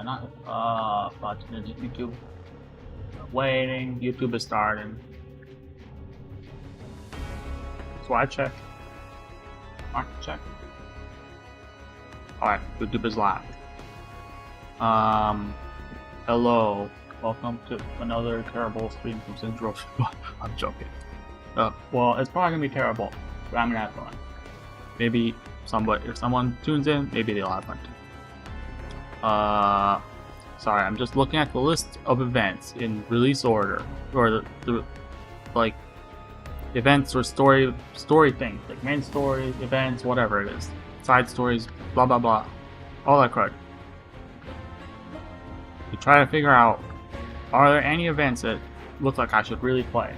Why not? But YouTube. Waiting. YouTube is starting. So I check. Market check. Alright, YouTube is live. Hello. Welcome to another terrible stream from Singe. I'm joking. Well, it's probably gonna be terrible, but I'm gonna have fun. Maybe if someone tunes in, maybe they'll have fun too. Sorry, I'm just looking at the list of events in release order, or the like events or story things, like main story, events, whatever it is, side stories, blah blah blah, all that crud. To try to figure out, are there any events that look like I should really play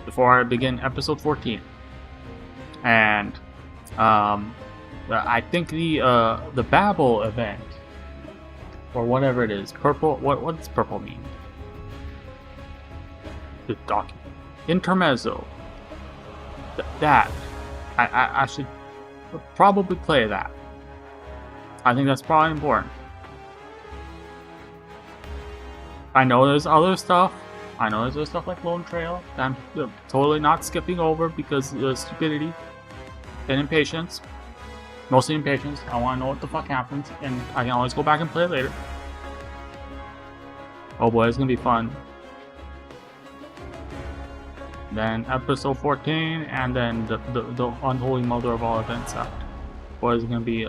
before I begin episode 14? And I think the Babel event, or whatever it is, purple. What does purple mean? The document intermezzo. That I should probably play that. I think that's probably important. I know there's other stuff. I know there's other stuff like Lone Trail that I'm totally not skipping over because of stupidity and impatience. Mostly impatience. I want to know what the fuck happens, and I can always go back and play it later. Oh boy, it's gonna be fun. Then episode 14, and then the unholy mother of all events after. Boy, it's gonna be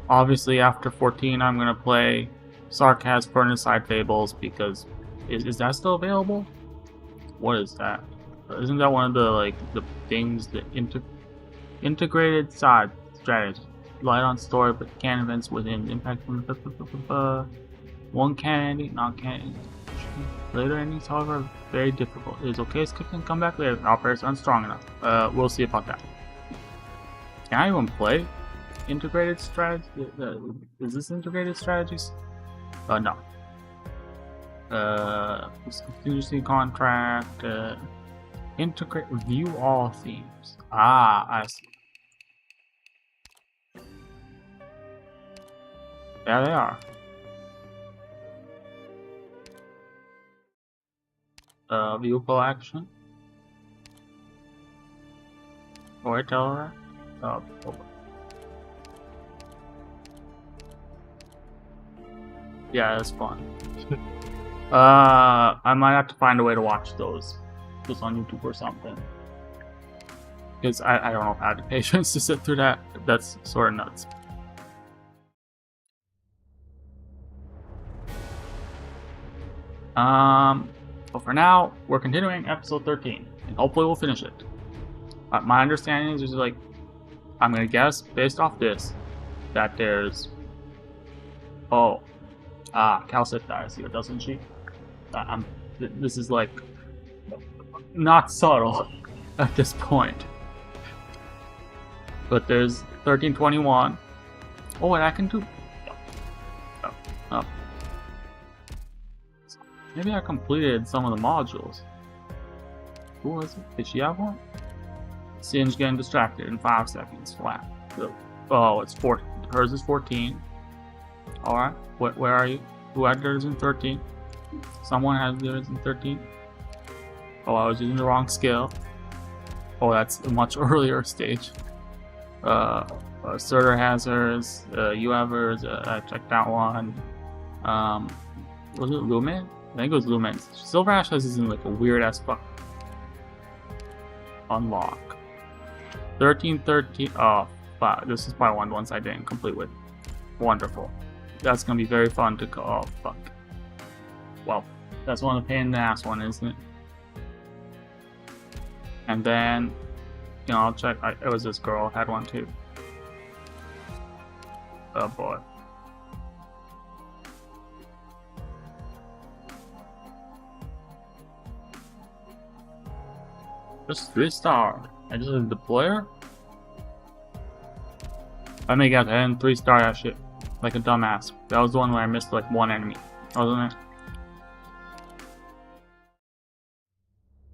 obviously after 14, I'm gonna play Sarkaz Furnace-Side Fables because is that still available? What is that? Isn't that one of the things that integrated side strategy, light on story but can events within impact from one can ending, not can ending. Later endings, however, very difficult. It is okay, skip and come back later. Operators aren't strong enough. We'll see about that. Can I even play integrated strategy? Is this integrated strategies? No. Contingency contract. Integrate, view all themes. Ah, I see. There they are. View collection. Storyteller. Yeah, that's fun. I might have to find a way to watch those just on YouTube or something. Because I don't know if I have the patience to sit through that. That's sort of nuts. But for now, we're continuing episode 13, and hopefully we'll finish it. My understanding is there's I'm gonna guess based off this that there's Calcit dies here, doesn't she? This is not subtle at this point. But there's 1321. Oh, and I can do. Oh. Maybe I completed some of the modules. Who was it? Did she have one? Singe getting distracted in 5 seconds flat. Oh, it's 4. Hers is 14. Alright, where are you? Who had theirs in 13? Someone has theirs in 13. Oh, I was using the wrong skill. Oh, that's a much earlier stage. Surtur has hers. You have hers. I checked that one. Was it Lumen? I think it was Lumen. Silver Ash has his in a weird ass fuck. Unlock. 1313. Oh, fuck. This is probably one of the ones I didn't complete with. Wonderful. That's gonna be very fun to call. Oh, fuck. Well, that's one of the pain in the ass one, isn't it? And then, I'll check. It was this girl had one too. Oh boy. Just 3-star. I just did the player. I may get 10 3-star that shit. Like a dumbass. That was the one where I missed one enemy, wasn't it?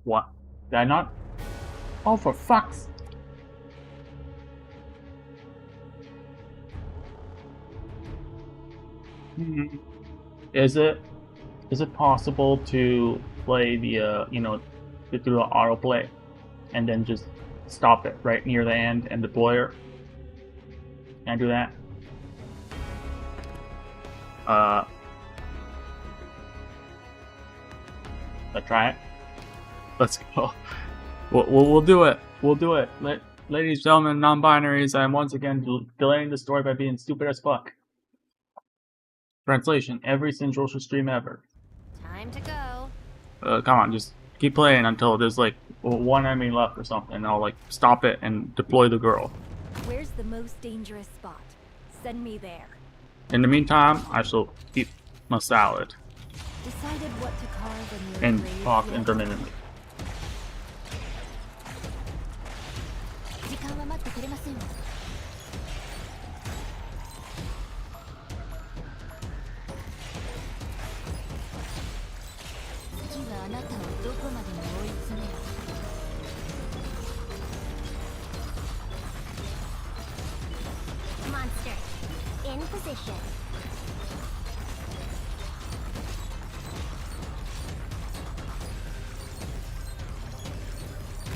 What? Did I not? Oh, for fuck's. Is it possible to play the get through the autoplay and then just stop it right near the end and deploy her? Can I do that? Let's try it. Let's go. We'll do it. We'll do it. Ladies, gentlemen, non-binaries, I'm once again delaying the story by being stupid as fuck. Translation: every Singe stream ever. Time to go. Come on, just keep playing until there's like one enemy left or something, and I'll like stop it and deploy the girl. Where's the most dangerous spot? Send me there. In the meantime, I shall eat my salad Decided what to carve in your and grave talk yet? intermittently. 時間は待ってくれませんわ。次はあなたをどこまでも追い詰める。Monster in position.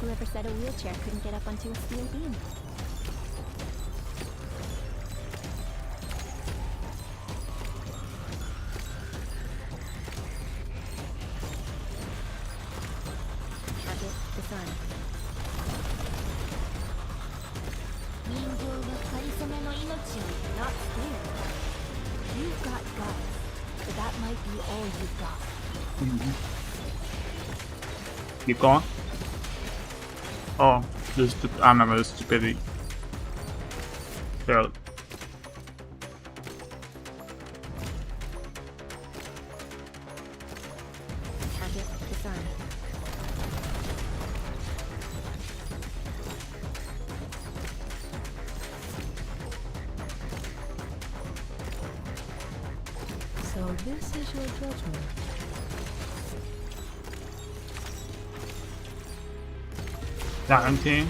Whoever said a wheelchair couldn't get up onto a steel beam? Target the sun. 人形は仮初めの命を not scared. You've got guts, but that might be all you've got. Keep going. Oh, I remember this stupidity. There. Target the sun. So this is your judgment. Seventeen.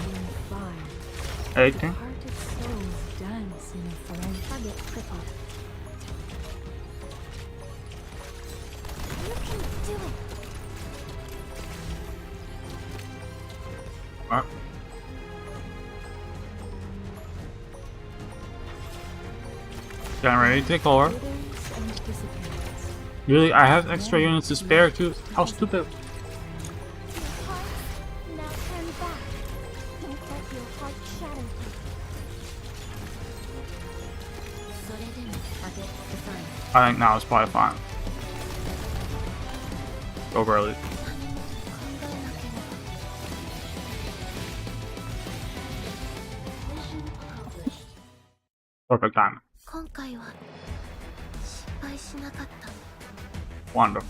Fine. 18. Heart of souls dance in a flame. Target crippled. You can do it. Alright. Getting ready to take over. Withers and disappearance. Really? I have extra units to spare too? How stupid. Your heart, now turn back. Don't let your heart shatter you. Target the sun. I think now it's probably fine. Go early. Perfect time. 今回は失敗しなかった。 Wonderful.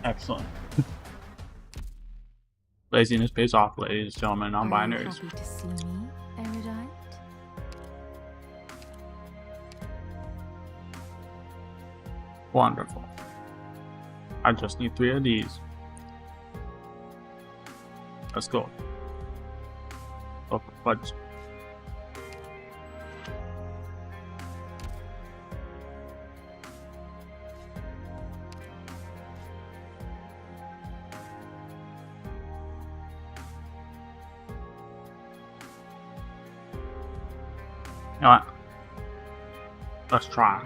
Excellent. Laziness pays off, ladies and gentlemen, Are you non-binaries. happy to see me, erudite? Wonderful. I just need 3 of these. Let's go. Oh, fudge. You know what? Let's try.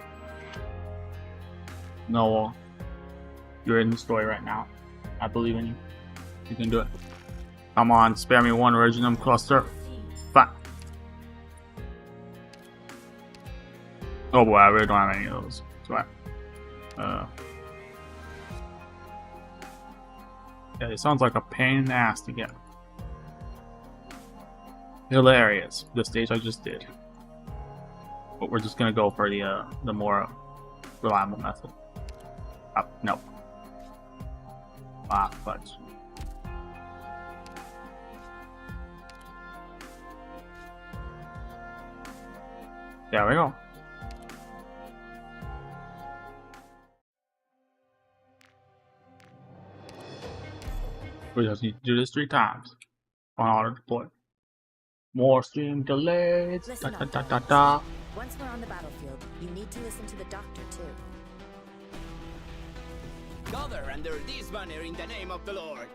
Noah, you're in the story right now. I believe in you. You can do it. Come on, spare me one originum cluster. Fine. Oh boy, I really don't have any of those. That's right. Yeah, it sounds like a pain in the ass to get. Hilarious. The stage I just did. But we're just gonna go for the more reliable method. Nope. Ah, fudge. There we go. We just need to do this 3 times on auto deploy. More stream delays. Da, da, da, da, da. Once we're on the battlefield, you need to listen to the doctor too. Gather under this banner in the name of the Lord.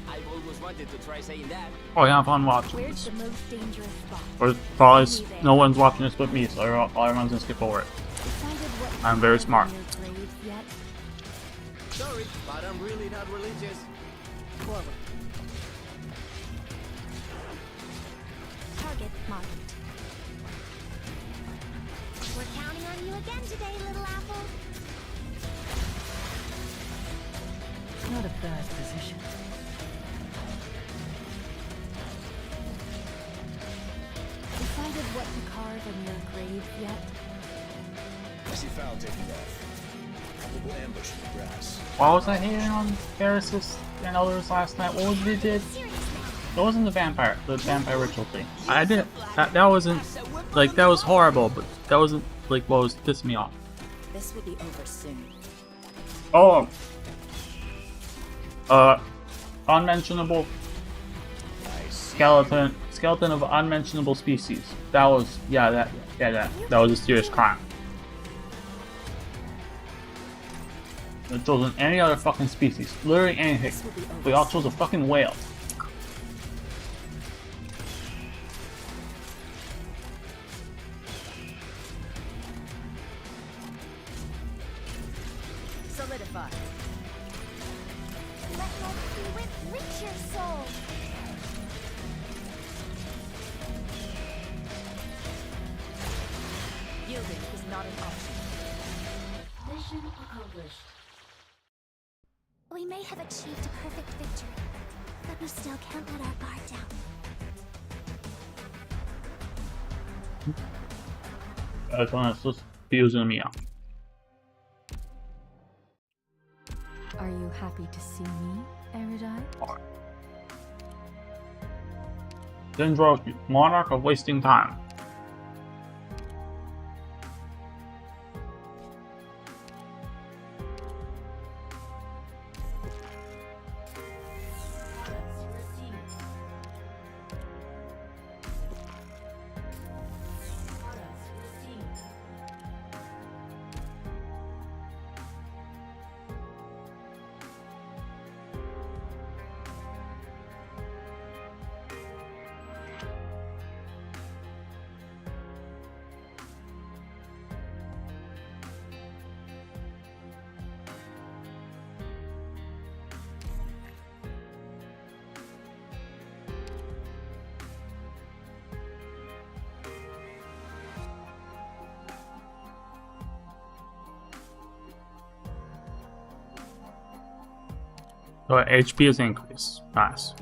I've always wanted to try saying that. Oh yeah, have fun watching Where's this. the most dangerous spot? Or probably no one's watching this but me, so everyone's gonna skip over it. Decided what I'm very smart. your grave yet? Sorry, but I'm really not religious. Forward. Target marked. We're counting on you again today, little apple. Not a bad position. Decided what to carve on your grave yet? I see Foul taking off. Probable ambush in the grass. Why was I hating on Pharisees and others last night? What was it they did? It wasn't the vampire ritual thing. I didn't. That wasn't like that was horrible, but that wasn't like what was pissing me off. This will be over soon. Oh. Unmentionable skeleton of unmentionable species. That was that was a serious crime. It wasn't any other fucking species. Literally anything. We all chose a fucking whale. Solidify. Let my whip reach your soul. Yielding is not an option. Mission accomplished. We may have achieved a perfect victory, but we still can't let our guard down. That's when it's just fusing me out. Are you happy to see me, Erudite? Dendro, monarch of wasting time. So HP is increased. Nice.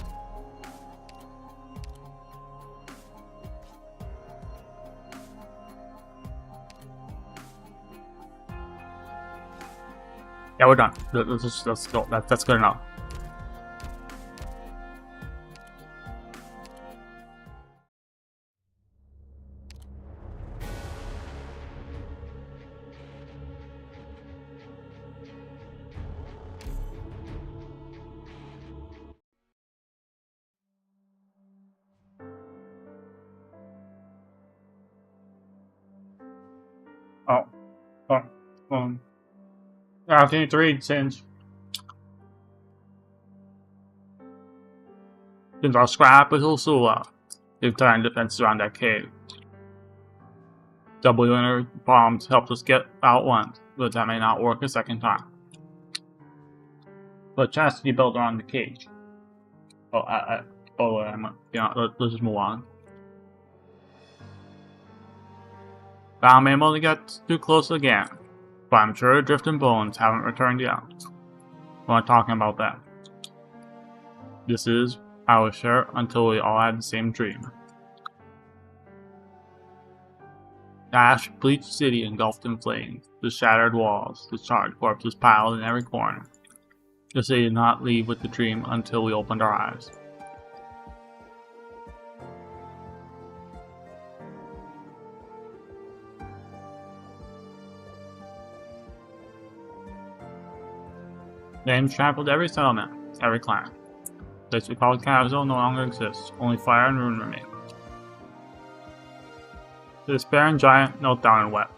Yeah, we're done. Let's go. That's good enough. I continue to read Singe. Since our scrap with Ursula, they've turned defenses around that cave. W and her bombs helped us get out once, but that may not work a second time. But Chastity built around the cage. Let's just move on. But I may only get too close again. But I'm sure Drifting Bones haven't returned yet. We're not talking about that. This is, I was sure, until we all had the same dream. The ash-bleached city engulfed in flames, the shattered walls, the charred corpses piled in every corner. The city did not leave with the dream until we opened our eyes. Names trampled every settlement, every clan. The place we called Kazo no longer exists, only fire and ruin remain. The despairing giant knelt down and wept.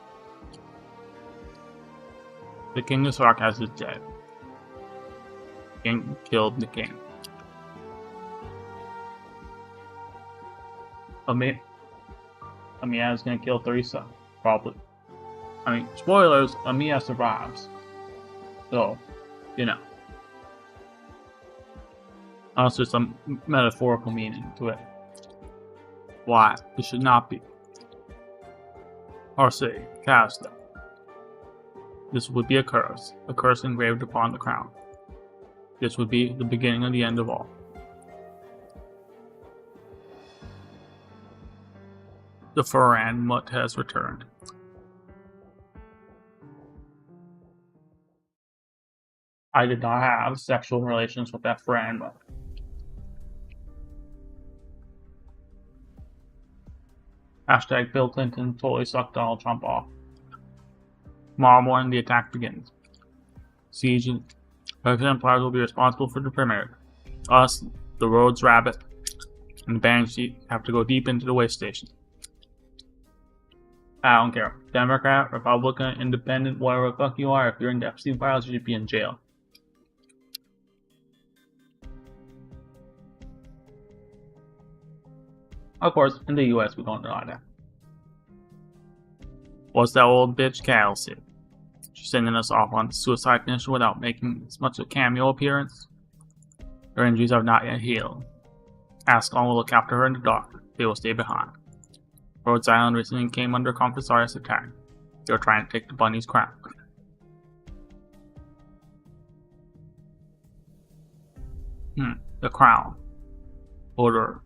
The king of Sarkas is dead. The king killed the king. Amiya is gonna kill Theresa, probably. I mean, spoilers, Amiya survives. So, you know. Unless there's some metaphorical meaning to it. Why? It should not be. Or say, cast them. This would be a curse engraved upon the crown. This would be the beginning of the end of all. The Furan Mutt has returned. I did not have sexual relations with that Furan Mutt. Hashtag Bill Clinton totally sucked Donald Trump off. Tomorrow morning the attack begins. Siege and President Empires will be responsible for the perimeter. Us, the Rhodes Rabbit, and the Banshee have to go deep into the way station. I don't care. Democrat, Republican, Independent, whatever the fuck you are, if you're in the Epstein files, you should be in jail. Of course, in the US, we don't know that. What's that old bitch Cal said? She's sending us off on the suicide mission without making as much a cameo appearance. Her injuries have not yet healed. Ascalon will look after her in the dark. They will stay behind. Rhodes Island recently came under Confessorius attack. They were trying to take the bunny's crown. The crown. Order.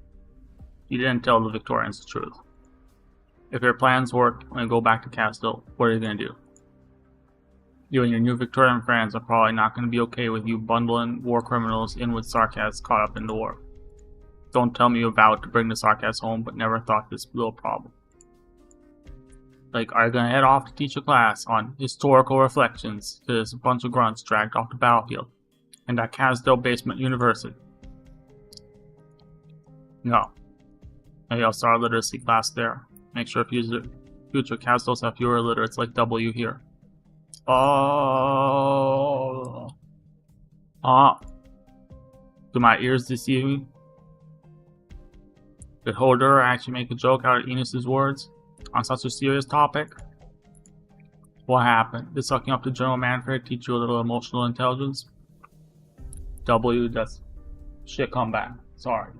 You didn't tell the Victorians the truth. If your plans work when you go back to Castle, what are you going to do? You and your new Victorian friends are probably not going to be okay with you bundling war criminals in with Sarkas caught up in the war. Don't tell me you vowed to bring the Sarkas home but never thought this little problem. Like, are you going to head off to teach a class on historical reflections to this bunch of grunts dragged off the battlefield in that Casdale basement university? No. Maybe I'll start a literacy class there. Make sure future Casdales have fewer illiterates like W here. Oh. Do my ears deceive me? Did Holder actually make a joke out of Enos's words on such a serious topic? What happened? Did sucking up to General Manfred teach you a little emotional intelligence? W, that's shit come back. Sorry.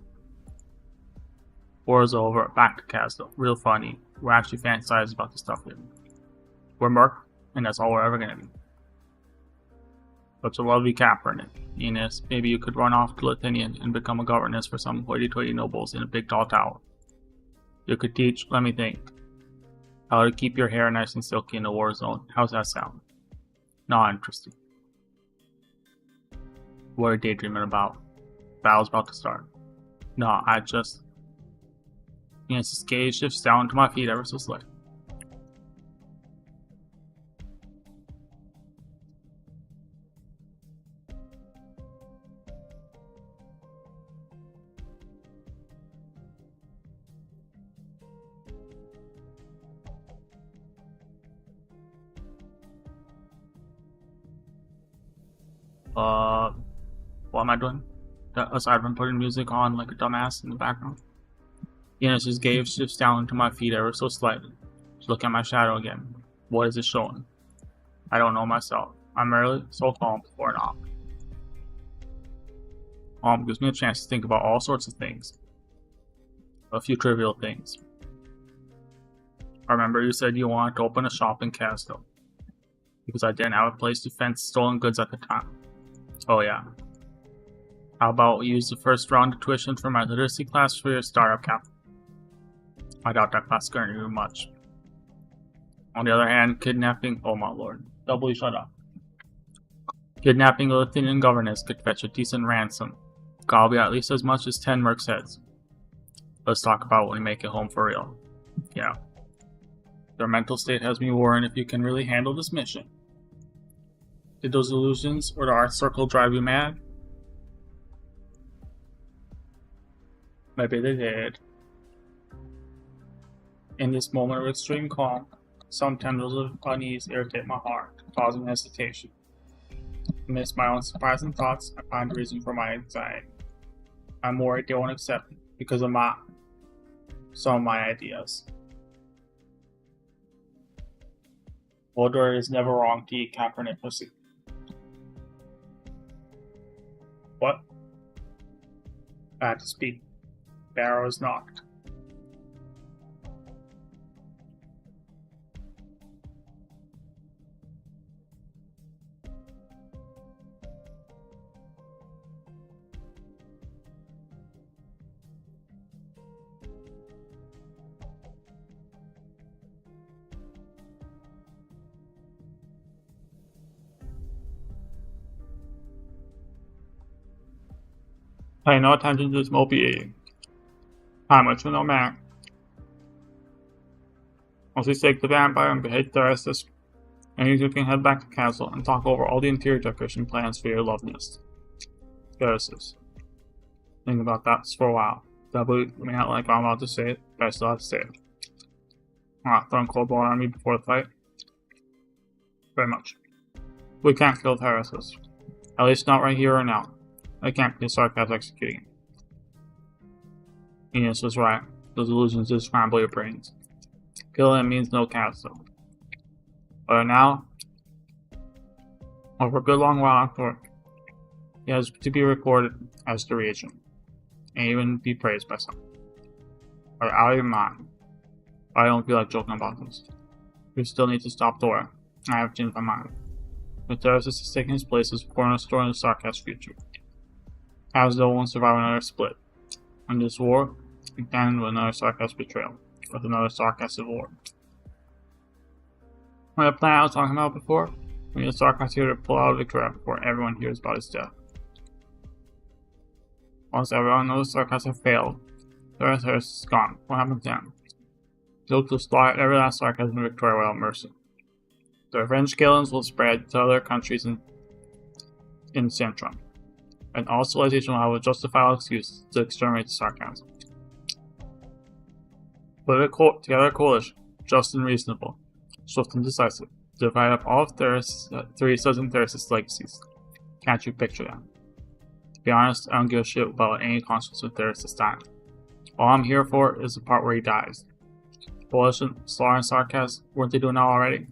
War's over. Back to Castle. Real funny. We're actually fantasizing about this stuff here. We're Merc, and that's all we're ever gonna be. Such a lovely capper in it. Enos, maybe you could run off to Lithinian and become a governess for some hoity-toity nobles in a big tall tower. You could teach, let me think, how to keep your hair nice and silky in a war zone. How's that sound? Not interesting. What are you daydreaming about? Battle's about to start. No, I just... Enos' gaze shifts down to my feet ever so slightly. What am I doing? Aside from putting music on like a dumbass in the background. Enos' gaze shifts down to my feet ever so slightly. To look at my shadow again. What is it showing? I don't know myself. I'm merely so calm before an op. Gives me a chance to think about all sorts of things. A few trivial things. I remember you said you wanted to open a shop in Castle. Because I didn't have a place to fence stolen goods at the time. Oh yeah. How about we use the first round of tuition for my literacy class for your startup capital? I doubt that class is going to do much. On the other hand, kidnapping... Oh my lord. W, shut up. Kidnapping a Lithuanian governess could fetch a decent ransom. Probably at least as much as 10 Mercs heads. Let's talk about when we make it home for real. Yeah. Their mental state has me worrying if you can really handle this mission. Did those illusions or the art circle drive you mad? Maybe they did. In this moment of extreme calm, some tendrils of unease irritate my heart, causing hesitation. Amidst my own surprising thoughts, I find a reason for my anxiety. I'm worried they won't accept me because of some of my ideas. Voldemort is never wrong to eat Kaepernick pussy. What? I had to speak. Barrow is knocked. Pay no attention to this mopey. How much for no man? Once we stake the vampire and behead the rest of us, and you can head back to the castle and talk over all the interior decoration plans for your love nest. Versus. Think about that for a while. W may not like what I'm about to say it, but I still have to say it. I'm not throwing cold water on me before the fight. Very much. We can't kill Terraces. At least not right here or now. I can't be sarcasm executing him. Enos was right. Those illusions just scramble your brains. Killing him means no castle. But now, or for a good long while after, he has to be recorded as the reagent, and even be praised by some. Are out of your mind. I don't feel like joking about this. We still need to stop Dora. I have changed my mind. If Terraces is taking his place as cornerstone in the Sarkaz future. As though won't survive another split. In this war, we can end with another Sarkaz betrayal, with another Sarkaz war. When the plan I was talking about before, we need Sarkaz here to pull out Victoria before everyone hears about his death. Once everyone knows Sarkaz have failed, the rest of us is gone. What happens then? They'll just slaughter every last Sarkaz in Victoria without mercy. The revenge killings will spread to other countries in Centron. And all civilization will have a justifiable excuse to exterminate the sarcasm. Put together a coalition, just and reasonable, swift and decisive, to divide up all of Theresa's and Theresa's legacies. Can't you picture that? To be honest, I don't give a shit about any consequence of Theresa's dying. All I'm here for is the part where he dies. Coalition, Slar, and Sarkaz, weren't they doing that already?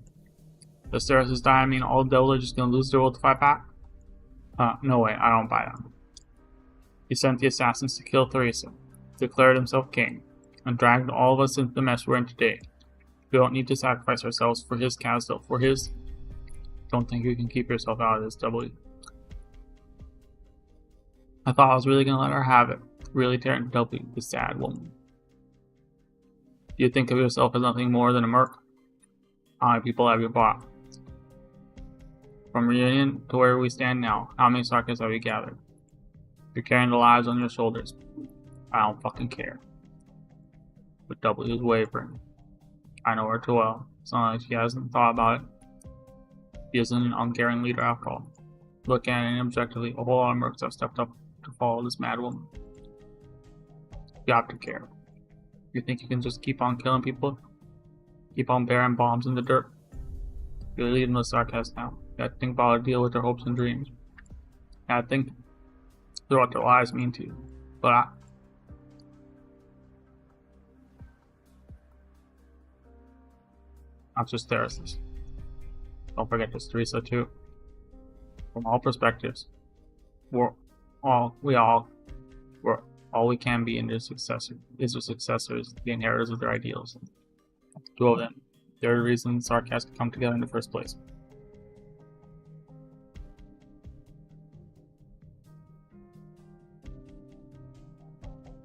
Does Theresa's die mean all the devils are just gonna lose their will to fight back? No way, I don't buy that. He sent the assassins to kill Theresa, declared himself king, and dragged all of us into the mess we're in today. We don't need to sacrifice ourselves for his castle, for his... Don't think you can keep yourself out of this, W. I thought I was really gonna let her have it, really tear into W, the sad woman. Do you think of yourself as nothing more than a merc? How many people have you bought? From reunion to where we stand now, how many Sarkaz have you gathered? You're carrying the lives on your shoulders. I don't fucking care. But W is wavering. I know her too well. It's not like she hasn't thought about it. He isn't an uncaring leader after all. Look at it objectively, a whole lot of mercs have stepped up to follow this mad woman. You have to care. You think you can just keep on killing people? Keep on burying bombs in the dirt? You're leading the Sarkaz now. You gotta think about how to deal with their hopes and dreams. You gotta think through what their lives mean to you. But not just Theresa's. Don't forget there's Theresa too. From all perspectives, all we can be in their successors, the inheritors of their ideals. Two of them. They're the reason Sarkaz could come together in the first place.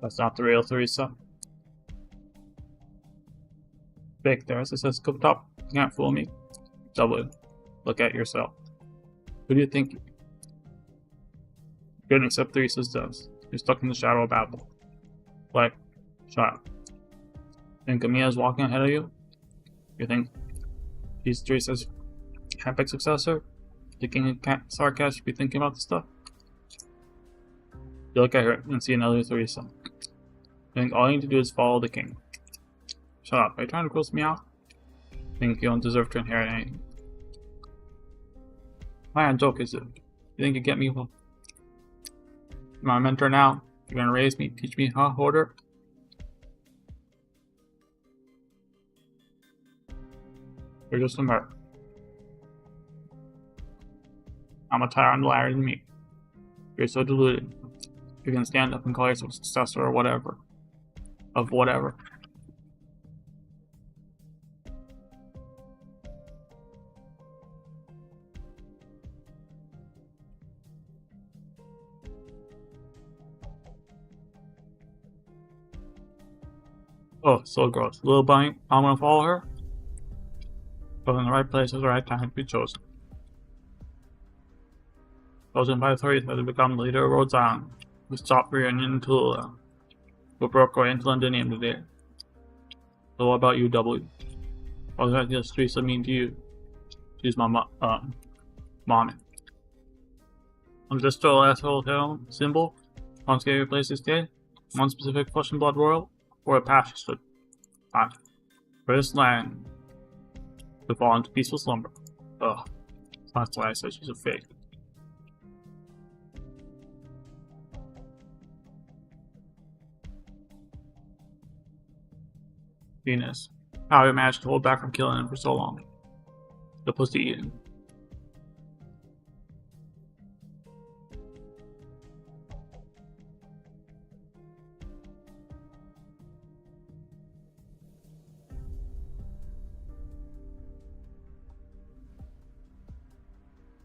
That's not the real Theresa. Fake Theresa says cooked up. You can't fool me. W. Look at yourself. Who do you think? You couldn't accept Theresa's does. You're stuck in the shadow of Babel. Like, shut up. Think Amiya's walking ahead of you? You think he's Theresa's epic successor? The king of Sarkaz should be thinking about this stuff? You look at her and see another Theresa. You think all you need to do is follow the king. Shut up. Are you trying to gross me out? Think you don't deserve to inherit anything. What kind of joke is it? You think you get me? Well, I'm my mentor now. You're gonna raise me, teach me how to order. You're just a nerd. I'm a tyrant liar than me. You're so deluded. You can stand up and call yourself a successor or whatever. Of whatever. Oh, so gross. Little bunny, I'm gonna follow her. But in the right place at the right time to be chosen. Chosen by authorities to become the leader of Rhode Island. We stopped reunion in Tula. We broke away into Londonium today. So what about you, W? What does the streets mean to you? She's my mommy. I'm just a last hotel symbol. Once gave you a place to stay. One specific flesh and blood royal. Or a path she stood on. For this land to fall into peaceful slumber. Ugh. That's why I said she's a fake. Venus. How you managed to hold back from killing him for so long. The pussy eating.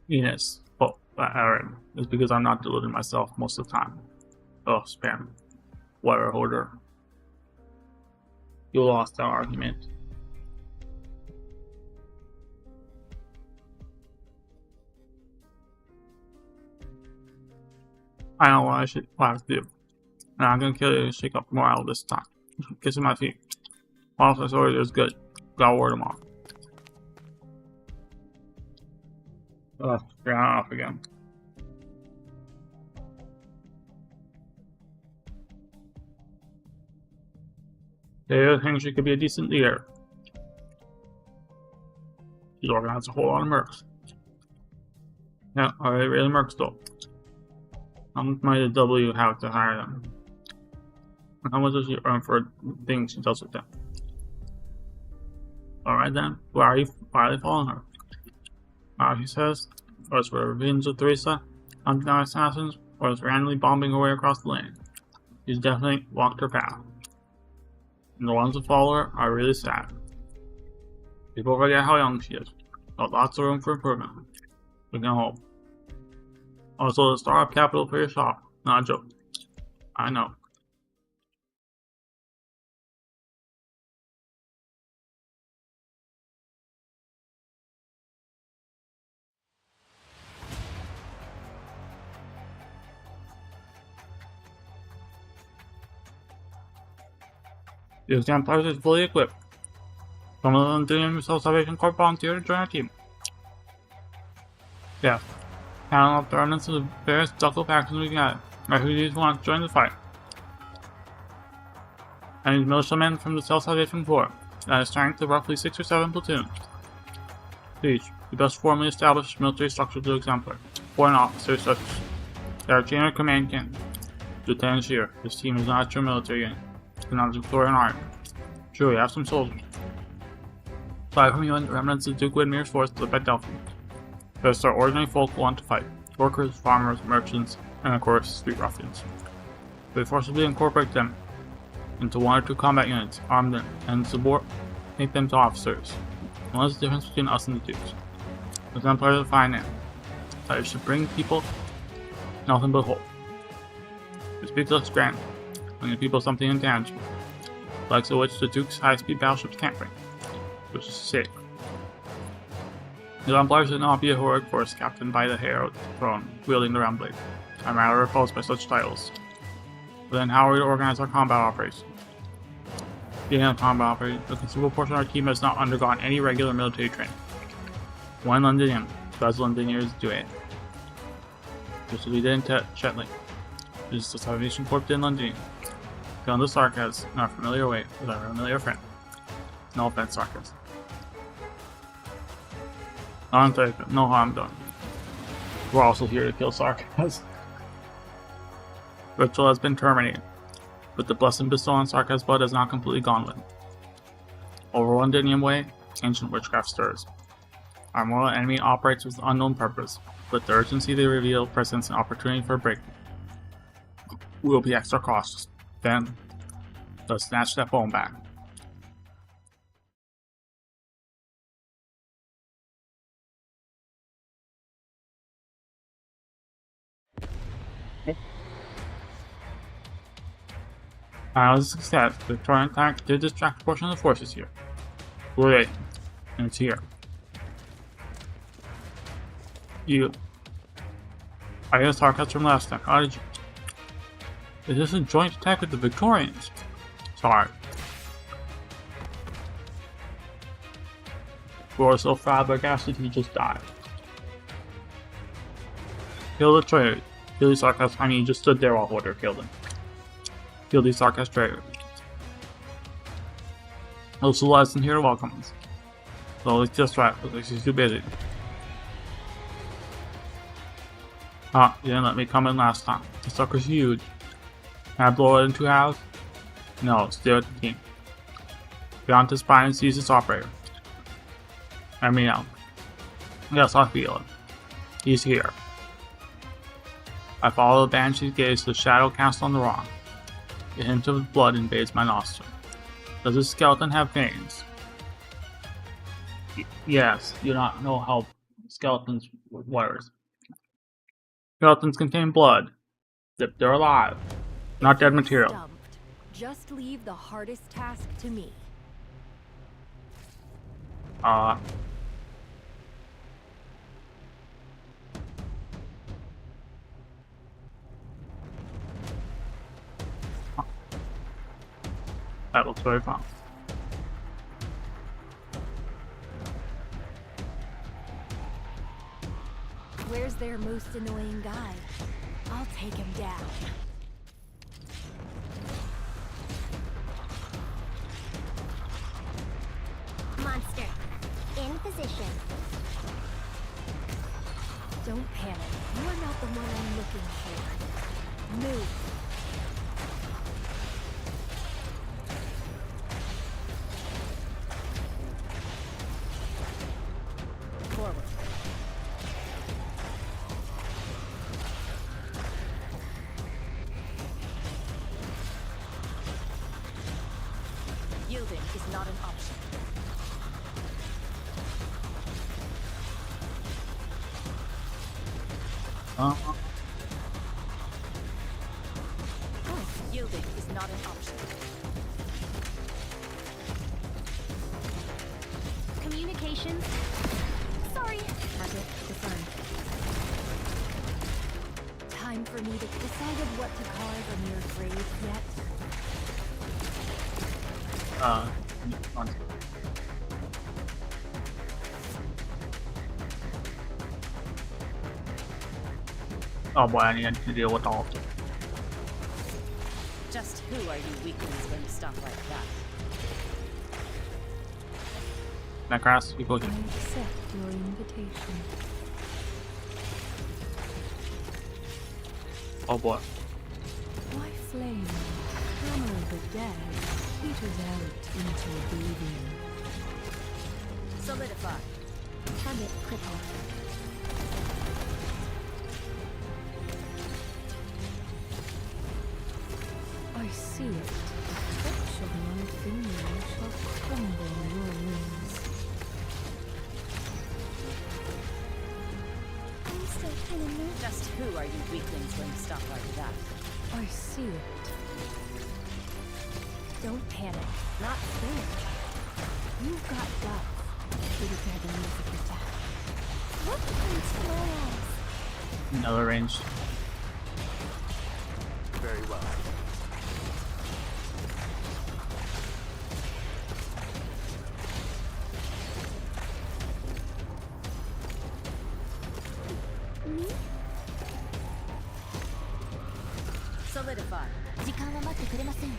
Venus. Oh, Aaron. It's because I'm not deluding myself most of the time. Oh, spam. Water holder. You lost that argument. I know what I should have to do. And I'm gonna kill you and shake up morale this time. Kissing my feet. Also, sorry, is good. Gotta ward them off. Ugh, ran off again. The other thing, she could be a decent leader. She's organized a whole lot of mercs. Yeah, are they really mercs though? How much money does W have to hire them? And how much does she earn for things she does with them? Alright then, why are they following her? She says, or it's for revenge of Theresa, hunting down assassins, or it's randomly bombing her way across the land. She's definitely walked her path. And the ones that follow her are really sad. People forget how young she is, but lots of room for improvement. We can hope. Also, the startup capital for your shop, not a joke. I know. The Templars is fully equipped. Some of them doing Self-Salvation Corps volunteer to join our team. Yes. Panel up the remnants of the various duckle factions we got. Refugees who want to join the fight. I need militiamen from the Self-Salvation Corps. That is strength of roughly 6 or 7 platoons. Please, the best formally established military structure to exemplar. Foreign officers such as their chain of command can. Lieutenant Shear, this team is not a true military unit. It's not a Victorian army. Sure, we have some soldiers. 5 from you and the remnants of Duke Widmer's force led by Delphi. The rest are ordinary folk who want to fight. Workers, farmers, merchants, and of course, street ruffians. We forcibly incorporate them into 1 or 2 combat units, arm them, and subordinate them to officers. And what's the difference between us and the Dukes? The Templars are fine now. That it should bring people nothing but hope. We speak to us grand, bringing people something intangible, likes of which the Duke's high-speed battleships can't bring, which is safe. The Templars should not be a heroic force captained by the hero of the throne, wielding the round blade. I'm rather repulsed by such titles. But then how are we to organize our combat operations? Being a combat operator, a considerable portion of our team has not undergone any regular military training. 1 Londonium, 2 Londoniers do it. Just as we did in Shetland. This is the Salvation Corps in London. Feeling the sarcasm in our familiar way with our familiar friend. No offense, Sarkis. I'm taking no harm done. We're also here to kill Sarkis. Ritual has been terminated, but the blessing bestowed on Sarkis' blood has not completely gone with it. Over one Dinium way, ancient witchcraft stirs. Our mortal enemy operates with unknown purpose, but the urgency they reveal presents an opportunity for a break. We will be extra cautious. Then, let's snatch that bone back. As a success, the Victorian attack did distract a portion of the forces here. Great, and it's here. I guess Sarkis from last time. How did you? Is this a joint attack with the Victorians? Sorry. We were so flabbergasted he just died. Kill the traitor. Kill the Sarkis. I mean, he just stood there while Order killed him. Kill the Sarkis traitor. Those who less than here welcome us. So it's just right, because he's too busy. Ah, you didn't let me come in last time. The sucker's huge. Can I blow it in 2 halves? No, stay with the team. Get onto the spine and seize its operator. Let me know. Yes, I feel it. He's here. I follow the Banshee's gaze to the shadow cast on the rock. A hint of blood invades my nostril. Does this skeleton have veins? Yes, you do not know how skeletons work. Skeletons contain blood. They're alive, not dead material. Stumped. Just leave the hardest task to me. That looks very fun. Where's their most annoying guy? I'll take him down. Monster, in position. Don't panic. You are not the one I'm looking for. Move. Forward. Yielding is not an option. Yielding is not an option. Communications. Sorry. Target confirmed. Time for me to decided what to carve on your grave yet. Oh boy, I need to deal with all of them. Just who are you weaklings going to stop like that? Necras, people here. I accept your invitation. Oh boy. Why flame? Hammer of the dead peters out into oblivion. Solidify. Target crippled. I see it. The touch of my finger shall crumble your wings. I'm still kind of nervous. Just who are you weaklings going to stop like that? I see it. Don't panic. Not fair. You've got guts. Prepare the music attack. What comes to my eyes? Another range. Very well. Solidify. 時間は待ってくれませんよ。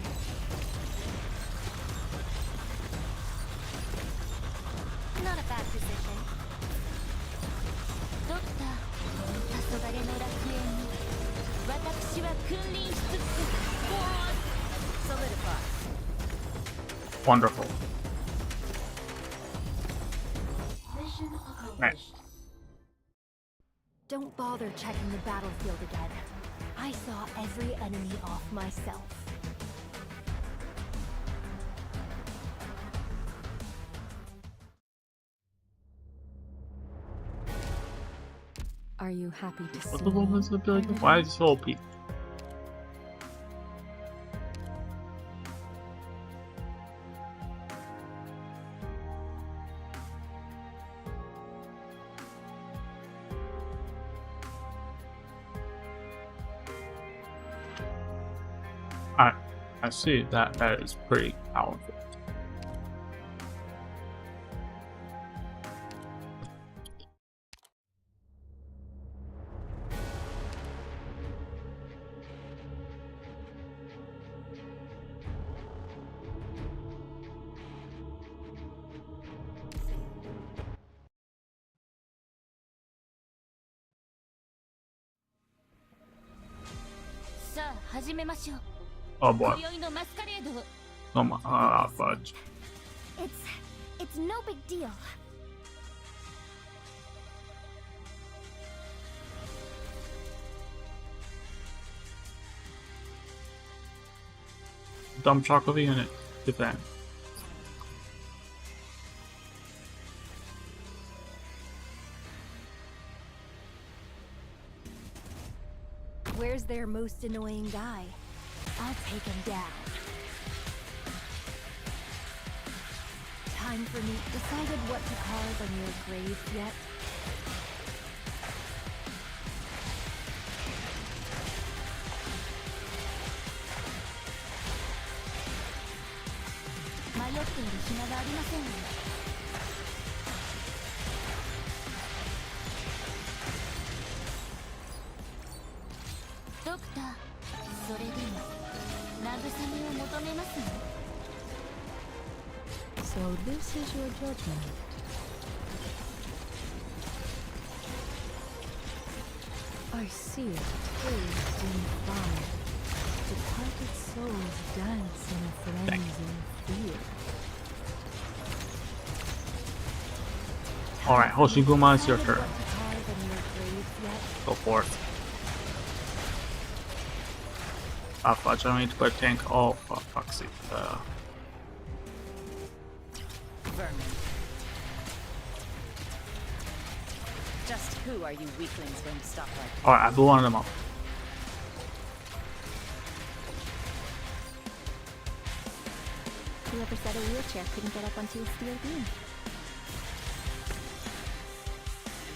Wonderful. Mission accomplished. Don't bother checking the battlefield again. I saw every enemy off myself. Are you happy to see What the fuck me? is the ability? Why is it so OP? I see that is pretty powerful. Oh boy. Come on, fudge. It's no big deal. Dump chocolate in it. Defend. Where's their most annoying guy? I'll take him down. Time for me. Decided what to carve on your grave yet? So this is your judgment. I see it caged in fire. Departed souls dance in a frenzy of fear. Alright, Hoshiguma, it's your turn. What to carve on your grave yet? Go forth. Ah, fudge, I need to put a tank. Oh, for fuck's sake. Vermin. Just who are you weaklings going to stop like? Alright, I blew one of them up. Whoever said a wheelchair couldn't get up onto a steel beam?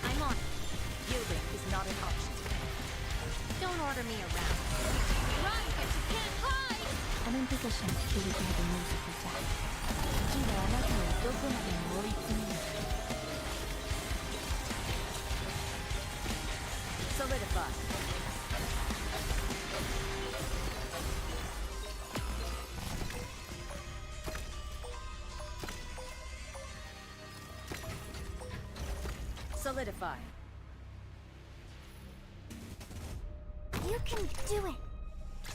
I'm on. Yielding is not an option. Don't order me around. Run, but you can't hide! I'm in position to read the music of death. Solidify. Solidify. You can do it!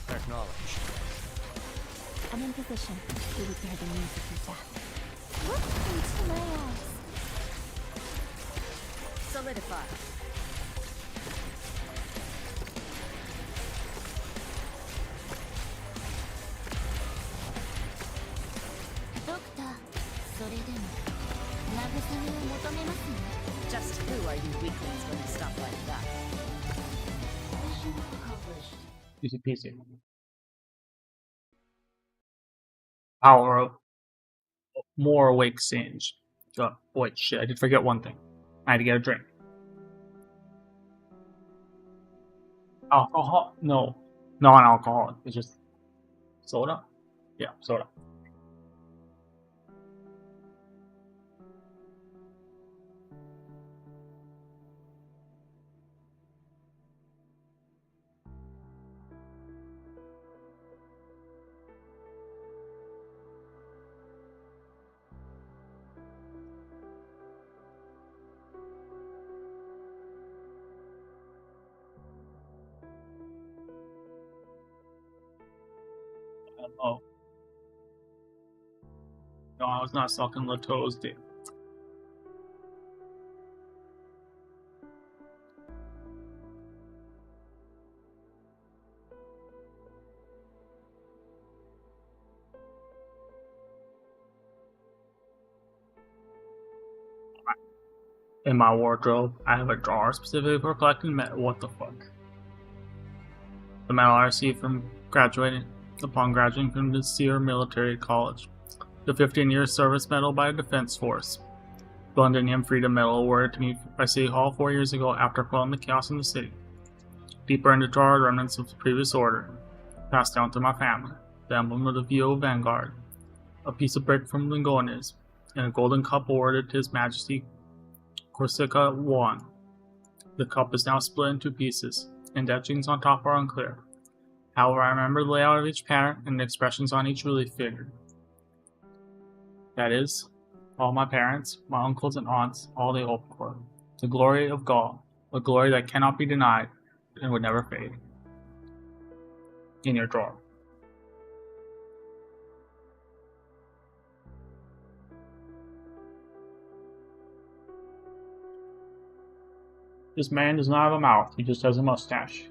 Acknowledged. I'm in position to repair the music of death. Look into my eyes. Solidify. Just who are you weaklings going to stop like that? Easy peasy. Power of more awake Singe. Wait, shit, I did forget one thing. I had to get a drink. Alcohol? No. Non-alcoholic. It's just soda? Yeah, soda. Oh. No, I was not sucking Lato's dick. In my wardrobe, I have a drawer specifically for collecting metal. What the fuck? The medal I received upon graduating from the Sear Military College. The 15-year service medal by the Defense Force. The Londonium Freedom Medal awarded to me by City Hall 4 years ago after quelling the chaos in the city. Deeper in the drawer are remnants of the previous order, passed down to my family. The emblem of the VO Vanguard, a piece of brick from Lingones, and a golden cup awarded to His Majesty Corsica I. The cup is now split in two pieces, and etchings on top are unclear. However, I remember the layout of each pattern and the expressions on each relief figure. That is, all my parents, my uncles and aunts, all they hoped for. The glory of Gaul, a glory that cannot be denied and would never fade. In your drawer. This man does not have a mouth, he just has a mustache.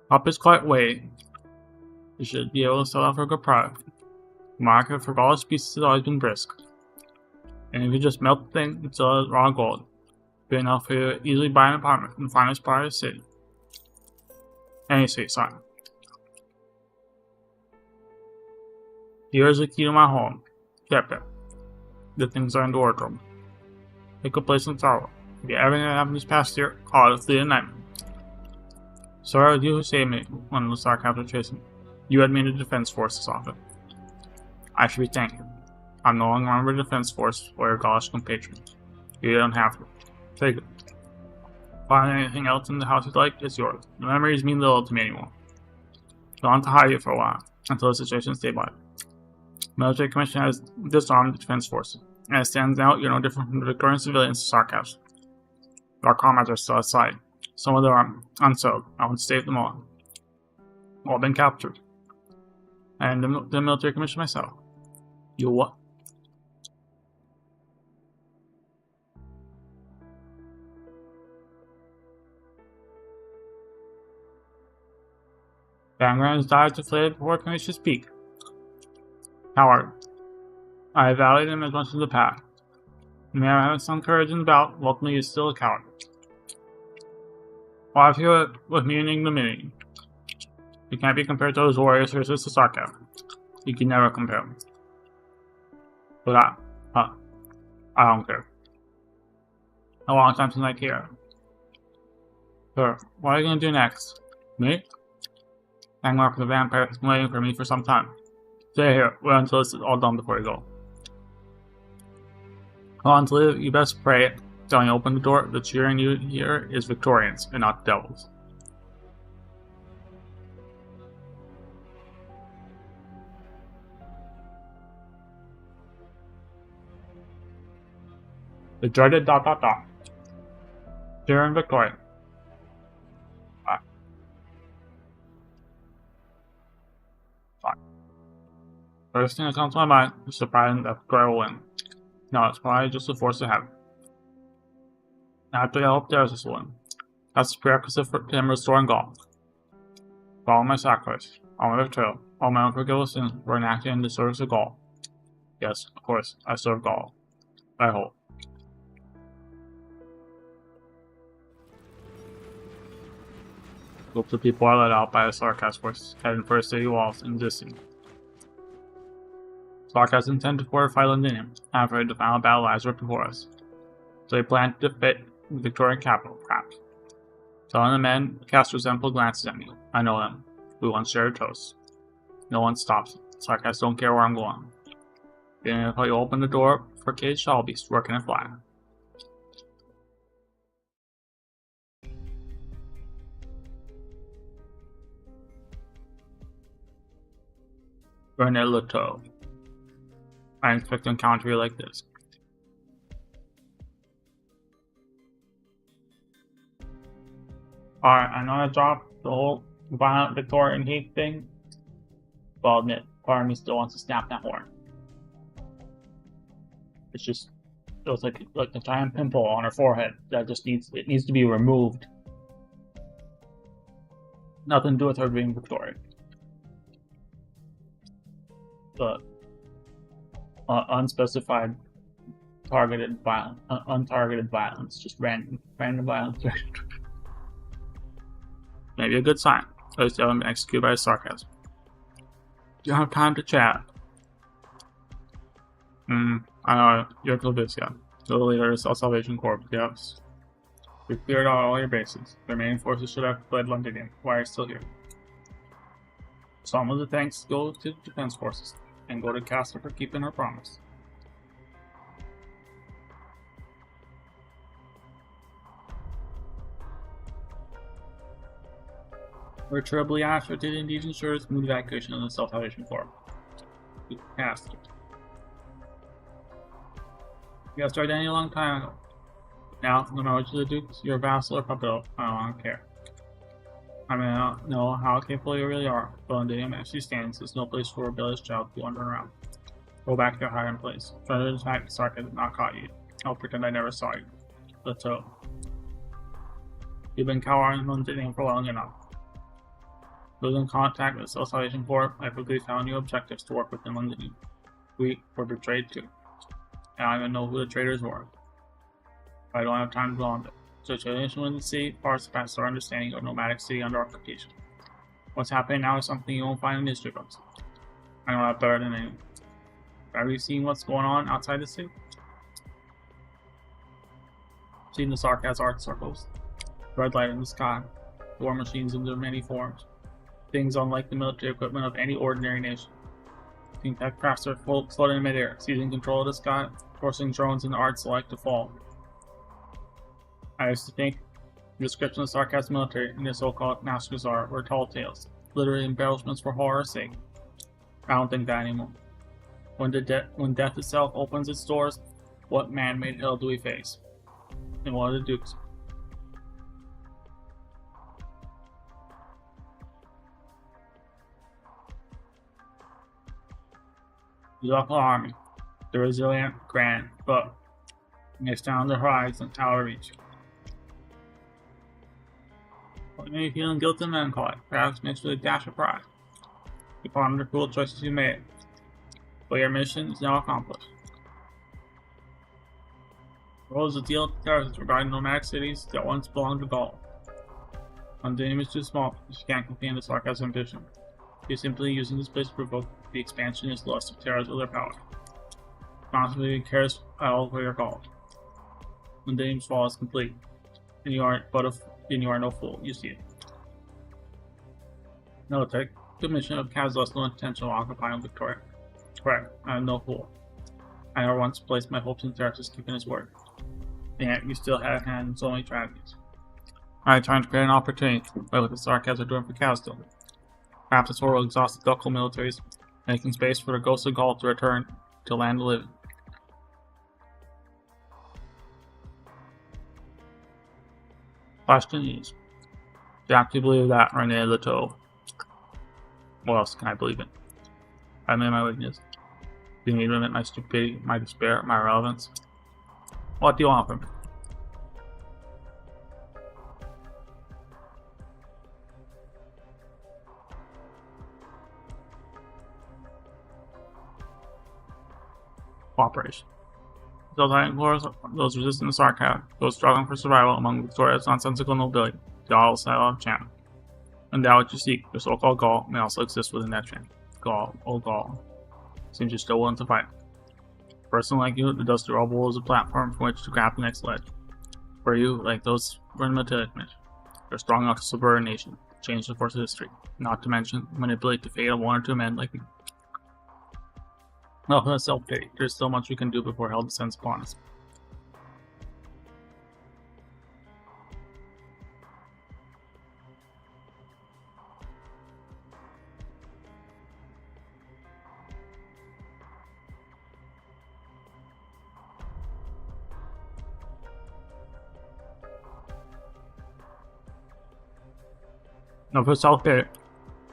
Up is quite weighty. You should be able to sell out for a good product. The market for Gaulish pieces has always been brisk. And if you just melt the thing and sell it as raw gold, it'd be enough for you to easily buy an apartment in the finest part of the city. Any city, sorry. Here is the key to my home. Kept it. The things are in the wardrobe. Take a place in sorrow. If you have anything that happened this past year, call it a fleeting nightmare. Sorry, it was you who saved me when the sarcasm was chasing me. You had me in the Defense Force this often. I should be thanked you. I'm no longer a member of the Defense Force or your Gaulish compatriot. You don't have to. Take it. Find anything else in the house you'd like, it's yours. The memories mean little to me anymore. Don't want to hide you for a while, until the situation stabilizes. The military commission has disarmed the Defense Forces, and as it stands out, you're no different from the Victorian civilians to sarcasm. Our comrades are still outside. Some of them are unsettled. I want to save them all. All been captured. And the military commission myself. You what? Vanguard has died deflated before it can reach his peak. Howard. I valued him as much as the past. He may have had some courage in the bout, ultimately he is still a coward. Well, I feel it with me and ignominy. He can't be compared to those warriors who resist the sarcasm. You can never compare them. But I don't care. A long time since I care. Sir, what are you gonna do next? Me? Angmar for the vampire has been waiting for me for some time. Stay here, wait until this is all done before you go. Hold on to live, you best pray it. When you open the door, the cheering you hear is Victorians and not devils. The dreaded ... Cheering Victorian. First thing that comes to my mind is surprising that Victoria will win. No, it's probably just a force of habit. Naturally, I hope there's this one. That's the prerequisite for him restoring Gaul. Follow my sacrifice, all my betrayal, all my unforgivable sins were enacted in the service of Gaul. Yes, of course, I serve Gaul. I hope. Groups of people are let out by the Sarkaz force, heading for the city walls and distance. Sarkaz intend to fortify Londinium, and afraid the final battle lies right before us. So they plan to defeat the Victorian capital, perhaps. Telling the men cast resentful glances at me. I know them. We once shared a toast. No one stops it. Sarkaz don't care where I'm going. Even if I open the door for caged shall be working it flat. Bernard Leteau. I didn't expect to encounter you like this. Alright, I know I dropped the whole violent Victorian heat thing, But I'll admit, part of me still wants to snap that horn. It's just, it was like a giant pimple on her forehead that just needs to be removed. Nothing to do with her being Victorian. But unspecified untargeted violence, just random violence. Maybe a good sign. At least you haven't been executed by sarcasm. You don't have time to chat. I know, you're Clavicia, the leader of Salvation Corps, yes. We've cleared out all your bases. The remaining forces should have fled London. Why are you still here? Some of the thanks go to the defense forces, and go to Castle for keeping her promise. We're terribly asked did indeed ensure a smooth evacuation of the Salvation Corps. Cast. You got started a long time ago. Now, no matter what you do, you're a vassal or puppet, I don't care. I mean, I don't know how capable you really are, but on the name actually stands, there's no place for a rebellious child to wander around. Go back to your hiding place. Try to attack Sark has not caught you. I'll pretend I never saw you. Let's go. You've been cowering London for long enough. Losing contact with the Salvation Corps, I quickly found new objectives to work with in London. We were betrayed too. And I don't even know who the traitors were. I don't have time to dwell on it. Situation in the sea far surpasses our understanding of nomadic city under occupation. What's happening now is something you won't find in history books. I know that better than anyone. Have you seen what's going on outside the city? Seen the sarcasm art circles, red light in the sky, war machines in their many forms, things unlike the military equipment of any ordinary nation. Think that crafts are floating in midair, seizing control of the sky, forcing drones and arts alike to fall. I used to think the description of sarcasm military in the so-called Master's art were tall tales, literary embellishments for horror's sake. I don't think that anymore. When death itself opens its doors, what man-made hell do we face? And what are the dukes? The local army, the resilient, grand, but next down the horizon, out of reach. What made you feeling guilt and melancholy, perhaps mixed with a dash of pride? You ponder the cruel choices you made, but your mission is now accomplished. The world is a deal with terrorists regarding nomadic cities that once belonged to Gaul. London is too small, she can't contain the sarcasm ambition. She's simply using this place to provoke the expansionist lust of terrorists with their power. Constantly cares at all for your call. Londoner's fall is complete, and you are no fool. You see it. No, take the mission of Kaz lost no intention of occupying Victoria. Correct. I am no fool. I never once placed my hopes in Terrace's keeping his word. And yet you still had a hand in so many tragedies. I trying to create an opportunity, like what the sarcasm are doing for Kazdil. Perhaps this war will exhaust the local militaries, making space for the ghosts of Gaul to return to land of living. Question is, do you actually believe that Rene the Toe? What else can I believe in? I admit my weakness. Do you need to admit my stupidity, my despair, my irrelevance? What do you want from me? Cooperation. Those resisting the sarcasm, those struggling for survival among Victoria's nonsensical nobility, they all style of channel. And that what you seek, the so-called Gaul, may also exist within that channel. Gaul, oh Gaul. Seems you're still willing to fight. A person like you, the Dusty Rubble is a platform from which to grab the next ledge. For you, like those who in Matilda's mission, you're strong enough to subvert a nation, change the course of history, not to mention manipulate the fate of one or two men like me. Well, for self-pity, there's still much we can do before hell descends upon us. No, for self-pity,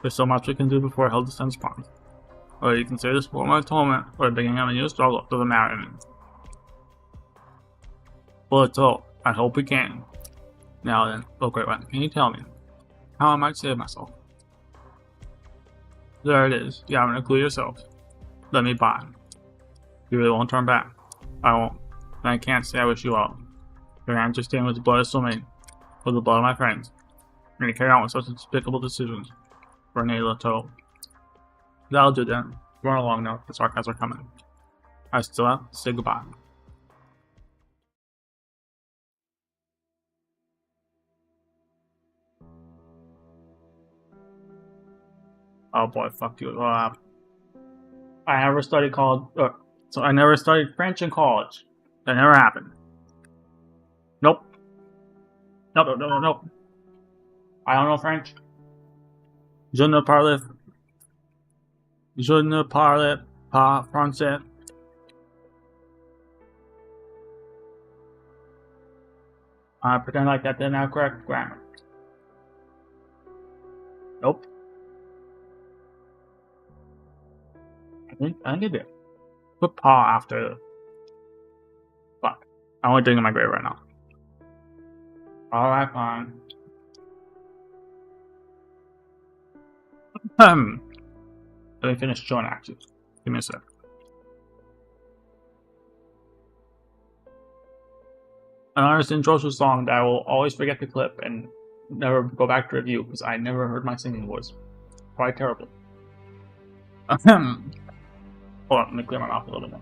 There's so much we can do before hell descends upon us. Or you can say this for my atonement, or the beginning of a new struggle, doesn't matter to me. Well, let's hope. I hope we can. Now then, oh great one, can you tell me how I might save myself? There it is. You haven't a clue yourself. Let me by. You really won't turn back. I won't. And I can't say I wish you well. Your hands are stained with the blood of so many, with the blood of my friends. And you carry on with such despicable decisions. For an toe. That'll do then. Run along now. The sarcasms are coming. I still have to say goodbye. Oh boy, fuck you. I never studied college. So I never studied French in college. That never happened. Nope. Nope. I don't know French. Je ne parle pas français. I pretend like that didn't have correct grammar. Nope. I think it did. Put paw after. Fuck. I'm only digging my grave right now. Alright, fine. Let me finish showing actions. Give me a sec. An artist intros to a song that I will always forget to clip and never go back to review because I never heard my singing voice. Quite terrible. Hold on, let me clear my mouth a little bit more.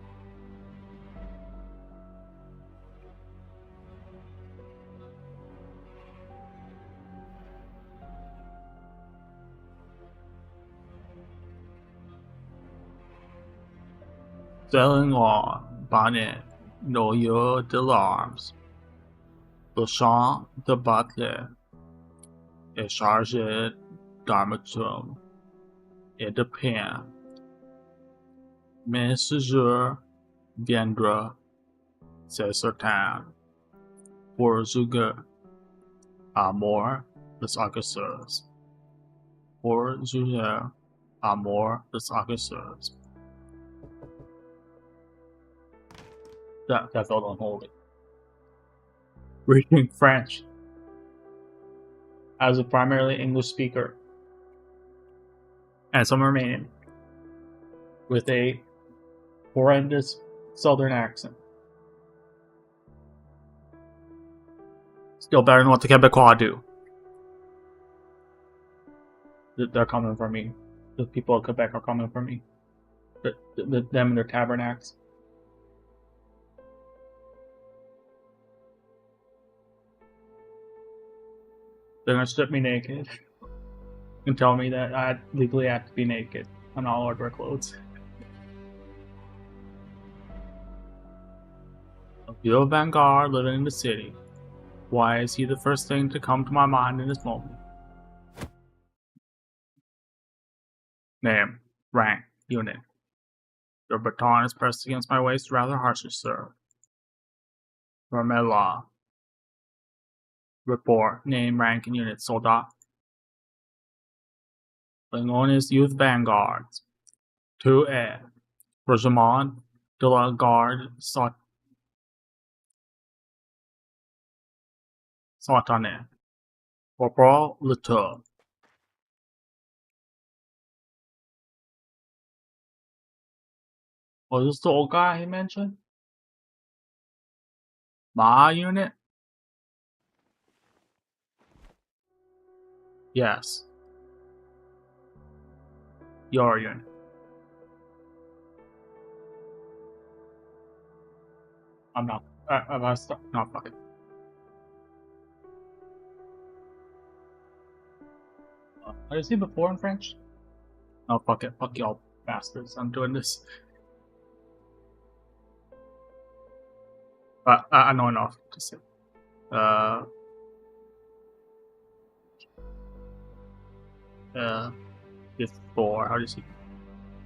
Selling on bonnet, noyau de larmes. Le chant de butler est chargé d'amertume et de peine. Mais ce jour viendra, c'est certain, pour juger à mort les agresseurs. Pour juger à mort les agresseurs. That felt unholy. Reading French as a primarily English speaker and some Romanian with a horrendous southern accent. Still better than what the Quebecois do. They're coming for me. The people of Quebec are coming for me. Them and their tabernacles. They're gonna strip me naked and tell me that I legally have to be naked on all hardware clothes. A Ville Vanguard living in the city. Why is he the first thing to come to my mind in this moment? Name, rank, unit. Your baton is pressed against my waist rather harshly, sir. Vermella. Report, name, rank, and unit, soldat. Lingonis Youth Vanguards. 2A. Regiment de la Garde Satanée. Corporal Latour. Was this the old guy he mentioned? My unit? Yes. Your unit. I'm not. No, fuck it. Did I see before in French? No, fuck it. Fuck y'all bastards. I'm doing this. I know enough to say. Before, how do you see?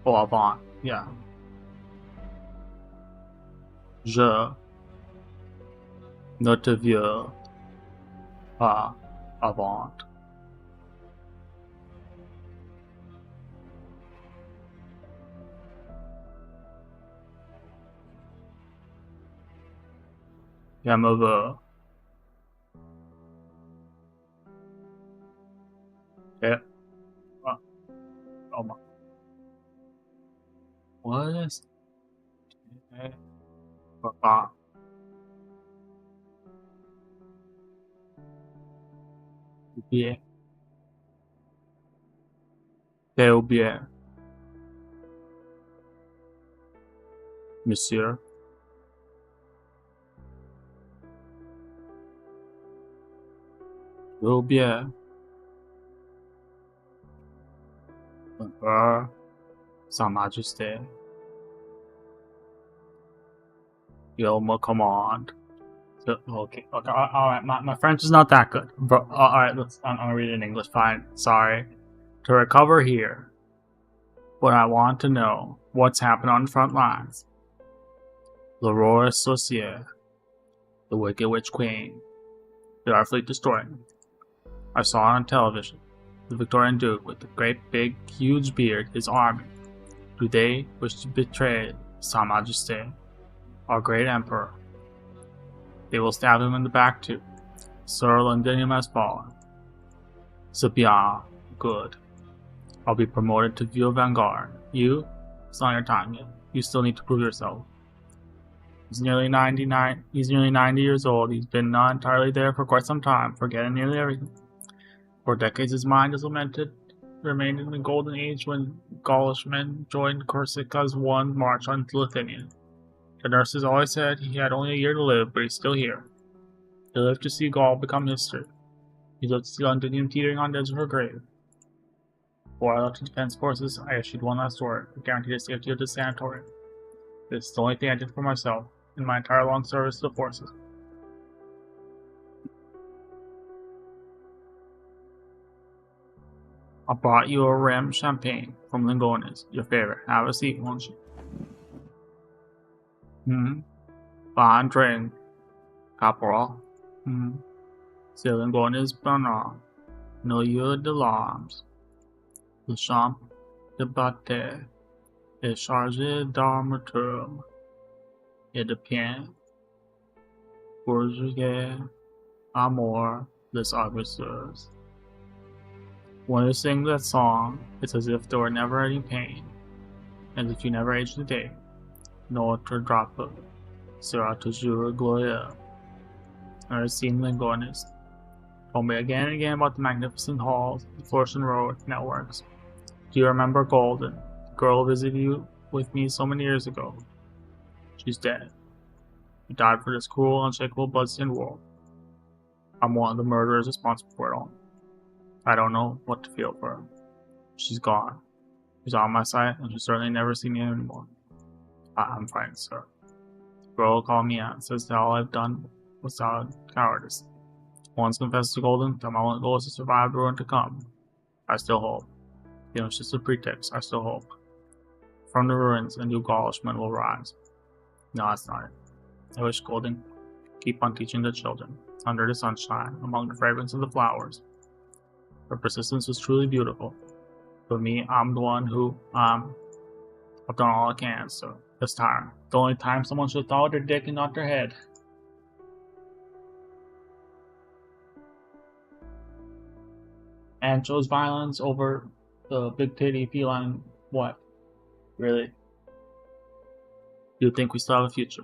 Oh, avant, yeah. Je ne te veux pas avant. Game over. Yeah. Oh my. What is? Papa. Bien. Très bien. Monsieur. Très bien. Empereur. Sa Majesté. Your command. Okay, alright, my French is not that good. But, alright, I'm gonna read it in English, fine, sorry. To recover here, but I want to know what's happened on the front lines. L'Aurore Sorcière, the Wicked Witch Queen, the our fleet destroyed. I saw on television, the Victorian Duke with the great big huge beard, his army. Do they wish to betray Sa Majesté, our great emperor? They will stab him in the back too. Sir Londinium has fallen. C'est bien, good. I'll be promoted to Ville Vanguard. You? It's not your time yet. You still need to prove yourself. He's nearly 99. He's nearly 90 years old. He's been not entirely there for quite some time, forgetting nearly everything. For decades his mind is lamented, remained in the golden age when Gaulish men joined Corsica's one march on Lithuania. The nurses always said he had only a year to live, but he's still here. He lived to see Gaul become history. He lived to see Londinium teetering on the edge of her grave. Before I left the defense forces, I issued one last order to guarantee the safety of the sanatorium. This is the only thing I did for myself in my entire long service to the forces. I brought you a ram champagne from Lingones, your favorite. Have a seat, won't you? Fine drink, Caporal. C'est Lingones Bernard. No lieu d'alarmes. Le champ de bataille est chargé d'armature et de pain pour juger à mort les agresseurs. When you sing that song, it's as if there were never any pain, as if you never aged a day. Notre drapeau sera toujours glorieux. Ernestine Lingonis told me again and again about the magnificent halls, the flourishing road networks. Do you remember Golden, the girl who visited you with me so many years ago? She's dead. She died for this cruel, unshakable, bloodstained world. I'm one of the murderers responsible for it all. I don't know what to feel for her. She's gone. She's on my side, and she'll certainly never see me anymore. I'm frightened, sir. The girl called me out and says that all I've done was out of cowardice. Once confessed to Golden that my only goal is to survive the ruin to come. I still hope. You know, it's just a pretext. I still hope. From the ruins, a new Gaulishman will rise. No, that's not it. I wish Golden could keep on teaching the children, under the sunshine, among the fragrance of the flowers. Her persistence was truly beautiful. But me, I'm the one who, I've done all I can, so this time. The only time someone should have thought with their dick and not their head. And chose violence over the big titty feline. What? Really? You think we still have a future?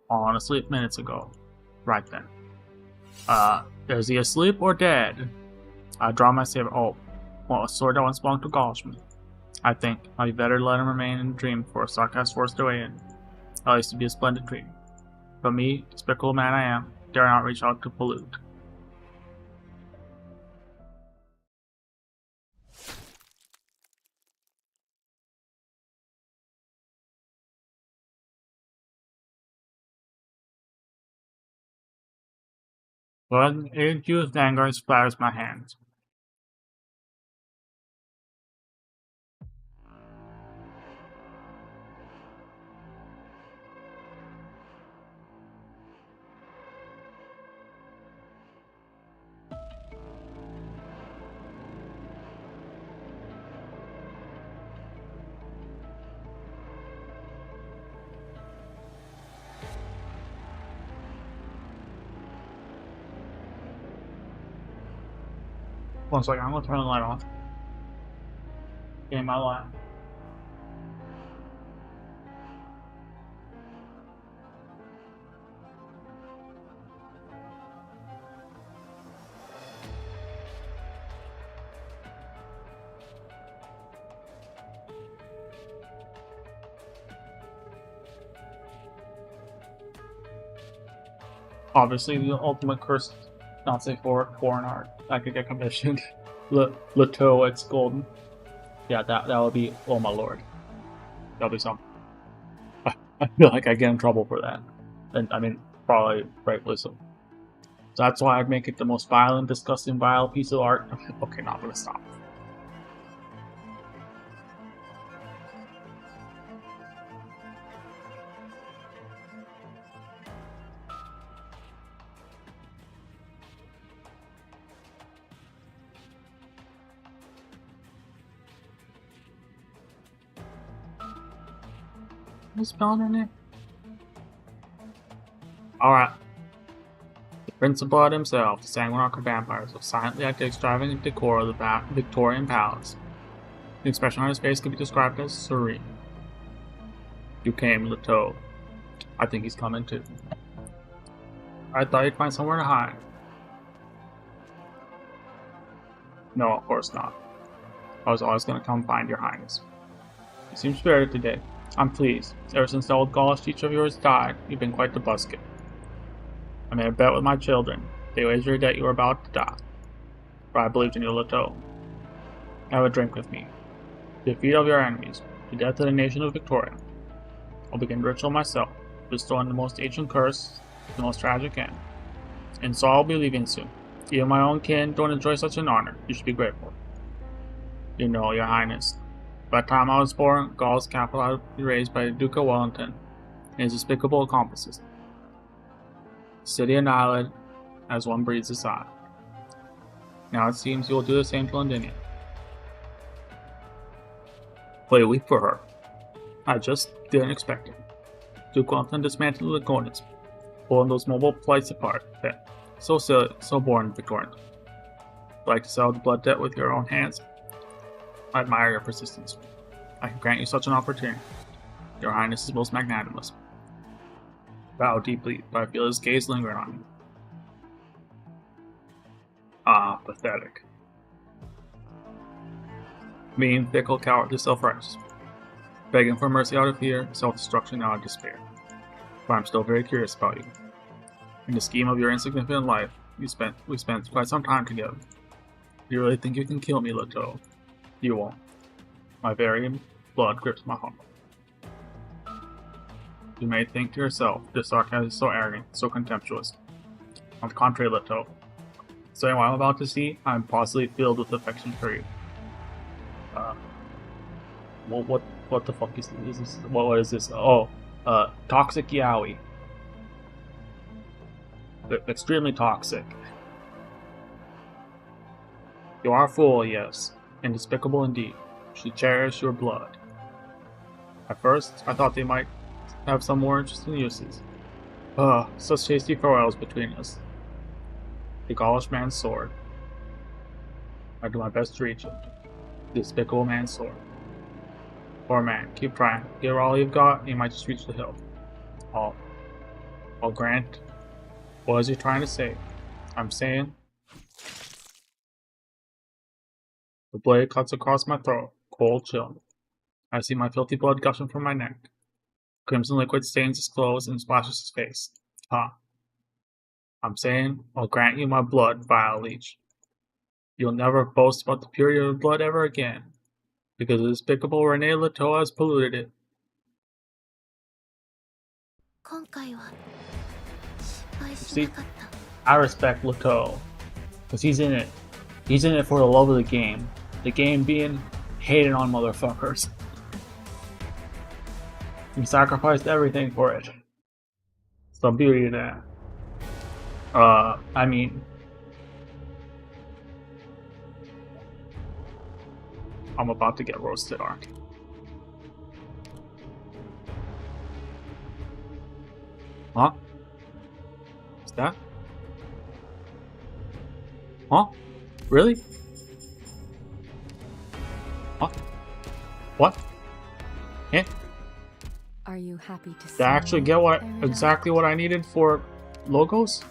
Honestly, minutes ago. Right then. Is he asleep or dead? I draw my saber. Oh, well, a sword that once belonged to Gaulish. I think I'd be better to let him remain in a dream before Sarkaz forced their way in. That used to be a splendid dream. But me, despicable man I am, dare not reach out to pollute. But infused anger splatters my hands. One second, I'm gonna turn the light off. Game my light. Obviously, the ultimate curse, not say for foreign art. I could get commissioned. Leto X Golden. Yeah, that would be. Oh my lord, that'll be something. I feel like I get in trouble for that, and I mean probably rightfully so. So that's why I'd make it the most violent, disgusting, vile piece of art. Okay, not gonna stop. Who's spelling in it? Alright. The Prince of Blood himself, the Sanguinarch of Vampires, was silently at the extravagant decor of the Victorian Palace. The expression on his face could be described as serene. You came, Leto. I think he's coming too. I thought you'd find somewhere to hide. No, of course not. I was always going to come find your highness. You seem spirited today. I'm pleased. Ever since the old Gaulish teacher of yours died, you've been quite the buzzkill. I made a bet with my children. They wagered that you were about to die. But I believed in you, Leto. Have a drink with me. The defeat of your enemies, the death of the nation of Victoria. I'll begin the ritual myself, bestowing the most ancient curse, the most tragic end. And so I'll be leaving soon. Even my own kin don't enjoy such an honor. You should be grateful. You know, your highness. By the time I was born, Gaul's capital had been raised by the Duke of Wellington and his despicable accomplices. The city annihilated as one breathes a sigh. Now it seems you will do the same to Londinium. But you weep for her. I just didn't expect it. Duke Wellington dismantled the Laconis, pulling those mobile flights apart. So silly, so boring, Victorian. Like to settle the blood debt with your own hands? I admire your persistence. I can grant you such an opportunity. Your Highness is most magnanimous. Bow deeply, but I feel his gaze lingering on me. Ah, pathetic. Mean, fickle, cowardly, self-righteous. Begging for mercy out of fear, self-destruction out of despair. But I'm still very curious about you. In the scheme of your insignificant life, we spent quite some time together. Do you really think you can kill me, Leto? You won't. My very blood grips my heart. You may think to yourself, this sarcasm is so arrogant, so contemptuous. On the contrary, Leto. Saying what I'm about to see, I am positively filled with affection for you. What the fuck is this? What is this? Oh, toxic yaoi. Extremely toxic. You are a fool, yes, and despicable indeed. You should cherish your blood. At first, I thought they might have some more interesting uses. Such tasty farewells between us. The Gaulish man's sword. I do my best to reach it. The despicable man's sword. Poor man, keep trying. Give her all you've got, and you might just reach the hill. I'll grant. What is he trying to say? I'm saying. The blade cuts across my throat, cold chill. I see my filthy blood gushing from my neck. Crimson liquid stains his clothes and splashes his face. I'm saying, I'll grant you my blood, vile leech. You'll never boast about the purity of your blood ever again, because the despicable Rene Leto has polluted it. 今回は失敗し See, なかった。 I respect Leto, because he's in it. He's in it for the love of the game. The game being hated on motherfuckers. He sacrificed everything for it. It's the beauty of that. I mean, I'm about to get roasted, aren't I? Huh? Is that? Huh? Really? What? Eh? Are you happy to see Did I actually me, get what Erudite? exactly what I needed for logos?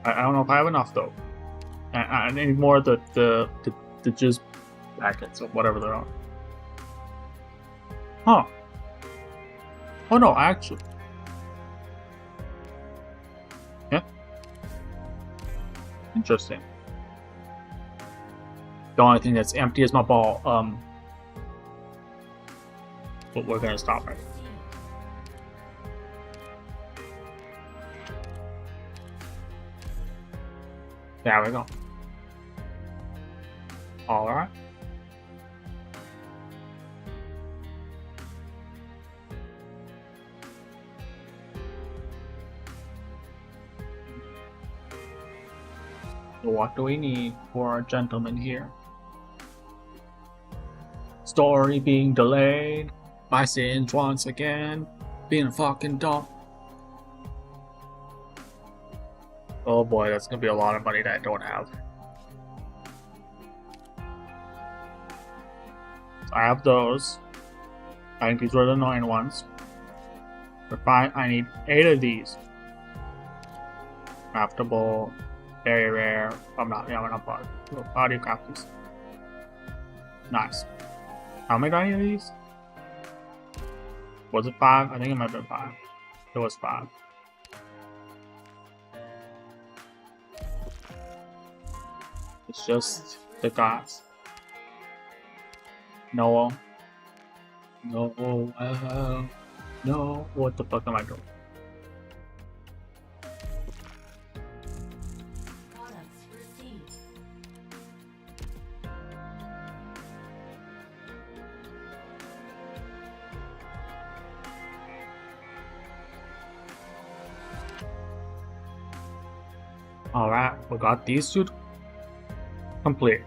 I don't know if I have enough though. I need more of the jizz packets or whatever they're on. Huh. Oh no, actually. Yeah. Interesting. The only thing that's empty is my ball. But we're gonna stop it. There we go. Alright. So what do we need for our gentleman here? Story being delayed by Singe once again. Being fucking dumb. Oh boy, that's gonna be a lot of money that I don't have. So I have those. I think these were the annoying ones. For 5, I need 8 of these. Craftable, very rare. I'm not bought. How do you craft these? Nice. How many do I need of these? Was it 5? I think it might have been 5. It was 5. It's just the gods. No. No. No. What the fuck am I doing? Alright, we got these two complete.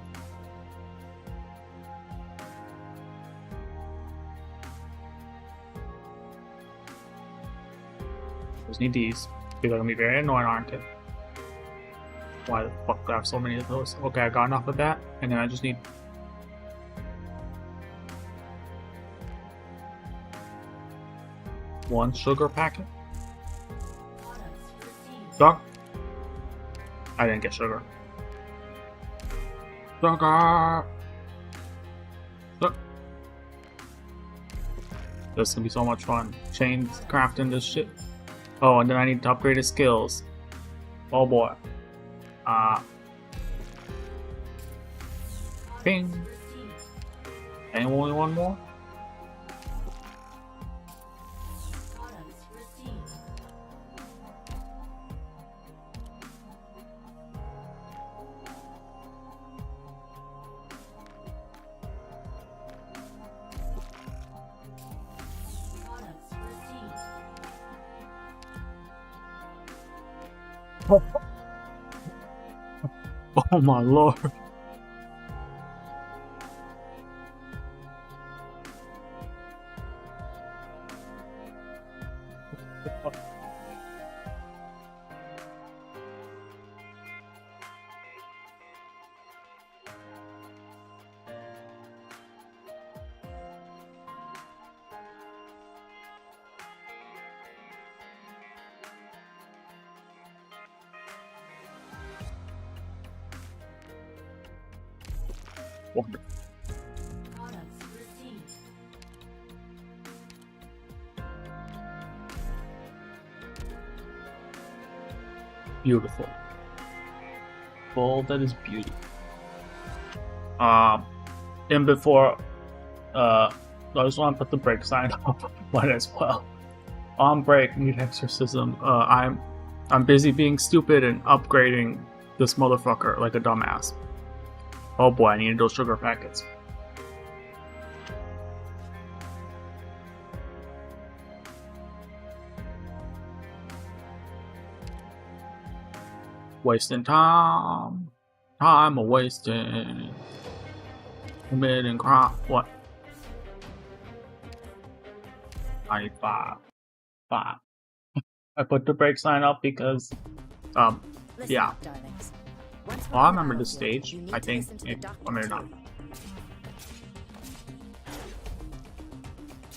Just need these. These are gonna be very annoying, aren't they? Why the fuck do I have so many of those? Okay, I got enough of that, and then I just need one sugar packet. Sugar. I didn't get sugar. Sugar. Look. This is gonna be so much fun. Chain crafting this shit. Oh, and then I need to upgrade his skills. Oh boy. Ping. And only one more? Oh my lord. Wonderful. Beautiful. Full that is beauty. And before I just want to put the break sign up might as well. On break, need exorcism. I'm busy being stupid and upgrading this motherfucker like a dumbass. Oh boy, I needed those sugar packets. Wasting time. Time a wasting. Committing crime. What? I need 5. 5. I put the break sign up because Listen yeah. up, darlings. Once Well, we're I on the remember this battlefield, stage. you need I to think, listen to the or maybe doctor, not. too.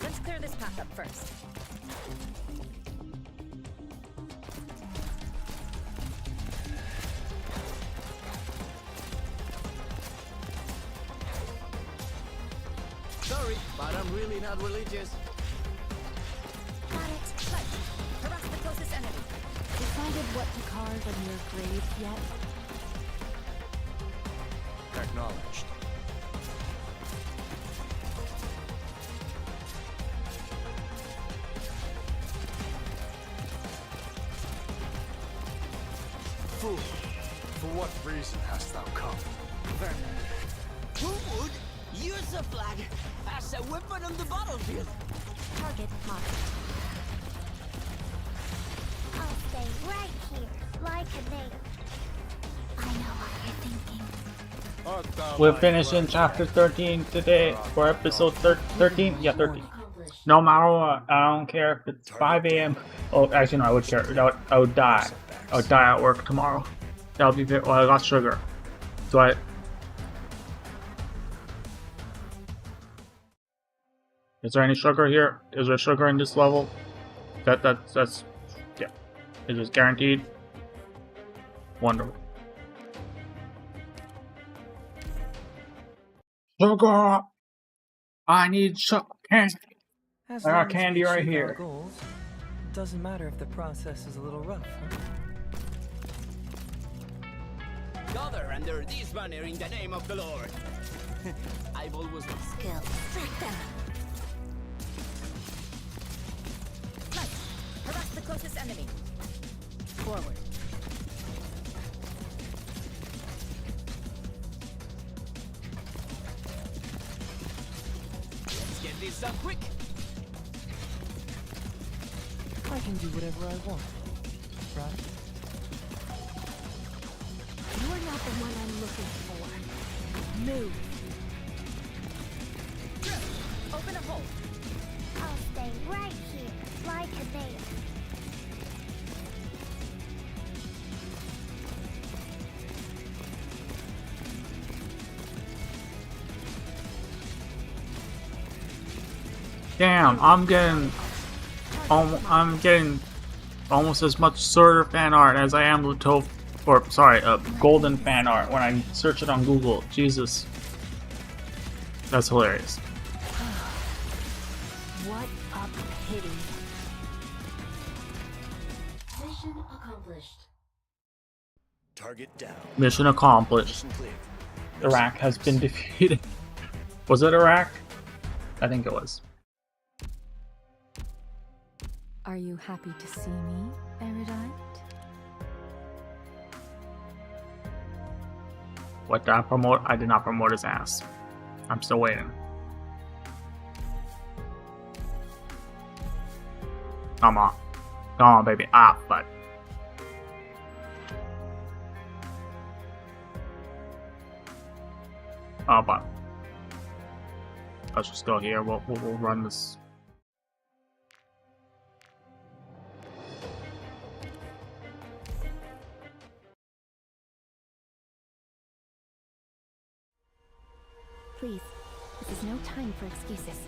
Let's clear this path up first. Sorry, but I'm really not religious. Got it. Right. Harass the closest enemy. Decided what to carve on your grave yet? Acknowledged. Fool, for what reason hast thou come? Vermin. Who would use a flag as a weapon on the battlefield? Target locked. I'll stay right here, like a native. I know what you're thinking. Art thou We're my finishing flesh chapter and 13 today for episode 13. Yeah, 13. No matter what, I don't care if it's 5 a.m. Oh, actually, no, I would care. I would die. I would die at work tomorrow. That would be very. Well, I got sugar. So I. Is there any sugar here? Is there sugar in this level? That's yeah. Is this guaranteed? Wonderful. Sugar! I need candy. As I got long as we candy right achieve our here. goals, it doesn't matter if the process is a little rough, huh? Gather under this banner in the name of the Lord. I've always Skill. Strike them. Right. Harass the closest enemy. Forward. let's get this done quick. I can do whatever I want, right? You're not the one I'm looking for. Move. Open a hole. I'll stay right here, like a native. Damn, I'm getting almost as much Surtur fan art as I am Lutov, or sorry, Golden fan art when I search it on Google. Jesus, that's hilarious. What a pity. Mission accomplished. Target down. Mission accomplished. Mission clear. Iraq has been defeated. Was it Iraq? I think it was. Are you happy to see me, Erudite? What did I promote? I did not promote his ass. I'm still waiting. Come on. Come on, baby. Ah, but. Oh, but. Let's just go here. We'll run this. Please, this is no time for excuses.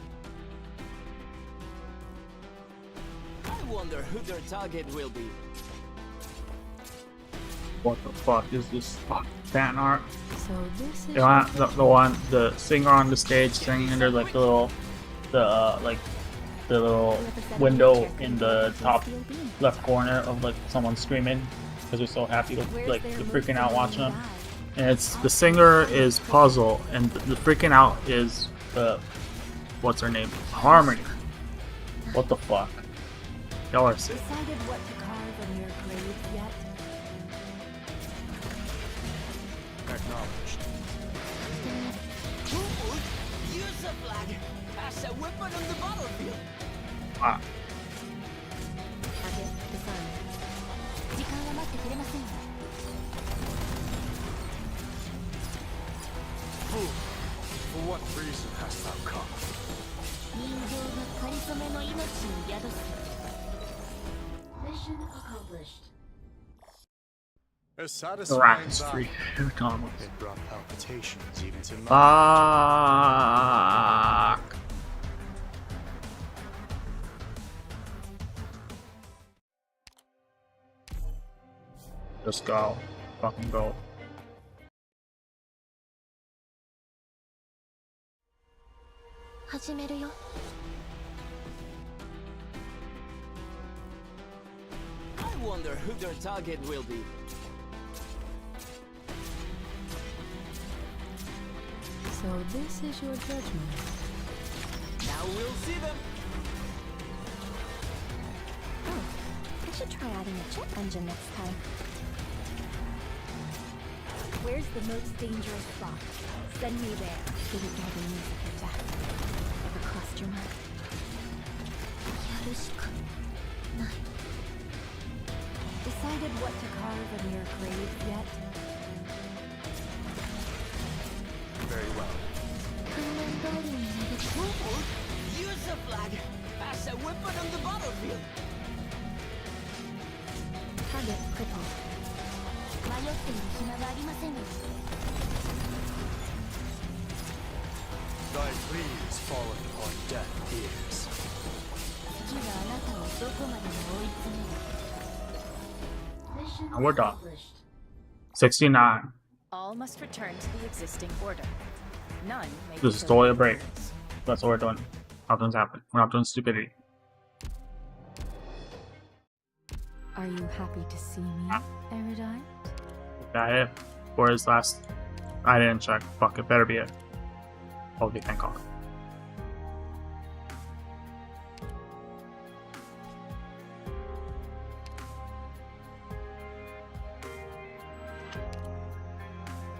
I wonder who their target will be. What the fuck is this fan art? So this is You know, the one, the singer on the stage singing under like the little window in the top left corner of like someone screaming because they're so happy, like they're freaking out watching them. And it's the singer is Puzzle, and the freaking out is what's her name? Harmony. What the fuck? Y'all are sick. decided what to carve on your grave yet? Acknowledged. Who would use a flag as a weapon on the battlefield? Ah, Target disarmed. 時間は待ってくれませんよ。 Fool, for what reason hast thou come? 人形がかりそめの命に宿す。 Mission accomplished. A satisfying Rats battle. free. Thomas. It brought palpitations even to my... Fuck. Just go. Fucking go. I wonder who their target will be. So this is your judgment. Now we'll see them. Oh, I should try adding a check engine next time. Where's the most dangerous spot? Send me there. Did it get the music attack? Ever crossed your mind? Decided what to carve in your grave yet? Very well. Use the flag as a weapon on the battlefield. Target crippled. 迷っている暇がありませんよ。 Thy pleas fallen upon deaf ears. 次はあなたをどこまでも追い詰める。 Mission And we're done. accomplished. 69. All must return to the existing order. None may This is fulfill totally a their break. orders. That's what we're doing. Nothing's happening. We're not doing stupidity. Are you happy to see me, Erudite? Got it. For his last. I didn't check. Fuck, it better be it. Okay, thank God.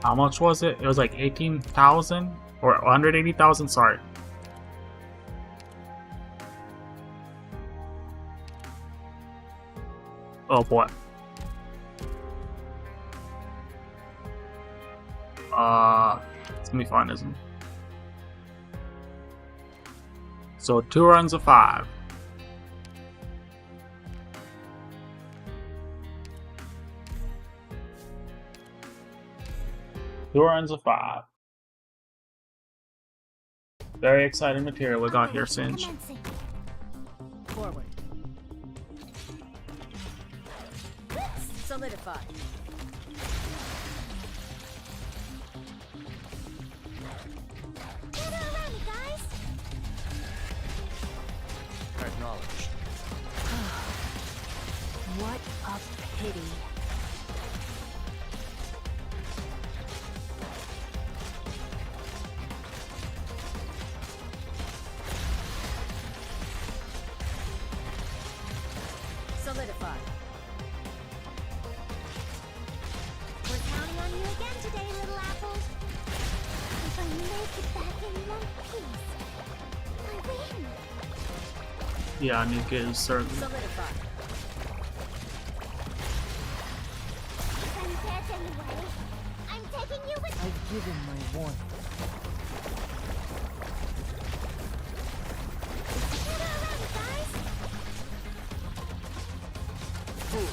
How much was it? It was like 18,000 or 180,000. Sorry. Oh boy. It's gonna be fun, isn't it? So 2 runs of 5. Two runs of 5. Very exciting material we got here, Singe. Commencing. Forward. Solidify. Gather around me, guys. Acknowledged. What a pity. Solidify. We're counting on you again today, little apple. If I make it back in one piece, I win. Yeah, Nika is certain. Solidify. I'm dead anyway. I'm taking you with me. I've given my warning. Gather around me, guys. Fool,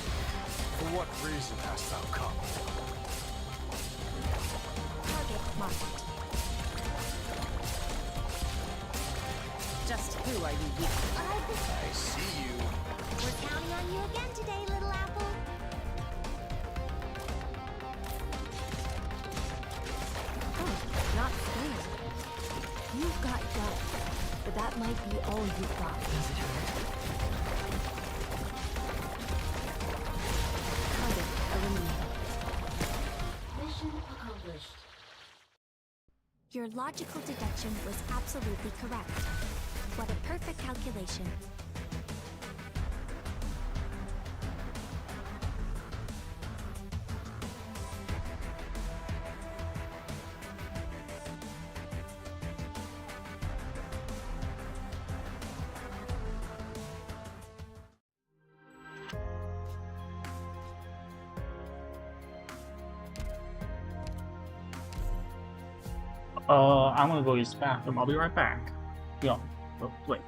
for what reason hast thou come? Target marked. Just who are you weak? I see you. We're counting on you again today, little apple. Oh, not fair. You've got depth, but that might be all you've got. Does it hurt? Target eliminated. Mission accomplished. Your logical deduction was absolutely correct. What a perfect calculation. I'm gonna go use the bathroom. I'll be right back. Yo, oh, wait.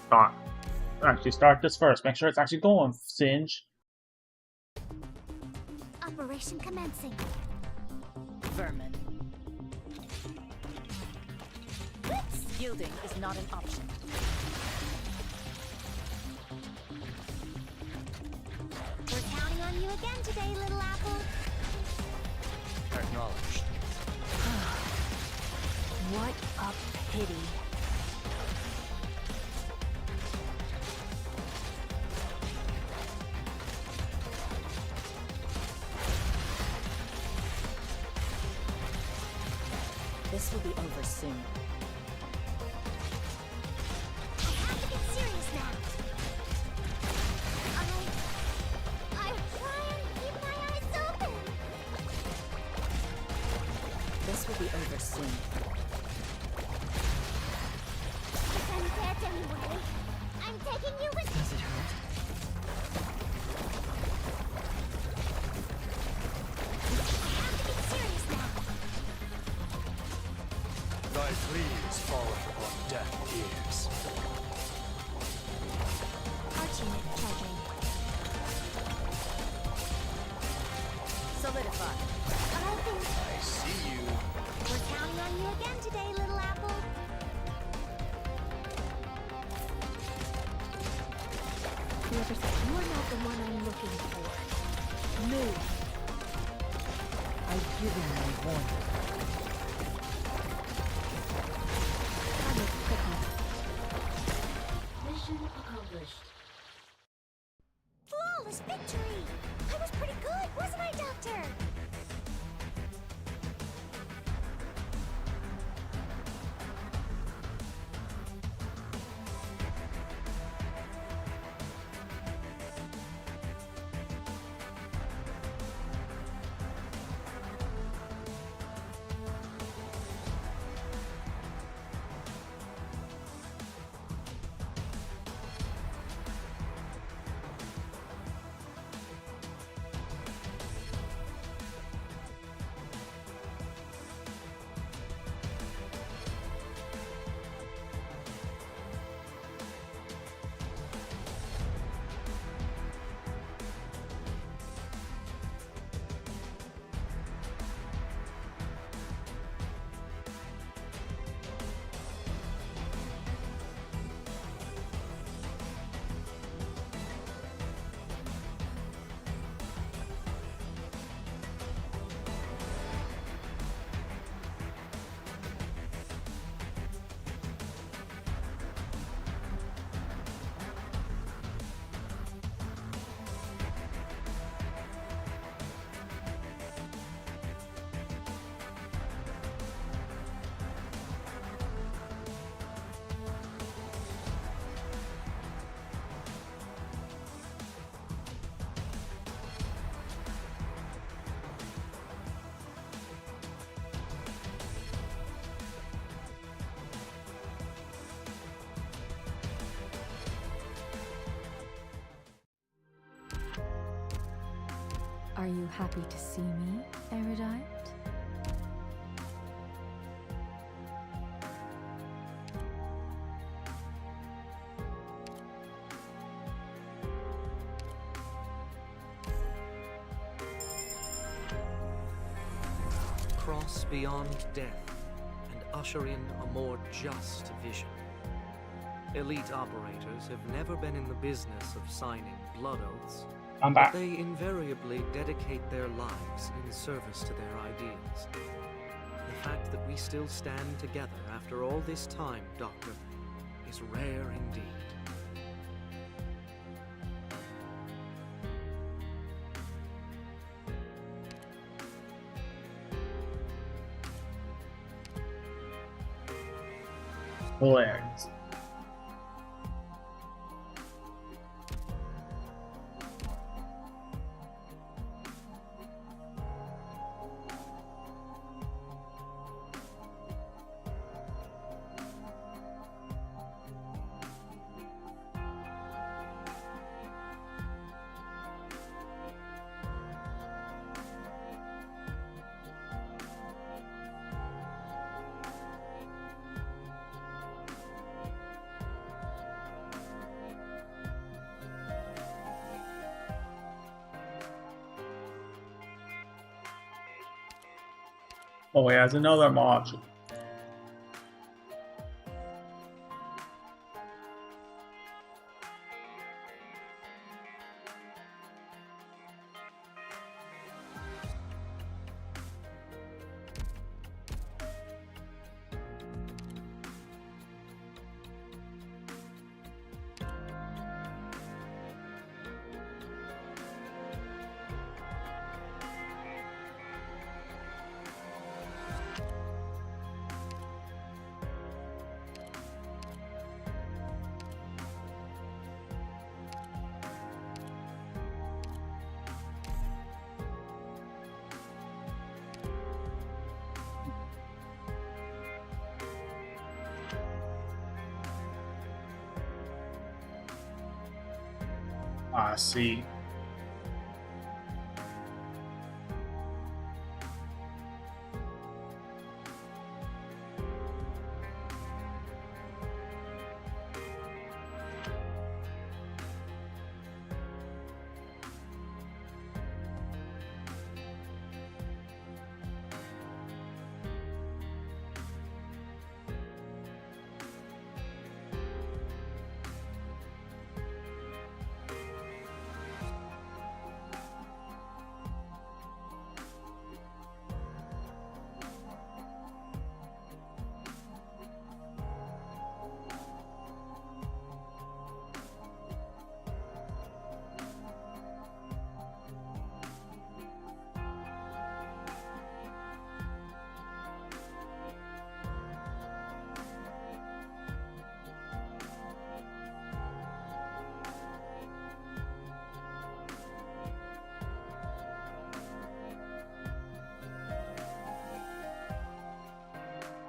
Start. Actually, start this first. Make sure it's actually going, Singe. Mission commencing. Vermin. Whoops! Yielding is not an option. We're counting on you again today, little apple. Acknowledged. What a pity. This will be over soon. I have to get serious now. I try and keep my eyes open. This will be over soon. If I'm dead anyway, I'm taking you with me. Does it hurt? I have to get serious now. Thy fleas falleth upon deaf ears. Arch unit charging. Solidify. I've been... I see you. We're counting on you again today, little apple. Whoever said you are not the one I'm looking for. Move. I've given you warning. I'm a cookie. Mission accomplished. Flawless victory! I was pretty good, wasn't I, Doctor? Are you happy to see me, Erudite? Cross beyond death and usher in a more just vision. Elite operators have never been in the business of signing blood oaths, I'm but back. they invariably dedicate their lives in service to their ideals. The fact that we still stand together after all this time, Doctor, is rare indeed. Hilarious. Oh, he has another mod. I see.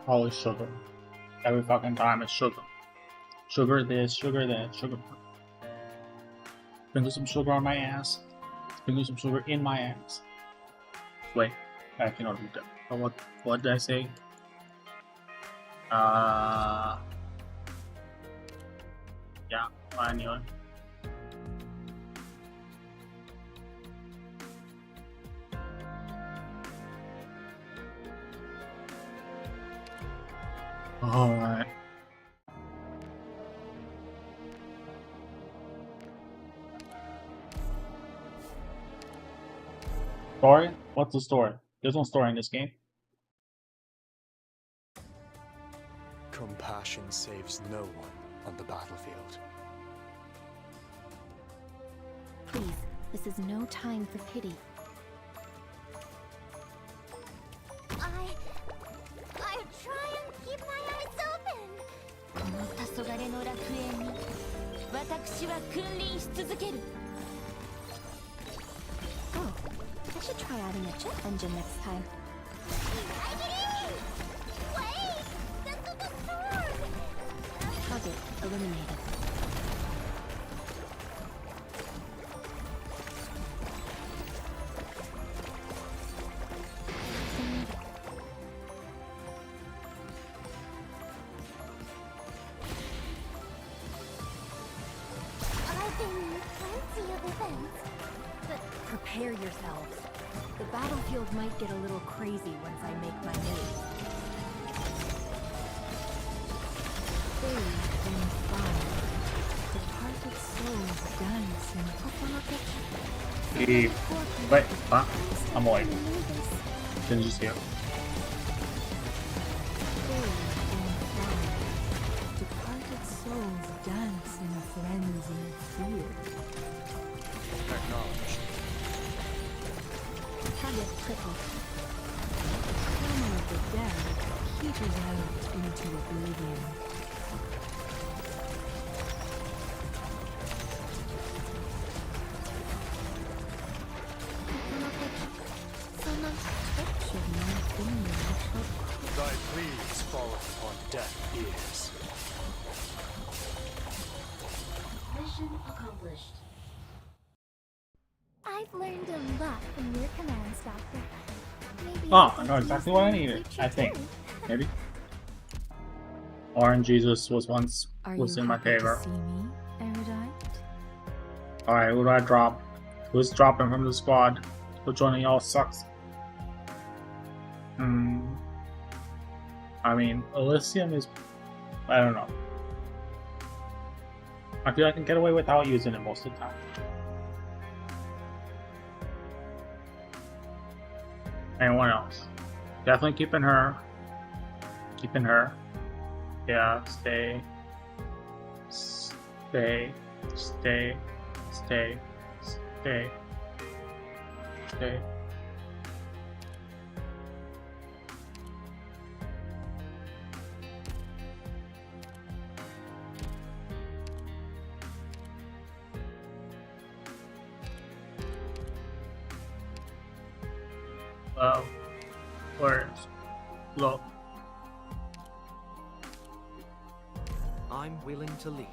Always sugar. Every fucking time it's sugar. Sugar this, sugar that, sugar. Sprinkle some sugar on my ass. Sprinkle some sugar in my ass. Wait, I cannot do that. What did I say? Yeah, I knew it. Alright. Story? What's the story? There's no story in this game. Compassion saves no one on the battlefield. Please, this is no time for pity. I try and keep my eyes open. この黄昏の楽園に私は君臨し続ける. Oh, I should try adding a jet engine next time. Wait! That's not the sword! Target eliminated. I've been in plenty of events, but prepare yourselves. The battlefield might get a little crazy once I make my move. Bathed in fire, departed souls dance in Wait, huh? I'm awake. Singe is here. Departed souls dance in a frenzy of fear. Acknowledged. Target crippled. Clamor of the dead peters out into oblivion. Thy pleas falleth on deaf ears. Mission accomplished. I've learned a lot from your commands, Doctor. Maybe Oh, I can know use exactly what I them in the needed. future I think. too. Maybe. Orange Jesus was once Are was you in my happy favor. to see me, erudite? Alright, who do I drop? Who's dropping from the squad? But joining y'all sucks. Hmm. I mean, Elysium is... I don't know. I feel I can get away without using it most of the time. Anyone else? Definitely keeping her. Keeping her. Yeah, stay. Stay. Stay. Stay. Stay. Stay. Where's look? I'm willing to lead.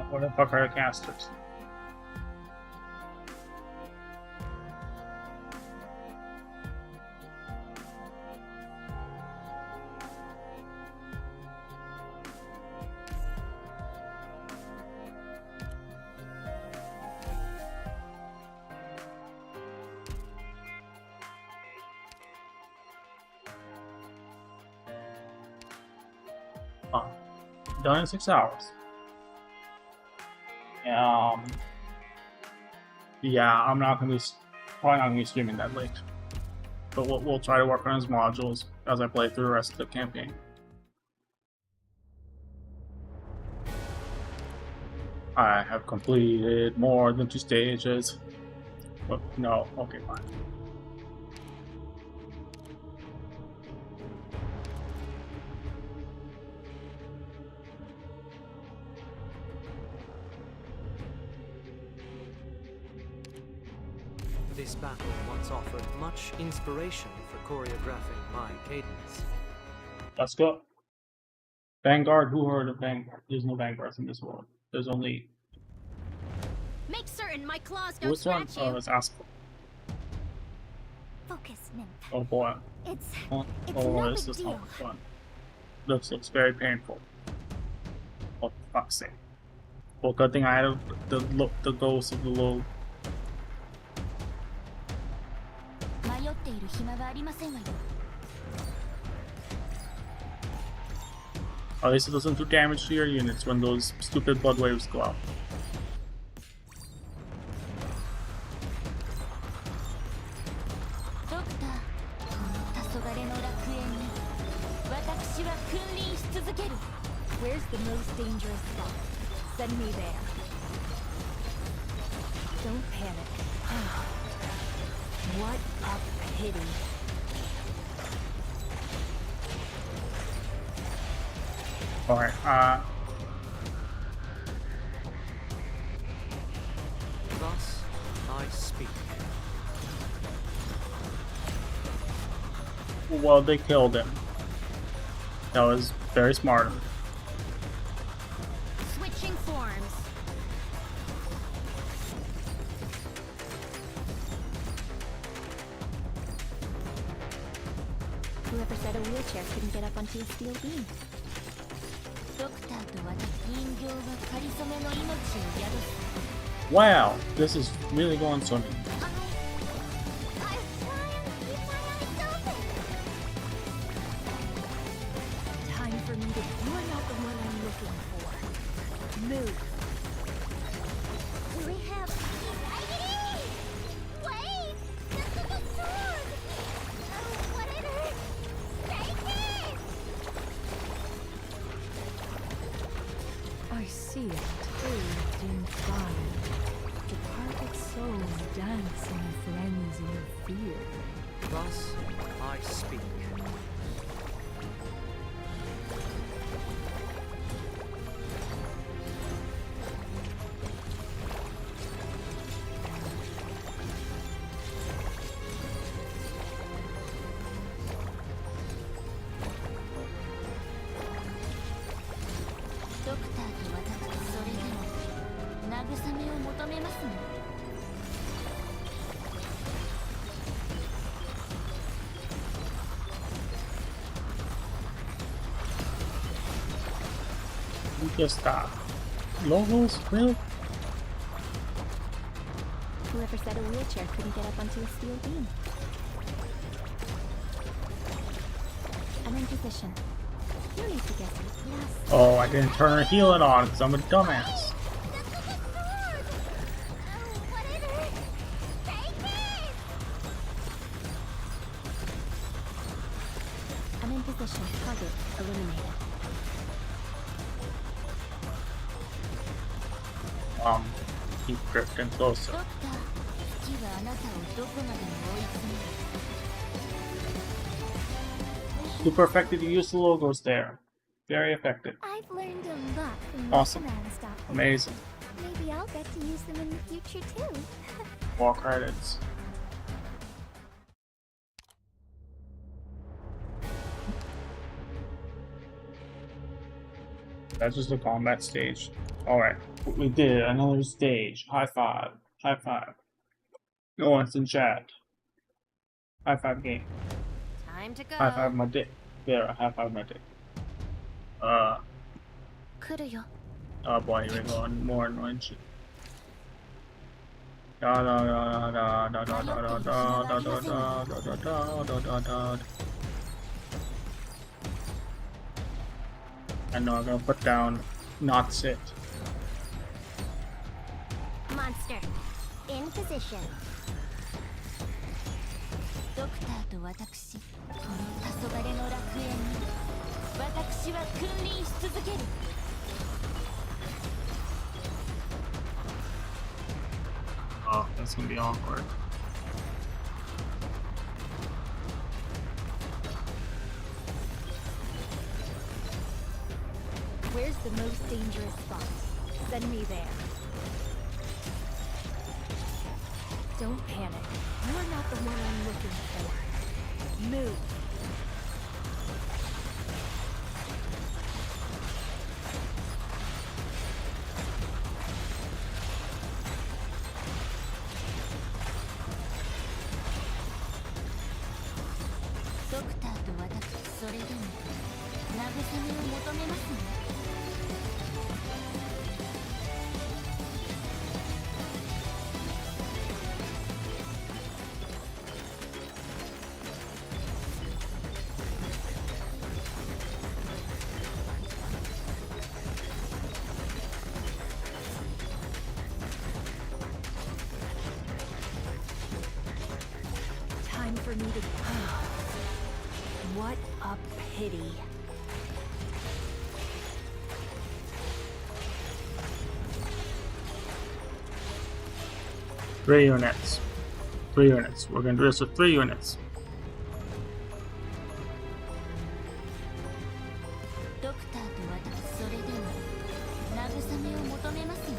What the fuck are the casters? Done in 6 hours. Yeah, I'm not gonna be probably not gonna be streaming that late, but we'll try to work on his modules as I play through the rest of the campaign. I have completed more than 2 stages. But no, okay, fine. This battle once offered much inspiration for choreographing my cadence. Let's go. Vanguard, who heard of Vanguard? There's no Vanguards in this world. There's only... Make certain my claws don't Which one? scratch Oh, you. let's ask. Focus, Nymph. Oh boy. It's Oh, no this big is deal. not fun. Looks very painful. Oh, for fuck's sake. Well, good thing I had the ghost of the low. 迷っている暇はありませんわよ。 At least it doesn't do damage to your units when those stupid blood waves go out. ドクター、この黄昏の楽園に私は君臨し続ける。Where's the most dangerous spot? Send me there. Don't panic. What a pity. Alright, Thus I speak. well, they killed him. That was very smart. Switching forms. Whoever said a wheelchair couldn't get up onto a steel beam? ドクターと私人形がかりそめの命を宿す。 Wow, this is really going swimming. I was trying to keep my eyes open. Time for me to. You are not the one I'm looking for. Move. We have. Wait! This is a sword! Oh, what it is! Take it! I see it, bathed in fire. Departed souls dance in a frenzy of fear. Thus I speak. Just stop. Logos? Really? Whoever said a wheelchair couldn't get up onto a steel beam. I'm in position. No need to guess who's last. Oh, I didn't turn her healing on because I'm a dumbass. I'm in position. Target eliminated. Keep drifting closer. Super effective to use the logos there. Very effective. I've learned a lot from Awesome. around stuff. Amazing. Maybe I'll get to use them in the future too. More credits. That's just a combat stage. Alright, we did another stage. High five. High five. No one's in chat. High five game. Time to go. High five my dick. There, high five my dick. Oh boy, here we go. More annoying shit. Da da da da da da da da da da da da da da da da. I know I'm gonna put down not sit. Monster, in position. ドクターと私、この黄昏の楽園に、私は君臨し続ける。Oh, that's gonna be awkward. Where's the most dangerous spot? Send me there. Don't panic. You're not the one I'm looking for. Move. Doctor と私、それでも慰めを求めますね。Time for me to go. What a pity. Three units. 3 units. We're gonna do this with 3 units. ドクターと私、それでも慰めを求めますね。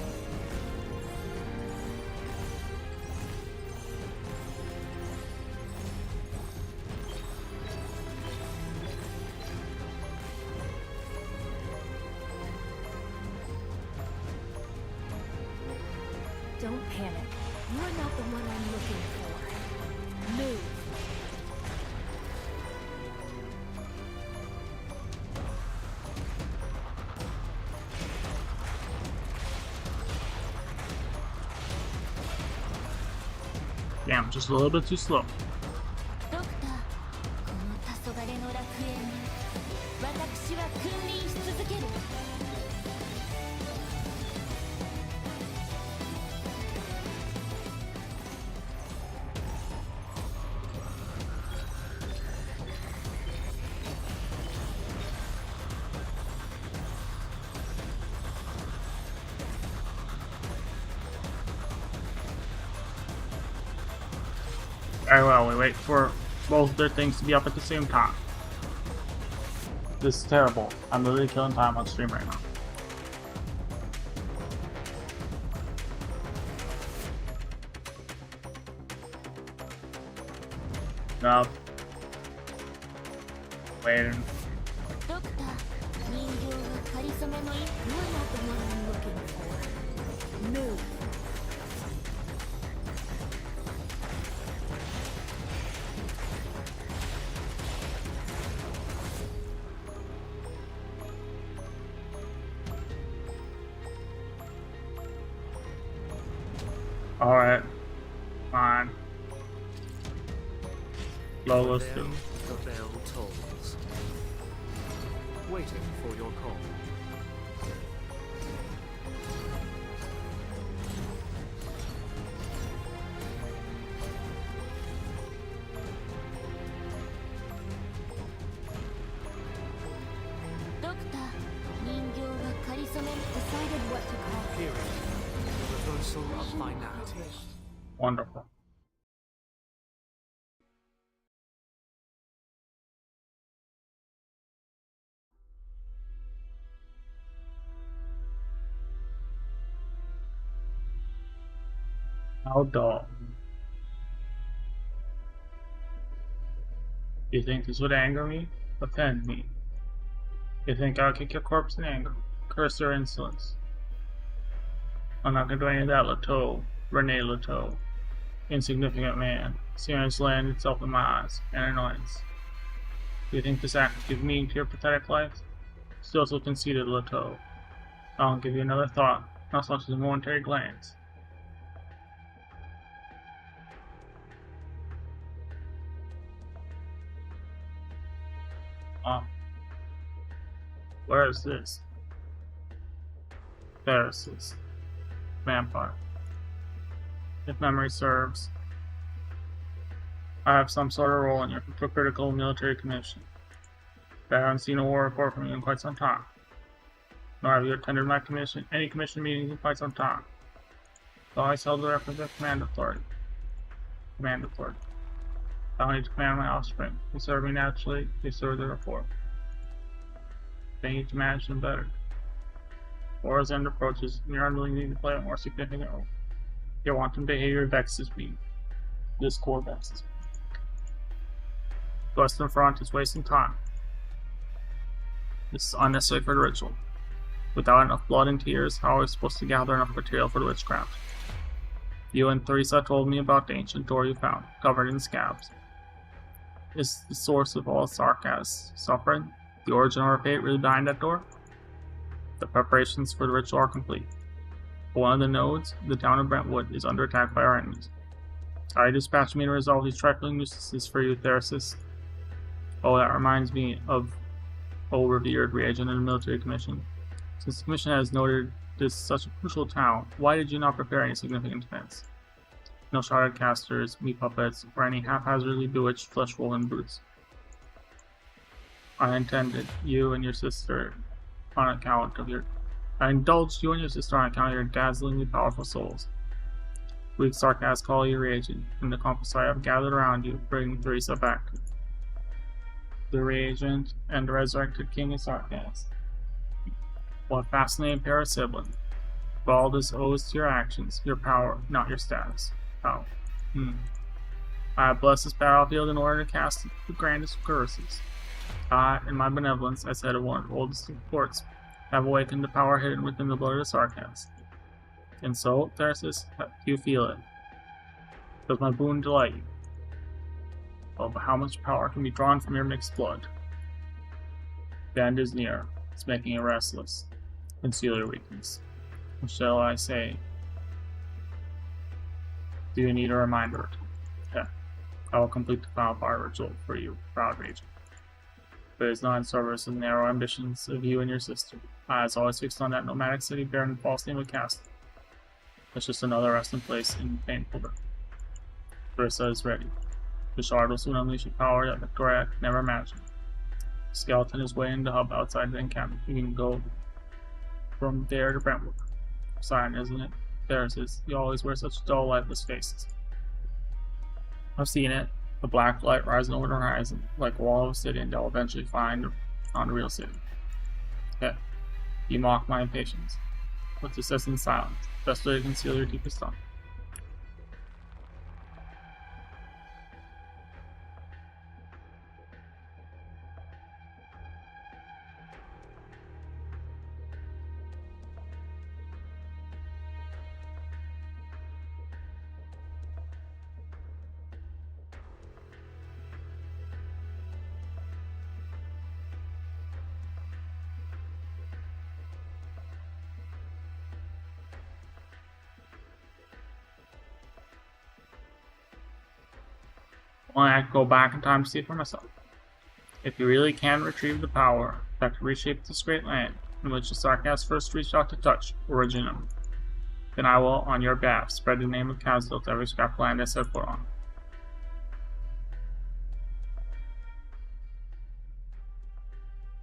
Don't panic. You're not the one I'm looking for. Move. Damn, just a little bit too slow. ドクター、この黄昏の楽園に、私は君臨し続ける。Very well, we wait for both their things to be up at the same time. This is terrible. I'm literally killing time on stream right now. No. Waiting. ドクター、人形がかりそめの一歩。You're not the one I'm looking for. Move. Alright. Fine. For Lola's them, the bell tolls. Waiting for your call. Doctor, 人形がかりそめ decided what to call. Period. The reversal of finality. Wonderful. How dull. You think this would anger me? Offend me? You think I'll kick your corpse in anger? Curse your insolence? I'm not gonna do any of that, Leteau. Rene Leteau. Insignificant man. Singe landed itself in my eyes. An annoyance. Do you think this act would give meaning to your pathetic life? Still so conceited, Leteau. I won't give you another thought, not so much as a momentary glance. Where is this? There is this. Vampire. If memory serves, I have some sort of role in your critical military commission. But I haven't seen a war report from you in quite some time. Nor have you attended my any commission meetings in quite some time. Though I held the requisite command authority. I don't need to command my offspring. They serve me naturally, they serve the report. They need to manage them better. War's end approaches, and your unwilling need to play a more significant role. Your wanton behavior vexes me. This core vexes me. The Western Front is wasting time. This is unnecessary for the ritual. Without enough blood and tears, how are we supposed to gather enough material for the witchcraft? You and Theresa told me about the ancient door you found, covered in scabs. Is the source of all Sarkaz's suffering the origin of our fate really behind that door? The preparations for the ritual are complete. But one of the nodes, the town of Brentwood, is under attack by our enemies. Are you dispatching me to resolve these trifling nuisances for you, Theresis? Oh, that reminds me of revered reagent in the military commission. Since the commission has noted this such a crucial town, why did you not prepare any significant defense? No shrouded casters, meat puppets, or any haphazardly bewitched flesh-woven brutes. I indulged you and your sister on account of your dazzlingly powerful souls. Weak Sarkaz call you reagent, and the accomplice I have gathered around you, bring Theresa back. The reagent and the resurrected king of Sarkaz. What fascinating pair of siblings. But all this owes to your actions, your power, not your status. How? I have blessed this battlefield in order to cast the grandest of curses. I, in my benevolence, as head of one of the oldest courts, have awakened the power hidden within the blood of the Sarkaz. And so, Theresis, you feel it. Does my boon delight you? Oh, but how much power can be drawn from your mixed blood? The end is near. It's making you restless. Conceal your weakness. What shall I say? Do you need a reminder? Yeah. I will complete the final fire ritual for you, proud regent. But it is not in service of the narrow ambitions of you and your sister. Eyes always fixed on that nomadic city bearing the false name of Castle. It's just another resting place in painful dirt. Theresa is ready. The shard will soon unleash a power that Victoria could never imagine. The skeleton is waiting in the hub outside the encampment. You can go from there to Brentwood. Sign, isn't it? There's his. You always wear such dull, lifeless faces. I've seen it. The black light rising over the horizon, like a wall of a city, and they'll eventually find on the real city. Yeah. You mock my impatience. With incessant silence, best way to conceal your deepest thought. Only I could go back in time to see for myself. If you really can retrieve the power that could reshape this great land in which the Sarkas first reached out to touch, Originum, then I will, on your behalf, spread the name of Kazil to every scrap of land I set foot on.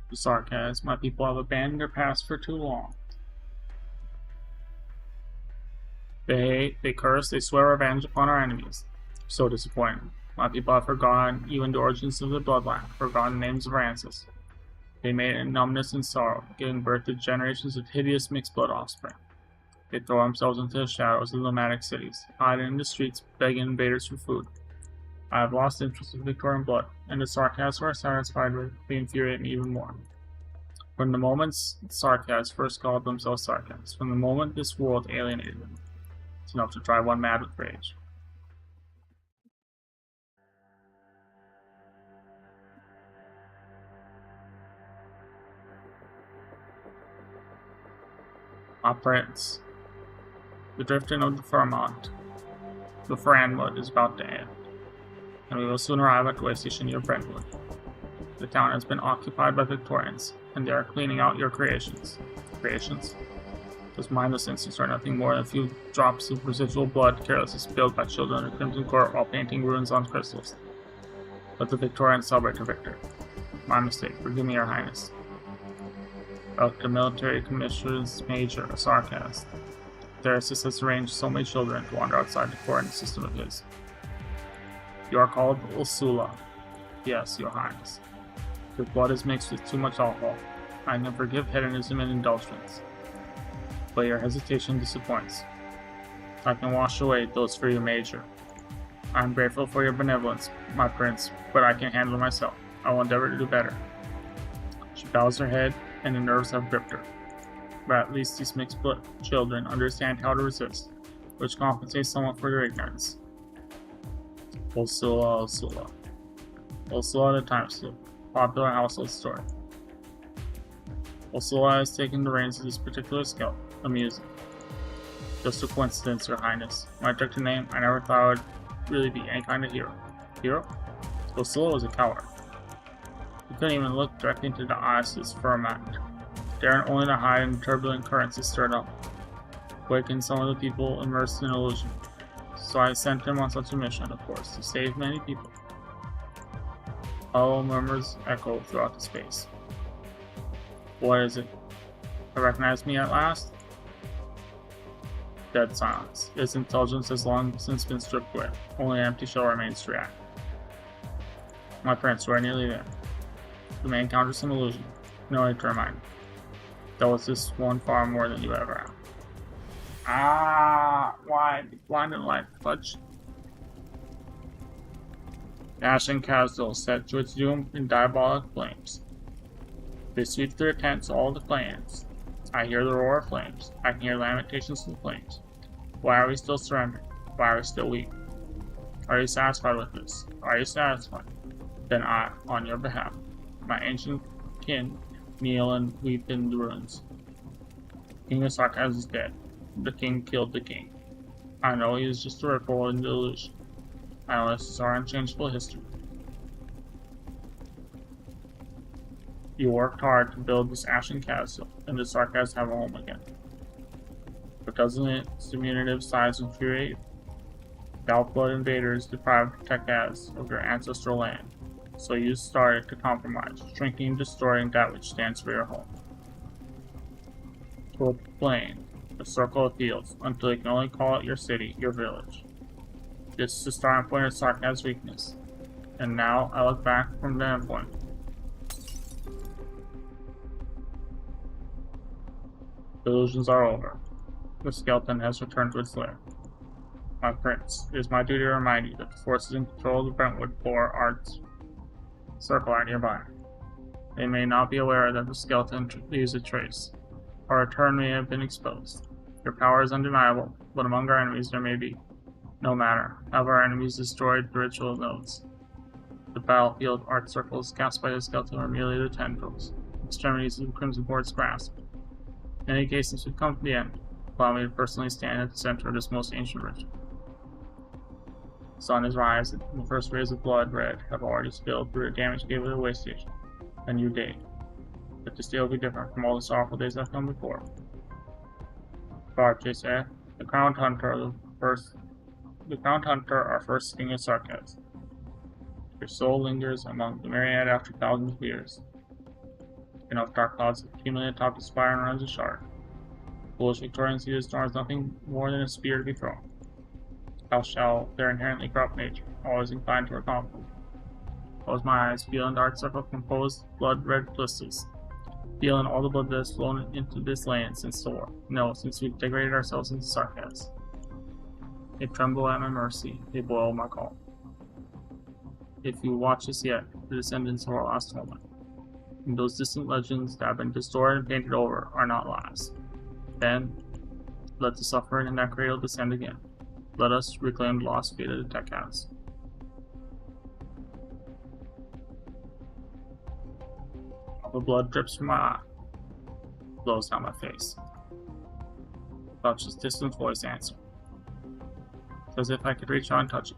The Sarkas, my people have abandoned their past for too long. They curse, they swear revenge upon our enemies. So disappointing. My people have forgotten even the origins of the bloodline, forgotten the names of our ancestors. They made it in numbness and sorrow, giving birth to generations of hideous mixed-blood offspring. They throw themselves into the shadows of the nomadic cities, hiding in the streets, begging invaders for food. I have lost interest in Victorian blood, and the Sarkas who are satisfied with they infuriate me even more. From the moment Sarkas first called themselves Sarkas, from the moment this world alienated them, it's enough to drive one mad with rage. My prince, the drifting of the Fairmont, the Franwood is about to end, and we will soon arrive at the way station near Brentwood. The town has been occupied by Victorians, and they are cleaning out your creations. Creations? Those mindless instincts are nothing more than a few drops of residual blood carelessly spilled by children in Crimson Court while painting runes on crystals. Let the Victorians celebrate their victory. My mistake, forgive me, Your Highness. The military commissioners major, a Sarkas. Theresis has arranged so many children to wander outside the coordinate system of his. You are called Ursula. Yes, Your Highness. Your blood is mixed with too much alcohol. I can forgive hedonism and indulgence. But your hesitation disappoints. I can wash away those for your major. I am grateful for your benevolence, my prince, but I can handle myself. I will endeavor to do better. She bows her head, and the nerves have gripped her. But at least these mixed-blood children understand how to resist, which compensates somewhat for their ignorance. Ursula. Ursula the Time Slip. Popular household story. Ursula has taken the reins of this particular scout. Amusing. Just a coincidence, Your Highness. When I took the name, I never thought I would really be any kind of hero. Hero? Ursula was a coward. He couldn't even look directly into the eyes of his firmament, daring only to hide in the turbulent currents it stirred up, waking some of the people immersed in illusion. So I sent him on such a mission, of course, to save many people. Hollow murmurs echo throughout the space. What is it? You recognize me at last? Dead silence. Its intelligence has long since been stripped away. Only an empty shell remains to react. My prince, we're nearly there. You may encounter some illusion. No need to remind me. That was this one far more than you ever have. Ah, why? Blinded light, fudge. Ash and Kazil set to its doom in diabolic flames. They sweep through the tents all the clans. I hear the roar of flames. I can hear lamentations of the flames. Why are we still surrendering? Why are we still weak? Are you satisfied with this? Are you satisfied? Then I, on your behalf, my ancient kin, kneel and weep in the ruins. King of Sarkas is dead. The king killed the king. I know he is just a ripple in the illusion. I know this is our unchangeable history. You worked hard to build this ashen castle, and the Sarkas have a home again. But doesn't its diminutive size infuriate you? The outblood invaders deprived Tekaz of your ancestral land, so you started to compromise, shrinking and destroying that which stands for your home. To a plain, a circle of fields, until you can only call it your city, your village. This is the starting point of Sarkaz's weakness, and now I look back from the endpoint. The illusions are over. The skeleton has returned to its lair. My prince, it is my duty to remind you that the forces in control of the Brentwood Core Arts Circle are nearby. They may not be aware that the skeleton leaves a trace. Our return may have been exposed. Your power is undeniable, but among our enemies there may be. No matter, have our enemies destroyed the ritual nodes. The battlefield art circles cast by the skeleton are merely the tendrils, extremities of the Crimson Board's grasp. In any case, this would come to the end. Allow me to personally stand at the center of this most ancient ritual. The sun is rising, and the first rays of blood red have already spilled through the damaged gate of the way station. A new day. But this day will be different from all the sorrowful days that have come before. Barches, eh? The Crowned Hunter, our first king of Sarkaz. Your soul lingers among the myriad after thousands of years. Enough dark clouds accumulate atop the spire and runs a shard. Foolish Victorians see the storm as nothing more than a spear to be thrown. How shall their inherently corrupt nature, always inclined toward conflict? Close my eyes, feel in dark circle composed blood-red blisters. Feel in all the blood that has flown into this land since the war. No, since we degraded ourselves into sarcasm. They tremble at my mercy, they boil my call. If you watch us yet, the descendants of our last homeland. And those distant legends that have been distorted and painted over are not lies. Then, let the suffering in that cradle descend again. Let us reclaim the lost fate of the tech house. The blood drips from my eye, flows down my face. Couch's distant voice answered. It's as if I could reach out and touch it.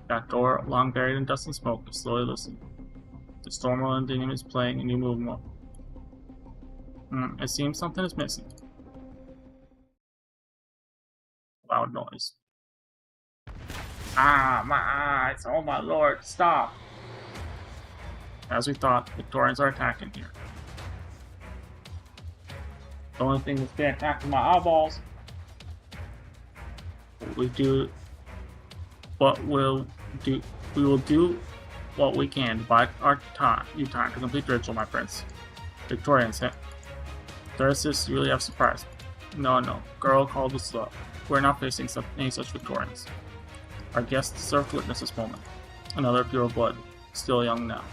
That door, long buried in dust and smoke, is slowly loosening. The Stormwind in him is playing a new movement. It seems something is missing. Loud noise. Ah, my eyes! Oh my lord, stop! As we thought, Victorians are attacking here. The only thing that's been attacking my eyeballs. We will do what we can to buy you time to complete the ritual, my prince. Victorians, Thyrsis, you really have surprised me. No, girl called us slow. We're not facing any such Victorians. Our guests deserve to witness this moment. Another pure blood, still young now.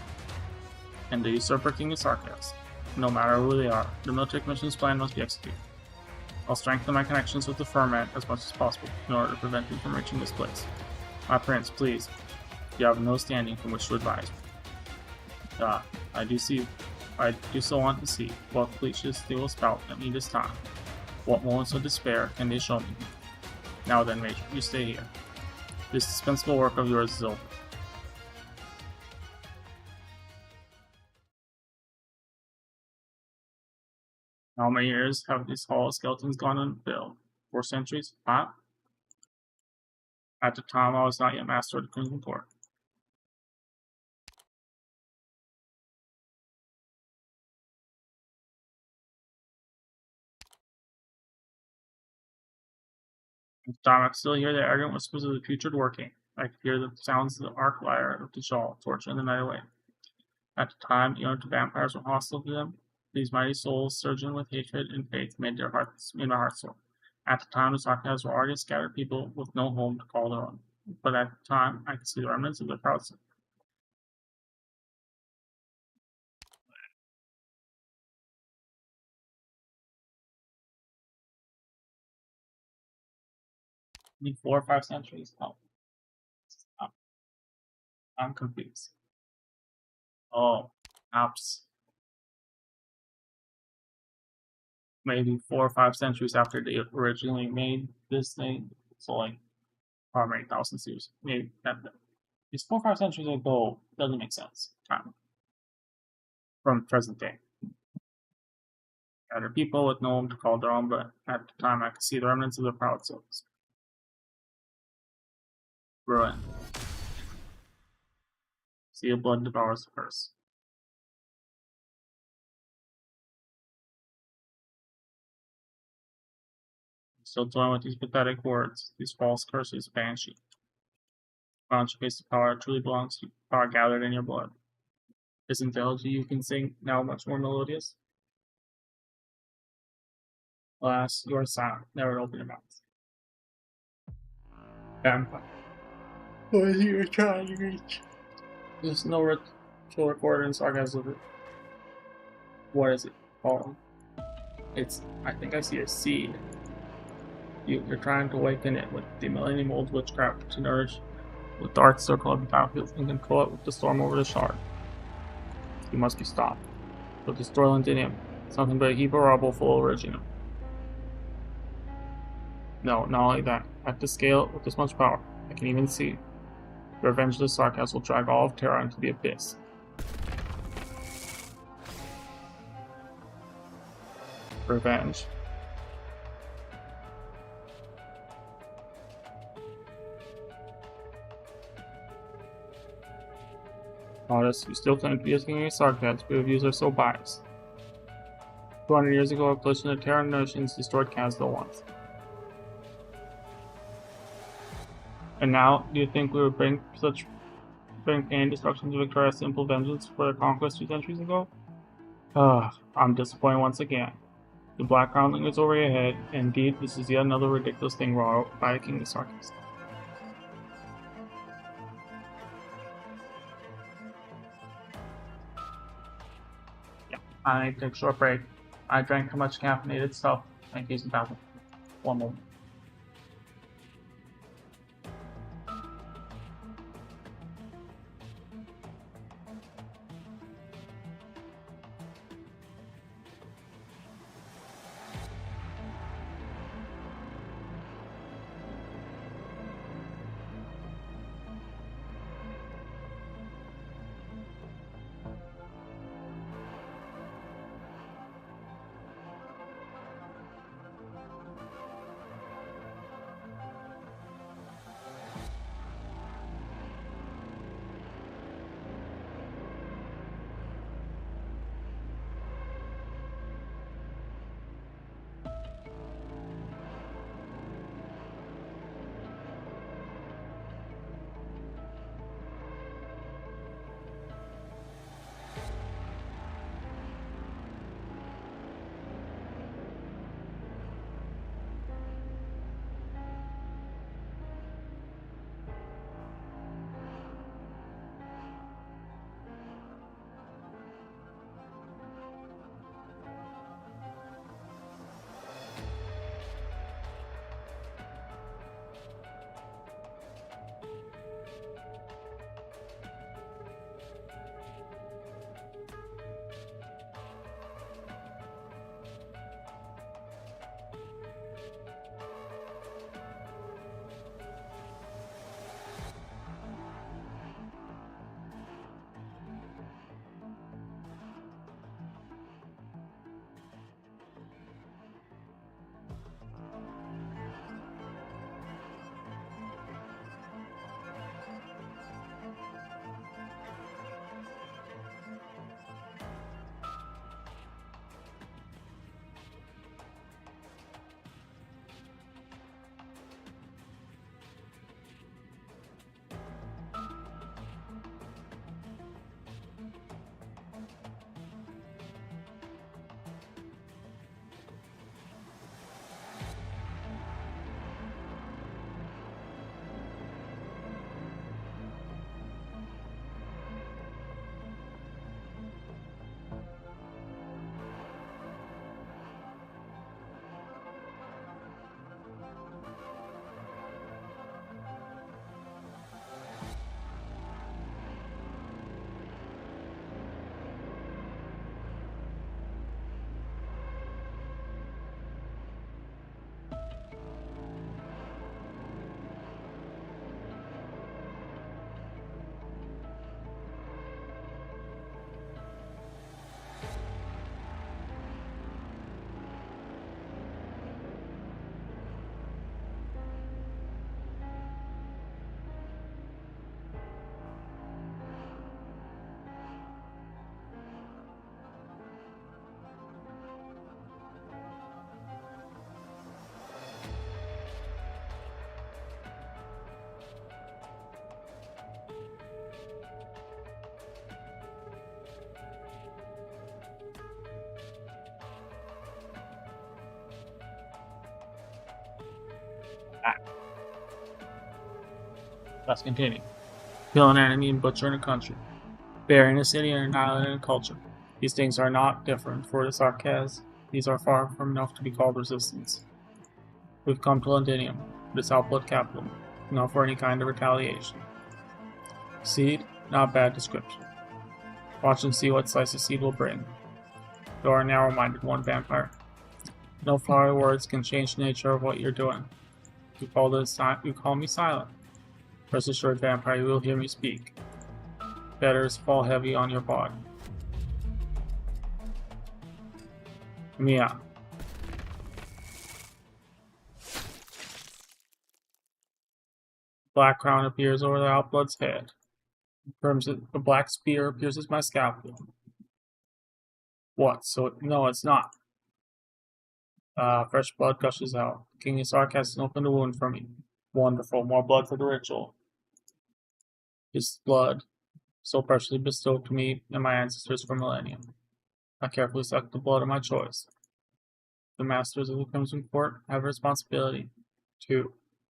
And the usurper king is Sarkaz. No matter who they are, the military commission's plan must be executed. I'll strengthen my connections with the firmament as much as possible in order to prevent him from reaching this place. My prince, please. You have no standing from which to advise me. I do so want to see what leashes they will spout at me this time. What moments of despair can they show me? Now then, Major, you stay here. This dispensable work of yours is over. How many years have these hollow skeletons gone unfilled? 4 centuries? Huh? At the time, I was not yet master of the Crimson Court. At the time, I could still hear the arrogant whispers of the putrid working. I could hear the sounds of the arc lyre of the shawl, torturing the night away. At the time, even if the vampires were hostile to them, these mighty souls, surging with hatred and faith, made my heart sore. At the time, the Sarkaz were already scattered people with no home to call their own. But at the time, I could see the remnants of their proud sin. Need 4 or 5 centuries? Oh. I'm confused. Oh, apps. Maybe 4 or 5 centuries after they originally made this thing. So like, probably 8,000 years. Maybe that. It's 4 or 5 centuries ago. Doesn't make sense. Time. From present day. There are people with no home to call their own, but at the time I could see the remnants of their proud souls. Ruin. See the blood devours the curse. Still toying with these pathetic words, these false curses, Banshee. Why don't you face the power that truly belongs to you, power gathered in your blood? Isn't the elegy you can sing now much more melodious? Alas, you are silent, never open your mouth. Vampire. What is you trying to reach? There's no ritual recorded in sarcasm. What is it called? I think I see a seed. You're trying to awaken it with the millennium old witchcraft to nourish the dark circle of the battlefield and control it with the storm over the shard. He must be stopped. But the Storland in him, something but a heap of rubble full of original. No, not only that. At the scale with this much power, I can even see The revenge of the Sarkas will drag all of Terra into the abyss. Revenge. Notice, you still claim to be asking any Sarkas, but your views are so biased. 200 years ago, a collision of Terran nations destroyed Kazdal once. And now, do you think we would bring pain and destruction to Victoria's simple vengeance for their conquest 2 centuries ago? I'm disappointed once again. The Black Groundling is over your head, and indeed, this is yet another ridiculous thing wrought by a king of Sarkas. Yeah, I need to take a short break. I drank too much caffeinated stuff. I can use the bathroom. One moment. Let's continue. Kill an enemy and butcher in a country. Burying a city and annihilating a culture. These things are not different for the Sarkas. These are far from enough to be called resistance. We've come to Londinium, this output capital, not for any kind of retaliation. Seed, not bad description. Watch and see what slice of seed will bring. You are a narrow-minded one, vampire. No flowery words can change the nature of what you're doing. You call me silent. Rest assured, vampire, you will hear me speak. Fetters fall heavy on your body. Mia. Black crown appears over the Outblood's head. The black spear pierces my scalpel. What? So no, it's not. Fresh blood gushes out. King Isark has opened a wound for me. Wonderful. More blood for the ritual. His blood, so preciously bestowed to me and my ancestors for millennia. I carefully select the blood of my choice. The masters of the Crimson Court have a responsibility to,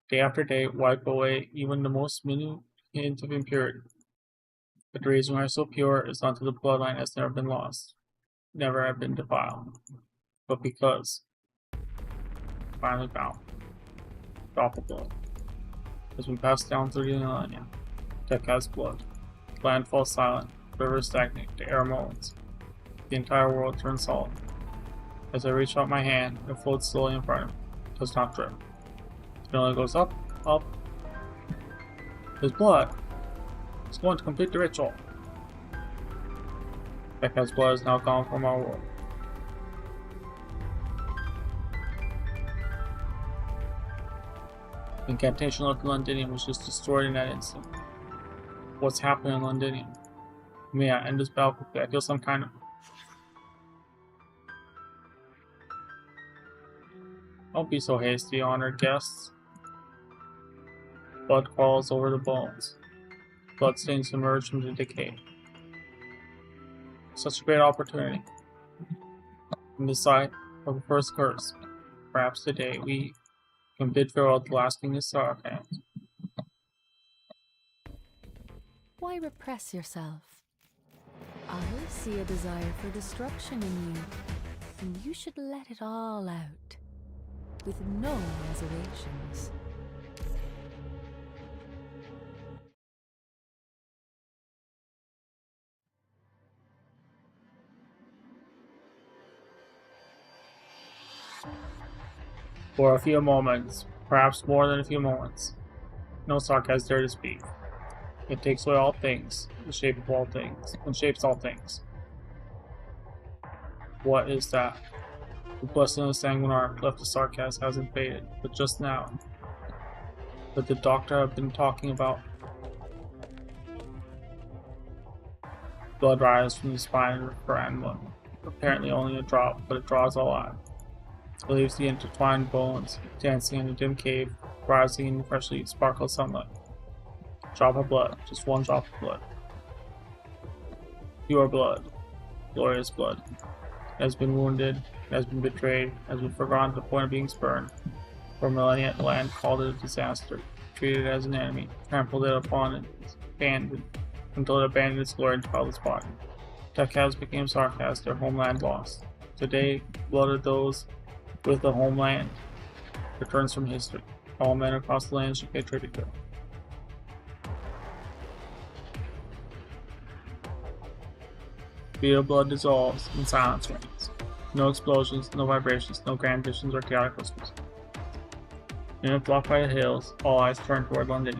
day after day, wipe away even the most minute hint of impurity. But the reason we are so pure is until the bloodline has never been lost, never have been defiled, but because finally found, drop of blood has been passed down through the millennia. Deck has blood. Land falls silent. Rivers stagnate. The air moans. The entire world turns solid. As I reach out my hand, it floats slowly in front of me. It does not drip. It only goes up, up. There's blood. It's going to complete the ritual. Becca's blood is now gone from our world. The incantation of Londinium was just destroyed in that instant. What's happening in Londinium? May I end this battle quickly? I feel some kind of... Don't be so hasty, honored guests. Blood crawls over the bones. Bloodstains emerge from the decay. Such a great opportunity. From the site of the first curse, perhaps today we can bid farewell to the last King Isark and... Why repress yourself? I see a desire for destruction in you, and you should let it all out, with no reservations. For a few moments, perhaps more than a few moments, no Sark has dared to speak. It takes away all things, the shape of all things, and shapes all things. What is that? The blessing of the sanguine arc left the sarcasm hasn't faded, but just now. But the doctor have been talking about. Blood rises from the spine of her animal. Apparently only a drop, but it draws all out. It leaves the intertwined bones, dancing in a dim cave, rising in the freshly sparkled sunlight. Drop of blood, just one drop of blood. Pure blood, glorious blood. It has been wounded, it has been betrayed, it has been forgotten to the point of being spurned. For millennia, the land called it a disaster, treated it as an enemy, trampled it upon and abandoned, until it abandoned its glory and defiled its body. Tekaz became Sarkaz, their homeland lost. Today, blood of those with the homeland returns from history. All men across the land should pay tribute to it. Beat of blood dissolves and silence reigns. No explosions, no vibrations, no grand visions or chaotic whispers. In a block by the hills, all eyes turn toward London.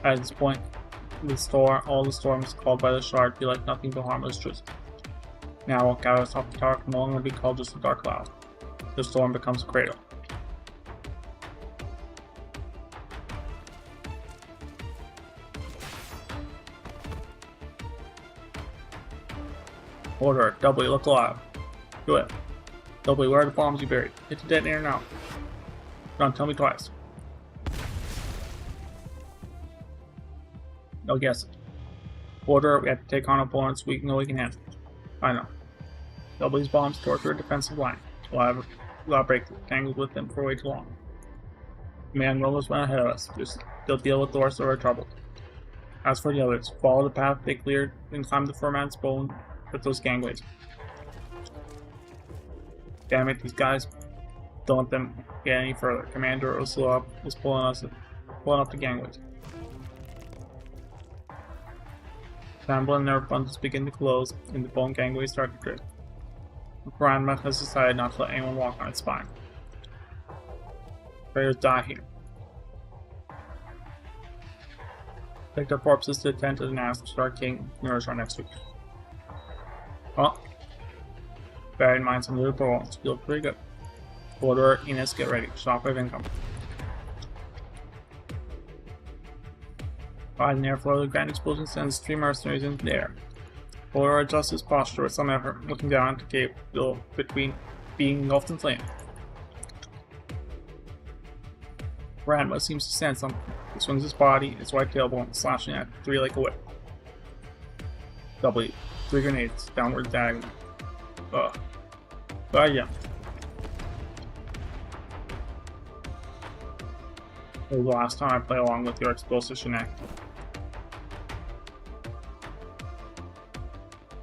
At this point, all the storms called by the Shard feel like nothing but harmless drizzle. Now, what gathers off the tower can no longer be called just a dark cloud. The storm becomes a cradle. Order, W, look alive. Do it. W, where are the bombs you buried? Hit the detonator now. Don't tell me twice. No guessing. Order, we have to take on opponents we know we can handle. I know. W's bombs torture a defensive line. We'll break tangled with them for way too long. Man rovers went ahead of us. They'll deal with the rest of our trouble. As for the others, follow the path they cleared and climb the Furman's bone with those gangways. Damn it, these guys. Don't let them get any further. Commander Ursula is pulling up the gangways. Shamble and their bundles begin to close, and the bone gangways start to drift. Grandma has decided not to let anyone walk on its spine. Players die here. Take their corpses to the tent and ask Star King Nourish our next week. Well, bear in mind some little bones feel pretty good. Order Ines, get ready. Shop of income. Find the airflow of the grand explosion sends 3 mercenaries into the air. Order adjusts his posture with some effort, looking down at the cave below between being engulfed in flame. Ranma seems to sense something. He swings his body, his white tailbone, slashing at 3 like a whip. W. 3 grenades, downward diagonal. Ugh. Yeah. This was the last time I play along with your explosive shenanigans.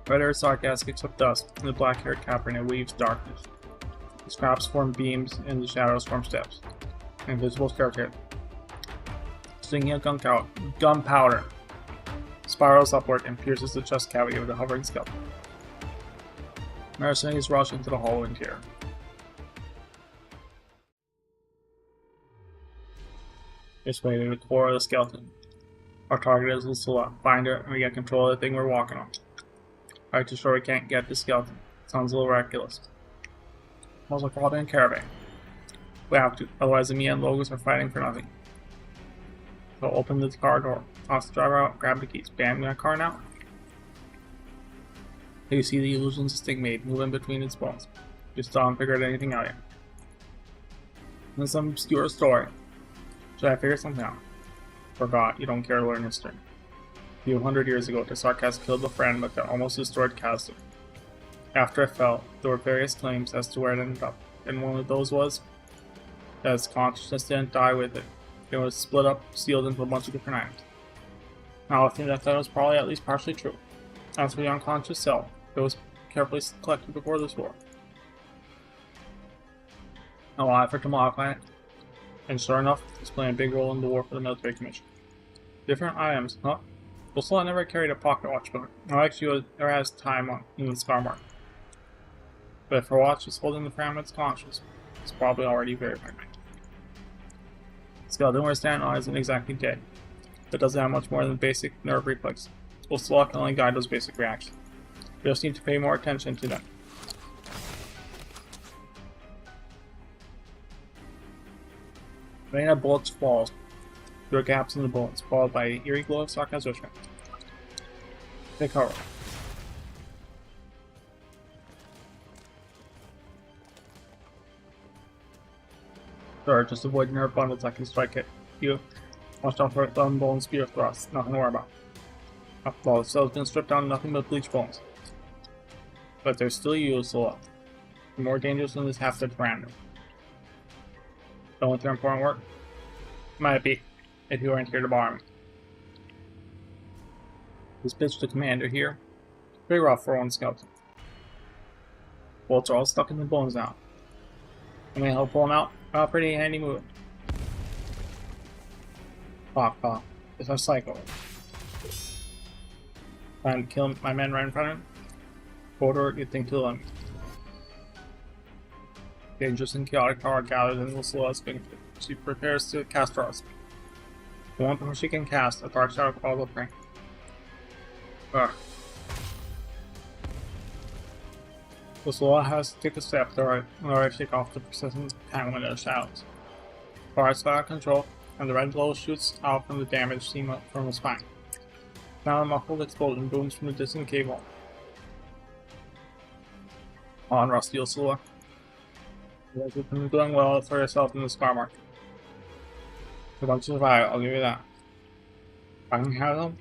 Red-haired Sarkaz kicks up dust, and the black-haired Capricorn weaves darkness. The scraps form beams, and the shadows form steps. Invisible staircase. Stinging gunpowder spirals upward and pierces the chest cavity of the hovering skeleton. Mercenaries rush into the hollow interior. This way to the core of the skeleton. Our target is Lucilla. Find her, and we get control of the thing we're walking on. I'm too sure we can't get the skeleton. Sounds a little reckless. Also called in a caravan. We have to, otherwise the Mia and Logos are fighting for nothing. So open the car door, toss the driver out, grab the keys. Bam, that car now. You see the illusions this thing made, moving between its bones. You still haven't figured anything out yet. And some obscure story. Should I figure something out? Forgot, you don't care to learn history. A few hundred years ago, the Sarkaz killed a friend that almost destroyed Kazdor. After it fell, there were various claims as to where it ended up, and one of those was that its consciousness didn't die with it. It was split up, sealed into a bunch of different items. Now I think that was probably at least partially true. As for the unconscious self, it was carefully collected before this war. Alive for Tamala Planet, and sure enough, it's playing a big role in the war for the military commission. Different items, huh? Ursula never carried a pocket watch, but actually never has time on in the scar mark. But if her watch is holding the fragment's conscious, it's probably already verified. Skeleton we're standing on isn't exactly dead. It doesn't have much more than basic nerve reflex. Ursula can only guide those basic reactions. We just need to pay more attention to them. Rain of bullets falls. There are gaps in the bullets, followed by an eerie glow of Sarkaz vision. Take cover. Sure, just avoid nerve bundles that can strike it. You watch out for thumb bone spear thrusts, nothing to worry about. After all, the cell's been stripped down to nothing but bleach bones. But they're still useful. More dangerous than this half-dead random. Done with your important work? Might be, if you weren't here to bar me. This bitch the commander here. Pretty rough for one skeleton. Bolts are all stuck in the bones now. I mean, help pull them out. Oh, pretty handy move. Pop. It's a psycho. Trying to kill my men right in front of him. Order, you think to them. Dangerous and chaotic power gathers in Lucilla's fingertip. She prepares to cast her us. The one before she can cast, a dark shadow crawls up her. Lucilla has to take a step to the right in order to shake off the persistent tangling of the shadows. Bars out of control, and the red glow shoots out from the damaged seam from his spine. Now a muffled explosion booms from the distant cave wall. On, Rusty Lucilla. You guys have been doing well for yourself in the scar mark. You're going to survive, I'll give you that. If I can have them,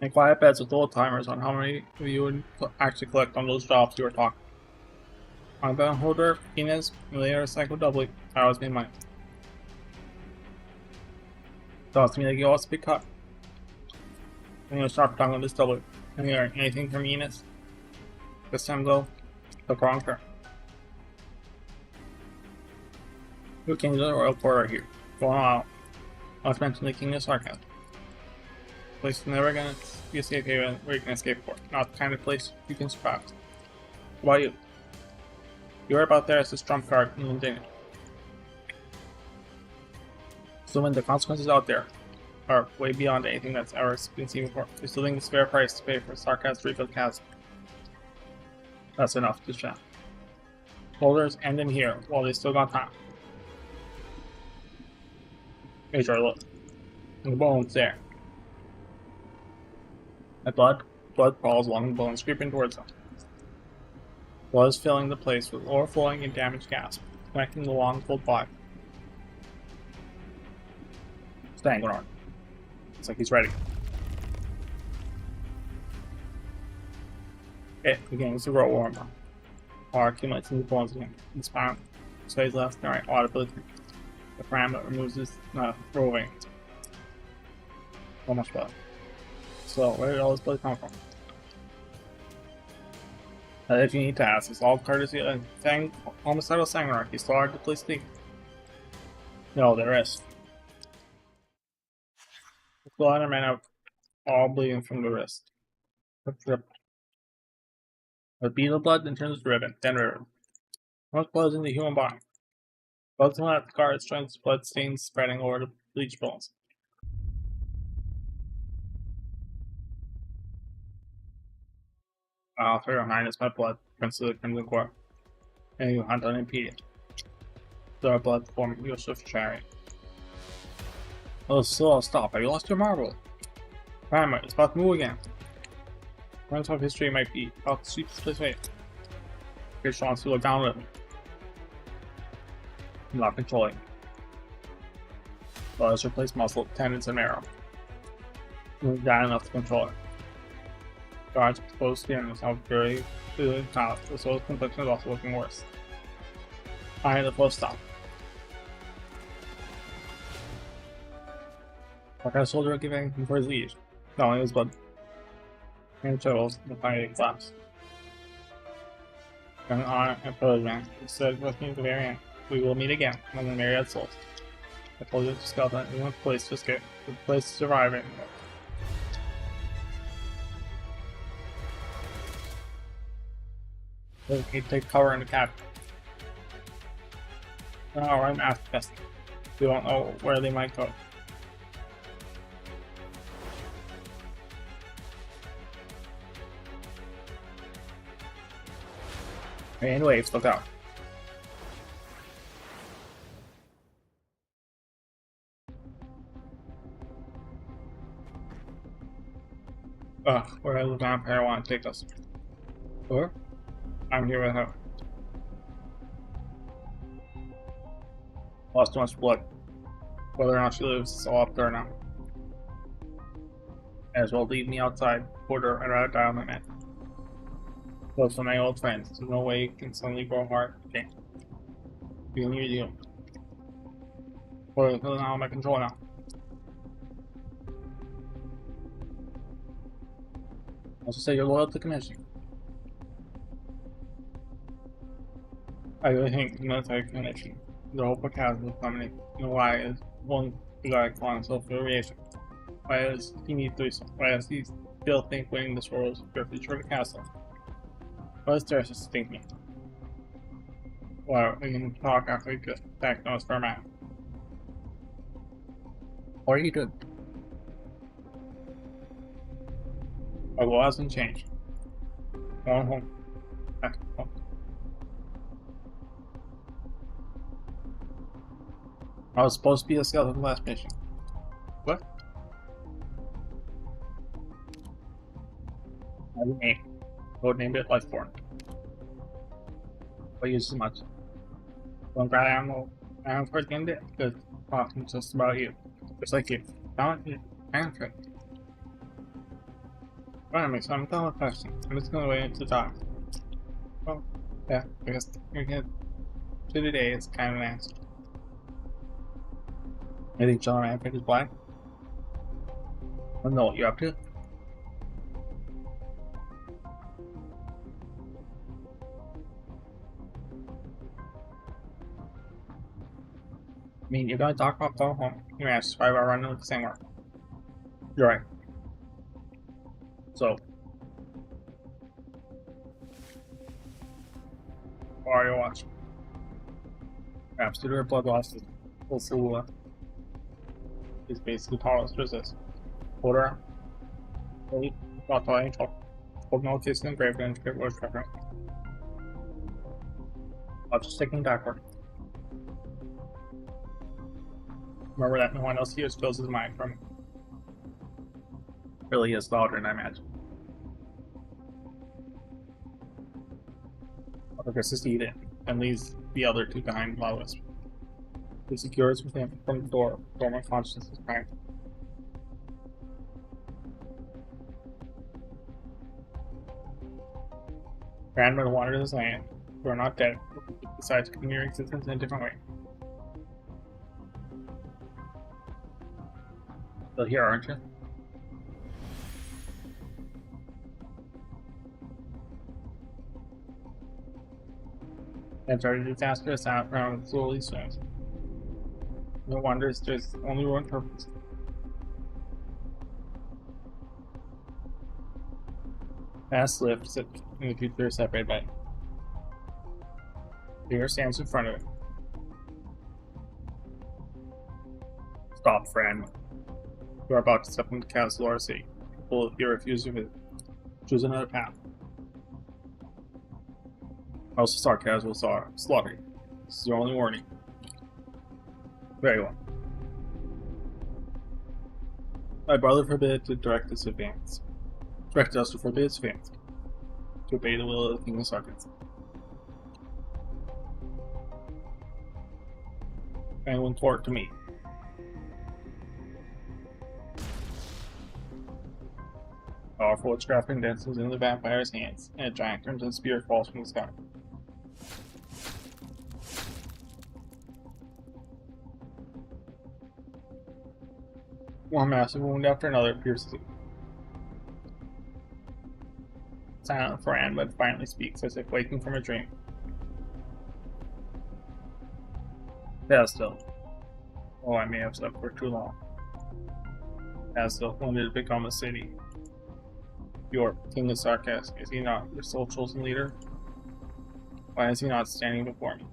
make quiet bets with old timers on how many of you would actually collect on those jobs you were talking. On the holder, Ines, and later Psycho doubly, I always made money. Sounds to me like you always pick up. I'm gonna sharp tongue on this double. Can you learn anything from Ines? This time though, the wrong turn. Who came to the royal court are here? Going out. Not to mention the king of sarcasm. Place never gonna be a safe haven where you can escape for. Not the kind of place you can survive. What about you? You're about there as this trump card in London. Assuming the consequences out there, are way beyond anything that's ever been seen before. We still think it's a fair price to pay for Sarkaz rebuilt castle. That's enough to chat. Boulders end in here while they still got time. Here's our look. And the bones there. At blood crawls along the bones, creeping towards them. Blood is filling the place with overflowing and damaged gas, connecting the long, cold body. Stanglorn. Looks like he's ready. It begins to grow warmer. Power accumulates in the bones again. Inspiring. Sways left and right audibly. The parameter removes his roving. So much blood. So, where did all this blood come from? If you need to ask, it's all courtesy of homicidal Sanguinarch. He's so hard to place think. No, there is. The blood and men out all bleeding from the wrist. Drip. A bead of blood then turns to ribbon, then river. Most blood is in the human body. Blood's not at the guards, joints, blood stains spreading over the bleached bones. 309 is my blood, Prince of the Crimson Court. And you hunt unimpeded. Throw blood forming your swift chariot. Oh, slow, stop. Have you lost your marble? Primer, it's about to move again. Runs of history might be about to sweep this way. Fish wants to look down with me. I'm not controlling. Blood has replaced muscle, tendons, and marrow. You've got enough to control it. Guards exposed skin is now very clearly top. The soul's complexion is also looking worse. Finally, the full stop. Like a soldier give anything for his liege. Not only his blood. And shovels the fighting collapse. Young honor and pillage man, he said with me at the very end. We will meet again among the myriad souls. I told you to skeleton in one place to escape, the place to survive in. Okay, take cover in the cabin. Now I'm after testing. We don't know where they might go. Rain waves, look out. Where does the vampire want to take us? Or? I'm here with her. Lost too much blood. Whether or not she lives is all up to her now. As well leave me outside, border, I'd rather die on my man. Close to my old friends, there's no way you can suddenly grow hard. Okay. Being you. Or now I'm under control now. Also say you're loyal to the commission. I really think the military connection, the whole podcast will dominate. You know why is one guy calling himself affiliation. Why does he need to why does he still think winning this war is for the future of the castle? What is there to think me? Well, we can talk after we get back notes for a minute. What are you doing? My law hasn't changed. Going home. Back home. I was supposed to be a skeleton last mission. What? I named. Code named it Lifeborn. I use so much. Don't grab ammo. I am for the end it because talking just about you. Just like you. Don't you? Answer. Alright, so I'm done with questions. I'm just gonna wait until talk. Well, yeah, I guess you're gonna do today is kind of an answer. I think John Rampage is black. I don't know what you're up to. I mean, you're gonna talk about going home. You may have to survive our running with the same work. You're right. So, what are you watching? Perhaps due to her blood loss, will fool is basically powerless to resist. Hold her. Really? Not to any trouble. Hold no kiss engraved in great words reference. I'm just taking backward. Remember that no one else here spills his mind from. Really is louder than I imagine. Progress is eaten and leaves the other two behind Lois. He secures within from the door, dormant consciousness is crying. Grandmother wandered his land. You are not dead. Decides to continue your existence in a different way. Still here, aren't you? After a disaster, sound around slowly swims. No wonder there's only one purpose. Past lifts it in the future is separated by it. Fear stands in front of it. Stop, friend. You are about to step into Castle City. Full of fear refuse to visit. Choose another path. House of Sarcasm will slaughter you. This is your only warning. Very well. My brother forbid to direct us advance. Direct us to forbid its advance. To obey the will of the King of Sarcasm. And went forward to me. Powerful witchcraft condenses into the vampire's hands, and a giant turns into a spear falls from the sky. One massive wound after another pierces it. Silent for Anne, finally speaks as if waking from a dream. Pastel. Oh, I may have slept for too long. Pastel, when did it become a city? Your King of Sarcasm, is he not your sole chosen leader? Why is he not standing before me?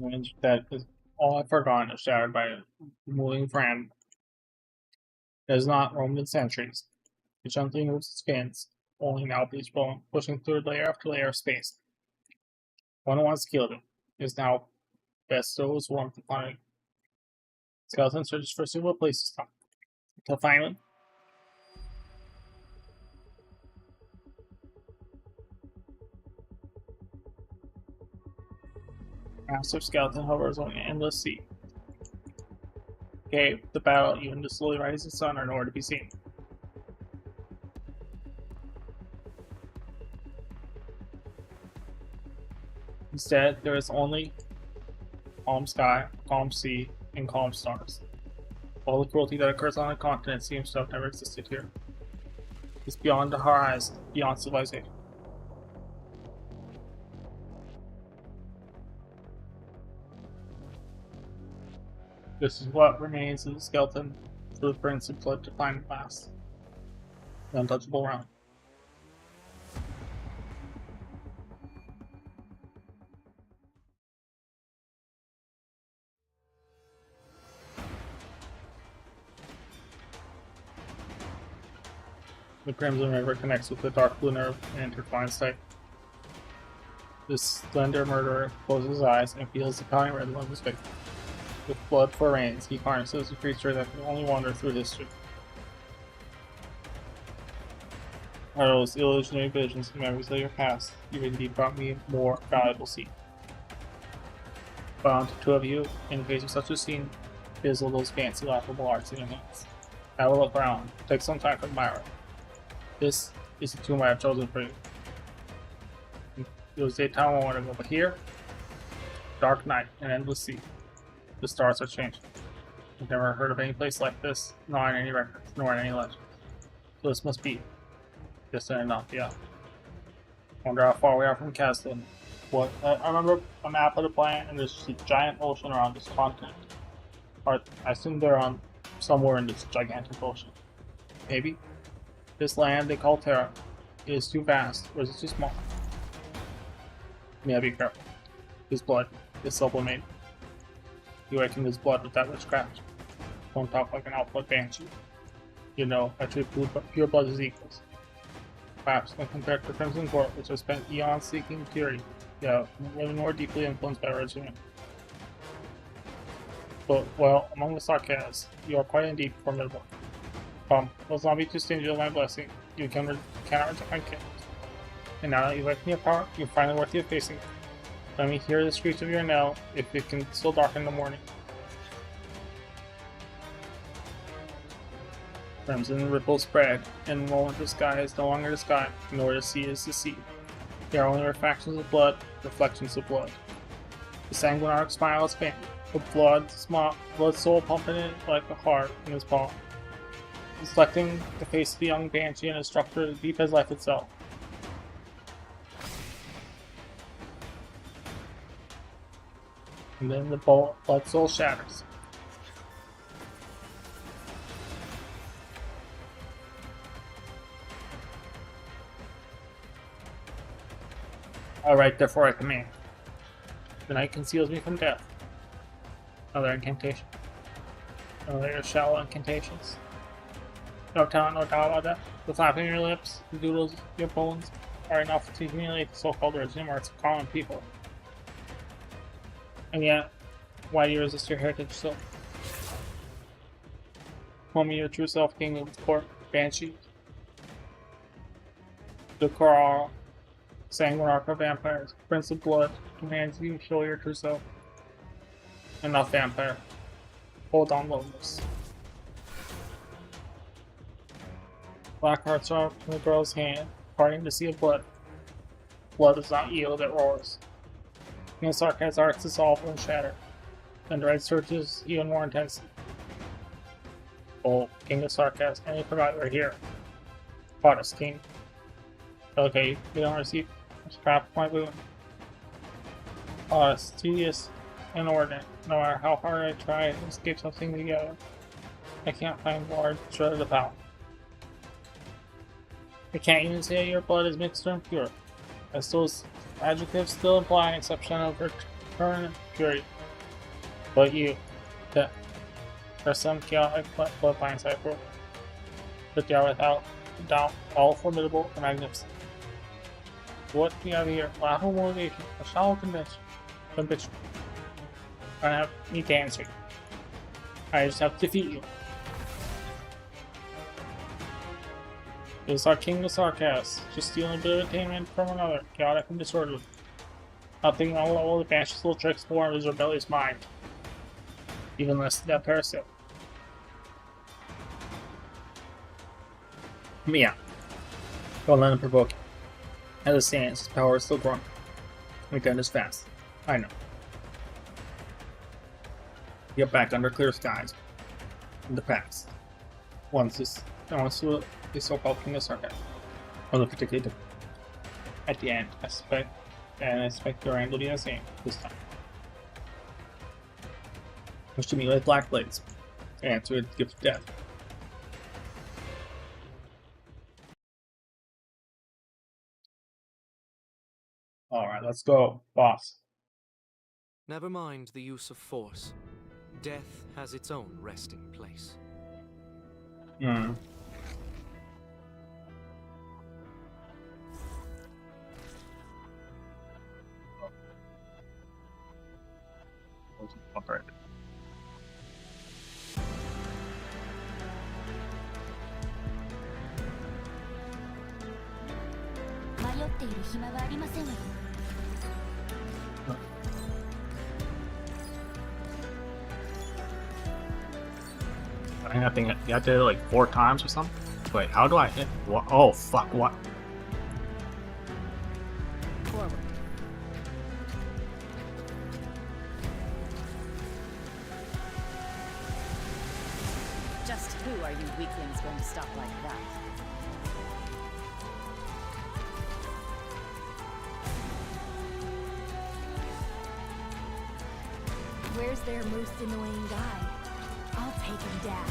And that is all I've forgotten is shattered by a moving friend. It has not roamed in centuries. It gently moves its fins, only now bleach bone, pushing through layer after layer of space. One who once killed it is now bestows warmth upon it. Skeleton searches for suitable places to stop, until finally, massive skeleton hovers on an endless sea. Okay, the battle, even the slowly rising sun, are nowhere to be seen. Instead, there is only calm sky, calm sea, and calm stars. All the cruelty that occurs on the continent seems to have never existed here. It's beyond the horizon, beyond civilization. This is what remains of the skeleton for the prince who fled to find at last. The untouchable realm. The Crimson River connects with the Dark Blue Nerve and intertwines tight. This slender murderer closes his eyes and feels the pounding rhythm of his fate. With blood for reins, he harnesses a creature that can only wander through history. Are those illusionary visions and memories of your past, you indeed brought me more valuable seed. Bound to two of you, in the face of such a scene, fizzle those fancy, laughable arts in your hands. Have a look around, take some time to admire it. This is the tomb I have chosen for you. It was daytime a moment ago, but here, dark night and endless sea. The stars are changing. I've never heard of any place like this, nor in any records, nor in any legends. So this must be distant enough, yeah. Wonder how far we are from Castle. What? I remember a map of the planet, and there's a giant ocean around this continent. Or I assume they're on somewhere in this gigantic ocean. Maybe. This land they call Terra is too vast, or is it too small? Yeah, be careful. His blood is sublimated. You awaken his blood with that witchcraft. Don't talk like an output banshee. You know that your pure blood is equals. Perhaps when compared to Crimson Court, which has spent eons seeking purity, yeah, even more deeply influenced by regimen. But, well, among the Sarkaz, you are quite indeed formidable. Come, let's not be too stingy with my blessing. You cannot reject my gift. And now that you've left me apart, you're finally worthy of facing it. Let me hear the screech of your knell, if it can still darken the morning. Crimson ripples spread, and the moment the sky is no longer the sky, nor the sea is the sea. They are only refractions of blood, reflections of blood. The sanguinarch smile is faint, with blood soul pumping it like a heart in his palm, reflecting the face of the young banshee in a structure deep as life itself. And then the blood soul shatters. Alright, therefore I command. The night conceals me from death. Another incantation. Another shallow incantations. No doubt about that. The flapping of your lips, the doodles of your bones are enough to humiliate the so-called original arts of common people. And yet, why do you resist your heritage so? Call me your true self, king of the court, banshee. The Coral, sanguinarch of vampires, prince of blood, commands you to show your true self. Enough, vampire. Hold on, loneliness. Black hearts are from the girl's hand, parting the sea of blood. Blood does not yield, it roars. King of Sarkaz arcs dissolve and shatter, and the red surges even more intensely. Oh, King of Sarkaz, and you forgot we're here. Fought us, King. Okay, we don't receive a scrap of my wound. It's tedious and inordinate. No matter how hard I try to escape something together, I can't find large shred of the power. I can't even say your blood is mixed or impure, as those adjectives still imply an exception of permanent purity. But you, there's some chaotic bloodlines I broke, but they are without doubt all formidable and magnificent. What we have here, laughable motivation, a shallow ambition. I don't need to answer you. I just have to defeat you. It is our king of Sarkaz, just stealing a bit of attainment from another, chaotic and disorderly. Nothing on all the banishes little tricks born of his rebellious mind. Even less than that parasite. Mia. Don't let him provoke you. As it stands, his power is still growing. Weekend is fast. I know. Get back under clear skies. In the past. Once the so-called king of Sarkaz. I'll look particularly different. At the end, I expect your end will be the same this time. Wish to meet with black blades. To answer with the gift of death. Alright, let's go, boss. Never mind the use of force. Death has its own resting place. Hmm. Alright. 迷っている暇はありませんわよ。 I think you have to hit it like 4 times or something. Wait, how do I hit? What? Oh fuck! What? Forward. Just who are you weaklings going to stop like that? Where's their most annoying guy? I'll take him down.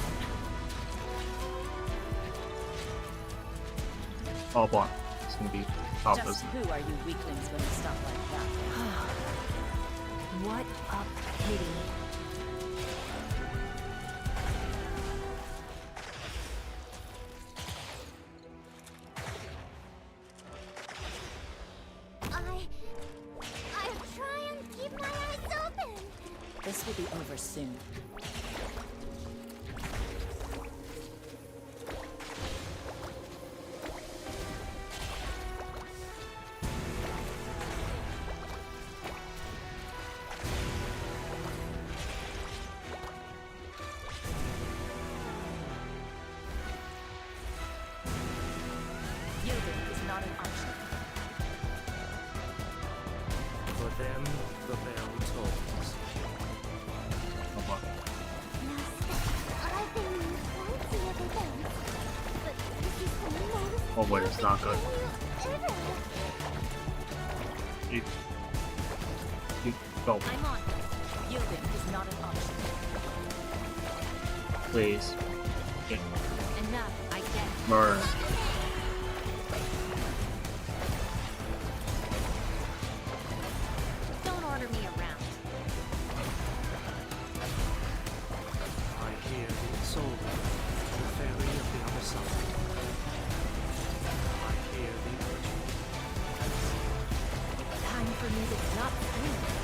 Oh boy, it's gonna be tough, Just isn't it? who are you weaklings going to stop like that? What a pity. I'll try and keep my eyes open. This will be over soon. Yielding is not an option. For them, the bell tolls. I've been fancy ever since. But this is the most Oh wait, it's not good. ever. You go, I'm on. Yielding is not an option. please. Get Enough, I get. murder. Don't order me around. I hear the Isolde, the fairy of the other side. I hear the urging. Time for me to stop screaming.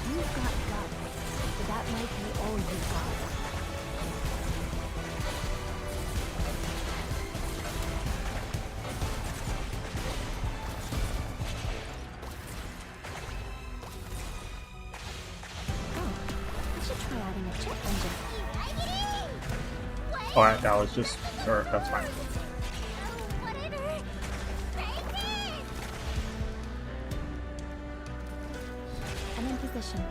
You've got guts, but that might be all you've got. Oh, I should try adding a check engine. Alright, that was just sure, that's fine. Whatever. Take it. I'm in position.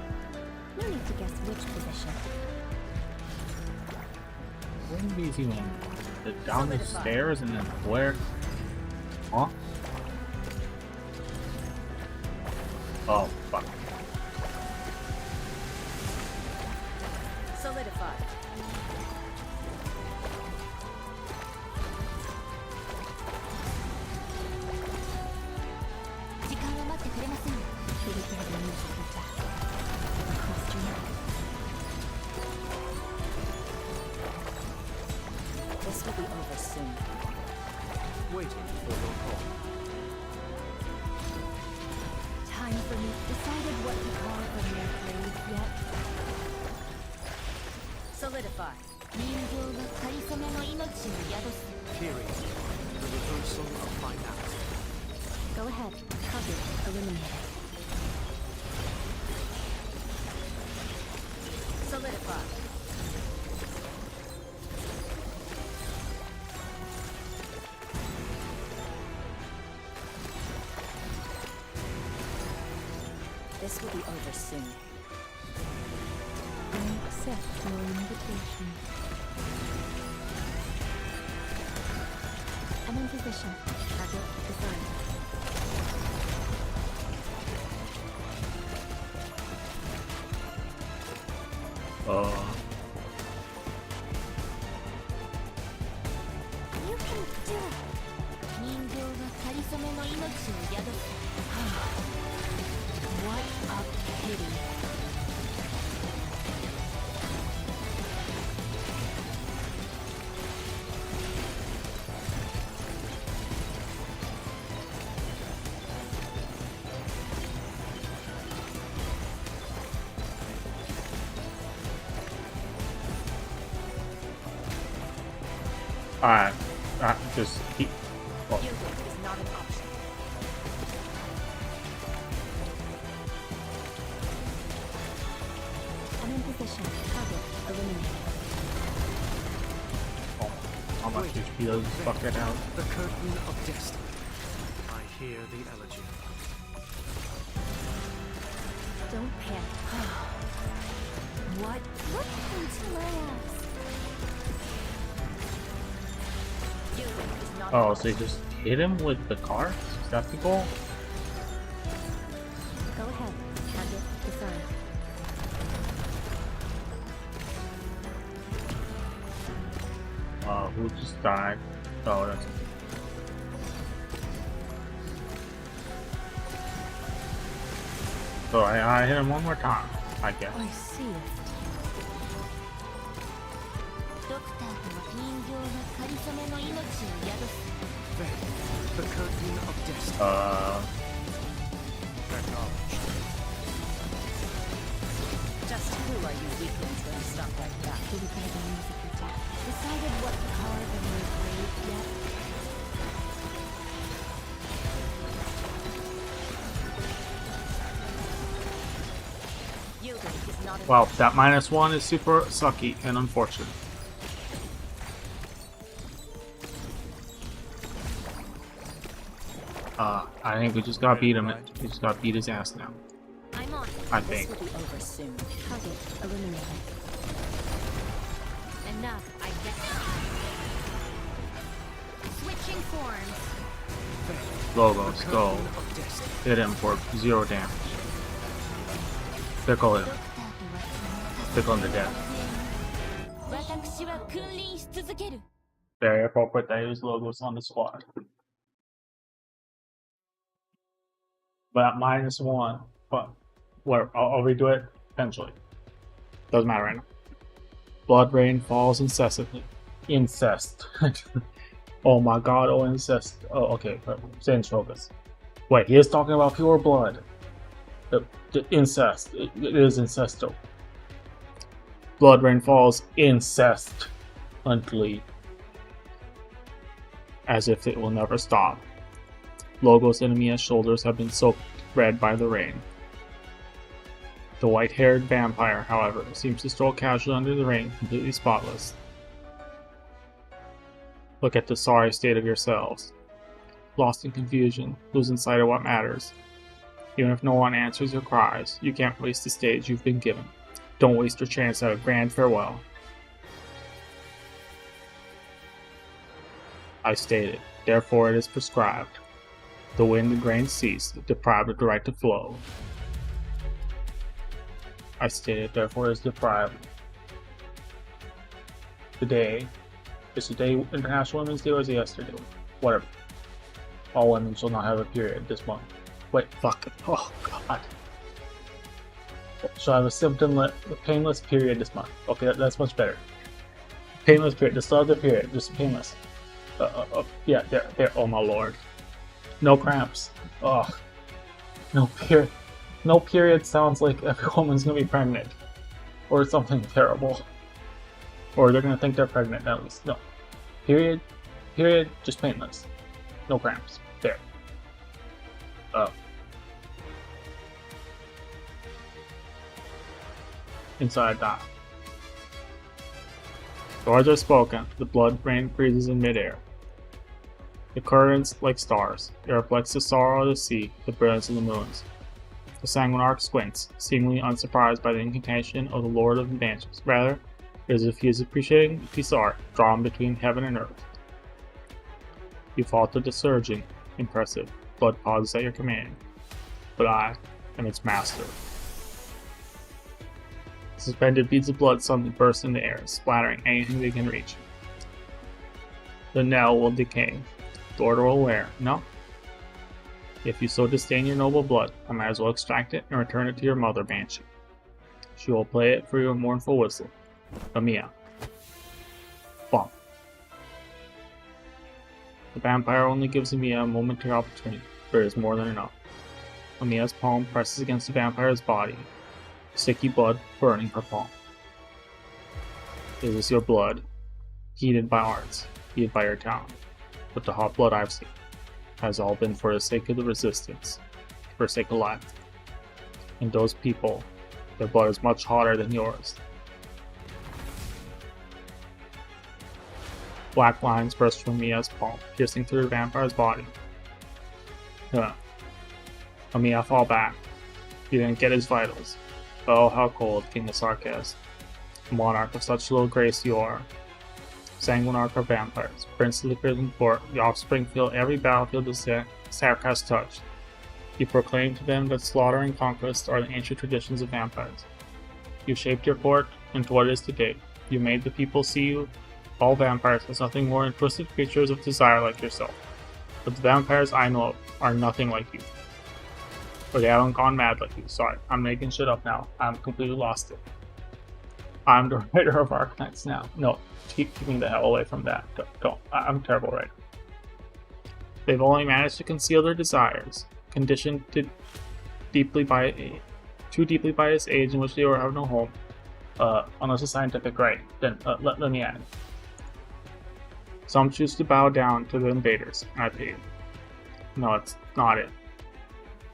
No need to guess which position. When do these even down the stairs and then where? Huh? Oh fuck. Solidify. This will be over soon. Waiting for your call. Time for me. Decided what to call from their grave yet? Solidify. Hearing the reversal of my now. Go ahead. Copy. Eliminate. Solidify. This will be over soon. I accept your invitation. I'm in position. Target defined. You can do it. 人形がかりそめの命を宿す。 What a pity. Just keep. Well, Yielding is not an option. I'm in position. Target eliminated. how much HP does this fucker have? The curtain of destiny. I hear the elegy. Don't panic. What? Look into my eyes. Yielding is not Oh, an so you option. just hit him with the car? Is that the goal? Go ahead. Target defined. Who just died? Oh, that's. So I hit him one more time, I guess. I see it. ドクターとは人形がかりそめの命を宿す Faith, the curtain of destiny. Acknowledged. Just who are you weaklings going to stop like that? Did it hear the music of death? Decided what to carve in your grave yet? Yielding is not Wow, that -1 is super sucky and unfortunate. I think we just got beat him. We just got beat his ass now. I'm on it. I This think. will be over soon. Target eliminated. Enough, I guess. Switching forms. Logos, go. Curtain of destiny. Hit him for 0 damage. Pickle him. ドクターとは Pickle him to death. 私は君臨し続ける Very appropriate that he was Logos on the squad. But at -1, but whatever, I'll redo it eventually. Doesn't matter right now. Blood rain falls incessantly. Incest. Oh my god, oh incest. Oh, okay, Singe focus. Wait, he is talking about pure blood. The incest. It is incesto. Blood rain falls incessantly. As if it will never stop. Logos and Amiya's shoulders have been soaked red by the rain. The white-haired vampire, however, seems to stroll casually under the rain, completely spotless. Look at the sorry state of yourselves. Lost in confusion, losing sight of what matters. Even if no one answers your cries, you can't waste the stage you've been given. Don't waste your chance at a grand farewell. I stated, therefore it is prescribed. The wind and rain cease, deprived of the right to flow. I stated, therefore it is deprived. Today, is today International Women's Day or is it yesterday? Whatever. All women shall not have a period this month. Wait, fuck. Oh, God. Shall have a symptomless, painless period this month. Okay, that's much better. Painless period. Just start the period. Just painless. Yeah, there. Oh my lord. No cramps. Ugh. No period. No period sounds like every woman's gonna be pregnant. Or something terrible. Or they're gonna think they're pregnant at least. No. Period, just painless. No cramps. There. Inside that. The words are spoken, the blood rain freezes in midair. The currents like stars. It reflects the sorrow of the sea, the brilliance of the moons. The sanguinarch squints, seemingly unsurprised by the incantation of the Lord of the Banshees. Rather, it is as if he is appreciating a piece of art drawn between heaven and earth. You falter the surging. Impressive. Blood pauses at your command. But I am its master. Suspended beads of blood suddenly burst in the air, splattering anything they can reach. The knell will decay. The order will wear. No? If you so disdain your noble blood, I might as well extract it and return it to your mother, Banshee. She will play it for your mournful whistle. Amiya. Bump. The vampire only gives Amiya a momentary opportunity, but it is more than enough. Amiya's palm presses against the vampire's body, sticky blood burning her palm. It is your blood, heated by arts, heated by your talent, but the hot blood I've seen has all been for the sake of the resistance, for the sake of life. And those people, their blood is much hotter than yours. Black lines burst from Amiya's palm, piercing through the vampire's body. Amiya fall back. He didn't get his vitals. Oh, how cold, King of Sarkaz. Monarch of such little grace you are. Sanguinarch of vampires, Prince of the Prison Court, the offspring fill every battlefield the Sarkaz touched. You proclaim to them that slaughter and conquest are the ancient traditions of vampires. You shaped your court into what it is today. You made the people see you, all vampires, as nothing more than twisted creatures of desire like yourself. But the vampires I know of are nothing like you. Or they haven't gone mad like you. Sorry, I'm making shit up now. I'm completely lost it. I'm the writer of Arcanines now. No, keep me the hell away from that. Don't. I'm a terrible writer. They've only managed to conceal their desires, conditioned too deeply by its age in which they have no home. Unless it's scientific, right? Then let me add. Some choose to bow down to the invaders, and I pay. No, it's not it.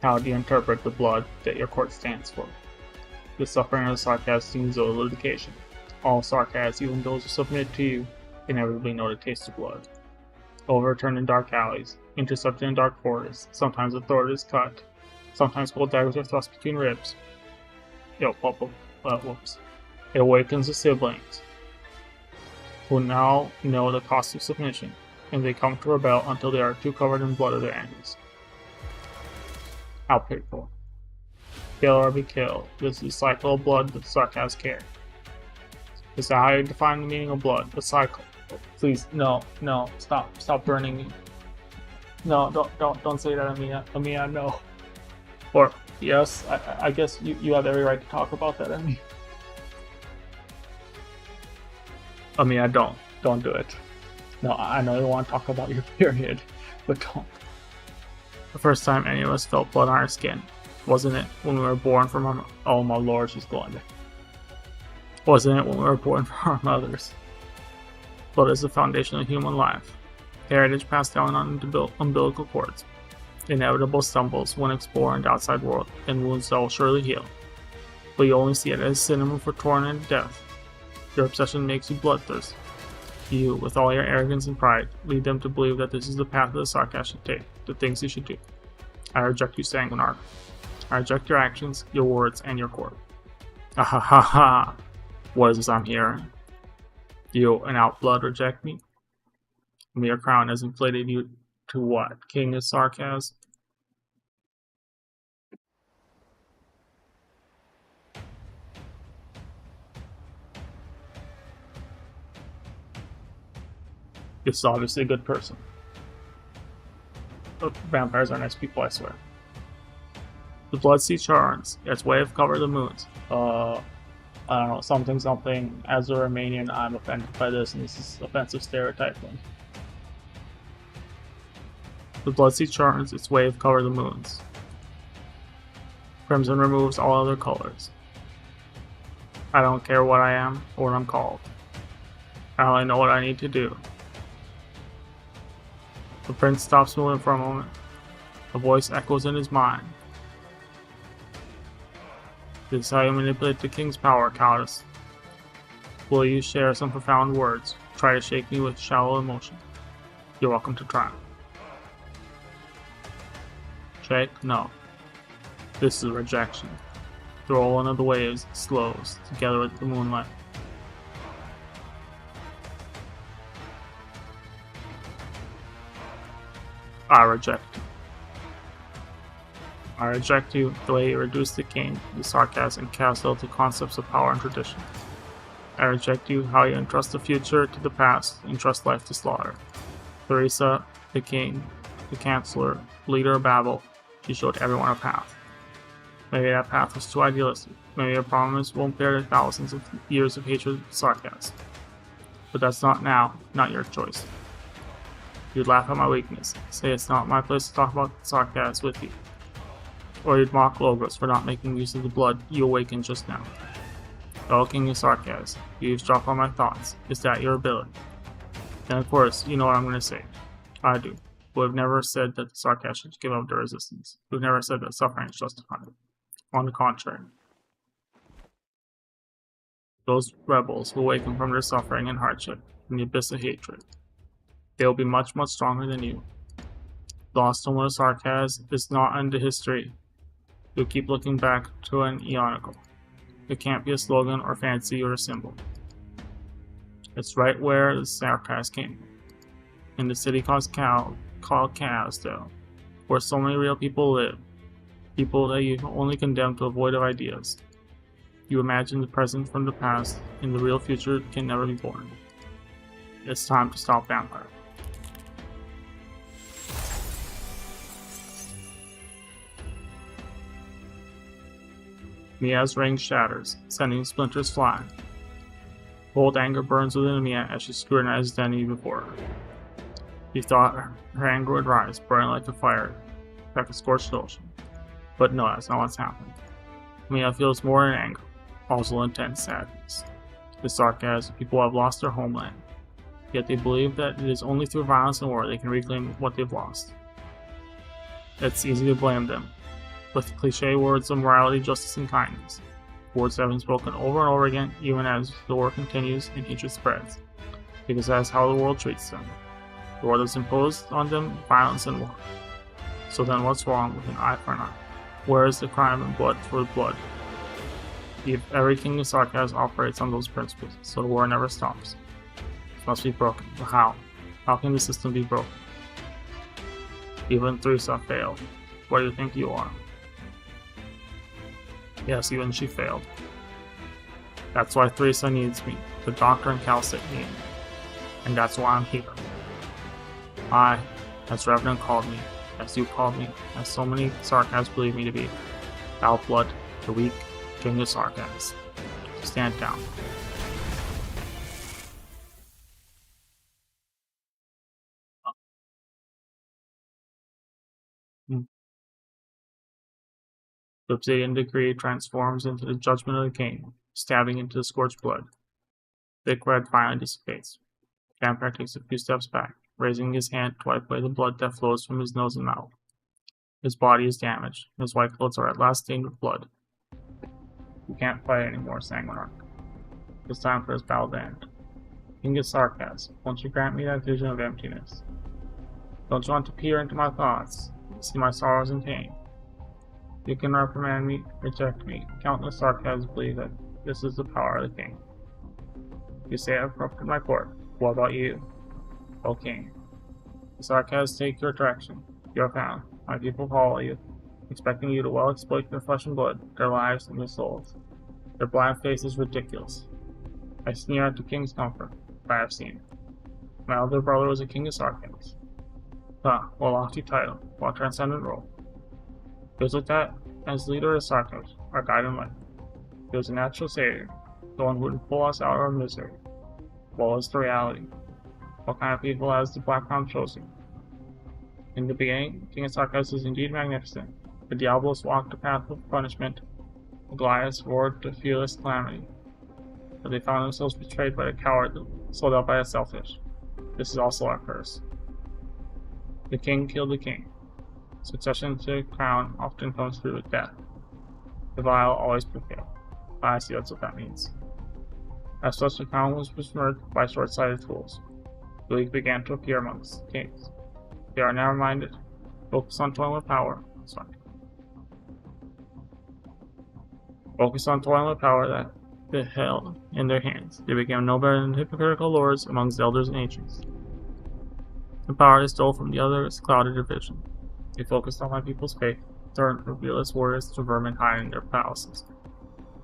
How do you interpret the blood that your court stands for? The suffering of the Sarkaz seems a litigation. All Sarkaz, even those who submit to you, inevitably know the taste of blood. Overturned in dark alleys, intercepted in dark forests, sometimes the throat is cut, sometimes cold daggers are thrust between ribs. Whoops. It awakens the siblings, who now know the cost of submission, and they come to rebel until they are too covered in blood of their enemies. How pitiful. Kill or be killed. This is the cycle of blood that Sarkaz care. Is that how you define the meaning of blood? The cycle. Please, no, stop burning me. No, don't say that, Amiya, no. Or, yes, I guess you have every right to talk about that, Amiya, don't do it. No, I know you want to talk about your period, but don't. The first time any of us felt blood on our skin, wasn't it when we were born from our... Oh my lord, she's going there. Wasn't it when we were born from our mothers? Blood is the foundation of human life. Heritage passed down on umbilical cords. Inevitable stumbles when exploring the outside world, and wounds that will surely heal. But you only see it as synonym for torment and death. Your obsession makes you bloodthirsty. You, with all your arrogance and pride, lead them to believe that this is the path that the Sarkaz should take, the things he should do. I reject you, Sanguinar. I reject your actions, your words, and your court. Ha. What is this I'm hearing? You, an outblood, reject me? Your crown has inflated you to what? King of Sarkaz? This is obviously a good person. But vampires are nice people, I swear. The Bloodseed Shards, its way of cover the moons. I don't know, something. As a Romanian, I'm offended by this, and this is offensive stereotyping. The Bloodseed Shards, its way of cover the moons. Crimson removes all other colors. I don't care what I am or what I'm called. I only know what I need to do. The prince stops moving for a moment. A voice echoes in his mind. This is how you manipulate the king's power, Countess. Will you share some profound words? Try to shake me with shallow emotion. You're welcome to try. Shake? No. This is rejection. The rolling of the waves slows, together with the moonlight. I reject you. I reject you the way you reduce the king, the Sarkaz, and castle to concepts of power and tradition. I reject you how you entrust the future to the past, entrust life to slaughter. Theresa, the king, the chancellor, leader of Babel, she showed everyone a path. Maybe that path was too idealistic. Maybe a promise won't bear the thousands of years of hatred of Sarkaz. But that's not now, not your choice. You'd laugh at my weakness, say it's not my place to talk about Sarkaz with you. Or you'd mock Logos for not making use of the blood you awakened just now. Oh, King of Sarkaz, you eavesdrop on my thoughts. Is that your ability? Then of course, you know what I'm going to say. I do. We've never said that the Sarkaz should give up their resistance. We've never said that suffering is justified. On the contrary. Those rebels who awaken from their suffering and hardship, from the abyss of hatred, they will be much, much stronger than you. Lost on what a Sarkaz is not into history. You'll keep looking back to an eonical. It can't be a slogan or fancy or a symbol. It's right where the Sarkaz came. In the city called Casdale, where so many real people live. People that you only condemn to avoid of ideas. You imagine the present from the past, and the real future can never be born. It's time to stop vampire. Mia's ring shatters, sending splinters flying. Cold anger burns within Mia as she scrutinizes the enemy before her. She thought her anger would rise, burning like a fire, like a scorched ocean. But no, that's not what's happened. Mia feels more than anger, also intense sadness. The sarcasm, people have lost their homeland. Yet they believe that it is only through violence and war they can reclaim what they've lost. It's easy to blame them, with cliche words of morality, justice, and kindness. Words that have been spoken over and over again, even as the war continues and hatred spreads, because that's how the world treats them. The world has imposed on them violence and war. So then what's wrong with an eye for an eye? Where is the crime and blood for blood? If every king of sarcasm operates on those principles, so the war never stops. It must be broken. But how? How can the system be broken? Even Theresa failed. What do you think you are? Yes, even she failed. That's why Theresa needs me. The doctor and Calcit need me. And that's why I'm here. I, as Revenant called me, as you called me, as so many sarcasts believe me to be, Outblood, the weak, king of sarcasts. Stand down. The obsidian decree transforms into the judgment of the king, stabbing into the scorched blood. Thick red finally dissipates. Vampire takes a few steps back, raising his hand to wipe away the blood that flows from his nose and mouth. His body is damaged, and his white clothes are at last stained with blood. You can't fight anymore, Sanguinarch. It's time for his battle to end. King of sarcasm, won't you grant me that vision of emptiness? Don't you want to peer into my thoughts, see my sorrows and pain? You can reprimand me, reject me. Countless sarcasts believe that this is the power of the king. You say I've corrupted my court. What about you, O king? The sarcasts take your direction. You are found. My people follow you, expecting you to well exploit their flesh and blood, their lives and their souls. Their blind faith is ridiculous. I sneer at the king's comfort, but I have seen. My elder brother was a king of sarcasts. What lofty title, what transcendent role. He was looked at as leader of sarcasm, our guide in life. He was a natural savior, the one who would pull us out of our misery. What was the reality? What kind of people has the Black Crown chosen? In the beginning, King of Sarcas was indeed magnificent. The Diablos walked the path of punishment. The Goliaths roared the fearless calamity. But they found themselves betrayed by the coward, sold out by the selfish. This is also our curse. The king killed the king. Succession to the crown often comes through with death. The vile always prevail. I see that's what that means. As such, the crown was besmirched by short-sighted fools. The league began to appear amongst kings. They are now reminded, focus on toiling with power. Focus on toiling with power that they held in their hands. They became no better than hypocritical lords amongst elders and ancients. The power they stole from the others clouded their vision. They focused on my people's faith, turned from fearless warriors to vermin hiding in their palaces.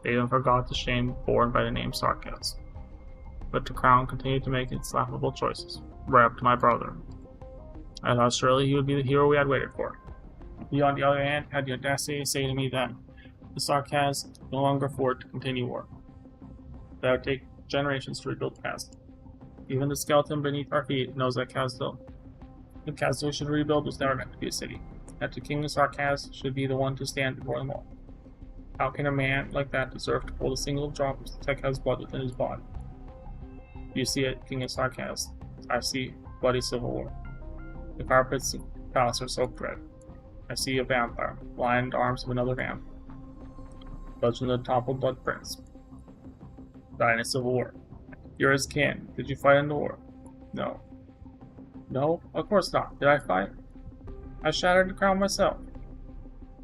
They even forgot the shame borne by the name sarcasm. But the crown continued to make its laughable choices, right up to my brother. I thought surely he would be the hero we had waited for. He, on the other hand, had the audacity to say to me that the sarcasm no longer afford to continue war. That would take generations to rebuild Castle. Even the skeleton beneath our feet knows that the castle should rebuild was never meant to be a city. That the king of sarcasm should be the one to stand before them all. How can a man like that deserve to hold a single drop of Tekka's blood within his body? You see it, king of sarcasm. I see bloody civil war. The carpets of the palace are soaked red. I see a vampire, lying in the arms of another vampire. Legend of the toppled blood prince. Died in a civil war. You're his kin. Did you fight in the war? No. No, of course not. Did I fight? I shattered the crown myself.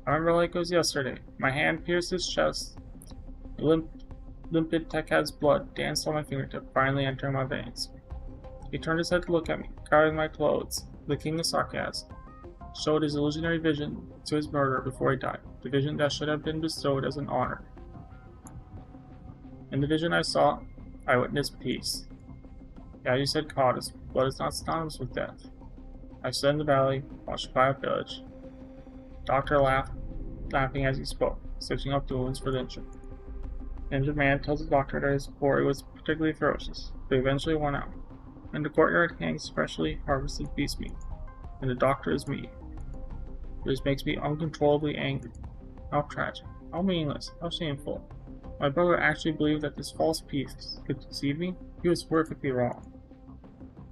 I remember like it was yesterday. My hand pierced his chest. The limpid Tekkad's blood danced on my fingertip, finally entering my veins. He turned his head to look at me, carving my clothes. The king of sarcasm showed his illusionary vision to his murderer before he died, the vision that should have been bestowed as an honor. In the vision I saw, I witnessed peace. Yeah, you said Cautus, blood is not synonymous with death. I stood in the valley, watched the quiet village. Doctor laughed, laughing as he spoke. stitching up the wounds for the injured. The injured man tells the doctor that his quarry was particularly ferocious, but eventually won out. In the courtyard hangs freshly harvested beast meat, and the doctor is me. This makes me uncontrollably angry. How tragic, how meaningless, how shameful. My brother actually believed that this false piece could deceive me? He was perfectly wrong.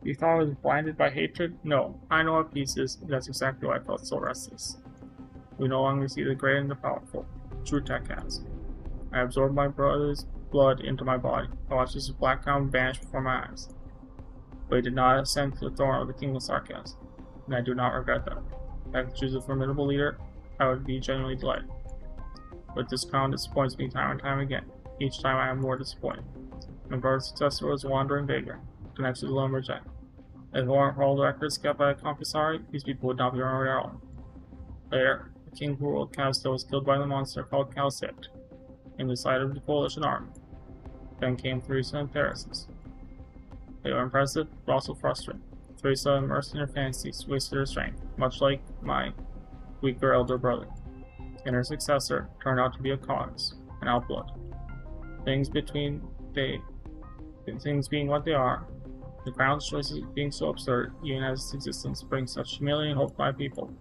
You thought I was blinded by hatred? No, I know what peace is, and that's exactly why I felt so restless. We no longer see the great and the powerful. True tech has. I absorbed my brother's blood into my body. I watched his black crown vanish before my eyes. But he did not ascend to the throne of the King of Sarkaz, and I do not regret that. If I could choose a formidable leader, I would be genuinely delighted. But this crown disappoints me time and time again. Each time I am more disappointed. My brother's successor was a wandering vagrant, connected to the lumberjack. If all records kept by a confessori, these people would not be remembered at all. Later, the king who ruled Kazdo was killed by the monster called Kalsipt, in the sight of the coalition army. Then came Theresa and Theresis. They were impressive, but also frustrating. Theresa, immersed in her fantasies, wasted her strength, much like my weaker elder brother. And her successor turned out to be a cause, an outblood. Things being what they are, the crown's choices being so absurd, even as its existence brings such humiliating hope to my people.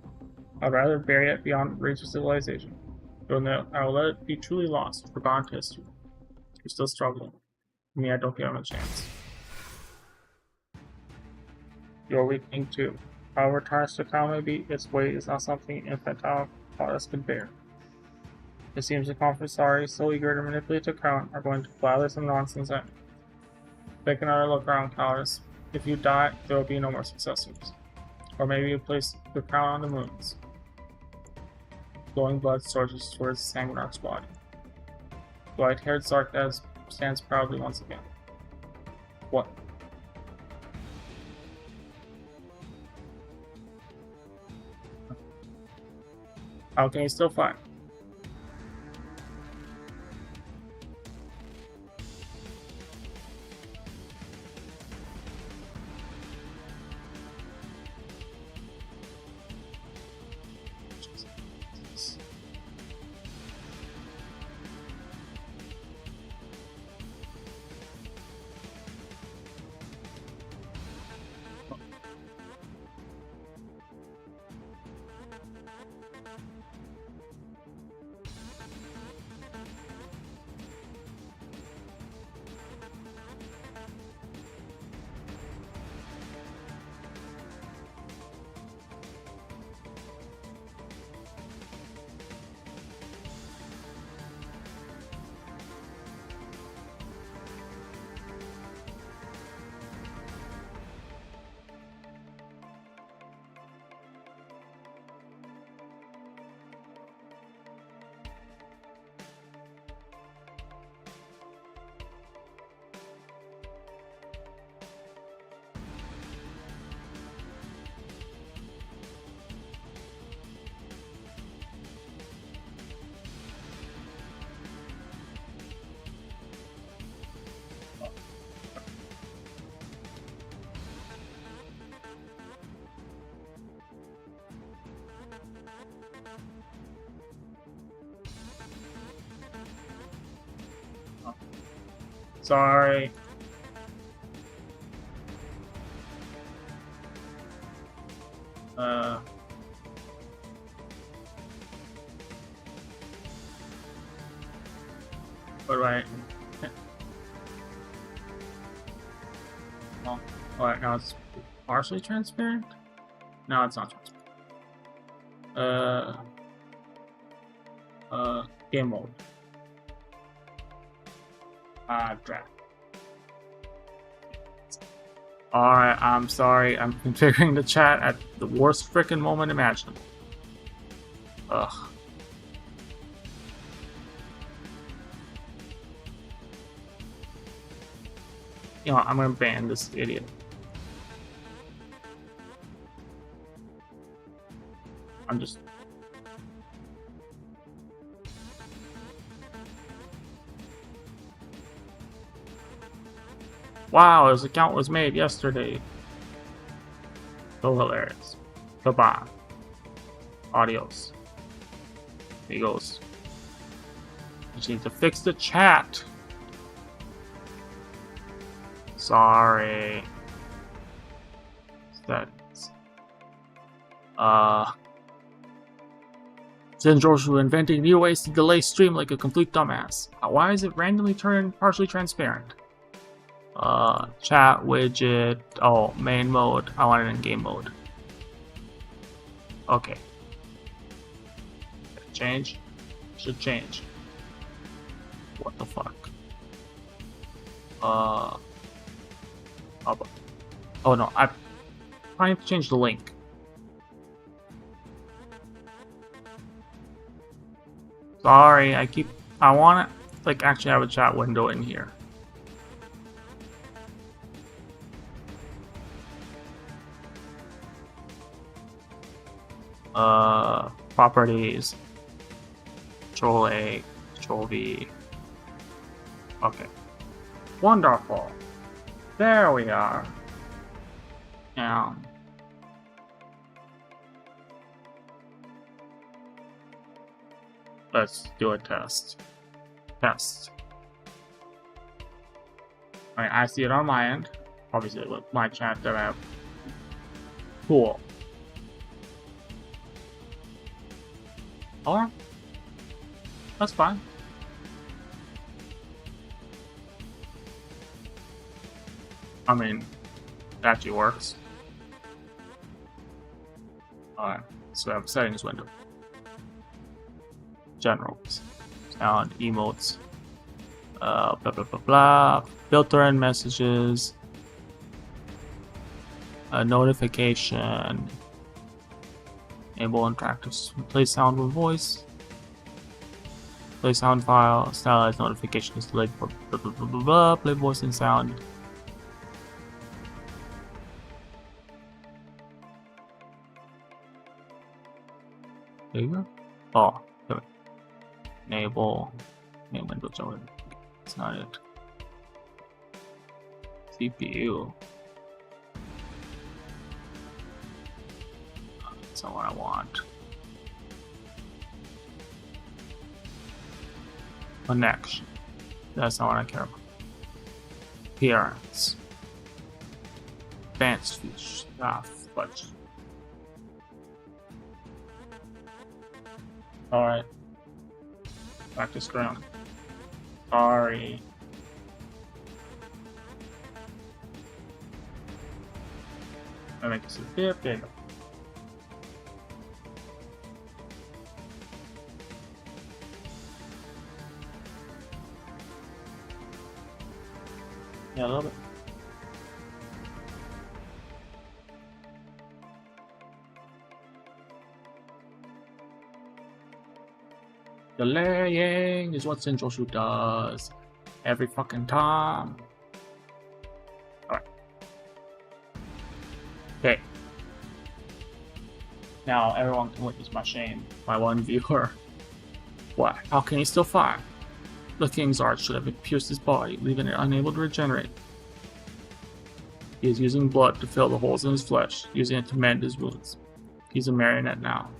I'd rather bury it beyond reach of civilization. Though I will let it be truly lost, forgotten to history. You're still struggling. For me, I don't give him a chance. You're weakening too. However tarnished the crown may be, its weight is not something infantile goddess could bear. It seems the confessori, so eager to manipulate the crown, are going to blather some nonsense at me. Take another look around, cowardice. If you die, there will be no more successors. Or maybe you place the crown on the moons. Glowing blood surges towards Sanguinarch's body. The white-haired Sarkaz stands proudly once again. What? How can he still fight? Sorry. What do I? Oh, alright, now it's partially transparent? No, it's not transparent. Game mode. Draft. Alright, I'm sorry. I'm configuring the chat at the worst frickin' moment imaginable. Ugh. You know what, I'm gonna ban this idiot. I'm just... Wow, his account was made yesterday. So hilarious. Goodbye. Adios. Amigos. just need to fix the chat. Sorry. Settings. Singe inventing new ways to delay stream like a complete dumbass. Why is it randomly turned partially transparent? Chat widget. Oh, main mode. I want it in game mode. Okay. Change? Should change. What the fuck? Oh no, I'm trying to change the link. Sorry, I want to, like, actually have a chat window in here. Properties. Control A, Control V. Okay. Wonderful. There we are. Now. Let's do a test. Test. Alright, I see it on my end. Obviously with my chat that I have. Cool. Alright. That's fine. I mean, it actually works. Alright, so we have a settings window. Generals. Sound, emotes. Blah blah blah blah. Filter and messages. Notification. Enable interactive. Play sound with voice. Play sound file. Stylized notification is delayed for blah blah blah blah blah. Play voice and sound. There you go. Oh, there we go. Enable. Main window over. It's not it. CPU. That's not what I want. Connection. That's not what I care about. Appearance. Advanced features. But. Alright. Back to ground. Sorry. I make this a bit bigger. Yeah, a little bit. Delaying is what Singe does every fucking time. Alright. Okay. Now everyone can witness my shame. My one viewer. What? How can he still fire? The king's arch should have pierced his body, leaving it unable to regenerate. He is using blood to fill the holes in his flesh, using it to mend his wounds. He's a marionette now.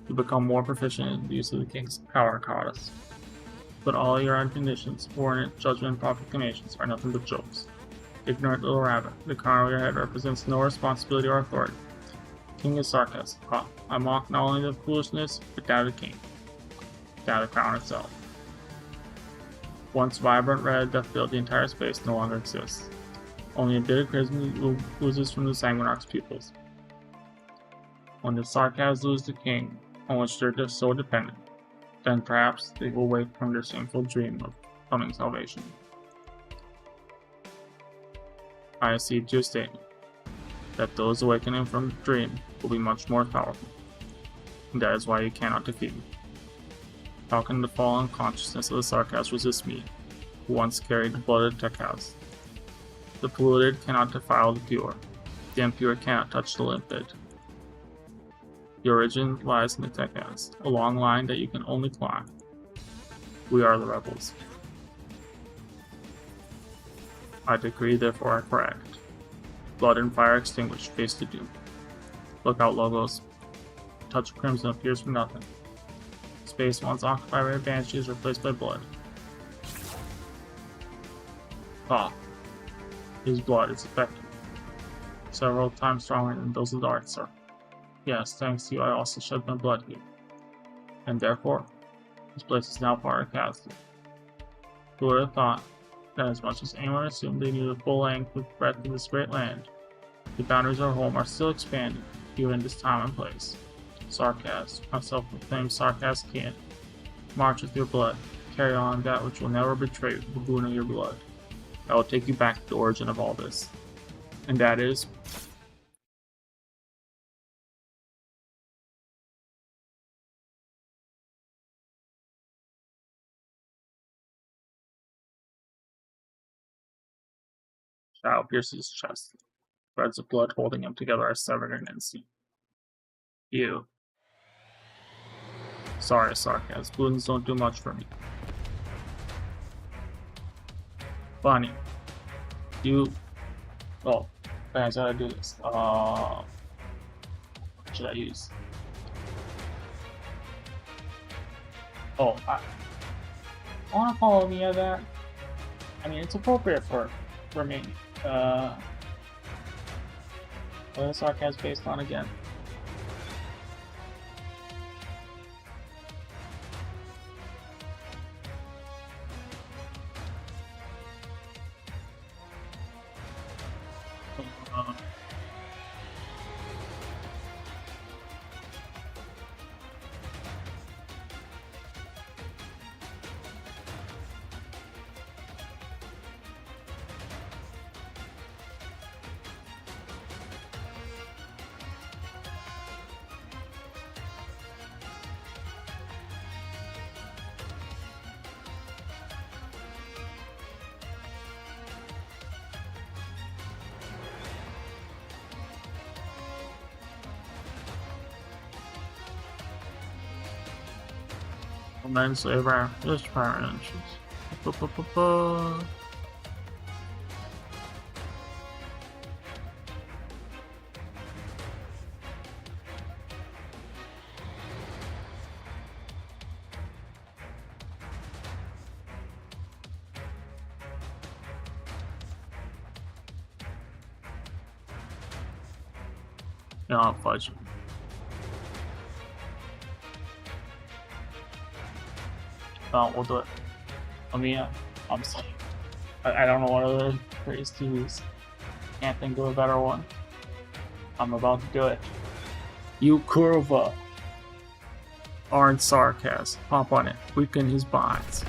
You become more proficient in the use of the king's power goddess. But all your conditions, warrant, judgment, and proclamations are nothing but jokes. Ignorant little rabbit, the crown of your head represents no responsibility or authority. King is sarcasm. I mock not only the foolishness, but that of the king. That of the crown itself. Once vibrant red that filled the entire space no longer exists. Only a bit of charisma oozes from the Sanguinarch's pupils. When the Sarkaz lose the king, on which they're so dependent, then perhaps they will wake from their sinful dream of coming salvation. I accede to your statement, that those awakening from the dream will be much more powerful, and that is why you cannot defeat me. How can the fallen consciousness of the Sarkaz resist me, who once carried the blooded Tekaz? The polluted cannot defile the pure, the impure cannot touch the limpid. The origin lies in the Tekaz, a long line that you can only climb. We are the rebels. I decree, therefore I correct. Blood and fire extinguished, face to doom. Look out, Logos. Touch of crimson appears from nothing. Space once occupied by a banshee is replaced by blood. Ah, his blood is effective. Several times stronger than those of the Art, sir. Yes, thanks to you, I also shed my blood here. And therefore, this place is now part of Castle. Who would have thought that as much as anyone assumed they knew the full length and breadth of this great land, the boundaries of our home are still expanding, even in this time and place. Sarcasm, my self-proclaimed sarcasm can. March with your blood. Carry on that which will never betray the boon of your blood. I will take you back to the origin of all this. And that is... Shadow pierces his chest. Threads of blood holding him together are severed in an instant. You. Sorry, sarcasm. Boons don't do much for me. Funny. You... Oh, I gotta do this. What should I use? Oh, I want to follow me at that. I mean, it's appropriate for me. What is sarcasm based on again? Immensely rare. Just power inches. Yeah, I'll fudge. We'll do it. I mean, I'm sorry. I don't know what other phrase to use. Can't think of a better one. I'm about to do it. You curva. Aren't sarcasm. Pop on it. Weaken his bonds.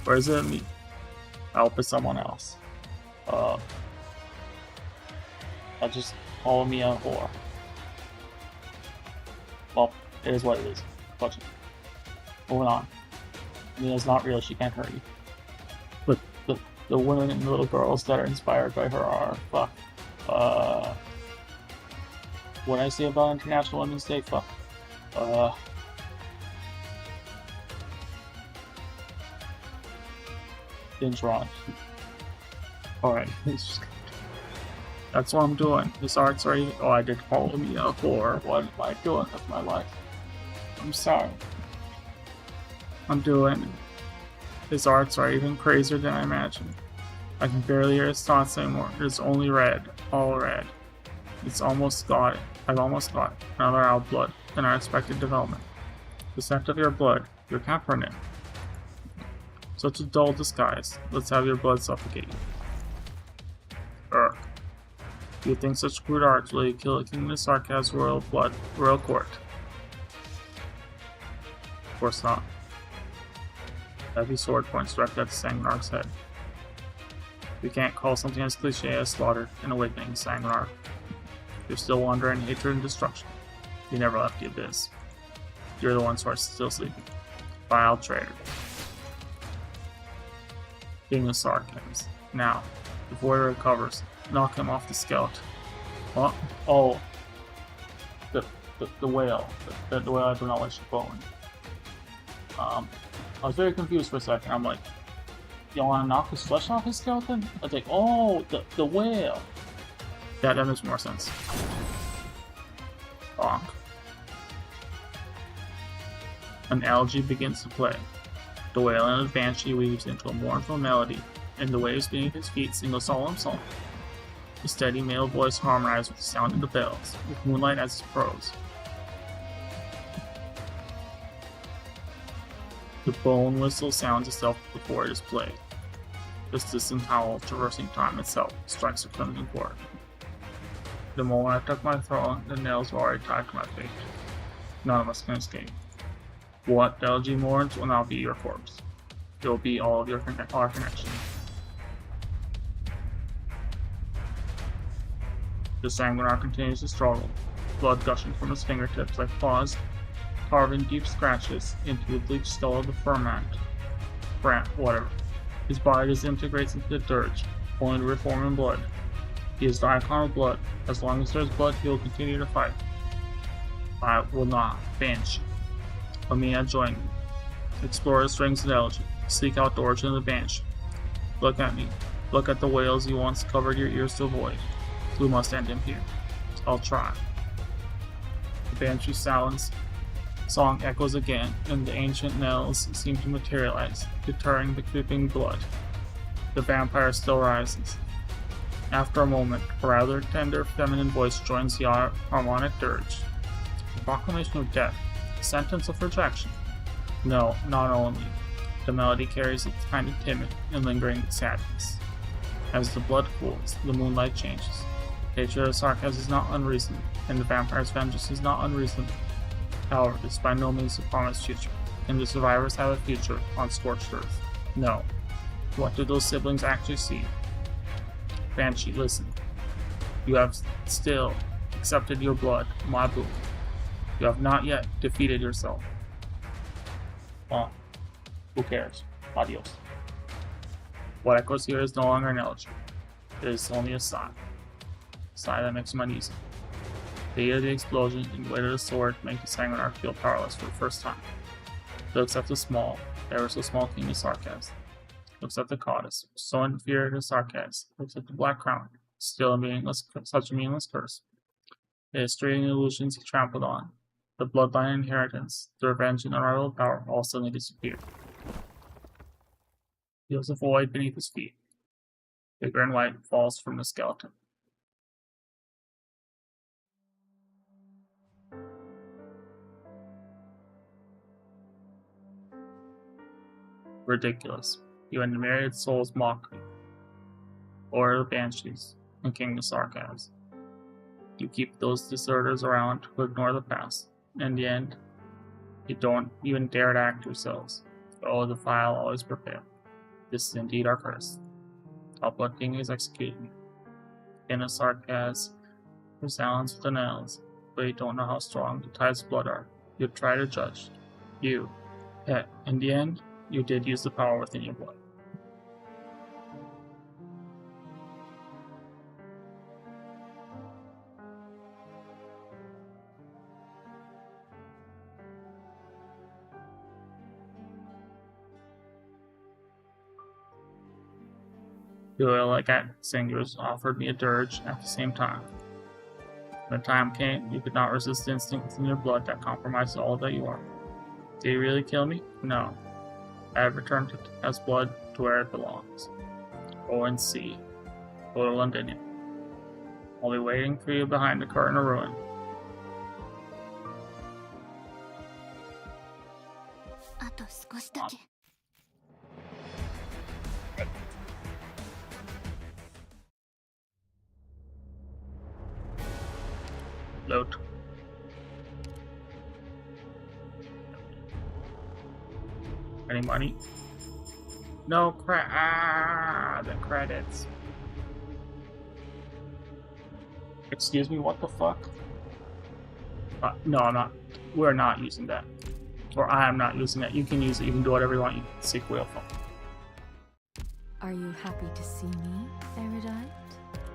Or is it me? I'll put someone else. I'll just call me a whore. Well, it is what it is. Watch it. Moving on. Mina's not real, she can't hurt you. But the women and little girls that are inspired by her are fuck. What I say about International Women's Day, fuck. Binge wrong. Alright, that's what I'm doing. His art's already. Oh, I did call me a whore. What am I doing with my life? I'm sorry. I'm doing. His arts are even crazier than I imagined. I can barely hear his thoughts anymore. It's only red, all red. It's almost got it. I've almost got it. Another out blood, an unexpected development. The scent of your blood, your Capernaum. Such a dull disguise. Let's have your blood suffocate you. Urgh. Do you think such crude arts will kill a king of sarcasm royal blood, royal court? Of course not. Heavy sword points directly at the Sangnarch's head. We can't call something as cliche as slaughter and awakening Sangnarch. You're still wandering in hatred and destruction. You never left the abyss. You're the ones who are still sleeping. Vile traitor. King of sarcasm. Now, before he recovers, knock him off the skeleton. What? Oh. The whale. The whale I do not like bone. I was very confused for a second. I'm like, y'all want to knock his flesh off his skeleton? I was like, oh, the whale. Yeah, that makes more sense. Bonk. An algae begins to play. The wailing of the banshee weaves into a mournful melody and the waves beneath his feet sing a solemn song. The steady male voice harmonized with the sound of the bells, with moonlight as its prose. The bone whistle sounds itself before it is played. This distant howl, traversing time itself, strikes a crimson chord. The moment I took my throne, the nails were already tied to my fate. None of us can escape. What Delgy mourns will now be your corpse. It will be all of our connection. The Sanguinar continues to struggle, blood gushing from his fingertips like claws, carving deep scratches into the bleached skull of the Brant, whatever. His body disintegrates into the dirge, only to reform in blood. He is the icon of blood. As long as there is blood, he will continue to fight. I will not Banshee. Amina join me. Explore the strings of elegy. Seek out the origin of the Banshee. Look at me. Look at the whales you once covered your ears to avoid. We must end him here. I'll try. The Banshee's silence song echoes again, and the ancient knells seem to materialize, deterring the creeping blood. The vampire still rises. After a moment, a rather tender feminine voice joins the harmonic dirge. A proclamation of death, a sentence of rejection. No, not only. The melody carries a kind of timid and lingering sadness. As the blood cools, the moonlight changes. Hatred of Sarkaz is not unreasonable, and the vampire's vengeance is not unreasonable. However, this is by no means the promised future, and the survivors have a future on scorched earth. No. What do those siblings actually see? Banshee, listen. You have still accepted your blood, my book. You have not yet defeated yourself. Well, who cares? Adios. What echoes here is no longer an elegy. It is only a sigh. A sigh that makes him uneasy. The heat of the explosion and the weight of the sword make the Sanguinar feel powerless for the first time. He looks at the small, ever so small king of Sarkaz. Looks at the goddess, so inferior to Sarkaz. Looks at the Black Crown, still such a meaningless curse. The history and illusions he trampled on, the bloodline inheritance, the revenge and unrivaled power all suddenly disappear. He feels a void beneath his feet. Bigger and white falls from the skeleton. Ridiculous. You and the myriad souls mock me. Lord of the Banshees, and King of Sarkaz. You keep those deserters around who ignore the past. In the end, you don't even dare to act yourselves. Oh, the vile always prevail. This is indeed our curse. Our blood king is executed. King of Sarkaz resounds with the nails, but you don't know how strong the ties of blood are. You try to judge. Yet, in the end, you did use the power within your blood. The oil like at Singer's offered me a dirge at the same time. When the time came, you could not resist the instinct within your blood that compromised all that you are. Did he really kill me? No. I have returned as blood to where it belongs. Go and see. Go to Londinium. I'll be waiting for you behind the curtain of ruin. Load. Any money? No the credits. Excuse me, what the fuck? No, I'm not. We're not using that. Or I am not using that. You can use it. You can do whatever you want. You can seek whale phone. Are you happy to see me, Erudite?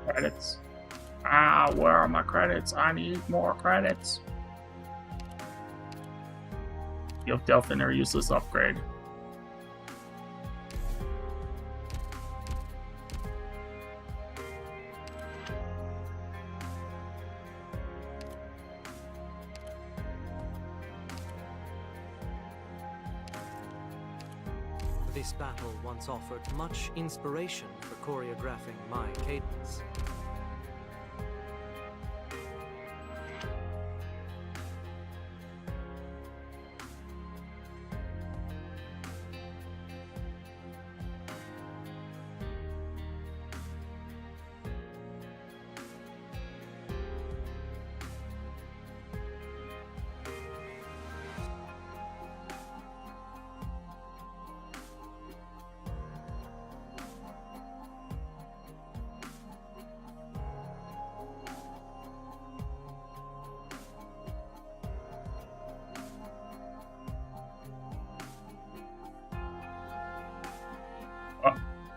Credits. Where are my credits? I need more credits. Give Delphin a useless upgrade. This battle once offered much inspiration for choreographing my cadence.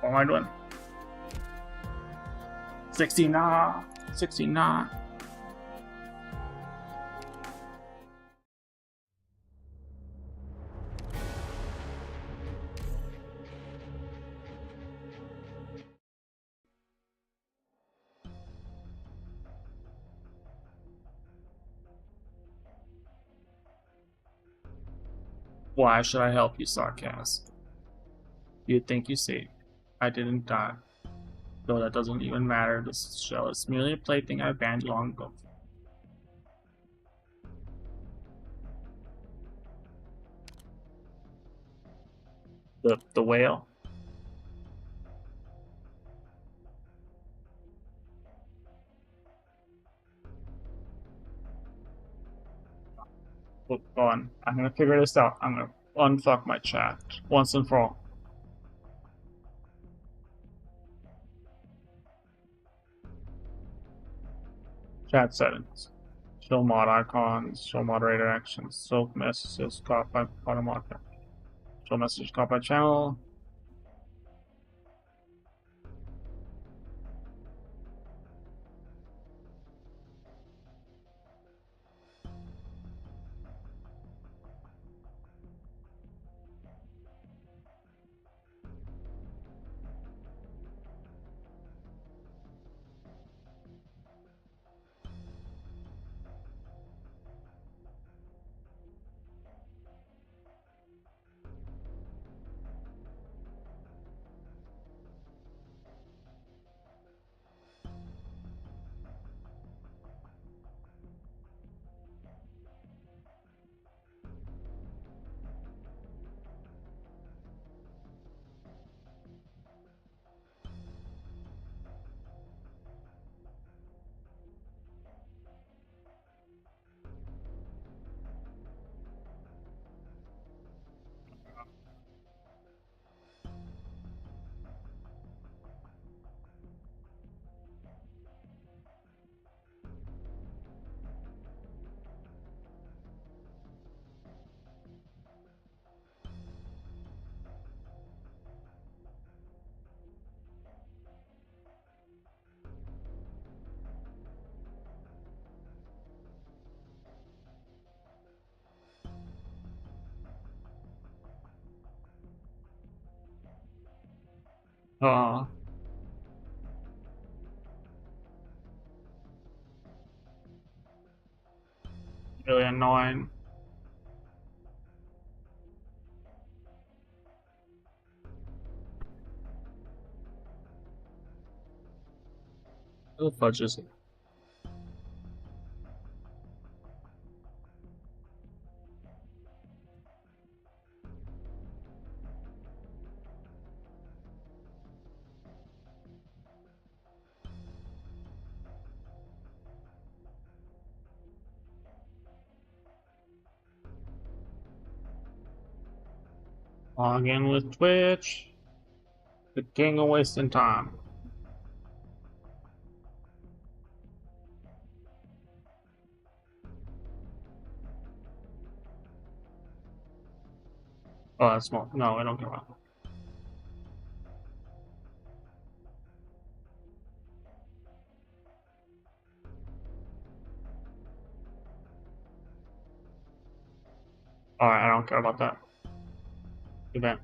What am I doing? 69. 69. Why should I help you, Sarcas? You think you saved me. I didn't die. Though that doesn't even matter, this shell is merely a plaything I banned long ago. The whale? Hold on. I'm gonna figure this out. I'm gonna unfuck my chat once and for all. Chat settings. Show mod icons, show moderator actions, show messages caught by automata. Show message caught by channel. Really annoying. Who the fudge is it? Log in with Twitch. The king of wasting time. Oh, that's small. No, I don't care about that. Alright, I don't care about that. Event.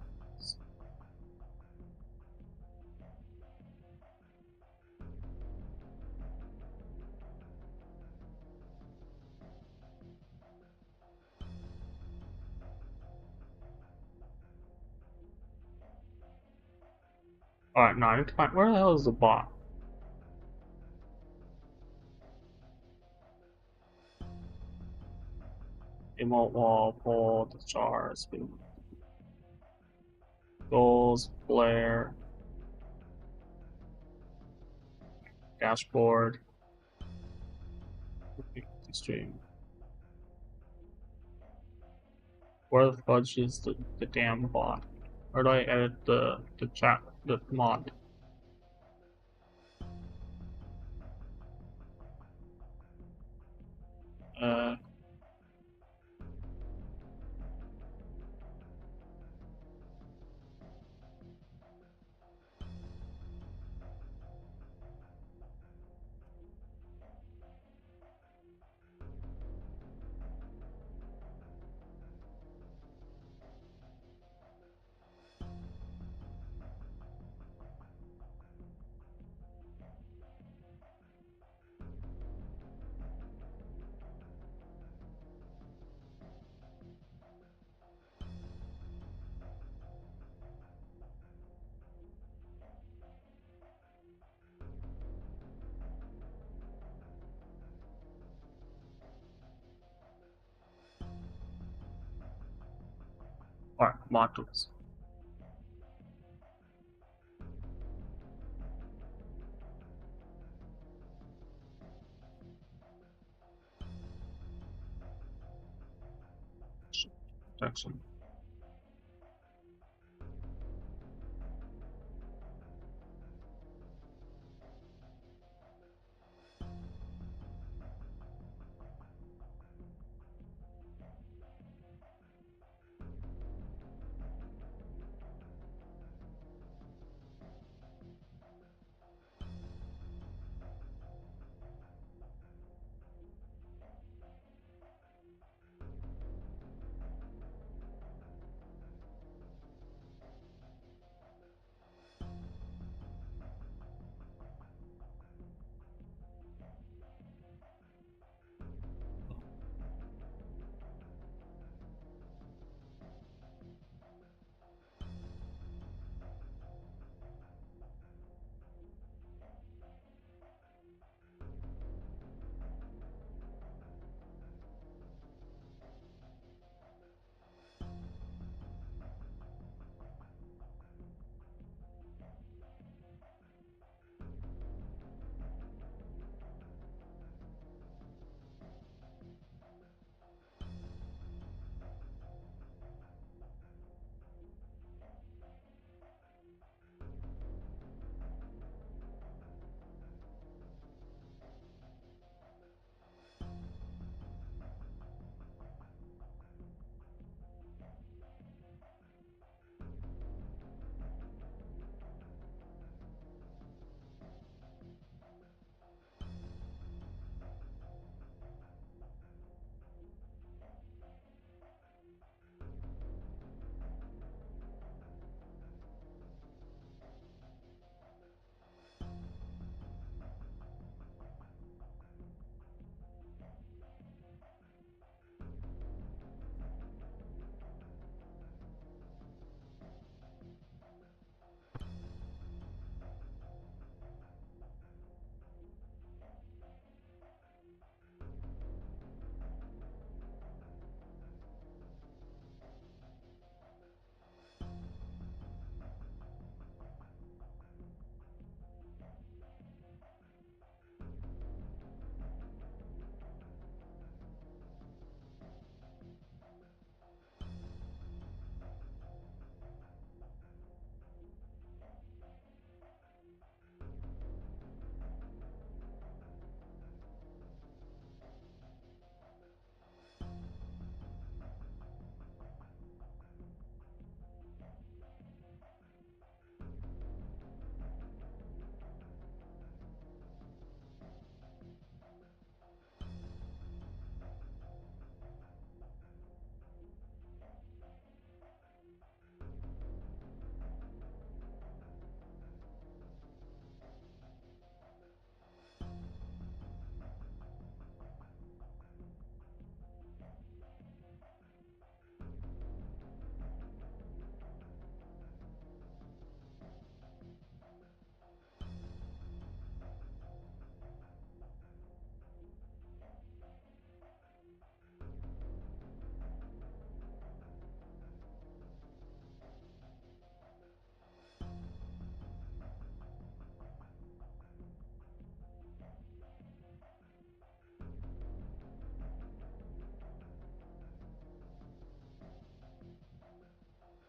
Alright, now I need to find where the hell is the bot? Emote wall, pull the jars, goals, flare, dashboard, stream. Where the fudge is the damn bot? Where do I edit the chat the mod? Uh Alright, mod tools. Protection.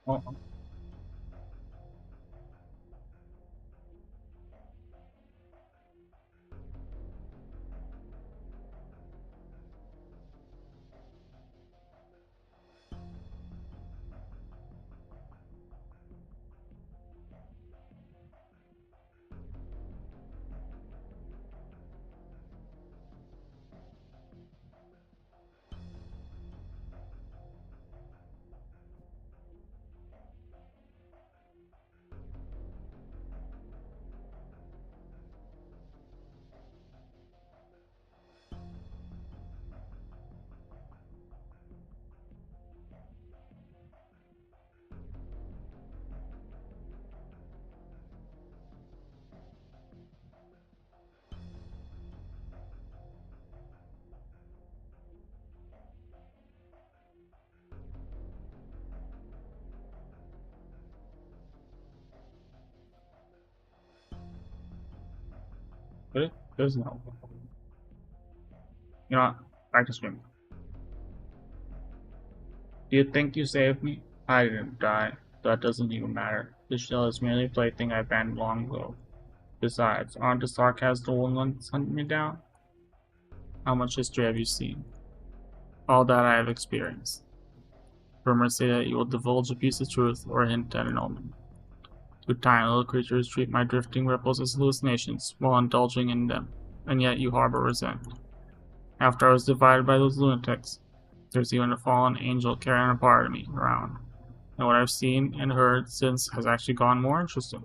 Oh, there's no. You know what? Back to stream. Do you think you saved me? I didn't die. That doesn't even matter. This shell is merely a plaything I banned long ago. Besides, aren't the sarcasm the one that's hunting me down? How much history have you seen? All that I have experienced. Rumors say that you will divulge a piece of truth or hint at an omen. Two tiny little creatures treat my drifting ripples as hallucinations while indulging in them, and yet you harbor resentment. After I was divided by those lunatics, there's even a fallen angel carrying a part of me around, and what I've seen and heard since has actually gone more interesting.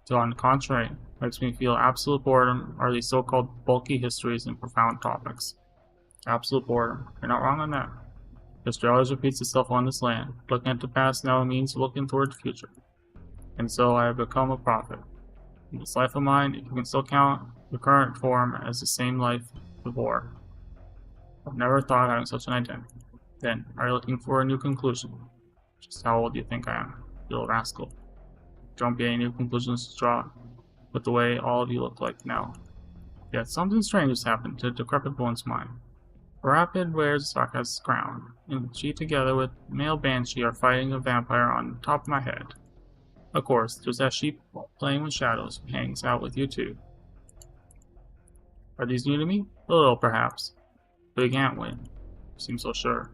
So on the contrary, makes me feel absolute boredom are these so-called bulky histories and profound topics. Absolute boredom. You're not wrong on that. History always repeats itself on this land. Looking at the past now means looking toward the future. And so I have become a prophet. In this life of mine, if you can still count the current form as the same life before. I've never thought of having such an identity. Then, are you looking for a new conclusion? Just how old do you think I am, you little rascal? Don't be any new conclusions to draw with the way all of you look like now. Yet something strange has happened to the decrepit one's mind. Rapid wears Sarkaz's crown, and she together with male Banshee are fighting a vampire on top of my head. Of course, there's that sheep playing with shadows who hangs out with you too. Are these new to me? A little, perhaps. But you can't win. You seem so sure.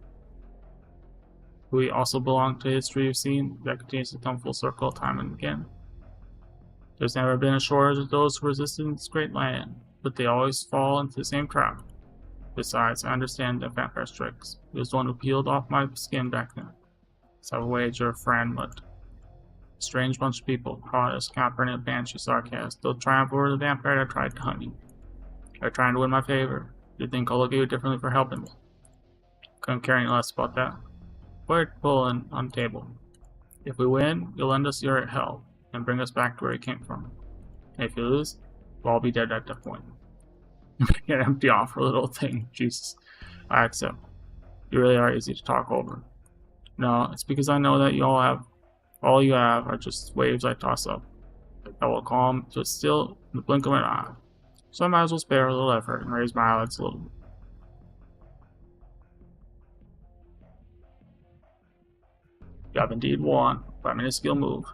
We also belong to history you've seen that continues to come full circle time and again. There's never been a shortage of those who resisted in this great land, but they always fall into the same trap. Besides, I understand the vampire's tricks. He was the one who peeled off my skin back then. So I wager a friend, but a strange bunch of people, caught us capturing a banshee sarcasm. They'll triumph over the vampire that tried to hunt me. They're trying to win my favor. Do you think I'll look at you differently for helping me? Couldn't care any less about that. Put it pulling on the table. If we win, you'll lend us your help and bring us back to where you came from. And if you lose, we'll all be dead at that point. Get empty offer, little thing. Jesus. I accept. You really are easy to talk over. No, it's because I know that all you have are just waves I toss up. That will calm to still in the blink of an eye. So I might as well spare a little effort and raise my eyelids a little bit. You have indeed won by a minuscule move,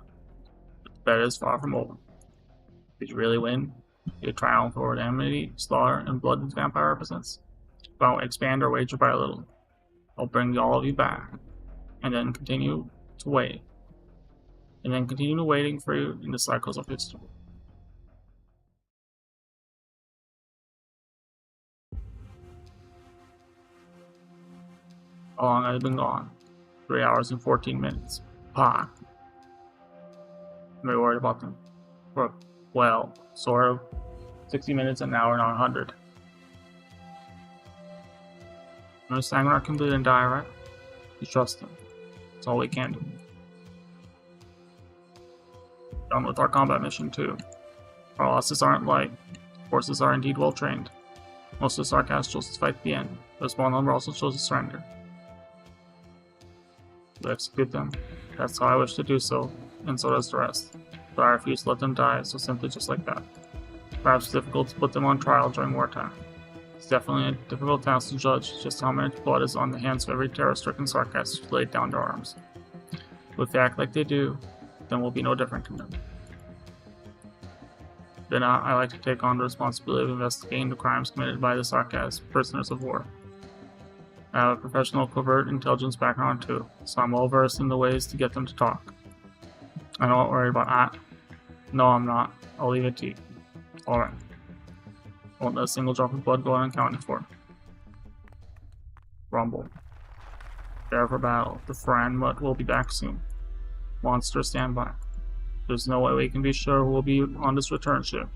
but the bet is far from over. Did you really win? You triumph over the enmity, slaughter, and blood the vampire represents? If I won't expand our wager by a little, I'll bring all of you back, and then continue to wait, and then continue waiting for you in the cycles of history. How long have I been gone? 3 hours and 14 minutes. I'm very worried about them. Well, sort of. 60 minutes an hour, not 100. You understand we're not completely and die, right? You trust him. That's all we can do. Done with our combat mission, too. Our losses aren't light. Forces are indeed well trained. Most of the sarcasm chose to fight to the end, but a small number also chose to surrender. To execute them. That's how I wish to do so, and so does the rest. But I refuse to let them die, so simply just like that. Perhaps it's difficult to put them on trial during wartime. It's definitely a difficult task to judge just how much blood is on the hands of every terror-stricken sarcastic who laid down their arms. But if they act like they do, then we'll be no different from them. Then I like to take on the responsibility of investigating the crimes committed by the sarcasm prisoners of war. I have a professional covert intelligence background too, so I'm well versed in the ways to get them to talk. I'm not worried about that. No, I'm not. I'll leave it to you. Alright. Won't let a single drop of blood go unaccounted for. Rumble. Prepare for battle. The Fran Mutt will be back soon. Monsters stand by. There's no way we can be sure who will be on this return ship.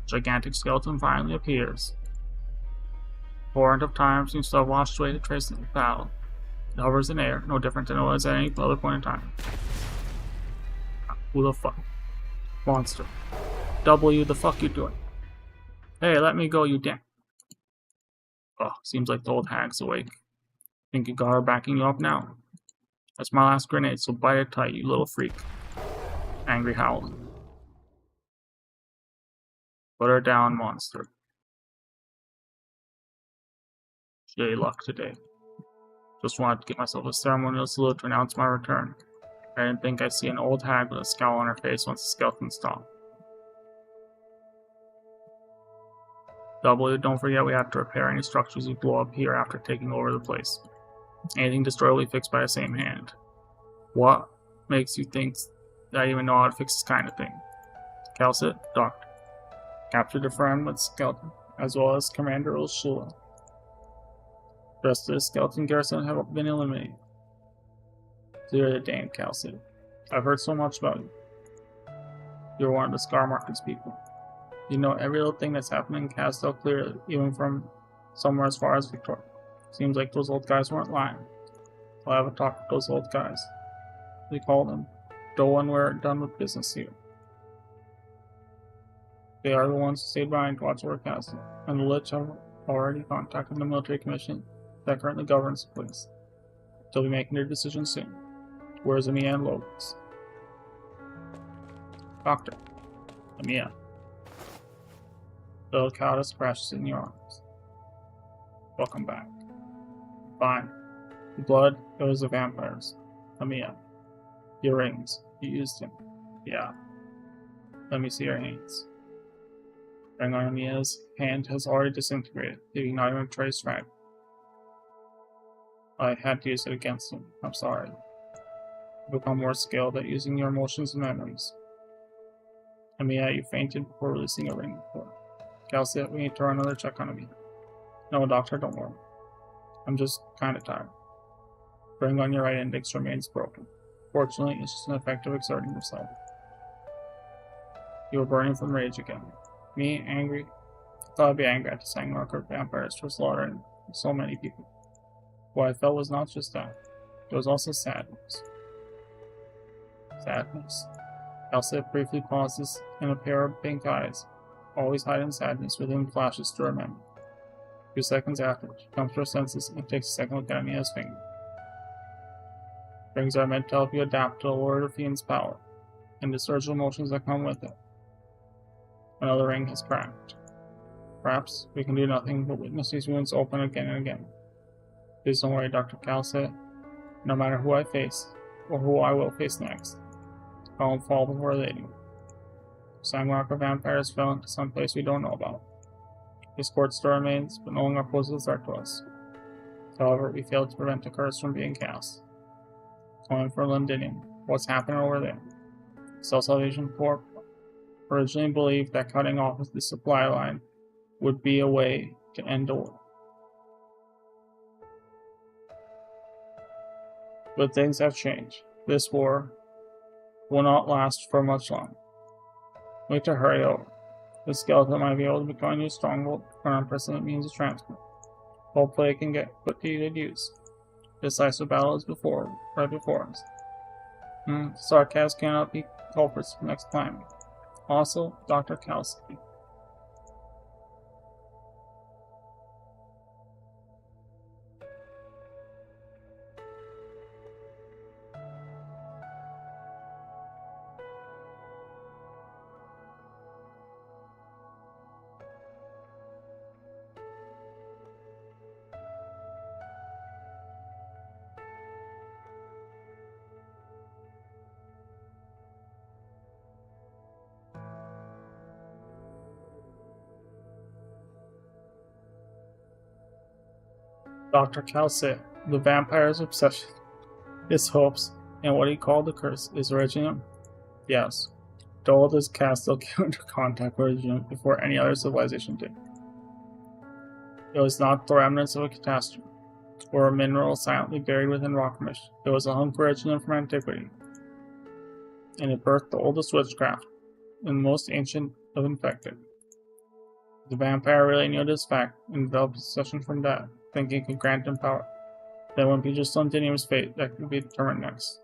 Gigantic skeleton finally appears. Torrent of time seems to have washed away the traces of the battle. It hovers in air, no different than it was at any other point in time. Who the fuck? Monster. W, the fuck you doing? Hey, let me go, you damn. Oh, seems like the old hag's awake. Think you got her backing you up now? That's my last grenade, so bite it tight, you little freak. Angry howl. Put her down, monster. J luck today. Just wanted to get myself a ceremonial salute to announce my return. I didn't think I'd see an old hag with a scowl on her face once the skeleton stopped. W, don't forget we have to repair any structures you blow up here after taking over the place. Anything destroyed will be fixed by the same hand. What makes you think that I even know how to fix this kind of thing? Calcit, Doctor. Capture the friend with skeleton, as well as Commander Ursula. The rest of the skeleton garrison have been eliminated. Clear the damn Calcit. I've heard so much about you. You're one of the Scar Market's people. You know every little thing that's happening in Castle clearly, even from somewhere as far as Victoria. Seems like those old guys weren't lying. I'll have a talk with those old guys. We call them Go when we're done with business here. They are the ones who stayed behind to watch over Castle, and the Lich have already contacted the military commission that currently governs the place. They'll be making their decision soon. Where's Amia and Logos? Doctor. Amia. The Countess crashes in your arms. Welcome back. Fine. The blood, it was the vampires. Amia. Your rings. You used him. Yeah. Let me see your hands. Ring on Amia's hand has already disintegrated, leaving not even a trace fragment. I had to use it against him. I'm sorry. You've become more skilled at using your emotions and memories. Amia, you fainted before releasing a ring before. Calcit, we need to run another check on Amia. No, doctor, don't worry. I'm just kinda tired. The ring on your right index remains broken. Fortunately, it's just an effect of exerting yourself. You were burning from rage again. Me, angry? I thought I'd be angry at the Sangmarker vampires for slaughtering so many people. What I felt was not just that. It was also sadness. Sadness. Calcit briefly pauses, and a pair of pink eyes, always hiding sadness within flashes to her memory. A few seconds after, she comes to her senses and takes a second look at Amia's finger. Rings are meant to help you adapt to the Lord of Fiend's power, and the surge of emotions that come with it. Another ring has cracked. Perhaps we can do nothing but witness these wounds open again and again. Please don't worry, Dr. Calcit. No matter who I face, or who I will face next, I won't fall before they do. Sangmarker vampires fell into some place we don't know about. This court still remains, but no longer poses a threat to us. However, we failed to prevent the curse from being cast. Calling for Londinium, what's happening over there? Cell Salvation Corp originally believed that cutting off the supply line would be a way to end the war. But things have changed. This war will not last for much longer. We need to hurry over. The skeleton might be able to become a new stronghold for an unprecedented means of transport. Hopefully it can get put to good use. This decisive battle is right before us. Sarcasm cannot be culprits for the next climate. Also, Dr. Calcit. Dr. Cal said the vampire's obsession, his hopes, and what he called the curse is original. Yes. The oldest caste still came into contact with original before any other civilization did. It was not the remnants of a catastrophe, or a mineral silently buried within rock mesh. It was a hunk of original from antiquity, and it birthed the oldest witchcraft, and the most ancient of infected. The vampire really knew this fact and developed possession from that, thinking it could grant him power. That wouldn't be just Londinium's fate that could be determined next.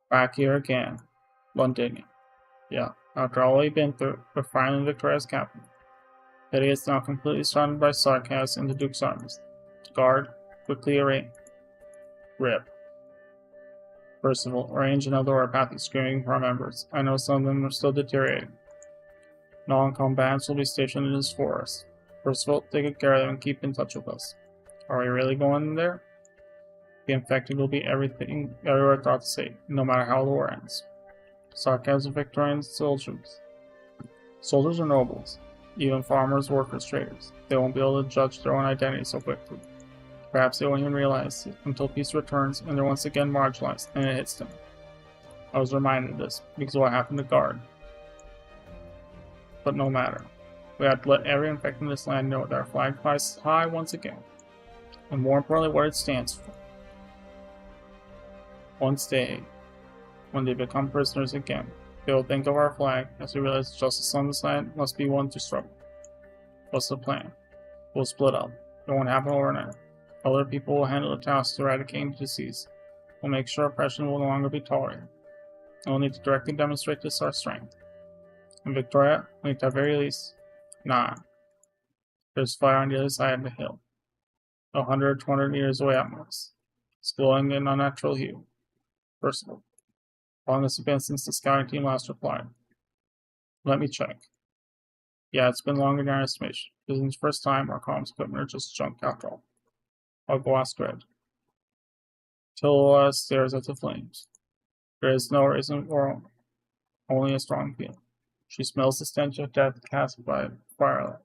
Back here again. Londinium. Yeah, after all we've been through, we're finally Victoria's capital. Betty is now completely surrounded by sarcasm and the Duke's armies. Guard, quickly arrange. Rip. Percival, arrange another orpathy screaming for our members. I know some of them are still deteriorating. Non-combatants will be stationed in this forest. Percival, take good care of them and keep in touch with us. Are we really going in there? The infected will be everything everywhere thought to say, no matter how the war ends. Sarcasm, Victorian soldiers. Soldiers are nobles. Even farmers, workers, traders. They won't be able to judge their own identity so quickly. Perhaps they won't even realize it until peace returns and they're once again marginalized and it hits them. I was reminded of this because of what happened to Guard. But no matter. We have to let every infected in this land know that our flag flies high once again. And more importantly, what it stands for. Once they, when they become prisoners again, they will think of our flag as we realize justice on this land must be one to struggle. What's the plan? We'll split up. It won't happen overnight. Other people will handle the task to eradicating the disease. We'll make sure oppression will no longer be tolerated. And we'll need to directly demonstrate this our strength. In Victoria, we need to at the very least, there's fire on the other side of the hill. 100 or 200 meters away at most. It's glowing in unnatural hue. Percival. How long has it been since the scouting team last replied? Let me check. Yeah, it's been longer than our estimation. This isn't the first time our comms equipment are just junk after all. I'll go ask Red. Till stares at the flames. There is no reason or only a strong feeling. She smells the stench of death cast by firelight.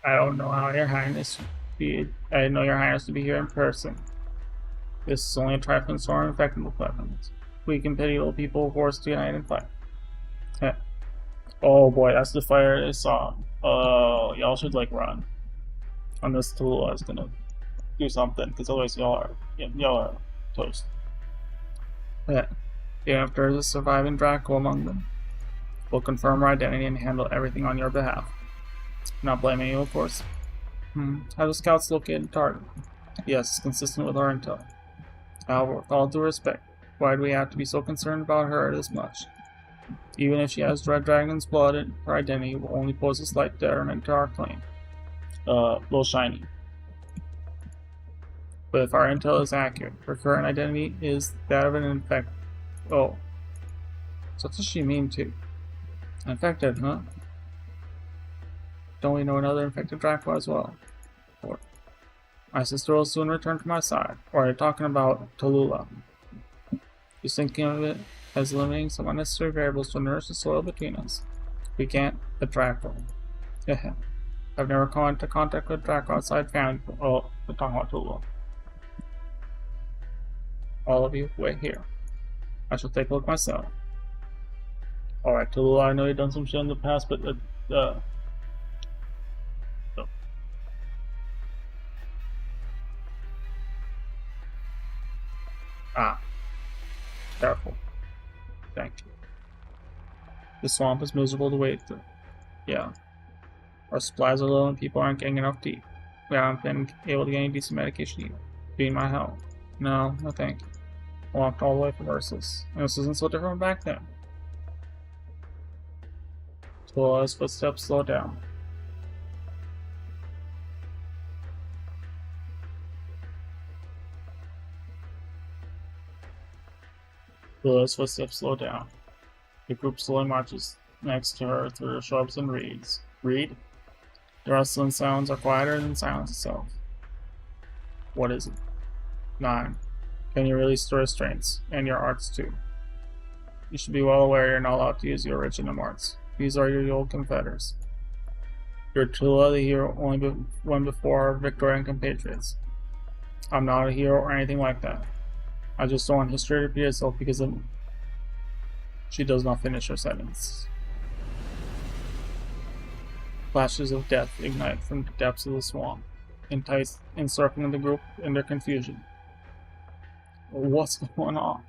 I don't know how Your Highness be. I didn't know Your Highness to be here in person. This is only a trifling storm infected with weapons. We can pity little people forced to unite and fight. Heh. Oh boy, that's the fire I saw. Oh, y'all should like run. Unless Tallulah is gonna do something, because otherwise y'all are toast. Heh. If there's a surviving Draco among them, we'll confirm our identity and handle everything on your behalf. Not blaming you, of course. How do scouts locate the target? Yes, it's consistent with our intel. However, with all due respect, why do we have to be so concerned about her this much? Even if she has Red Dragon's blood, her identity will only pose a slight detriment to our claim. Little shiny. But if our intel is accurate, her current identity is that of an infected. Oh. So what does she mean too? Infected, huh? Don't we know another infected Draco as well? Or my sister will soon return to my side. Or are you talking about Tallulah? She's thinking of it as eliminating some unnecessary variables to nourish the soil between us. We can't attract them. I've never come into contact with Draco outside family. Oh, we're talking about Tula. All of you, wait here. I shall take a look myself. Alright, Tula, I know you've done some shit in the past, but careful. Thank you. The swamp is miserable to wade through. Yeah. Our supplies are low and people aren't getting enough to eat. We haven't been able to get any decent medication either. Being my health. No thank you. I walked all the way from Ursus, and this isn't so different back then. Tula's footsteps slow down. Tula's footsteps slow down. The group slowly marches next to her through the shrubs and reeds. Reed? The rustling sounds are quieter than silence itself. What is it? 9. Can you release the restraints? And your arts too. You should be well aware you're not allowed to use your original arts. These are your old confederates. You're Tula, the hero only one before our Victorian compatriots. I'm not a hero or anything like that. I just don't want history to repeat itself because of... She does not finish her sentence. Flashes of death ignite from the depths of the swamp, encircling the group in their confusion. What's going on?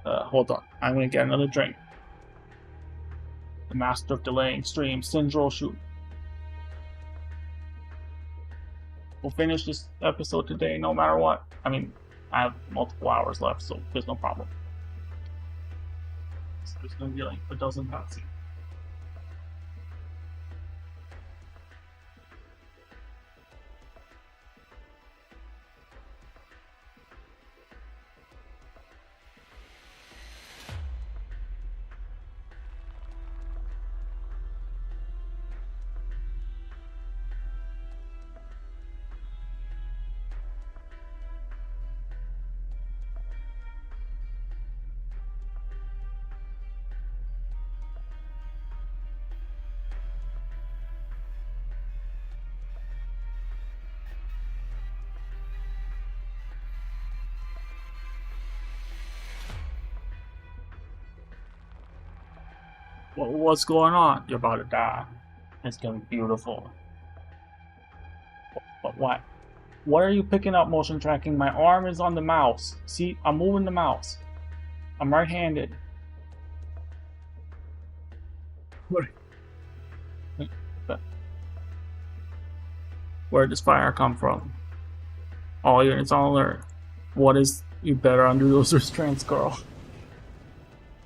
Hold on. I'm gonna get another drink. The master of delaying stream, Singe will shoot. We'll finish this episode today no matter what. I mean, I have multiple hours left, so there's no problem. So there's gonna be like a dozen cutscenes. What's going on? You're about to die. It's gonna be beautiful. But what? What are you picking up motion tracking? My arm is on the mouse. See, I'm moving the mouse. I'm right-handed. Where does fire come from? All units on alert. What is... You better undo those restraints, girl.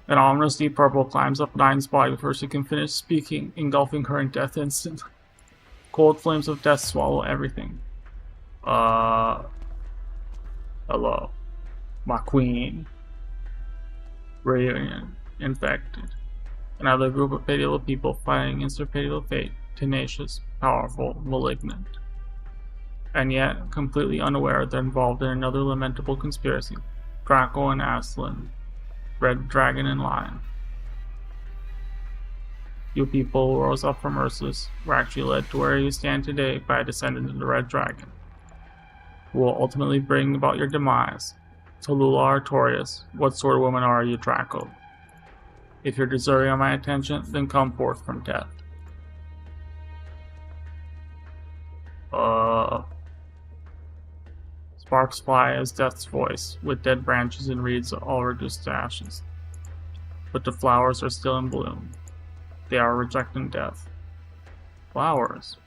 An ominous deep purple climbs up Nine's body before she can finish speaking, engulfing her in death instantly. Cold flames of death swallow everything. Hello. My queen. Reunion. Infected. Another group of pitiable people fighting against their pitiable fate. Tenacious, powerful, malignant. And yet, completely unaware they're involved in another lamentable conspiracy. Draco and Aslan. Red Dragon and Lion. You people who rose up from Ursus were actually led to where you stand today by a descendant of the Red Dragon, who will ultimately bring about your demise. Tallulah Artorias, what sort of woman are you, Draco? If you're deserving of my attention, then come forth from death. Sparks fly as Death's voice, with dead branches and reeds all reduced to ashes. But the flowers are still in bloom. They are rejecting death. Flowers?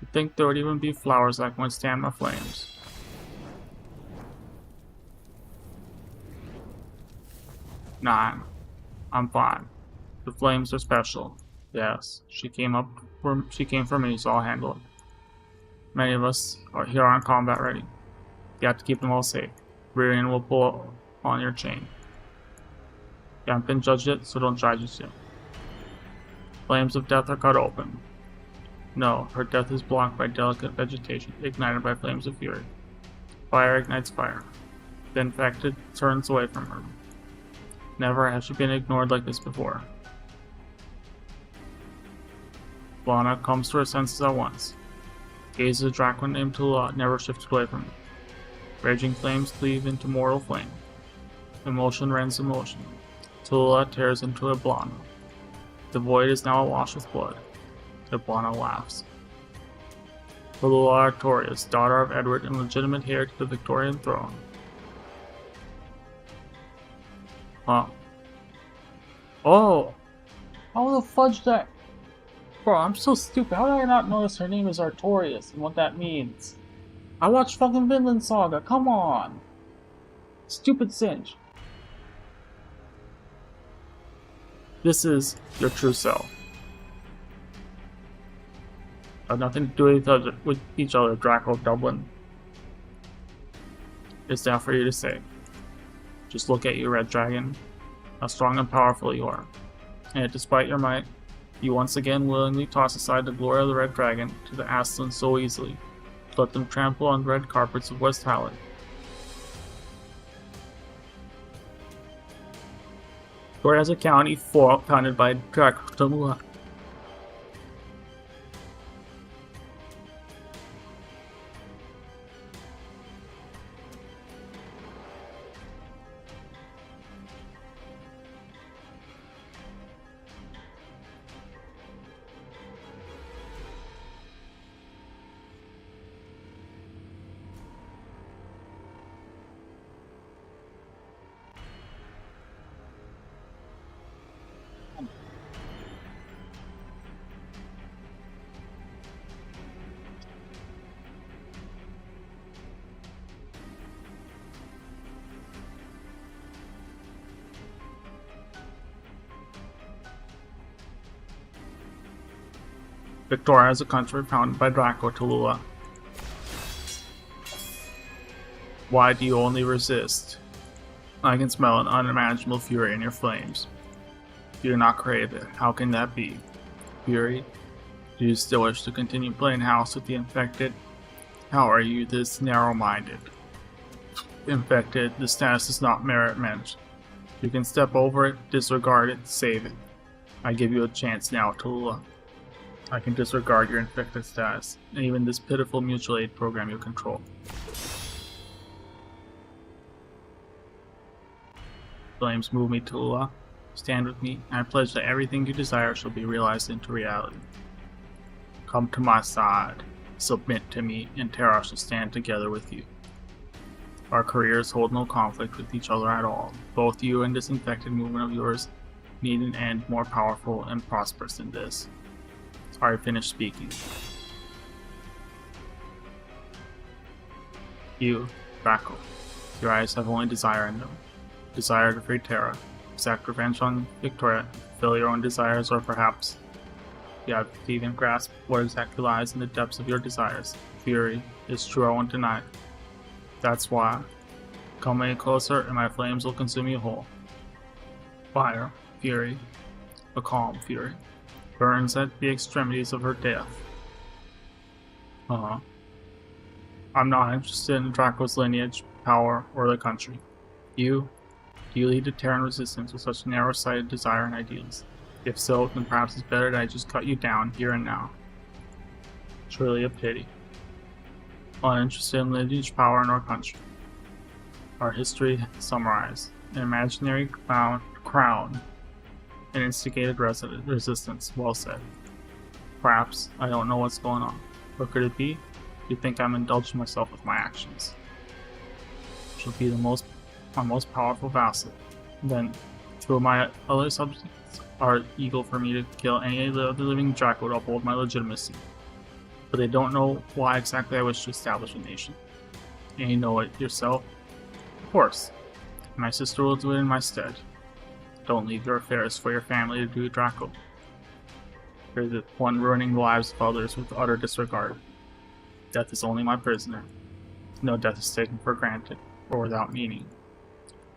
You'd think there would even be flowers that can withstand my flames. Nah, I'm fine. The flames are special. Yes, she came for me, so I'll handle it. Many of us are here on combat ready. You have to keep them all safe. Rearian will pull on your chain. You haven't been judged yet, so don't try just yet. Flames of death are cut open. No, her death is blocked by delicate vegetation, ignited by flames of fury. Fire ignites fire. The infected turns away from her. Never has she been ignored like this before. Lana comes to her senses at once. Gazes at Draco and Imtula never shifted away from him. Raging flames cleave into mortal flame. Emotion rends emotion. Tula tears into Iblana. The void is now awash with blood. Iblana laughs. Tula Artorias, daughter of Edward and legitimate heir to the Victorian throne. Huh. Oh! How the fudge that? Bro, I'm so stupid. How did I not notice her name is Artorias and what that means? I watched fucking Vinland Saga, come on! Stupid Singe. This is your true self. Have nothing to do with each other, Draco Dublin. It's down for you to say. Just look at you, Red Dragon. How strong and powerful you are. And despite your might, you once again willingly toss aside the glory of the Red Dragon to the Aslan so easily, to let them trample on the red carpets of West Halland. Victoria has a county founded by Draco. Victoria is a country founded by Draco Tallulah. Why do you only resist? I can smell an unimaginable fury in your flames. You're not creative. How can that be? Fury? Do you still wish to continue playing house with the infected? How are you this narrow-minded? Infected, the status does not merit mention. You can step over it, disregard it, save it. I give you a chance now, Tallulah. I can disregard your infected status, and even this pitiful mutual aid program you control. Flames move me, Tallulah. Stand with me, and I pledge that everything you desire shall be realized into reality. Come to my side, submit to me, and Terra shall stand together with you. Our careers hold no conflict with each other at all. Both you and this infected movement of yours need an end more powerful and prosperous than this. I finished speaking. You, Draco, your eyes have only desire in them. Desire to free Terra, exact revenge on Victoria, fulfill your own desires, or perhaps you have to even grasp what exactly lies in the depths of your desires. Fury is true, I won't deny it. That's why. Come any closer and my flames will consume you whole. Fire, fury, a calm fury, burns at the extremities of her death. I'm not interested in Draco's lineage, power, or the country. Do you lead the Terran resistance with such narrow-sighted desire and ideals? If so, then perhaps it's better that I just cut you down here and now. Truly a pity. Uninterested in lineage, power, in our country. Our history summarized. An imaginary crown. An instigated resistance. Well said. Perhaps I don't know what's going on. What could it be? You think I'm indulging myself with my actions. She'll be my most powerful vassal. Then, through my other subjects are eager for me to kill any of the living Draco to uphold my legitimacy. But they don't know why exactly I wish to establish a nation. And you know it yourself? Of course. My sister will do it in my stead. Don't leave your affairs for your family to do, Draco. You're the one ruining the lives of others with utter disregard. Death is only my prisoner. No death is taken for granted, or without meaning.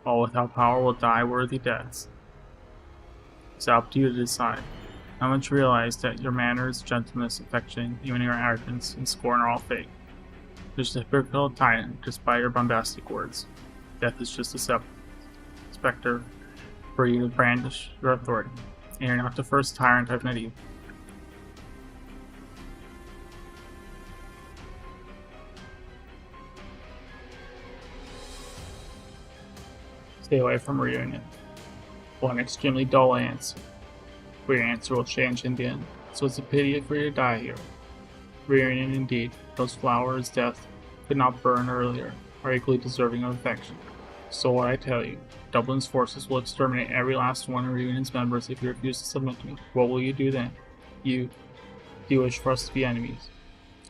All without power will die worthy deaths. It's up to you to decide. How much you realize that your manners, gentleness, affection, even your arrogance and scorn are all fake. Just a hypocritical tyrant, just by your bombastic words. Death is just a specter for you to brandish your authority, and you're not the first tyrant I've met either. Stay away from reunion. One extremely dull answer. But your answer will change in the end, so it's a pity for you to die here. Reunion indeed, those flowers death could not burn earlier, are equally deserving of affection. So what I tell you, Dublin's forces will exterminate every last one of Reunion's members if you refuse to submit to me. What will you do then? You wish for us to be enemies.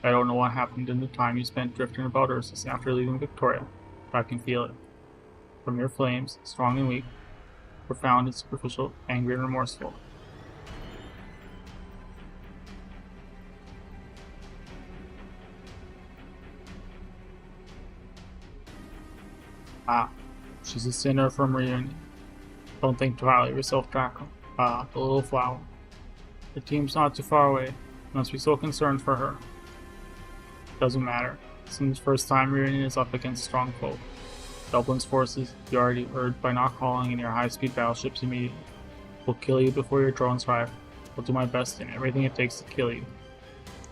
I don't know what happened in the time you spent drifting about Ursus after leaving Victoria, but I can feel it. From your flames, strong and weak, profound and superficial, angry and remorseful. Ah, she's a sinner from Reunion. Don't think too highly of yourself, Draco. Ah, the little flower. The team's not too far away. You must be so concerned for her. Doesn't matter. Since the first time Reunion is up against a strong foe. Dublin's forces, you already heard by not calling in your high-speed battleships immediately. We'll kill you before your drones arrive. I'll do my best in everything it takes to kill you.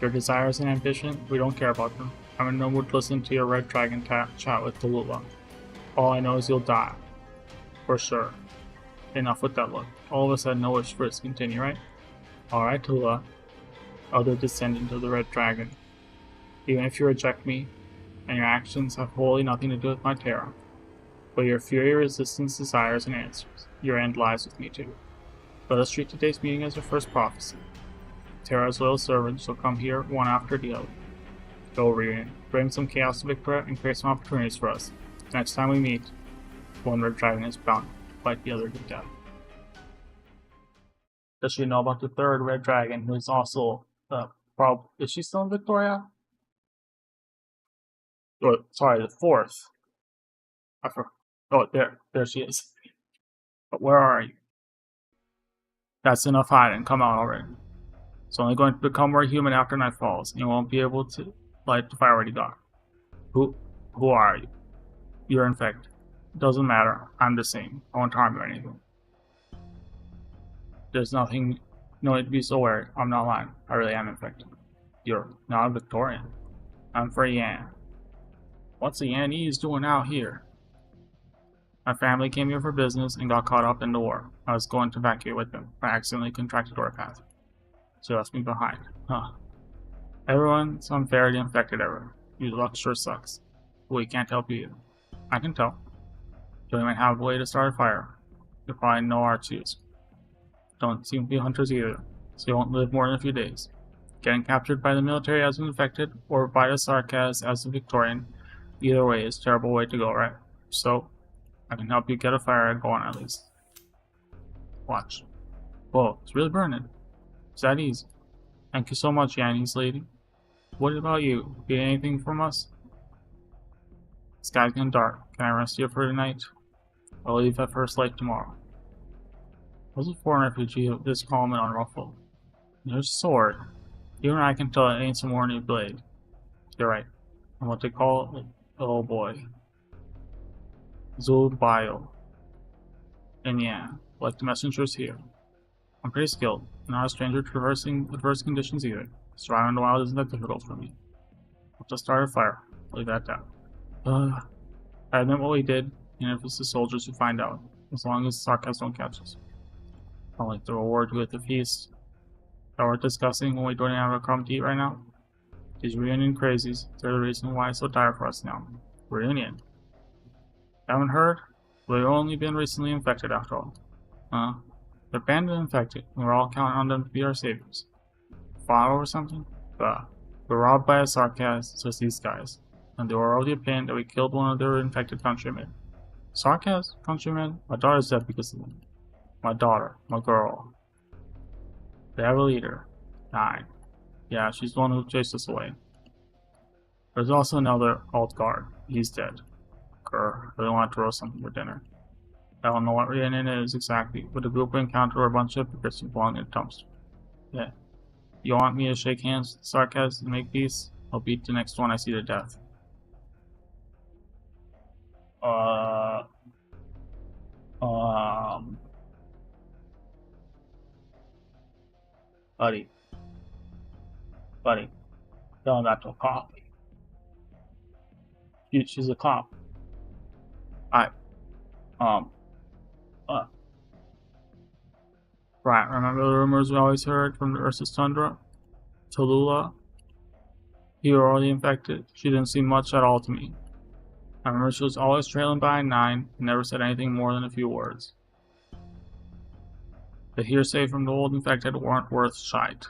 Your desires and ambition, we don't care about them. I'm in no mood to listen to your Red Dragon chat with Tallulah. All I know is you'll die. For sure. Enough with that look. All of us had no wish for it to continue, right? Alright, Tallulah. Other descendant of the Red Dragon. Even if you reject me, and your actions have wholly nothing to do with my terror. But your fury, resistance, desires, and answers, your end lies with me too. Let us treat today's meeting as our first prophecy. Terra's loyal servants shall come here one after the other. Go, Reunion. Bring some chaos to Victoria and create some opportunities for us. Next time we meet, one Red Dragon is bound to fight the other to death. Does she know about the third Red Dragon, who is also is she still in Victoria? Or, sorry, the fourth. Oh, there she is. But where are you? That's enough hiding. Come out already. It's only going to become more human after night falls, and you won't be able to light the fire already dark. Who are you? You're infected. Doesn't matter. I'm the same. I won't harm you or anything. There's nothing. No need to be so worried. I'm not lying. I really am infected. You're not a Victorian. I'm for Yan. What's a Yanese doing out here? My family came here for business and got caught up in the war. I was going to evacuate with them, but I accidentally contracted Orpath. So left me behind. Huh. Everyone's unfairly infected everywhere. Your luck sure sucks. We can't help you either. I can tell. You might have a way to start a fire. You'll probably know our twos. Don't seem to be hunters either, so you won't live more than a few days. Getting captured by the military as an infected, or by the Sarkaz as a Victorian, either way is a terrible way to go, right? So, I can help you get a fire going at least. Watch. Whoa, it's really burning. It's that easy. Thank you so much, Yanni's lady. What about you? Get anything from us? The sky's getting dark. Can I rest you for tonight? I'll leave at first light tomorrow. Was a foreign refugee this calm and unruffled? There's a sword. Even I can tell it ain't some ordinary blade. You're right. I'm what they call it. Oh boy. Zulbio. And yeah, like the messengers here. I'm pretty skilled, not a stranger to traversing adverse conditions either. Surviving in the wild isn't that difficult for me. I'll just start a fire. I'll leave that down. I admit what we did, and if it's the soldiers who find out, as long as Sarkaz don't catch us. I'll like the reward you with the feast. That we're discussing when we don't have a crumb to eat right now. These Reunion crazies, they're the reason why it's so dire for us now. Reunion. Haven't heard? We've only been recently infected after all. They're banned and infected, and we're all counting on them to be our saviors. Fought over something? We're robbed by a Sarkaz, so it's these guys. And they were of the opinion that we killed one of their infected countrymen. Sarkaz? Countrymen? My daughter's dead because of them. My daughter. My girl. They have a leader. 9. Yeah, she's the one who chased us away. There's also another alt guard. He's dead. Grr, really want to roast something for dinner. I don't know what Reunion is exactly, but the group we encounter are a bunch of hypocrites who belong in a dumpster. Yeah. You want me to shake hands with Sarkaz and make peace? I'll beat the next one I see to death. Buddy. Buddy. Tell him not to call me. She's a cop. I, um, uh. Right, remember the rumors we always heard from the Ursus Tundra? Tallulah? You were already infected. She didn't seem much at all to me. I remember she was always trailing behind 9 and never said anything more than a few words. The hearsay from the old infected weren't worth shite.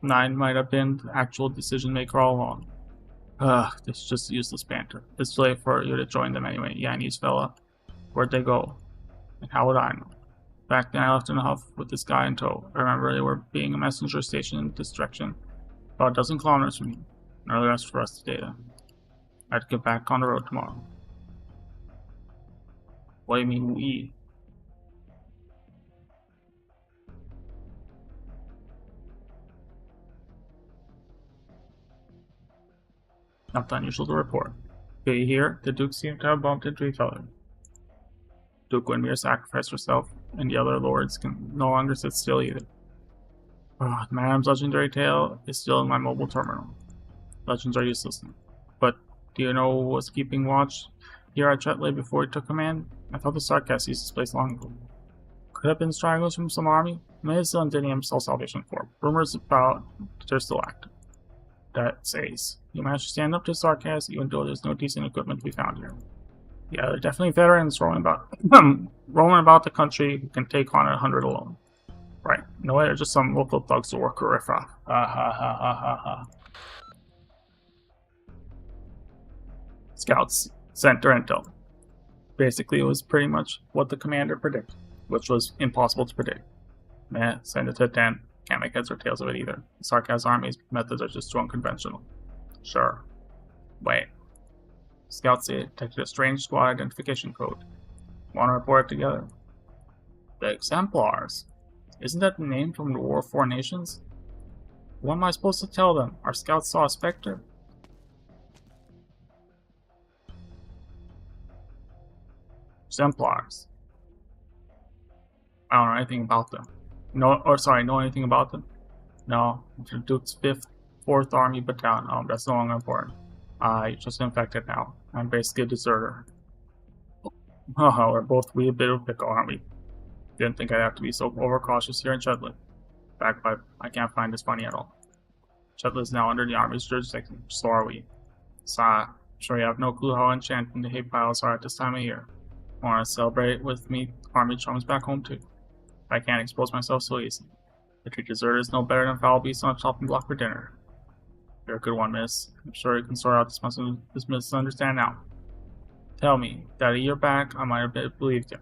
9 might have been the actual decision maker all along. Ugh, this is just useless banter. It's too late for you to join them anyway, Yanni's fella. Where'd they go? And how would I know? Back then I left in a huff with this guy in tow. I remember they were being a messenger station in this direction. About a dozen kilometers from me. An early rest for us today then. I had to get back on the road tomorrow. What do you mean we? Nothing unusual to report. Did you hear? The Duke seemed to have bumped into each other. Duke Windmere sacrificed herself, and the other lords can no longer sit still either. Madam's legendary tale is still in my mobile terminal. Legends are useless now. But do you know who was keeping watch here at Chetley before he took command? I thought the Sarkaz used this place long ago. Could have been stragglers from some army? Maybe it's the Undinium Cell Salvation Corps. Rumors about they're still active. That says you managed to stand up to Sarkaz even though there's no decent equipment to be found here. Yeah, they're definitely veterans roaming about the country who can take on 100 alone. Right. No way, they're just some local thugs to work a riffraff. Ha ha ha ha ha ha. Scouts sent their intel. Basically, it was pretty much what the commander predicted, which was impossible to predict. Meh, send it to 10. Can't make heads or tails of it either. The Sarkaz army's methods are just too unconventional. Sure. Wait. Scouts detected a strange squad identification code. Want to report it together? The Exemplars. Isn't that the name from the War of Four Nations? What am I supposed to tell them? Our scouts saw a specter? Exemplars. I don't know anything about them. Know anything about them? No. The Duke's 5th, 4th Army Battalion. Oh, that's no longer important. You're just infected now. I'm basically a deserter. Oh, we're both a bit of a pickle, aren't we? Didn't think I'd have to be so overcautious here in Chetley. Backpipe, I can't find this funny at all. Chetley is now under the Army's jurisdiction, so are we. I'm sure you have no clue how enchanting the hay piles are at this time of year. Want to celebrate with me, Army chums back home too. I can't expose myself so easily. The treat deserters no better than foul beasts on a chopping block for dinner. You're a good one, miss. I'm sure you can sort out this misunderstanding now. Tell me, that a year back, I might have believed you.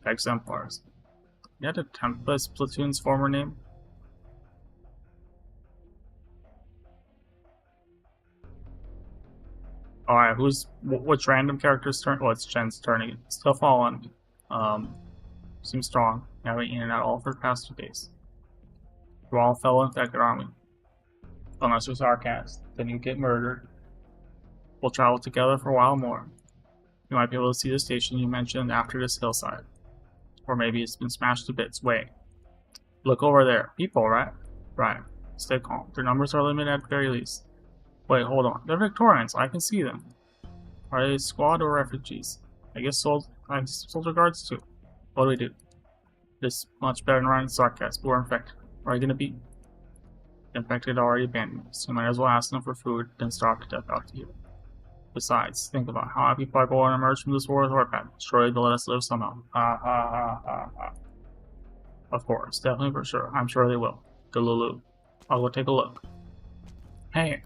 Exemplars. You had a Tempest platoon's former name? Alright, which random character's turn? Well, it's Jen's turning. Still falling. Seems strong. You haven't eaten at all for the past 2 days. We're all fellow infected, aren't we? Unless you're Sarkaz, then you get murdered. We'll travel together for a while more. You might be able to see the station you mentioned after this hillside. Or maybe it's been smashed to bits. Wait. Look over there. People, right? Right. Stay calm. Their numbers are limited at the very least. Wait, hold on. They're Victorians. I can see them. Are they squad or refugees? I guess soldier guards too. What do we do? This much better than running Sarkaz, but we're infected. What are you gonna be? The infected already abandoned us, so you might as well ask them for food, then starve to death out here. Besides, think about how happy people are going to emerge from this war with Warpath. Surely they'll let us live somehow. Ha ha ha ha ha. Of course, definitely for sure. I'm sure they will. Galulu. I'll go take a look. Hey.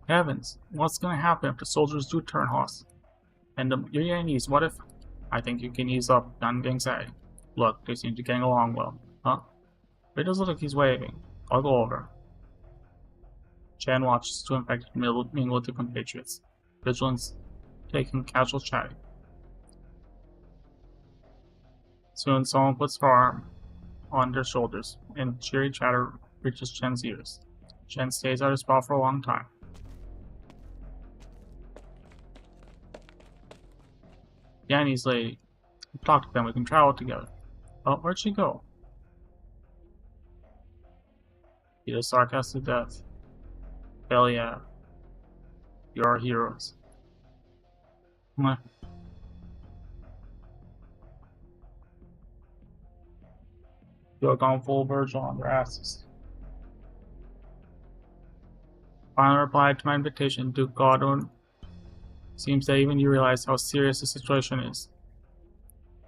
Heavens, what's gonna happen if the soldiers do turn hostile? And your Yannis, what if... I think you can ease up on the anxiety. Look, they seem to be getting along well. Huh? It does look like he's waving. I'll go over. Chan watches two infected mingle with the compatriots. Vigilance taking casual chatting. Soon someone puts her arm on their shoulders, and cheery chatter reaches Chen's ears. Chen stays at her spot for a long time. Yanni's lady. Talk to them, we can travel together. Oh, where'd she go? He is sarcastic death. Hell yeah. You're our heroes. Mwah. You have gone full Virgil on their asses. Finally replied to my invitation, Duke Godwin. Seems that even you realize how serious the situation is.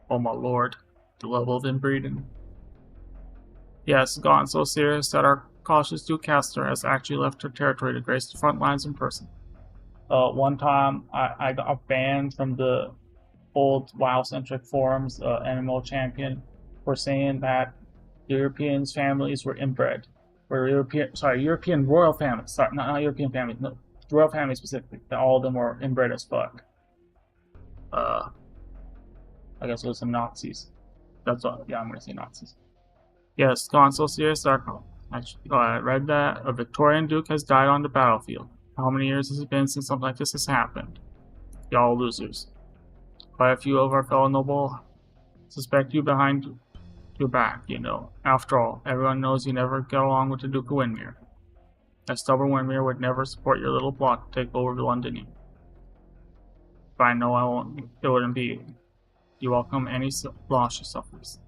Oh my lord, the level of inbreeding. Yes, gone so serious that our cautious Duke Castor has actually left her territory to grace the front lines in person. One time I got banned from the old WoW-centric forums, MMO champion, for saying that Europeans' families were inbred. Or European royal families. Sorry, not European families, no, royal families specifically. That all of them were inbred as fuck. I guess it was some Nazis. That's what, yeah, I'm gonna say Nazis. Yes, gone so serious that I read that a Victorian Duke has died on the battlefield. How many years has it been since something like this has happened? Y'all losers. Quite a few of our fellow noble suspect you behind your back, you know. After all, everyone knows you never get along with the Duke of Windmere. That stubborn Windmere would never support your little plot to take over London. But I know I won't. It wouldn't be you. You welcome any loss she suffers,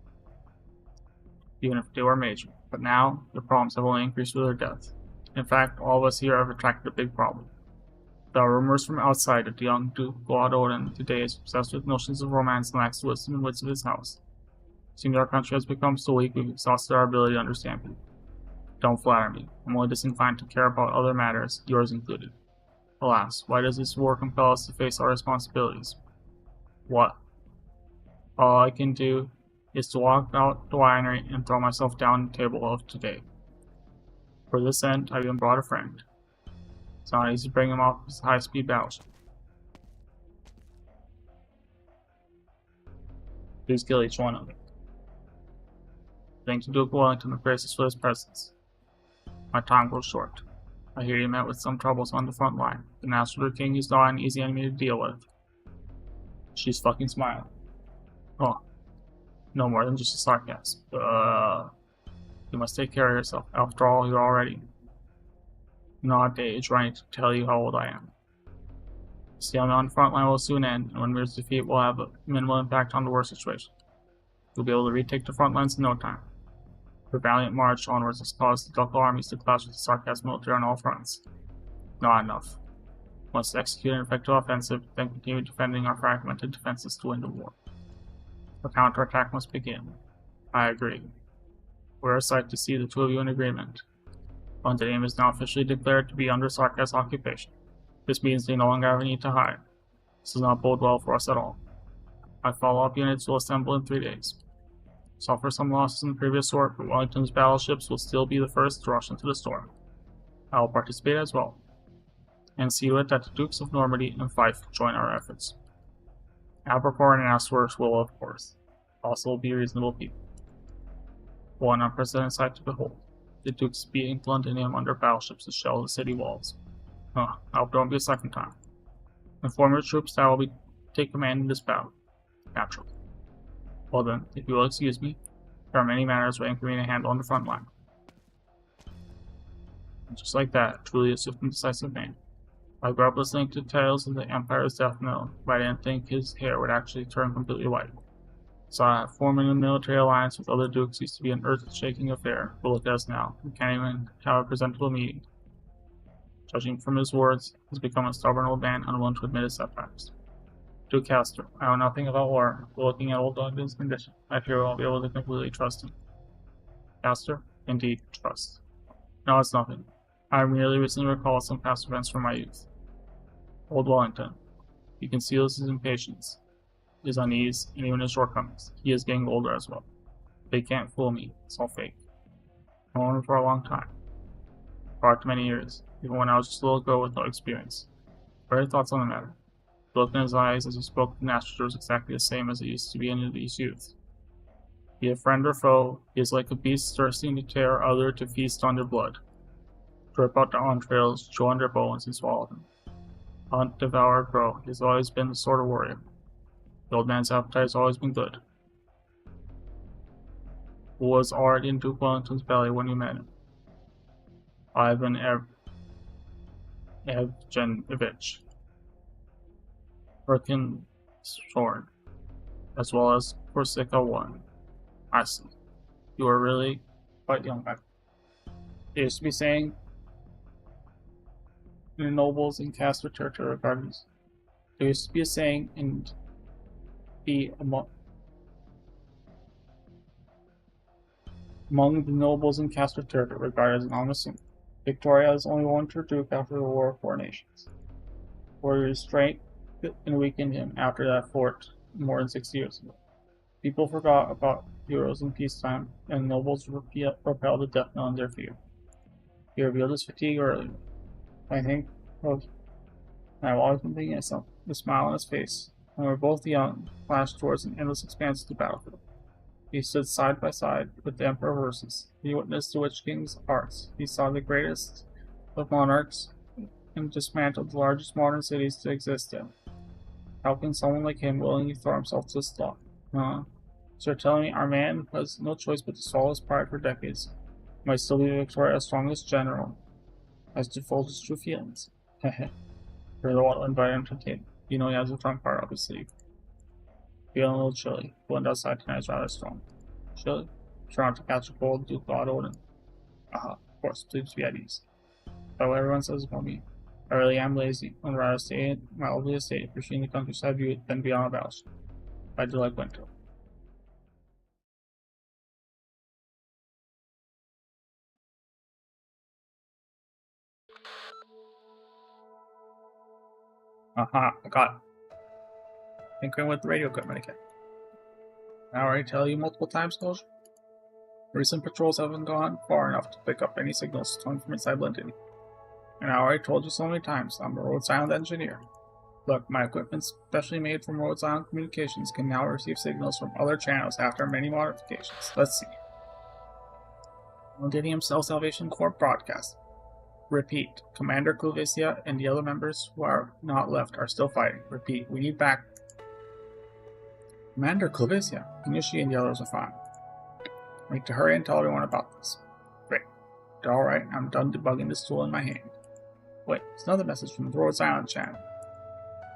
even if they were major. But now, the problems have only increased with her death. In fact, all of us here have attracted a big problem. There are rumors from outside that the young Duke Godwin today is obsessed with notions of romance and lacks the wisdom and wits of his house. Seems our country has become so weak we've exhausted our ability to understand people. Don't flatter me. I'm only disinclined to care about other matters, yours included. Alas, why does this war compel us to face our responsibilities? What? All I can do is to walk out the winery and throw myself down the table of today. For this end, I've even brought a friend. It's not easy to bring him off his high-speed battleship. Please kill each one of them. Thanks to Duke Wellington of graces for his presence. My time grows short. I hear you met with some troubles on the front line. The Master King is not an easy enemy to deal with. She's fucking smiling. Oh, no more than just a sarcasm. You must take care of yourself. After all, you're already not at age right to tell you how old I am. The stalemate on the front line will soon end, and when Mir's defeat will have a minimal impact on the war situation. You'll be able to retake the front lines in no time. Her valiant march onwards has caused the ducal armies to clash with the Sarkaz military on all fronts. Not enough. We must execute an effective offensive, then continue defending our fragmented defenses to win the war. A counterattack must begin. I agree. We're excited to see the two of you in agreement. London is now officially declared to be under Sarkaz occupation. This means they no longer have a need to hide. This does not bode well for us at all. My follow-up units will assemble in 3 days. Suffer some losses in the previous war, but Wellington's battleships will still be the first to rush into the storm. I will participate as well, and see to it that the Dukes of Normandy and Fife join our efforts. Abercorn and Ashworth will, of course, also be reasonable people. One unprecedented sight to behold. The Dukes beating Londinium under battleships to shell the city walls. I hope there won't be a second time. Inform your troops that I will take command in this battle. Naturally. Well then, if you will excuse me, there are many matters waiting for me to handle on the front line. And just like that, truly a swift and decisive man. I grew up listening to tales of the Empire's death knell, but I didn't think his hair would actually turn completely white. So forming a military alliance with other dukes used to be an earth-shaking affair, but look at us now. We can't even have a presentable meeting. Judging from his words, he's become a stubborn old man unwilling to admit his setbacks. Duke Castor, I know nothing about war, but looking at old Douglas' condition, I fear we won't be able to completely trust him. Castor? Indeed, trust. No, it's nothing. I merely recently recalled some past events from my youth. Old Wellington. He conceals his impatience, his unease, and even his shortcomings. He is getting older as well. They can't fool me. It's all fake. I've known him for a long time. For many years, even when I was just a little girl with no experience. What are your thoughts on the matter? The look in his eyes as he spoke to Nastor was exactly the same as it used to be in his youth. Be it friend or foe, he is like a beast thirsting to tear other to feast on their blood. To rip out their entrails, chew on their bones, and swallow them. Hunt, devour, grow. He has always been the sort of warrior. The old man's appetite has always been good. Who was already in Duke Wellington's belly when you met him? Ivan Evgenovich Sword, as well as Corsica 1. I see. You are really quite young back. They used to be saying in the nobles and cast of territory gardens. There used to be a saying in the among the nobles in Castor Turk regarded as an honest sin. Victoria is only one true duke after the War of Four Nations. For restraint and weakened him after that fort more than 60 years ago. People forgot about heroes in peacetime, and nobles repelled the death knell in their fear. He revealed his fatigue earlier. I think of, and I've always been thinking of something. The smile on his face, when we were both young, flashed towards an endless expanse of the battlefield. He stood side by side with the Emperor Versus. He witnessed the Witch King's arts. He saw the greatest of monarchs and dismantled the largest modern cities to exist in. How can someone like him willingly throw himself to the slaughter? So you're telling me our man has no choice but to swallow his pride for decades, might still be Victoria's strongest general, has divulged his true feelings. Heh. You're the one who invited him to the table. You know he has a trump card up his sleeve. Feeling a little chilly. The wind outside tonight is rather strong. Chilly? Trying to catch a cold, Duke God Odin. Of course, please be at ease. But what everyone says about me. I really am lazy. I'd rather stay in my lovely estate, appreciating the countryside view, than be on a battleship. I do like winter. I got it. Tinkering with the radio equipment again. I already tell you multiple times, Soldier. Recent patrols haven't gone far enough to pick up any signals coming from inside London. And I already told you so many times, I'm a road silent engineer. Look, my equipment specially made for road silent communications can now receive signals from other channels after many modifications. Let's see. Londinium Cell Salvation Corps broadcast. Repeat, Commander Kulvisia and the other members who are not left are still fighting. Repeat, we need back. Commander Kulvisia, Inishi and the others are fine. I need to hurry and tell everyone about this. Great. Alright, I'm done debugging this tool in my hand. Wait, it's another message from the Rhodes Island channel.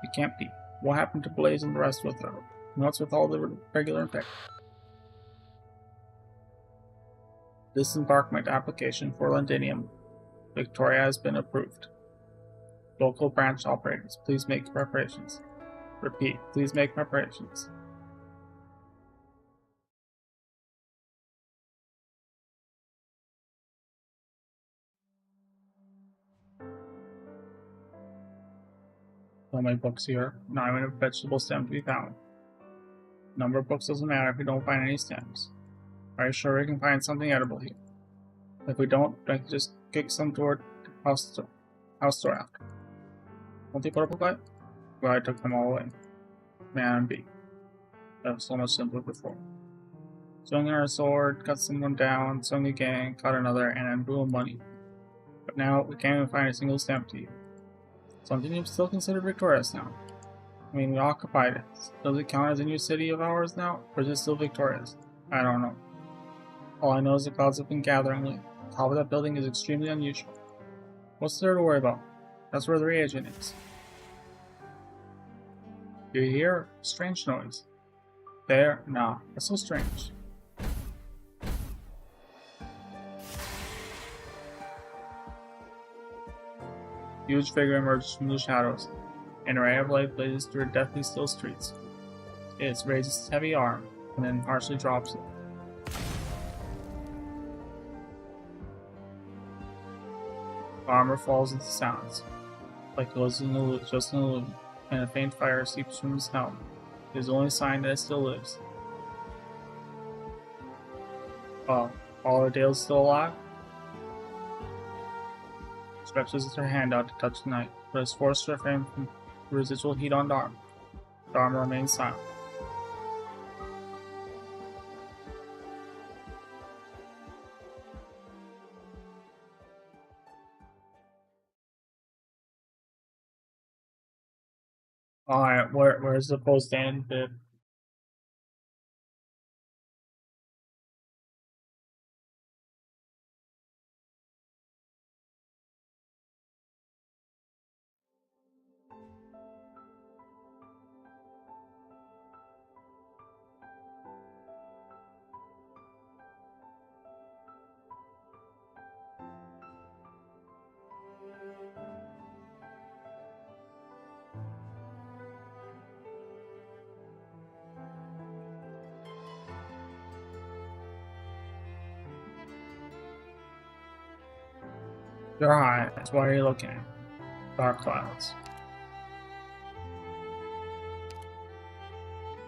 It can't be. What happened to Blaze and the rest with her? What's with all the regular infected? Disembarkment application for Londinium Victoria has been approved. Local branch operators, please make preparations. Repeat, please make preparations. So many books here, not even a vegetable stem to be found. Number of books doesn't matter if we don't find any stems. Are you sure we can find something edible here? If we don't, I can just kick some toward the house store after. Won't they put up a fight? Well, I took them all away. Man and B. That was so much simpler before. Swing our sword, cut someone down, swing again, cut another, and then boom, money. But now we can't even find a single stamp to you. Something you've still considered Victoria's now. I mean, we occupied it. Does it count as a new city of ours now, or is it still Victoria's? I don't know. All I know is the clouds have been gathering lately. The top of that building is extremely unusual. What's there to worry about? That's where the reagent is. Do you hear a strange noise? There? Nah, that's so strange. Huge figure emerges from the shadows. An array of light blazes through deathly still streets. It raises its heavy arm, and then harshly drops it. The armor falls into sounds, like it was just an illusion, and a faint fire seeps from its helm. It is the only sign that it still lives. Oh, all Dale's still alive? Stretches her hand out to touch the knight, but is forced to refrain from the residual heat on the arm. The armor remains silent. Alright, where's the post-end bit? Your eyes, what are you looking at? Dark clouds.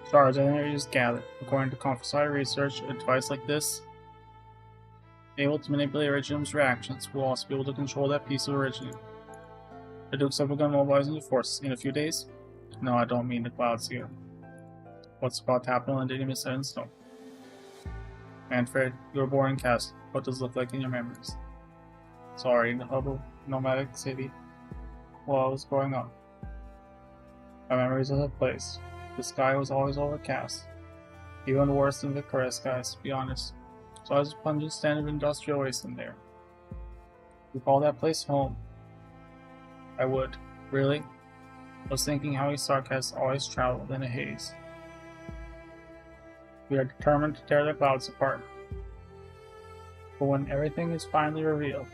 Stars and energies gathered. According to confidential research, a device like this, able to manipulate Iridium's reactions, will also be able to control that piece of Iridium. The Dukes have begun mobilizing the forces in a few days. No, I don't mean the clouds here. What's about to happen on Iridium is set in stone. Manfred, you were born in Castle. What does it look like in your memories? Sorry, in the Hubble nomadic city while I was growing up. My memories of the place. The sky was always overcast. Even worse than the Caress skies, to be honest. So I was a pungent stand of industrial waste in there. You call that place home? I would. Really? I was thinking how Stark has always traveled in a haze. We are determined to tear the clouds apart. But when everything is finally revealed,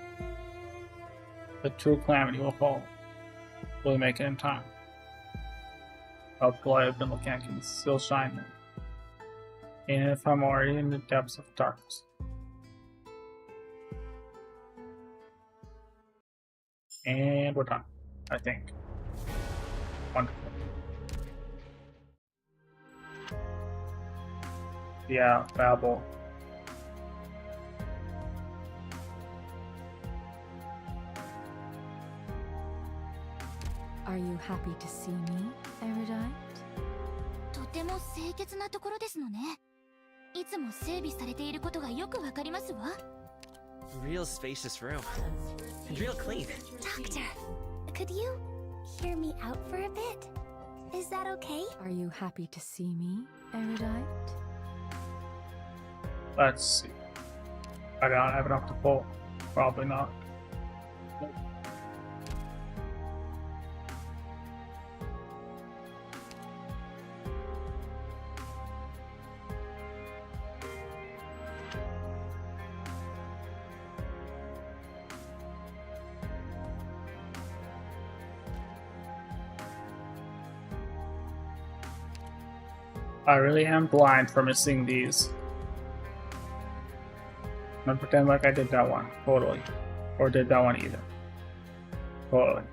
the true calamity will follow. Will we make it in time? How could I have been looking, I can still shine there. Even if I'm already in the depths of darkness. And we're done, I think. Wonderful. Yeah, Babel. Are you happy to see me, Erudite? とても清潔なところですのね。いつも整備されていることがよくわかりますわ。Real spacious room. And real clean. Doctor, could you hear me out for a bit? Is that okay? Are you happy to see me, Erudite? Let's see. I don't have enough to pull. Probably not. I really am blind for missing these. I'm gonna pretend like I did that one, totally. Or did that one either. Totally.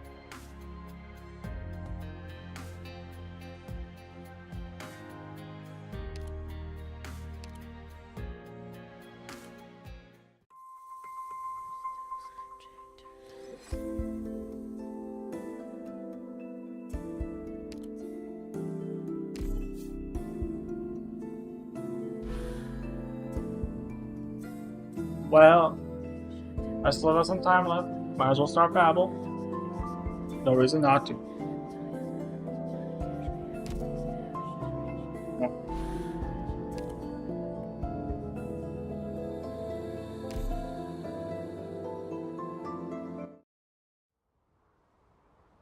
Well, I still have some time left. Might as well start Babel. No reason not to.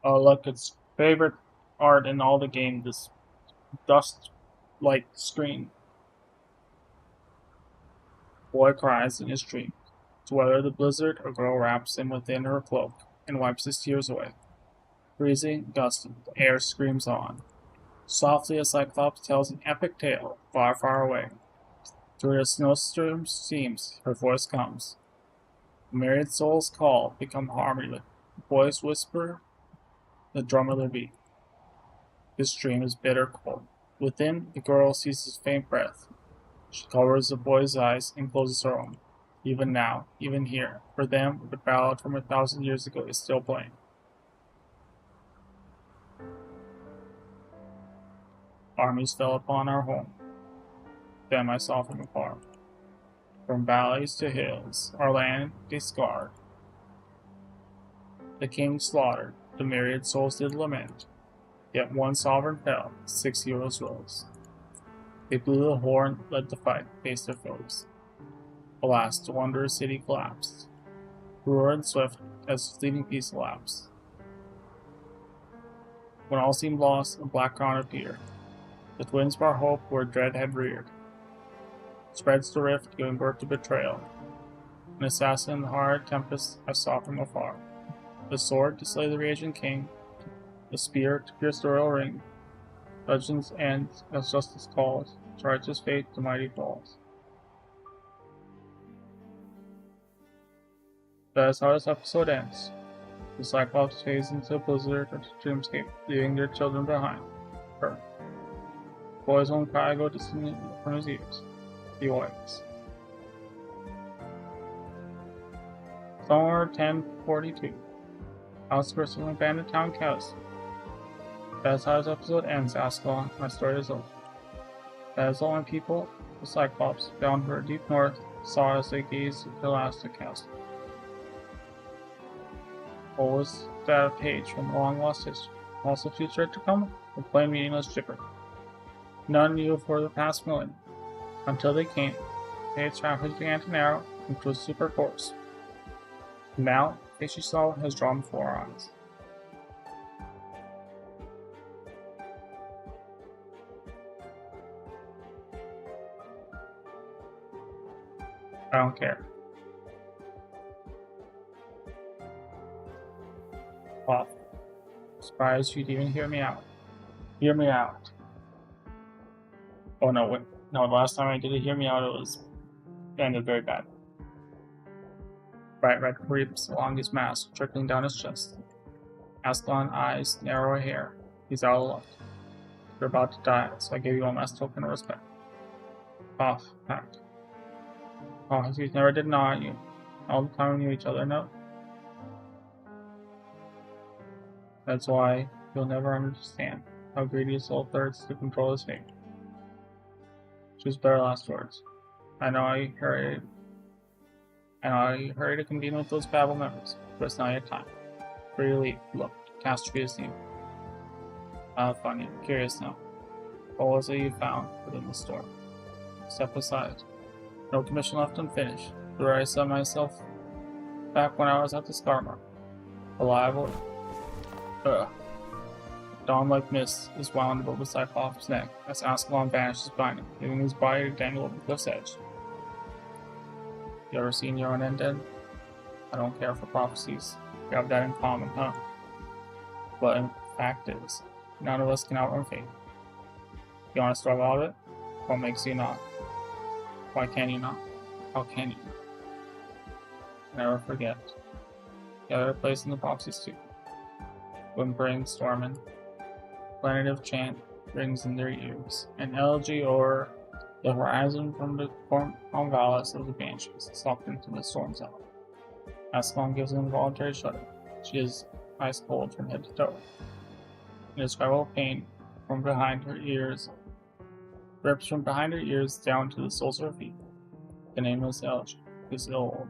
Oh look, it's favorite art in all the game, this dust-like screen. Boy cries in his dream. To weather the blizzard, a girl wraps him within her cloak and wipes his tears away. Freezing, gusting, the air screams on. Softly a Cyclops tells an epic tale, far, far away. Through the snowstorm seams, her voice comes. The myriad souls call, become harmony. The boys whisper, the drum of their beat. His dream is bitter cold. Within, the girl sees his faint breath. She covers the boy's eyes and closes her own. Even now, even here, for them, the ballad from 1,000 years ago is still playing. Armies fell upon our home. Them I saw from afar. From valleys to hills, our land they scarred. The king slaughtered, the myriad souls did lament. Yet one sovereign fell, 6 heroes rose. They blew the horn, led the fight, faced their foes. Alas, the wondrous city collapsed. Roar and swift as fleeting peace elapsed. When all seemed lost, a black crown appeared. The twins of our hope where dread had reared. Spreads the rift, giving birth to betrayal. An assassin in the hard tempest I saw from afar. The sword to slay the raging king. The spear to pierce the royal ring. Legends end as justice calls. To righteous fate the mighty falls. That is how this episode ends. The Cyclops fades into a blizzard of dreamscape, leaving their children behind. Her. Boy's own cry go distant from his ears. He awakes. Summer 1042. Outskirts of an abandoned town Chaos. That is how this episode ends, Ascalon. My story is over. That is all my people, the Cyclops, bound for deep north, saw as they gazed at the elastic castle. What was that a page from a long lost history? Also future to come? A plain meaningless gibber. None knew for the past millennium. Until they came, Fate's traffic began to narrow into a super course. Now, the face she saw has drawn before our eyes. I don't care. Well, surprised you'd even hear me out. Hear me out. Oh no, wait. No, the last time I did it, hear me out, it ended very bad. Bright red creeps along his mask, trickling down his chest. Ascalon eyes, narrow hair. He's out of luck. You're about to die, so I gave you one last token of respect. Off, packed. Oh, you never did gnaw at you. All the time we knew each other, no? That's why you'll never understand how greedy a soul thirsts to control his fate. Choose better last words. I know I hurried to convene with those Babel members, but it's not yet time. Free to leave. Look, catastrophe is near. Funny, I'm curious now. What was it you found within the storm? Step aside. No commission left unfinished. Where I saw myself back when I was at the Scarmark. Alive or... Dawn-like mist is wound above the Cyclops' neck as Ascalon vanishes behind him, leaving his body to dangle over the cliff's edge. You ever seen your own end then? I don't care for prophecies. We have that in common, huh? But in fact is, none of us can outrun fate. You want to struggle out of it? What makes you not? Why can you not? How can you? Never forget. The other place in the prophecies too. Whimpering, storming, plaintive chant rings in their ears, an elegy o'er the horizon from the Congalis of the Banshees, socked into the storm's hour. Ascalon gives an involuntary shudder. She is ice cold from head to toe. Indescribable pain from behind her ears rips from behind her ears down to the soles of her feet. The nameless elegy is ill.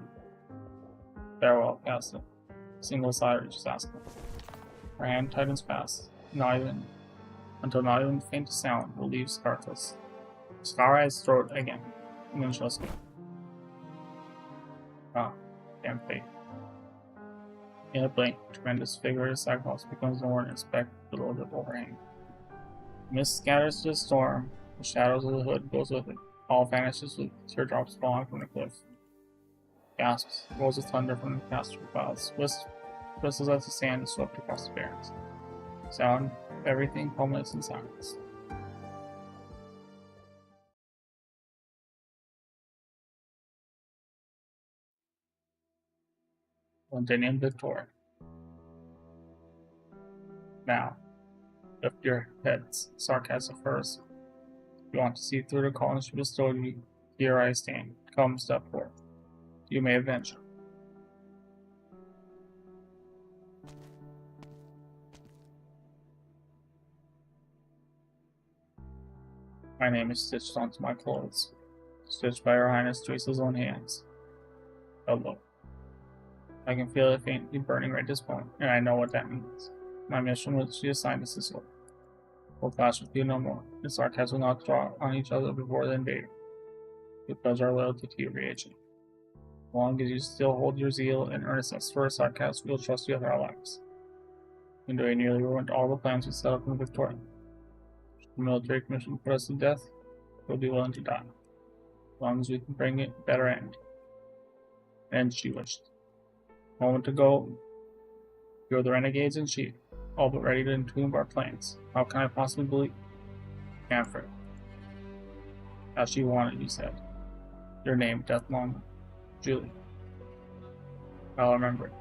Farewell, Castle. Single sigh reaches Ascalon. Her hand tightens fast, until not even the faintest sound will leave Scarface. Scar eyes throat again, and then she'll escape. Ah, damn fate. In a blink, tremendous figure of Cyclops becomes more than a speck below the overhang. Mist scatters to the storm, the shadows of the hood goes with it. All vanishes with teardrops falling from the cliff. Gasps, rolls of thunder from the catastrophe clouds, whistles as the sand is swept across the barrens. Sound of everything culminates in silence. One day named Victoria. Now, lift your heads, sarcasm first. You want to see through the columns she bestowed you. Here I stand. Come, step forth. You may adventure. My name is stitched onto my clothes, stitched by Her Highness Teresa's own hands. Hello. I can feel it faintly burning right this moment, and I know what that means. My mission was she assigned us this way. We'll clash with you no more. The sarcasm will not draw on each other before the invader. We pledge our loyalty to you, reagent. As long as you still hold your zeal and earnestness for sarcasm, we'll trust you with our lives. Even though you nearly ruined all the plans we set up in Victoria. The military commission put us to death, we'll be willing to die. As long as we can bring it a better end. And she wished. A moment ago, you're the renegades in chief, all but ready to entomb our plans. How can I possibly believe? Manfred. As she wanted, you said. Your name, Deathlong. Julie. I'll remember it.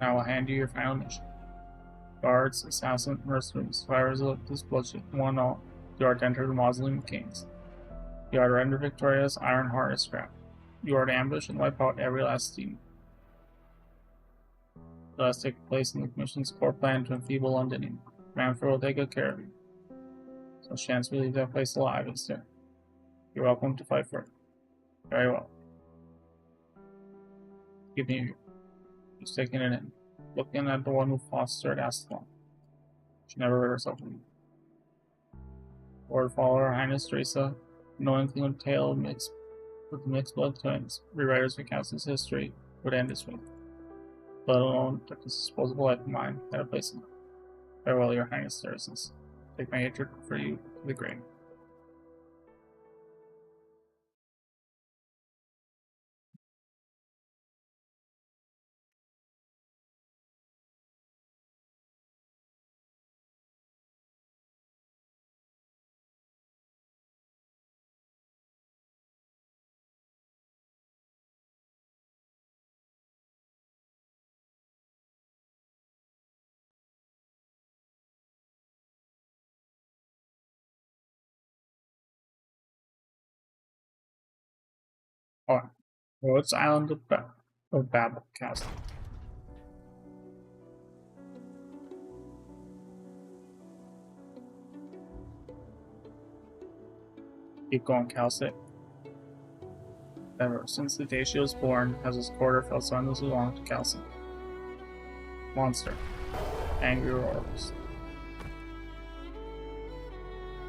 I will hand you your final mission. Guards, assassins, mercenaries, survivors of this bloodshed, one and all, you are to enter the Mausoleum of Kings. You are to render Victoria's iron heart a scrap. You are to ambush and wipe out every last demon. Let us take place in the Commission's core plan to enfeeble London. Manfred will take good care of you. So chance we leave that place alive, is there? You're welcome to fight for it. Very well. Give me just taking it in. Looking at the one who fostered Astalon. She never rid herself of me. Lord follow Her Highness Teresa, knowing the tale of the mixed blood twins, rewriters recount his history, would end this way. Let alone that this disposable life of mine had a place in it. Farewell, Your Highness Teresa. Take my hatred for you to the grave. Alright. Rhodes Island of Babel Castle. Keep going, Calcit. Ever since the day she was born, has his quarter felt sunlessly long to Calcit. Monster. Angry roars.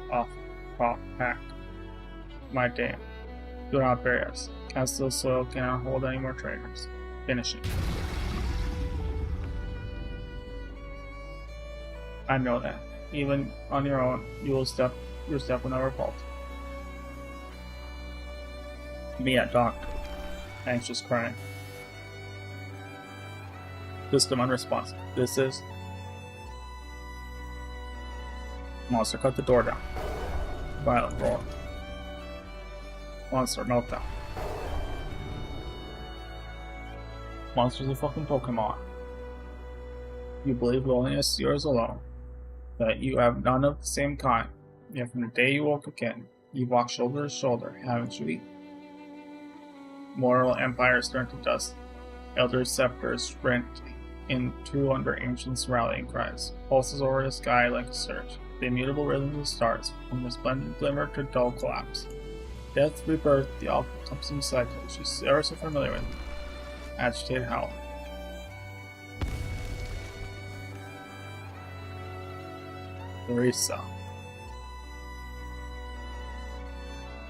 Off. Pop. Pack. My damn. Do not bury us. Castle soil cannot hold any more traitors. Finish it. I know that. Even on your own, your step will never falter. Mia, doctor. Anxious crying. System unresponsive. This is... Monster, cut the door down. Violent roar. Monster, meltdown. Monster's a fucking Pokemon. You believe loneliness is yours alone. That you have none of the same kind. Yet from the day you woke again, you walk shoulder to shoulder, haven't you? Mortal empires turn to dust. Elder scepters rent in two under ancients' rallying cries. Pulses over the sky like a surge. The immutable rhythm of the stars, from resplendent glimmer to dull collapse. Death, rebirth, the all-consuming cycle. She's ever so familiar with. Agitated howl. Larissa.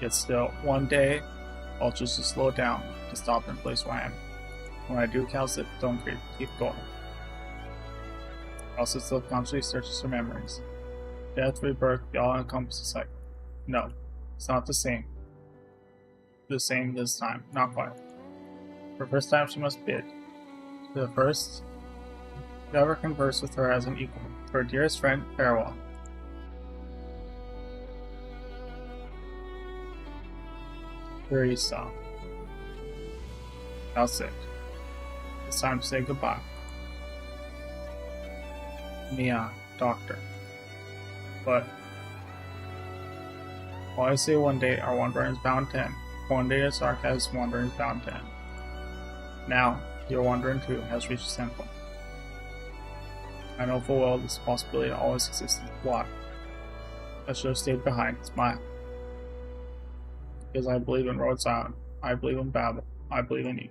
Yet still, one day, I'll choose to slow down, to stop and place where I am. When I do, Calcit, don't keep going. Calcit still constantly searches for memories. Death, rebirth, the all-encompassing cycle. No, it's not the same. The same this time, not quite. For the first time, she must bid. To the first, never converse with her as an equal. For her dearest friend, farewell. Teresa. Calcit. It's time to say goodbye. Mia, doctor. But while I say one day our wanderer is bound to end, one day the sarcasm wanderer is bound to end. Now, your wandering too has reached its endpoint. I know full well this possibility always existed. Why? I should have stayed behind. Smile. Because I believe in Rhodes Island. I believe in Babel. I believe in you.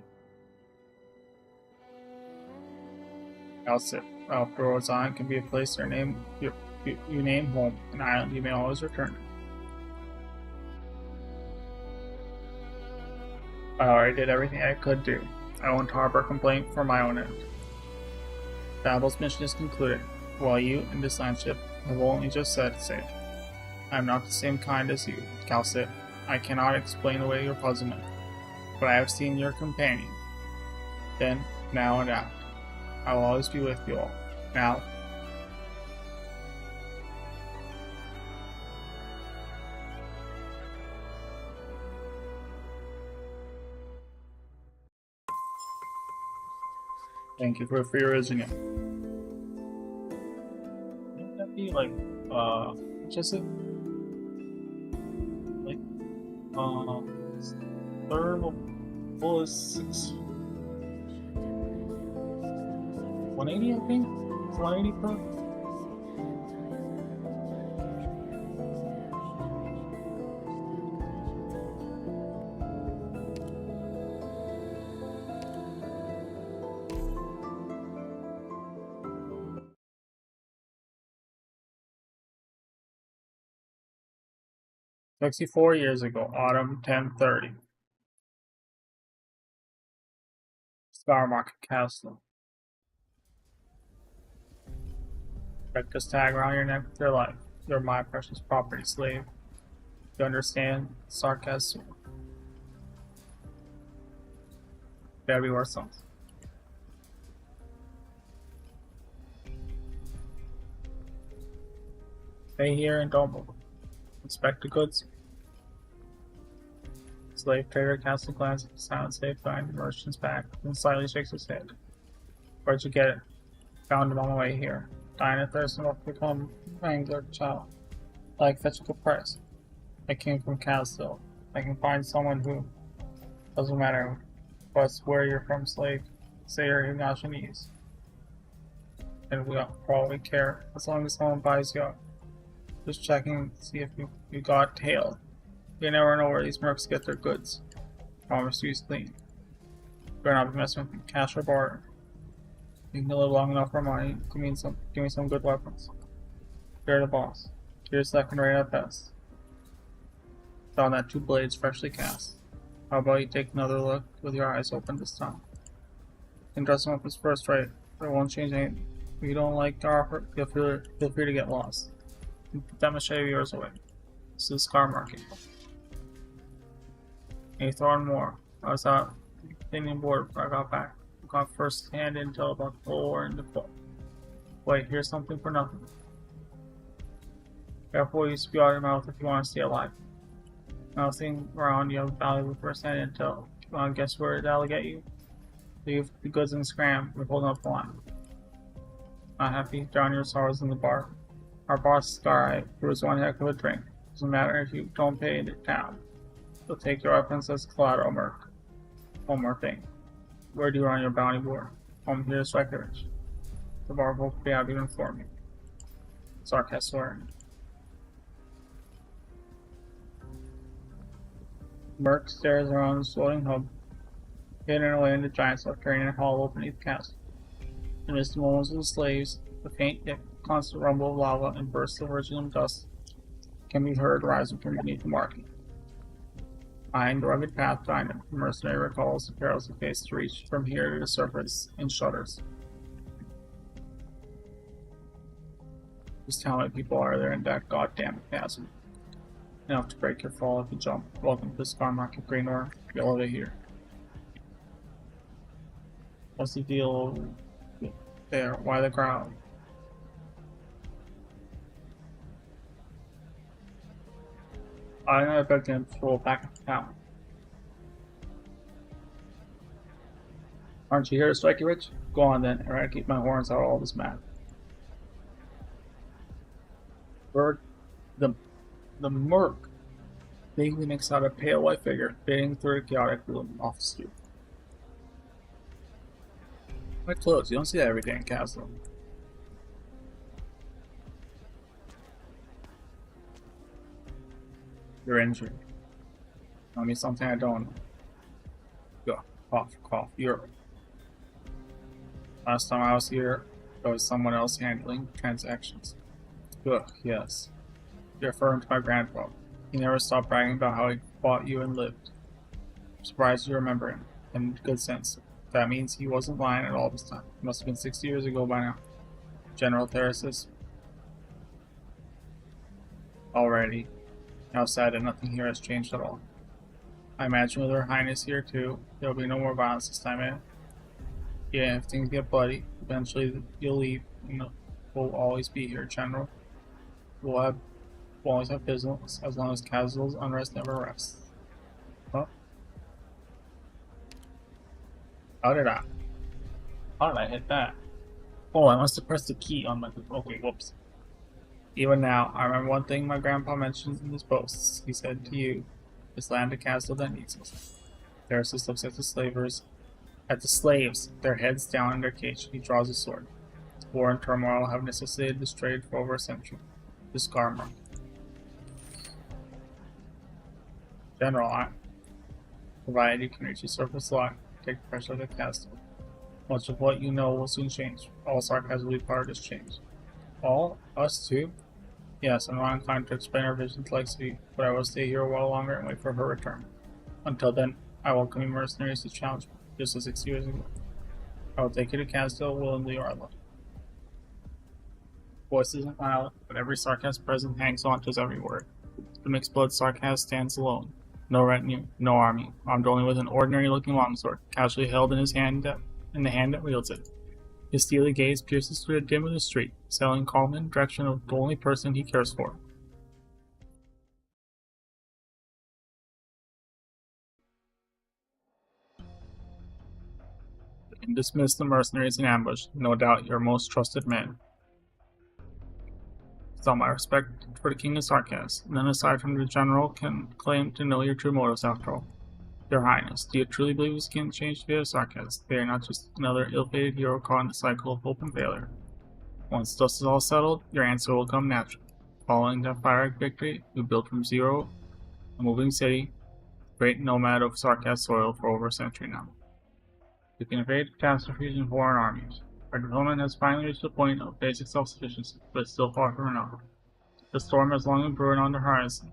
Calcit. After Rhodes Island can be a place you name home, an island you may always return to. I already did everything I could do. I won't harbor complaint for my own end. Babel's mission is concluded, while you and this landship have only just set sail. I am not the same kind as you, Calcit. I cannot explain away your puzzlement, but I have seen your companion. Then, now and after. I will always be with you all. Now, Thank you for erasing it. Wouldn't that be like, just it? Like, thermal bullets 180, I think? It's 180 per? "64 years ago, autumn 1030. Scarmarket Castle. Check this tag around your neck with your life. You're my precious property slave. You understand? Sarcasm. Better be worth something. Stay here and don't move. Inspect the goods." Slave trader casts a glance at the silent safe behind the merchant's back, then slightly shakes his head. "Where'd you get it?" "Found him on the way here. Dying of thirst and will become wrangler child. Like fetch a good price. I came from Castle. I can find someone who doesn't matter but where you're from, slave. Say you're Higashinese. And we probably care as long as someone buys you up. Just checking to see if you got tailed. You never know where these mercs get their goods. Promise you is clean. Better not be messing with cash or barter. You can live long enough for money. Give me some good weapons. You're the boss. You're second rate at best. Found that 2 blades freshly cast. How about you take another look with your eyes open this time? You can dress them up as first rate, but it won't change anything. If you don't like our offer, feel free to get lost. Put that machete of yours away. This is Scarmarket. And you throw in more. I was out thinking board before I got back. Got first hand intel about the war in the quote. Wait, here's something for nothing. Careful what you spew out of your mouth if you want to stay alive. Nothing around you have valuable first hand intel. You want to guess where that'll get you? Leave the goods and scram. We're holding up the line. Not happy? Drown your sorrows in the bar. Our boss Sky brews one heck of a drink. Doesn't matter if you don't pay the town. He'll take your weapons as collateral, merc. One more thing. Where do you run your bounty board? Home here is Records. The bar will be happy to inform you. Sarcasm learned. Merc stares around the floating hub, hidden away in the giant subterranean hollow beneath the castle. Amidst the moans of the slaves, the faint yet constant rumble of lava and bursts of virgin dust can be heard rising from beneath the market. Behind the rugged path behind him, the mercenary recalls the perils he faced to reach from here to the surface and shudders. Just how many people are there in that goddamn chasm? Enough to break your fall if you jump. Welcome to the Scarmarket Greenor. You'll have it here. What's the deal there? Why the crowd? I'm gonna beg them to roll back into town. Aren't you here to strike you rich? Go on then, and I keep my horns out of all this mad. Bird, the merc vaguely makes out a pale white figure fading through the chaotic room off the street. Quite close, you don't see that every day in Castle. You're injured. Tell me something I don't know. Go, cough, you're. Last time I was here, there was someone else handling transactions. Ugh, yes. You're referring to my grandfather. He never stopped bragging about how he fought you and lived. I'm surprised you remember him. In good sense. That means he wasn't lying at all this time. It must have been 60 years ago by now. General Theresis. Already. Now sad that nothing here has changed at all. I imagine with her highness here too, there'll be no more violence this time, eh? Yeah, if things get bloody, eventually you'll leave. We'll always be here, General. We'll always have business, as long as Castle's unrest never rests. Huh? How did I? How did I hit that? Oh, I must have pressed the key on my. Okay, whoops. Even now, I remember one thing my grandpa mentioned in his posts. He said to you, "This land a castle that needs us." Theresis looks at the slaves, their heads down in their cage. He draws a sword. War and turmoil have necessitated this trade for over a century. The scar mark. General, provided you can reach the surface lock, take pressure of the castle. Much of what you know will soon change. All sarcasm will be part of this change. All? Us too? Yes, I'm not inclined to explain our visions like Sweet, but I will stay here a while longer and wait for her return. Until then, I welcome you mercenaries to challenge me, just as 6 years ago. I will take you to Castle willingly or alone. Voice isn't loud, but every sarcasm present hangs on to his every word. The mixed blood sarcasm stands alone. No retinue, no army, armed only with an ordinary-looking longsword, casually held in the hand that wields it. His steely gaze pierces through the dim of the street, sailing calmly in the direction of the only person he cares for. And dismiss the mercenaries in ambush, no doubt your most trusted men. With all my respect for the King of Sarkas, none aside from the general can claim to know your true motives after all. Your Highness, do you truly believe this can change the Sarkas? They are not just another ill-fated hero caught in the cycle of hope and failure. Once dust is all settled, your answer will come naturally. Following that fire victory, we built from zero a moving city, great nomad of Sarkas soil for over a century now. We can evade catastrophes and foreign armies. Our development has finally reached the point of basic self-sufficiency, but it's still far from enough. The storm has long been brewing on the horizon,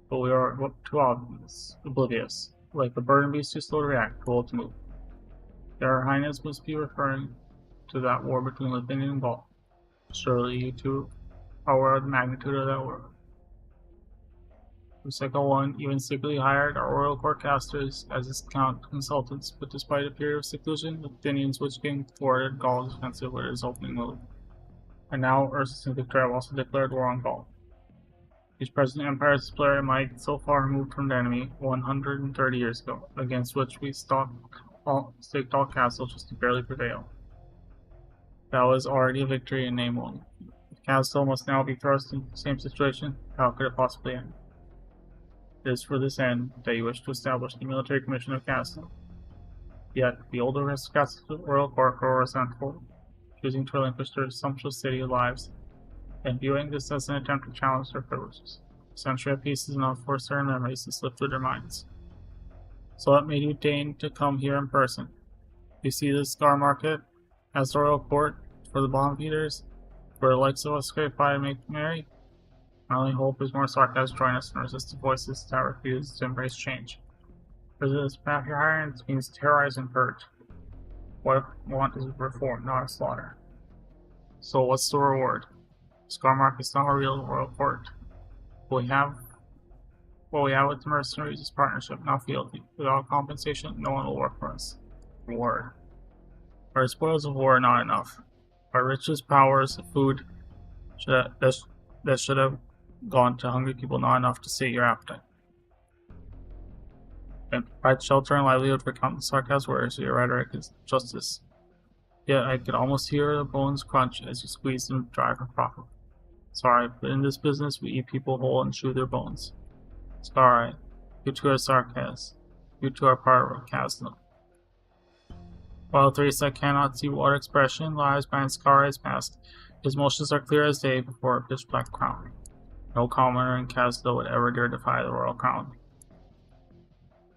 but we are too oblivious. Like the burden beast too slow to react, too old to move. Your Highness must be referring to that war between Lithuania and Gaul. Surely you too are aware of the magnitude of that war. Cycle 1 even secretly hired our royal court casters as his consultants, but despite a period of seclusion, the Athenians switched king thwarted Gaul's offensive with his opening move. And now Ursus and Victoria have also declared war on Gaul. Each present empire's display might so far removed from the enemy 130 years ago, against which we staked all castles just to barely prevail. That was already a victory in name only. If Castle must now be thrust into the same situation, how could it possibly end? It is for this end that you wish to establish the military commission of Castle. Yet, the older aristocrats of the royal court grow resentful, choosing to relinquish their sumptuous city lives, and viewing this as an attempt to challenge their privileges. A century of peace is enough for certain memories to slip through their minds. So what made you deign to come here in person? You see this scar market as the royal court for the bomb eaters, where the likes of us scrape by and make merry? My only hope is more sarcasm join us and resist the voices that refuse to embrace change. For this path you're hiring means terrorize and purge. What I want is reform, not a slaughter. So what's the reward? Scarmark is not a real royal court. What we have with the mercenaries is partnership, not fealty. Without compensation, no one will work for us. Reward. Our spoils of war are not enough. Our riches, powers, food that should have gone to hungry people not enough to sate your appetite. And provide shelter and livelihood for countless sarcasm words, so your rhetoric is justice. Yet I could almost hear the bones crunch as you squeeze them dry for profit. Sorry, but in this business we eat people whole and chew their bones. It's alright. You two are sarcasm. You two are part of Castle. While Theresa cannot see what expression lies behind Scar's mask, his motions are clear as day before a pitch black crown. No commoner in Castle would ever dare defy the royal crown.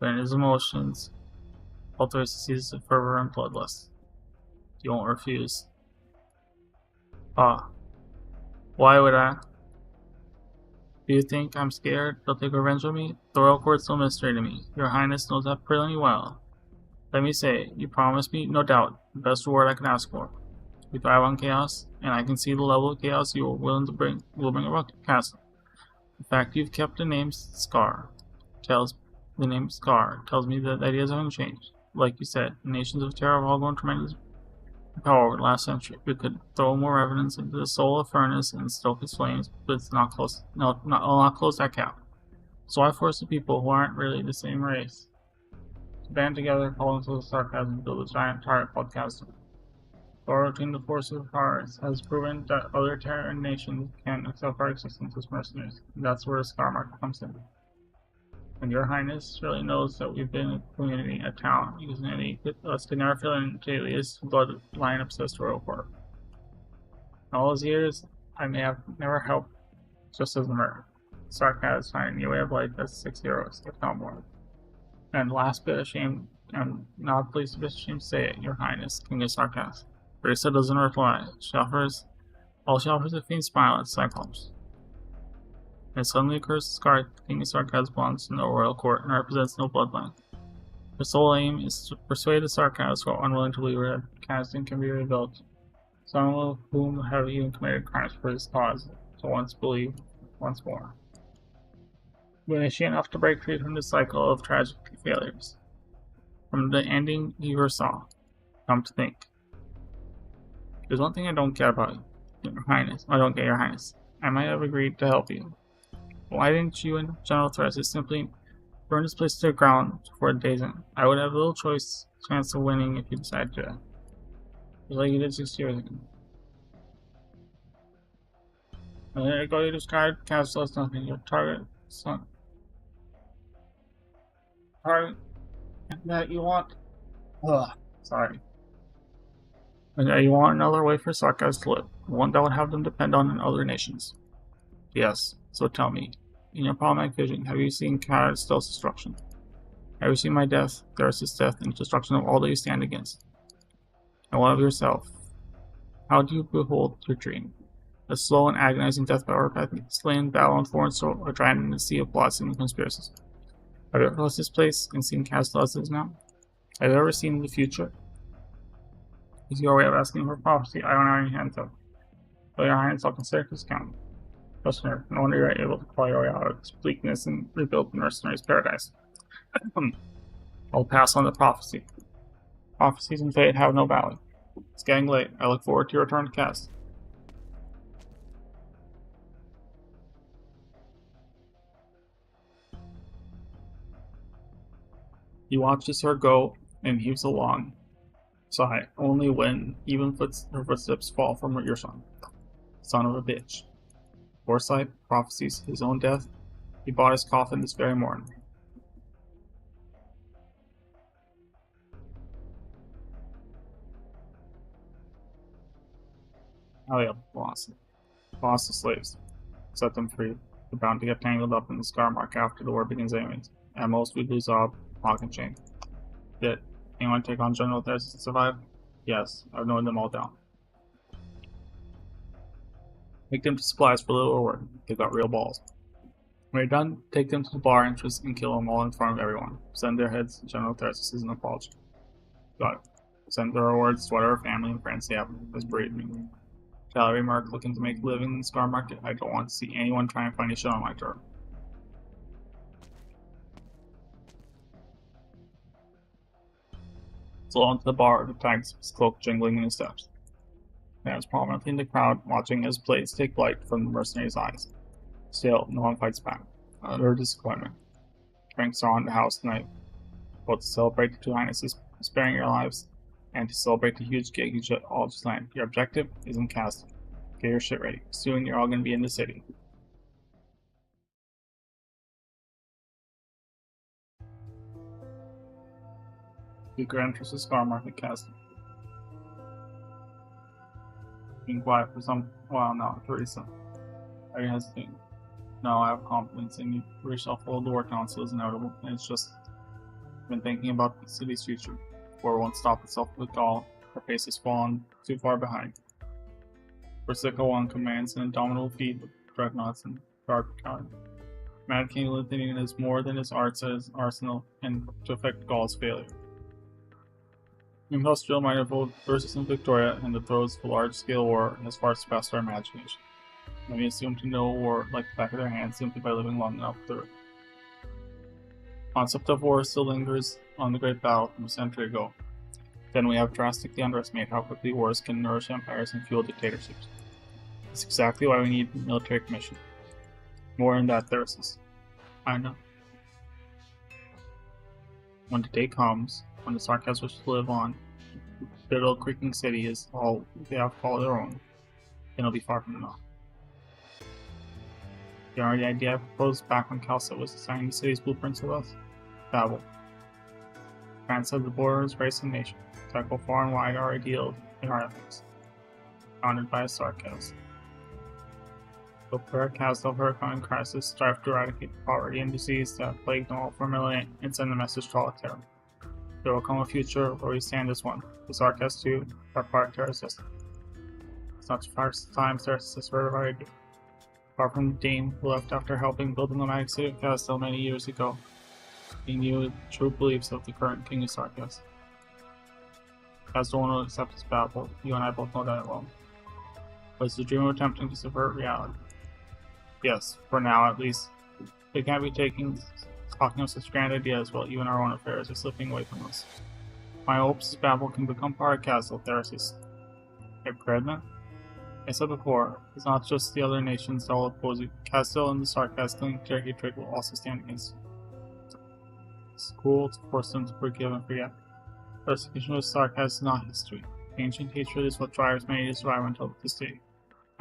But in his emotions, Theresa sees the fervor and bloodlust. You won't refuse. Ah. Why would I? Do you think I'm scared they'll take revenge on me? The royal court's no mystery to me. Your Highness knows that pretty well. Let me say, you promised me, no doubt, the best reward I can ask for. We thrive on chaos, and I can see the level of chaos you are willing to bring about the castle. The fact you've kept the name Scar tells me that the ideas haven't changed. Like you said, the nations of terror have all grown tremendous power over the last century. We could throw more evidence into the soul of furnace and stoke its flames, but it's not close. Not close that gap. So I force the people who aren't really the same race to band together, call into the sarcasm, and build a giant turret called Castle. War between the forces of powers has proven that other Terran nations can't accept our existence as mercenaries. And that's where the Scar Market comes in. And your highness surely knows that we've been a community, a town, using any Scanarfil and Jalius bloodline obsessed royal court. In all those years, I may have never helped just as a murder. Sark has found a new way of life as 6 heroes, if not more. And last bit of shame, and not least bit of shame to say it, your highness, King of Sarkas. Risa doesn't reply. All she offers a faint smile at Cyclops. It suddenly occurs to Scar that the King of Sarkas belongs to no royal court and represents no bloodline. Her sole aim is to persuade the Sarkas who are unwilling to believe that Kasdan can be rebuilt. Some of whom have even committed crimes for this cause, to once believe once more. When is she enough to break free from the cycle of tragic failures? From the ending you ever saw. Come to think. There's one thing I don't get about you, Your Highness. I don't get, Your Highness. I might have agreed to help you. Why didn't you and General Thresis simply burn this place to the ground before the day's end? I would have little chance of winning if you decided to. Just like you did 6 years ago. A minute ago you described Castle as nothing. Your target that you want. Sorry. And that you want another way for Sarkas to live. One that would have them depend on other nations. Yes, so tell me. In your problematic vision, have you seen Castel's destruction? Have you seen my death, Theris' death, and destruction of all that you stand against? And what of yourself? How do you behold your dream? A slow and agonizing death by Orpeth, slain battle on foreign soil, or drowned in a sea of plots and conspiracies? Have you ever left this place and seen Castle as it is now? Have you ever seen the future? Is your way of asking for prophecy? I don't have any hands up. But Your Highness, I'll consider this count. Listener, no wonder you're able to call your way out of its bleakness and rebuild the mercenary's paradise. I'll pass on the prophecy. Prophecies and fate have no value. It's getting late. I look forward to your return to cast. He watches her go and heaves a long sigh, only when even her footsteps fall from her earshot. Son of a bitch. Foresight prophesies his own death. He bought his coffin this very morning. Oh yeah, boss the slaves. Set them free. They're bound to get tangled up in the Scar Mark after the war begins anyways. At most we lose Ob, lock and chain. Did anyone take on General Theris and survive? Yes, I've known them all down. Take them to supplies for little reward. They've got real balls. When you're done, take them to the bar entrance and kill them all in front of everyone. Send their heads to General Theris as an apology. Got it. Send the rewards to whatever family and friends they have as bereavement. Gallery Mark looking to make a living in the Scar Market. I don't want to see anyone try and find a shit on my turf. So on to the bar, the tags, his cloak jingling in his steps. Stands prominently in the crowd, watching his blades take flight from the mercenary's eyes. Still, no one fights back. Utter disappointment. Drinks are on the house tonight, both to celebrate the two highnesses sparing your lives, and to celebrate the huge gig you all just landed. Your objective isn't casting. Get your shit ready. Soon you're all gonna be in the city. Speaker enters the Scar Market casting. Being quiet for some while now, Teresa. Are you hesitating? No, I have confidence in you. Reshuffle of the War Council is inevitable, and it's just been thinking about the city's future. War won't stop itself with Gaul. Her pace has fallen too far behind. Versica 1 commands an indomitable fleet of dreadnoughts and guard counter. Mad King Lithuanian has more than his arts as arsenal and to affect Gaul's failure. Industrial might have voted versus in Victoria and the throes of a large-scale war has far surpassed our imagination. Many assume to know war like the back of their hand simply by living long enough through it. Concept of war still lingers on the great battle from a century ago. Then we have drastically underestimated how quickly wars can nourish empires and fuel dictatorships. That's exactly why we need military commission. More in that Theris. I know. When the day comes, when the Sarkas wish to live on, little creaking city is all they have to call their own. It'll be far from enough. The already idea I proposed back when Calcet was designing the city's blueprints with us? Babel. France of the borders, race, and nation. Tackle far and wide our ideals and our ethics. Founded by a sarcasm. Prepare Castle for a coming crisis, strive to eradicate poverty and disease that have plagued all for millennia, and send the message to all terror. There will come a future where we stand as one. The Sarcast too, our part terror system. It's not the first time Sarcast has heard of our idea. Apart from the Dean, who left after helping build the nomadic city of Castle many years ago, he knew the true beliefs of the current King of Sarcast. Castle won't accept his babble, you and I both know that it won't. But it's the dream of attempting to subvert reality. Yes, for now at least. They can't be talking of such grand ideas while even our own affairs are slipping away from us. My hopes is Babel can become part of Castle, Theresis. Improvement? I said before, it's not just the other nations that will oppose it. Castle and the sarcastic hatred will also stand against it. It's cool to force them to forgive and forget. Persecution with sarcasm is not history. Ancient hatred is what drives many to survive until this day.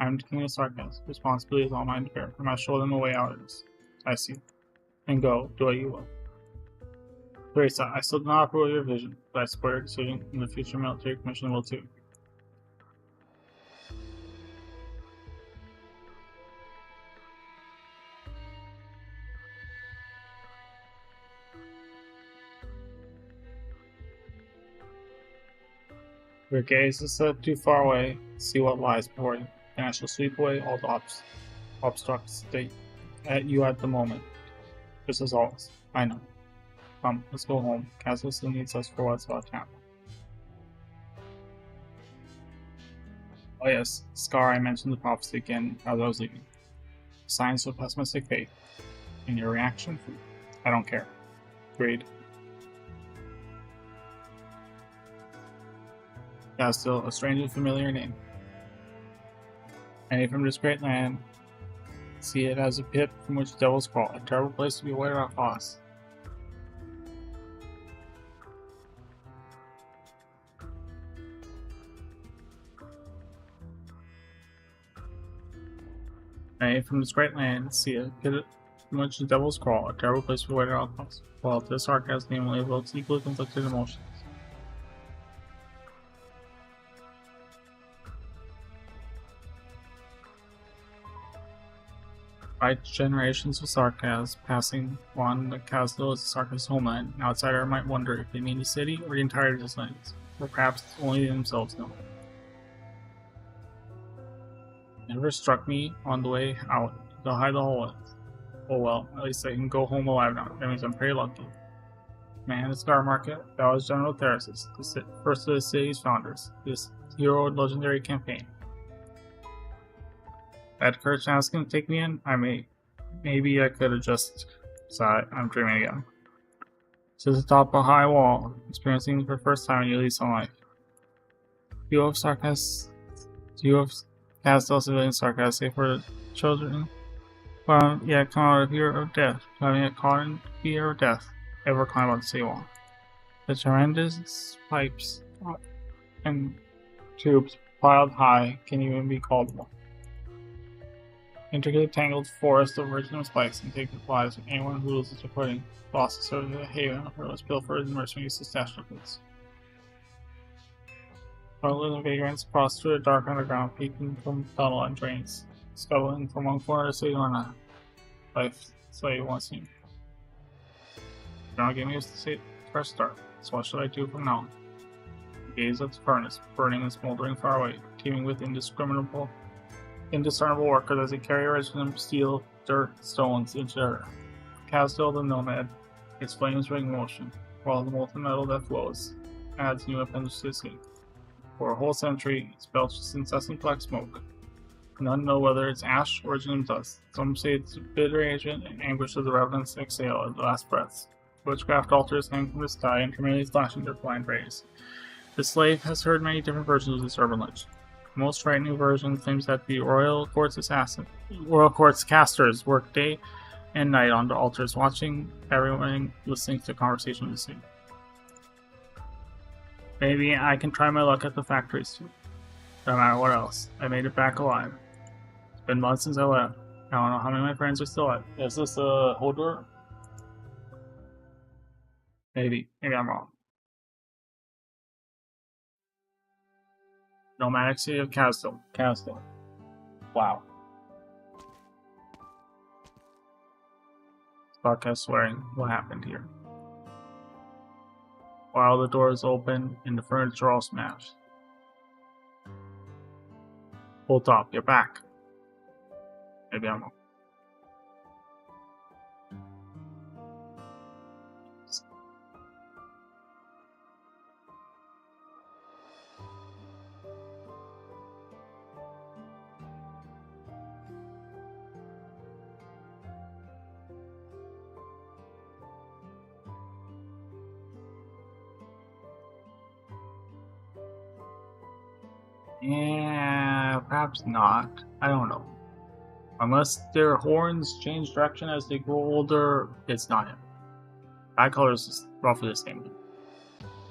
I am the king of sarcasm. Responsibility is all mine to bear. I must show them a way out of this. I see. And go, do what you will. Teresa, I still do not approve of your vision, but I support your decision, and the future military commission will too. Your gaze is set too far away, see what lies before you, and I shall sweep away all the obstructs at you at the moment. Just as always, I know. Come, let's go home. Castle still needs us for what's about to happen. Oh yes, Scar, I mentioned the prophecy again as I was leaving. Signs of pessimistic faith. And your reaction? I don't care. Agreed. Still a strange and familiar name. Any from this great land see it as a pit from which devils crawl, a terrible place to be aware of us. Any from this great land see a pit from which the devils crawl, a terrible place to be aware of us. Well, this sarcasm namely evokes equally conflicted emotions. By generations of sarcasm, passing on the Castle as a sarcasm homeland, an outsider might wonder if they mean the city or the entire of lands, or perhaps only themselves know. It never struck me on the way out to hide the hole. Oh well, at least I can go home alive now. That means I'm pretty lucky. Man, the Scar Market, that was General Theresis, the first of the city's founders, this hero legendary campaign. Had courage to ask him to take me in? Maybe I could have just sighed. I'm dreaming again. To the top of a high wall, experiencing for the first time in your lease on life. Do you have Castle civilian sarcasm for the children? Well, yeah, come out of fear of death. Having it caught in fear of death. Ever climb up the sea wall. The tremendous pipes and tubes piled high can even be called one. Intricately tangled forest of original spikes and take the lives of anyone who loses their footing, lost to serve as a haven of hurlers, pilferers, and mercenaries to stash their goods. Struggling vagrants cross through the dark underground, peeking from tunnel and drains, scuttling from one corner to the other. Life slave once seen. You're not giving us the fresh start, so what should I do from now on? Gaze at the furnace, burning and smoldering far away, teeming with indiscernible workers as they carry original steel, dirt, stones into the earth. Castle the nomad, its flames ring motion, while the molten metal that flows adds new appendages to the city. For a whole century, it's belches incessant black smoke. None know whether it's ash or original dust. Some say it's bitter agent and anguish of the revenants exhale at the last breaths. Witchcraft altars hang from the sky, intermittently flashing their blind rays. The slave has heard many different versions of this urban legend. The most frightening version claims that the royal court's casters work day and night on the altars, watching everyone listening to the conversation of the scene. Maybe I can try my luck at the factories too. No matter what else, I made it back alive. It's been months since I left. I don't know how many of my friends are still alive. Is this a whole door? Maybe I'm wrong. Nomadic city of Castle. Wow. Podcast swearing. What happened here? While the doors open and the furniture all smashed. Hold up, you're back. Maybe I'm wrong. Yeah, perhaps not. I don't know. Unless their horns change direction as they grow older, it's not him. Eye color is roughly the same.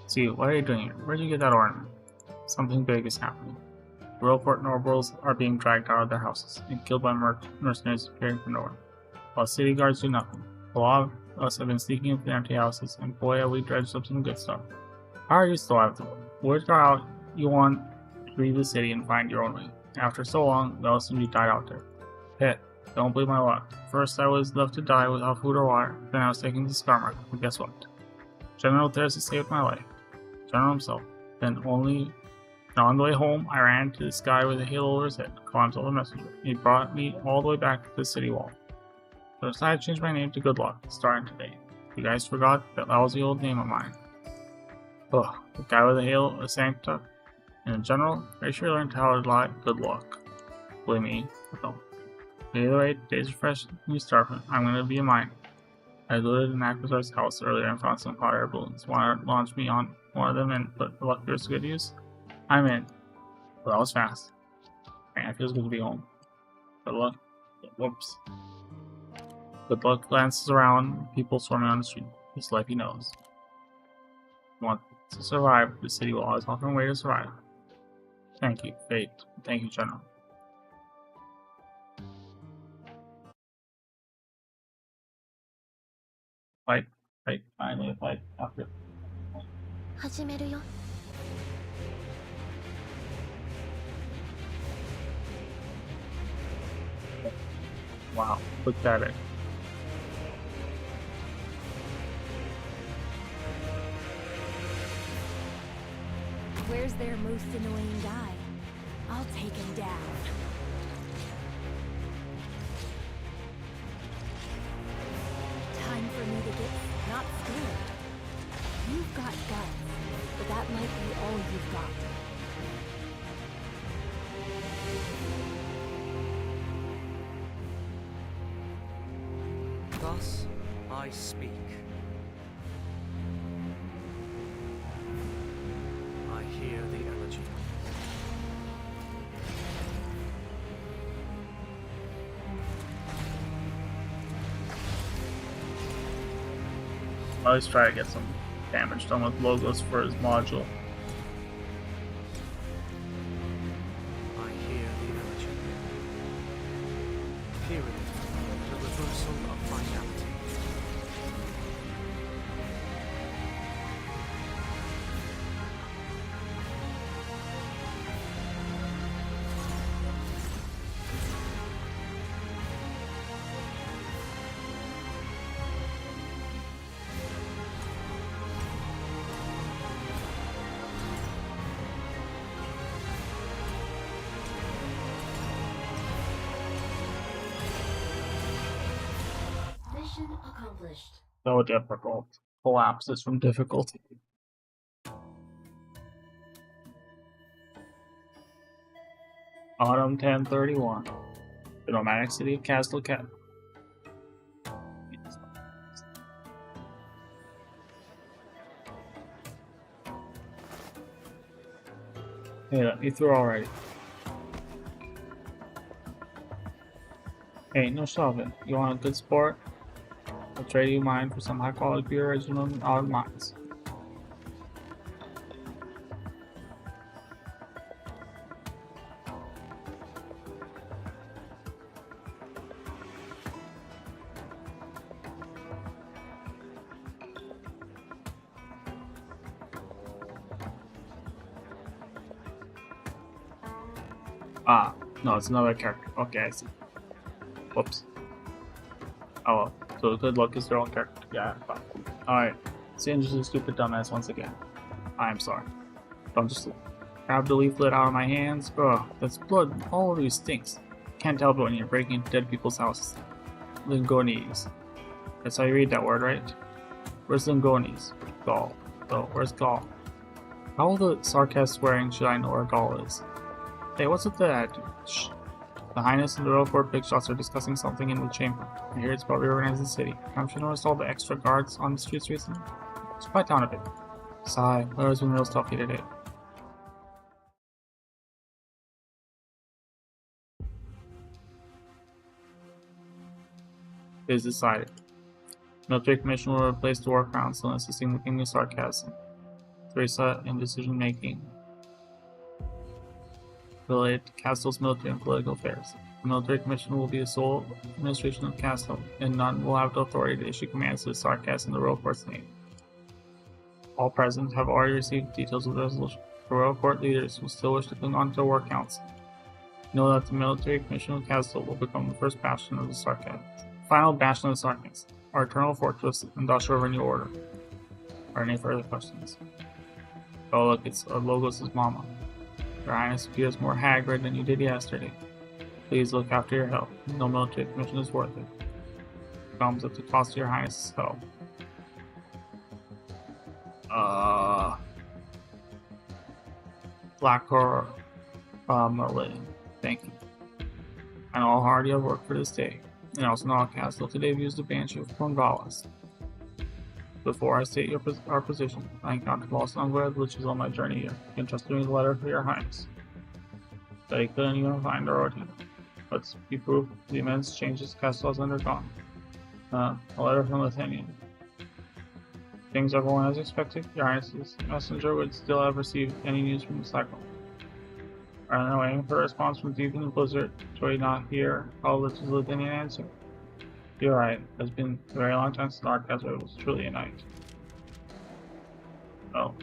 See, what are you doing here? Where'd you get that ornament? Something big is happening. Royal court nobles are being dragged out of their houses and killed by mercenaries appearing from nowhere, while city guards do nothing. A lot of us have been sneaking into the empty houses, and boy, have we dredged up some good stuff. How are you still alive? Word got out you want to leave the city and find your own way. After so long, the rest of you died out there. Hit. Don't believe my luck. First I was left to die without food or water, then I was taken to Skarmark, and guess what? General Terzi saved my life. General himself. Then on the way home, I ran to this guy with a halo over his head, calling himself a messenger. He brought me all the way back to the city wall. So I decided to change my name to Good Luck, starting today. You guys forgot that lousy old name of mine. Ugh, the guy with the halo, a Sancta, and in general, I sure learned how to lie. Good luck. Believe me, no. Either way, days are fresh, new start. I'm gonna be a mine. I looted an Aquazar's house earlier and found some hot air balloons. Want to launch me on one of them and put the luck to good use? I'm in. Well, that was fast. Man, it feels good to be home. Good luck. Whoops. Good luck glances around, people swarming on the street. This life he knows. Want to survive, the city will always offer a way to survive. Thank you, Fate. Thank you, General. Fight, finally fight after. 始めるよ。Wow, pathetic. Where's their most annoying guy? I'll take him down. Time for me to get not scared. You've got guts, but that might be all you've got. Thus I speak. I hear the elegy. I'll always try to get some damage done with logos for his module. I hear the elegy. Period. The reversal of finality. Mission accomplished. So difficult. Collapses from difficulty. Autumn 1031. The nomadic city of Castle Cat. Hey, let me through already. Hey, no shoving. You want a good sport? I'll trade you mine for some high quality beer original out of mines. Ah, no, it's another character. Okay, I see. Whoops. Oh well. So good luck is their own character. Yeah, fine. Alright. Singe is a stupid dumbass once again. I'm sorry. Don't just grab the leaflet out of my hands. Ugh, that's blood. All of you stinks. Can't help it when you're breaking into dead people's houses. Lingonese. That's how you read that word, right? Where's Lingonese? Gaul. Oh, where's Gaul? How all the sarcasm swearing should I know where Gaul is? Hey, what's with that? Shh. The Highness and the royal court big shots are discussing something in the chamber. I hear it's about reorganizing the city. Haven't you noticed all the extra guards on the streets recently? It's quiet down a bit. Sigh, weather's been real stuffy today. It is decided. Military Commission will replace the War Council, insisting the King of Sarcasm. Theresa in decision making related to Castle's military and political affairs. The Military Commission will be the sole administration of Castle, and none will have the authority to issue commands to the Sarcas in the Royal Court's name. All present have already received details of the resolution. The Royal Court leaders who still wish to cling on to the War Council know that the Military Commission of Castle will become the first bastion of the Sarcas. Final bastion of the Sarcas, our eternal fortress and thus of a new order. Are any further questions? Oh look, it's Logos' mama. Your Highness appears more haggard than you did yesterday. Please look after your health. No military commission is worth it. It comes at the cost of your Highness' health. Blackcore Merlin. Thank you. I know how hard you have worked for this day. And also know how Castle today views the Banshee of Cornwallis. Before I state our position, I encountered lost envoy of Liches on my journey here. He entrusted me with a letter for your Highness. That he couldn't even find our routine. Let's be proof the immense changes Castle has undergone. A letter from Lithuania. Things are going as expected. Your Highness's messenger would still have received any news from the cycle. Rather than waiting for a response from deep in the blizzard, shall we not hear how Liches Lithuanian answer? You're right. It has been a very long time since Arcasway was truly a knight. Oh.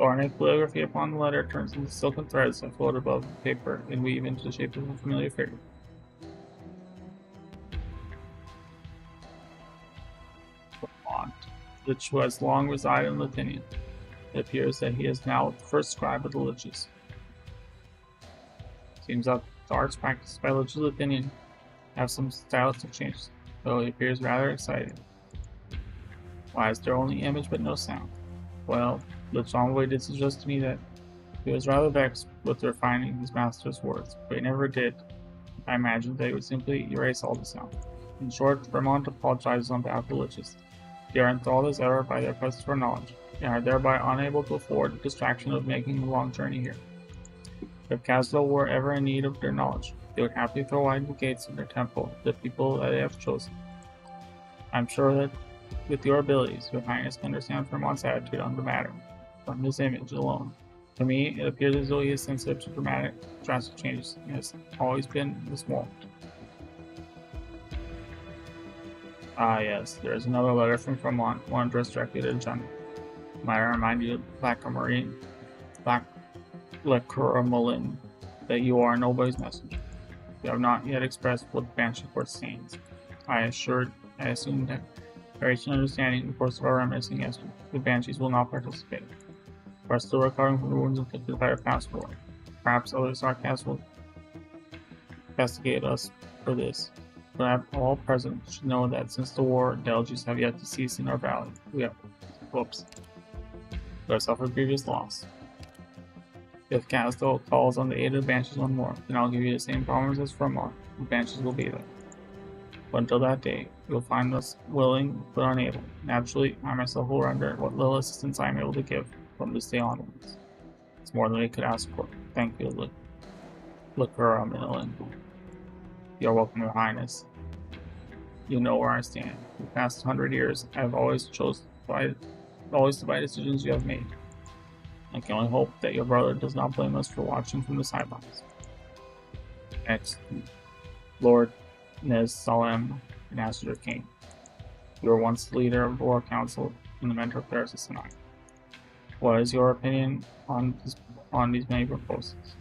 Ornate calligraphy upon the letter turns into silken threads that float above the paper and weave into the shape of a familiar figure. Lich, who has long resided in Lithuania. It appears that he is now the first scribe of the Liches. Seems that the arts practiced by Liches Lithuanian have some stylistic changes, though he appears rather excited. Why is there only image but no sound? Well, Lich Envoy did suggest to me that he was rather vexed with refining his master's words, but he never did. I imagined that he would simply erase all the sound. In short, Vermont apologizes on behalf of the Liches. They are enthralled as ever by their quest for knowledge, and are thereby unable to afford the distraction of making the long journey here. If Castle were ever in need of their knowledge, they would happily throw wide the gates of their temple to the people that they have chosen. I'm sure that with your abilities, your Highness can understand Vermont's attitude on the matter, from his image alone. To me, it appears as though he is sensitive to drastic changes, and has always been this moment. Ah yes, there is another letter from Vermont, one addressed directly to the general. Might I remind you, Blackmerlin, that you are nobody's messenger. You have not yet expressed what the Banshee Court stands. I assume that various understanding the course of our reminiscing yesterday. The Banshees will not participate. We are still recovering from the wounds inflicted by our past war. Perhaps other sarcasm will castigate us for this. But all present should know that since the war, deluges have yet to cease in our valley. We have suffered grievous loss. If Castle calls on the aid of the Banshees once more, then I'll give you the same promise as Vermont. The Banshees will be there. But until that day, you'll find us willing but unable. Naturally, I myself will render what little assistance I am able to give from this day onwards. It's more than we could ask for. Thank you, Liquor Millen. You are welcome, Your Highness. You know where I stand. For the past 100 years, I have always by decisions you have made. I can only hope that your brother does not blame us for watching from the sidelines. Next, Lord Nez Salem, Master King. You were once the leader of the War Council and the mentor of Theresis and I. What is your opinion on these many proposals?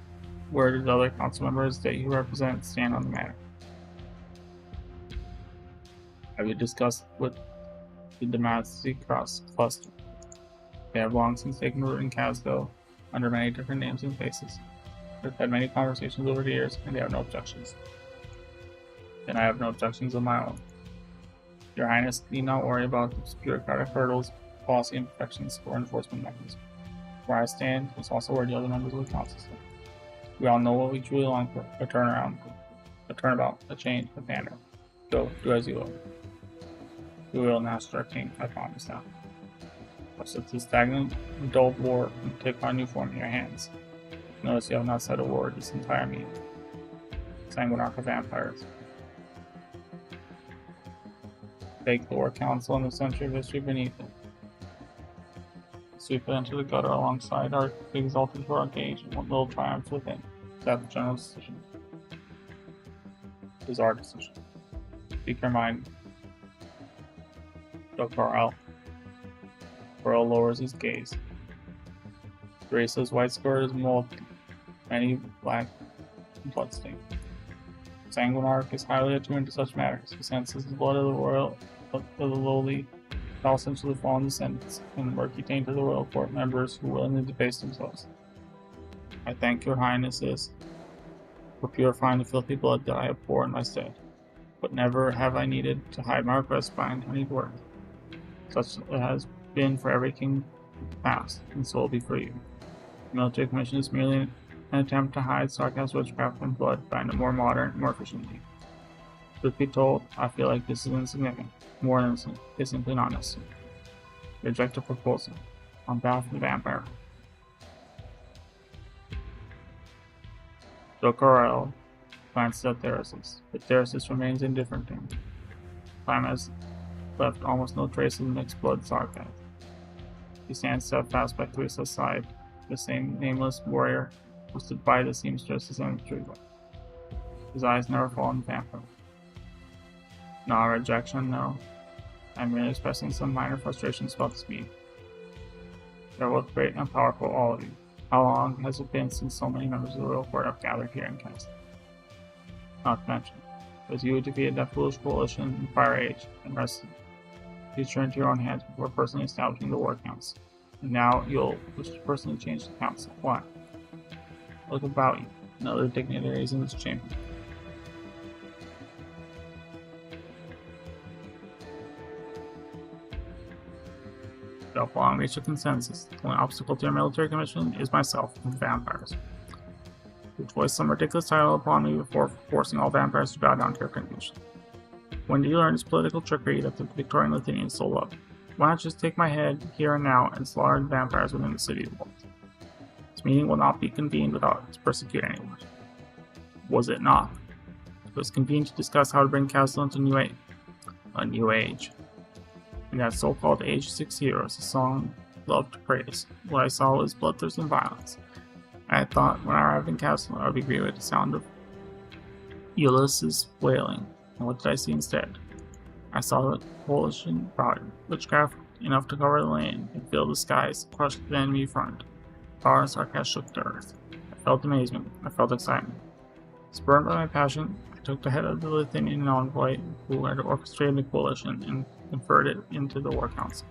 Where do the other council members that you represent stand on the matter? Have you discussed with the Demacy Cross Cluster? They have long since taken root in Casco under many different names and faces. We've had many conversations over the years, and they have no objections. Then I have no objections of my own. Your Highness need not worry about the bureaucratic hurdles, policy imperfections, or enforcement mechanisms. Where I stand is also where the other members of the council stand. We all know what we truly long for: a turnaround, a turnabout, a change, a banner. Go, do as you will. We will, Master King, I promise now. Such the stagnant, dull war will take on new form in your hands. Notice you have not said a word this entire meeting. Sanguinarch of vampires. Take the War Council and the century of history beneath it. Sweep it into the gutter alongside our exalted to our gauge and one little triumph within. Is that the general decision? It is our decision. Speak your mind. Dr. Al. Burl lowers his gaze. Grace's white skirt is moldy, many black bloodstains. Sanguinarch is highly attuned to such matters. He senses the blood of the lowly, also into the fallen descendants, and the murky taint of the royal court members who willingly debase themselves. I thank your highnesses for purifying the filthy blood that I have poured in my stead, but never have I needed to hide my request behind honeyed words. Such it has been for every king past, and so will be for you. The military commission is merely an attempt to hide sarcasm, witchcraft, and blood by a more modern, more efficient means. Truth be told, I feel like this is insignificant. More innocent is simply not necessary. Reject a proposal on behalf of the vampire. Dokarel glances at Therasis, but Therasis remains indifferent to him. Time has left almost no trace of the mixed blood sarcasm. He stands steadfast by Therisa's side, the same nameless warrior who stood by the seamstress and the tree. His eyes never fall on the vampire. No rejection, no. I'm merely expressing some minor frustrations about this meeting. You're both great and powerful, all of you. How long has it been since so many members of the royal court have gathered here in Castle? Not to mention, it was you who defeated that foolish coalition in Fire Age and rested. You turned to your own hands before personally establishing the War Council. And now you'll wish to personally change the council. Why? Look about you, and other dignitaries in this chamber. Without long reach of consensus, the only obstacle to your military commission is myself and vampires. You voiced some ridiculous title upon me before forcing all vampires to bow down to your condition. When did you learn this political trickery that the Victorian Lithuanians so love? Why not just take my head here and now and slaughter the vampires within the city of walls? This meeting will not be convened without us persecute anyone. Was it not? It was convened to discuss how to bring Castle into a new age. In that so-called Age 6 Heroes, a song loved to praise. What I saw was bloodthirst and violence. I had thought when I arrived in Castle I would be greeted with the sound of Ulysses wailing, and what did I see instead? I saw the coalition brought witchcraft enough to cover the land and fill the skies, crushed the enemy front. Power and sarcasm shook the earth. I felt amazement. I felt excitement. Spurred by my passion, I took the head of the Lithuanian envoy who had orchestrated the coalition and conferred it into the War Council.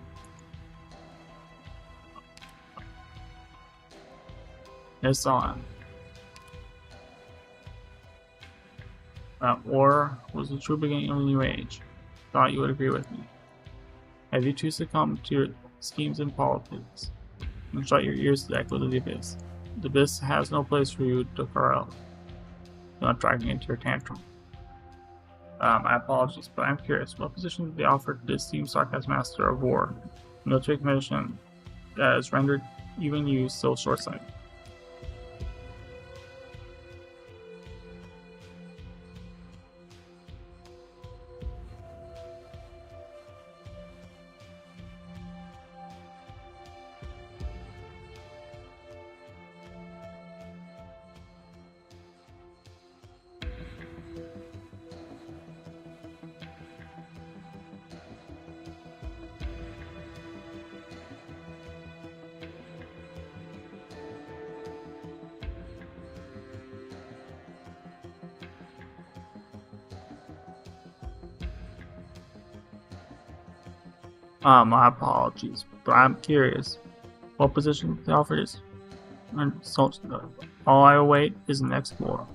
This on. That war was the true beginning of a new age. Thought you would agree with me. Have you two succumbed to your schemes and politics? And shut your ears to the echo of the abyss. The abyss has no place for you, Dokarel. Do not drag me into your tantrum. My apologies, but I'm curious. What position did they offer to this esteemed sarcasm master of war, military commission, that has rendered even you so short-sighted? My apologies, but I'm curious. What position the offer is? And so, all I await is the next war.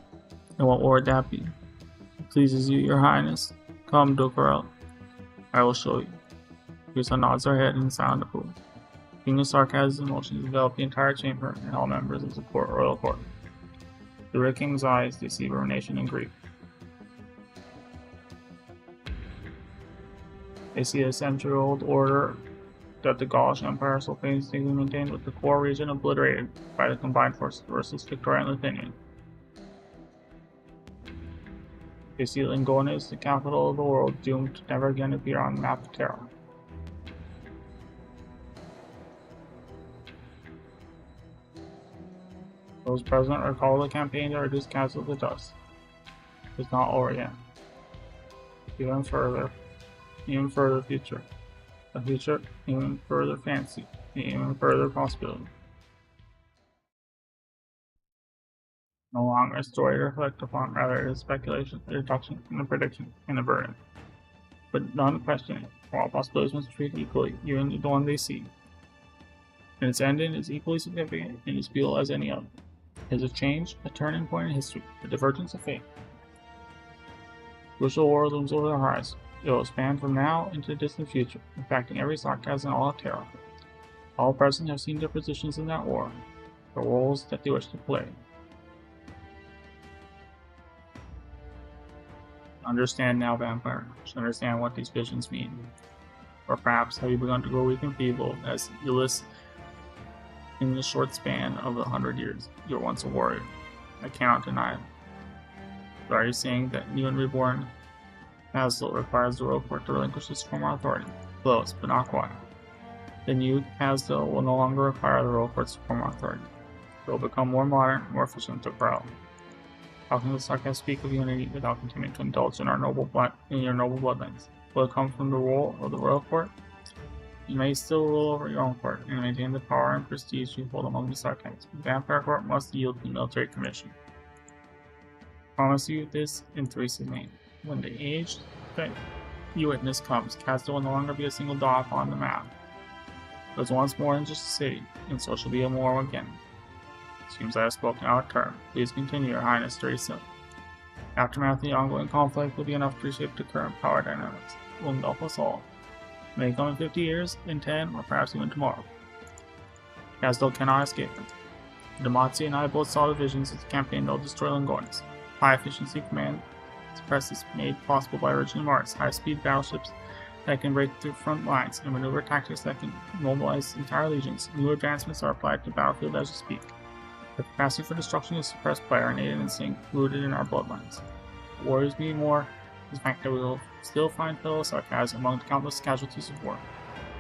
And what war would that be? If it pleases you, your highness. Come, Dokuro. I will show you. Yusa nods her head in silent approval. King of sarcasm emotions envelop the entire chamber and all members of the royal court. Through the king's eyes, they see ruination and grief. They see a century-old order that the Gaulish Empire so painstakingly maintained, with the core region obliterated by the combined forces versus Victoria and Lithuania. They see Lingones, the capital of the world, doomed to never again appear on the map of Terra. Those present recall the campaign to reduce Castle to dust. It's not over yet. Even further future. A future, even further fancy, even further possibility. No longer a story to reflect upon, rather it is speculation, a deduction, and a prediction, and a burden. But none question it, for all possibilities must be treated equally, even the one they see. And its ending is equally significant in its appeal as any other. It is a change, a turning point in history, a divergence of fate. Crucial war looms over the horizon. It will span from now into the distant future, impacting every sarcasm in all of Terra. All present have seen their positions in that war, the roles that they wish to play. Understand now, vampire. You should understand what these visions mean. Or perhaps have you begun to grow weak and feeble, as you list in the short span of 100 years. You were once a warrior. I cannot deny it. But are you saying that new and reborn Hazel requires the royal court to relinquish its former authority? Close, but not quite. The new Hazel will no longer require the royal court's former authority. It will become more modern, more efficient to grow. How can the sarcasm speak of unity without continuing to indulge in your noble bloodlines? Will it come from the rule of the royal court? You may still rule over your own court and maintain the power and prestige you hold among the sarcasms. The vampire court must yield to the military commission. I promise you this in Theresa's name. When the age that you witness comes, Castor will no longer be a single dot upon the map. It was once more than just a city, and so shall be a more again. Seems I have spoken out of turn. Please continue, Your Highness Teresa. Aftermath of the ongoing conflict will be enough to reshape the current power dynamics. It will engulf us all. It may come in 50 years, in 10, or perhaps even tomorrow. Castor cannot escape them. Demacia and I both saw the visions of the campaign that will destroy Lingones. High efficiency command suppresses made possible by original Mars, high speed battleships that can break through front lines, and maneuver tactics that can mobilize entire legions. New advancements are applied to the battlefield as we speak. The capacity for destruction is suppressed by our innate instinct rooted in our bloodlines. What worries me more is the fact that we will still find fellow sarcasm among the countless casualties of war.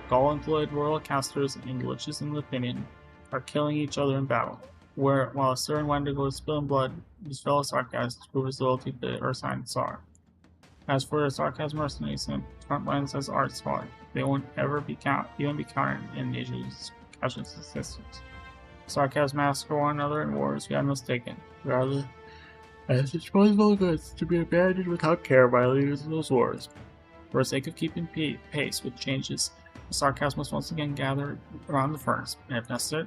Gaul-employed royal casters and liches in Lithuanian are killing each other in battle, while a certain Wendigo is spilling blood, his fellow sarcasts prove his loyalty to the Ursine Tsar. As for the sarcasm mercenaries and frontlines as art squad, they won't ever even be counted in Asia's casualty statistics. Sarcasm massacre one another in wars we had mistaken, rather as disposable goods to be abandoned without care by leaders in those wars. For the sake of keeping pace with changes, the sarcasm must once again gather around the furnace, and if necessary,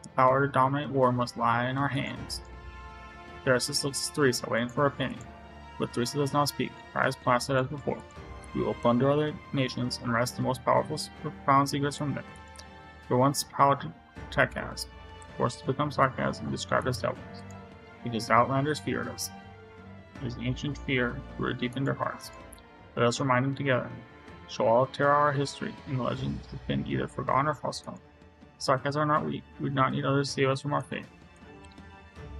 the power to dominate war must lie in our hands. Theresis looks at Teresa, waiting for her opinion, but Teresa does not speak, her eyes placid as before. We will plunder other nations and wrest the most powerful profound secrets from them. We were once proud to protect us, forced to become sarcasm and described as devils, because the Outlanders feared us. It is an ancient fear rooted deep in their hearts. Let us remind them together. Show all of Terra our history, and the legends have been either forgotten or falsified. Sarcasms are not weak. We do not need others to save us from our fate.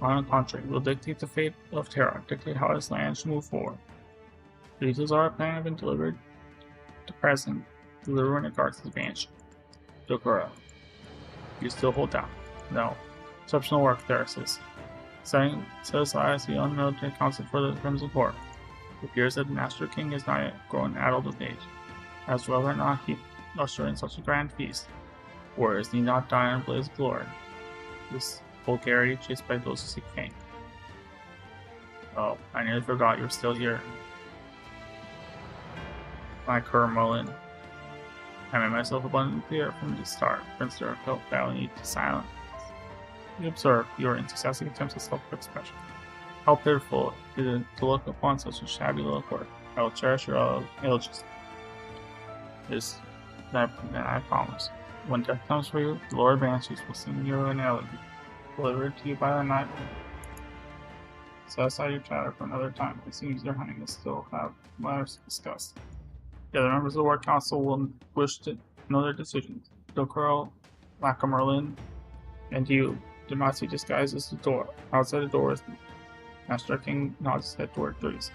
On the contrary, we will dictate the fate of Terra, dictate how this land should move forward. The details of our plan have been delivered to present through the ruined guards of Banshee. Dokuro. You still hold down. No. Exceptional work, Theresis. Set aside as the unmilitary council for the Crimson Court. It appears that the Master King has not yet grown addled with age. As to whether or not he usher in such a grand feast, warriors need not die in a blaze of glory. This vulgarity chased by those who seek fame. Oh, I nearly forgot you were still here. My Kerr Mullen. I made myself abundantly clear from the start. Prince Durr felt that need to silence. You observe your enthusiastic attempts at self-expression. How pitiful is it to look upon such a shabby little court. I will cherish your elegies. This that I promise. When death comes for you, the Lord Banshees will sing you an elegy, delivered to you by the night wind. Set aside your chatter for another time. It seems your highness still have matters to discuss. The other members of the War Council will wish to know their decisions. Dokuro, Lackamerlin, and you did not see disguised as the door. Outside the door is Master King nods his head toward Threes.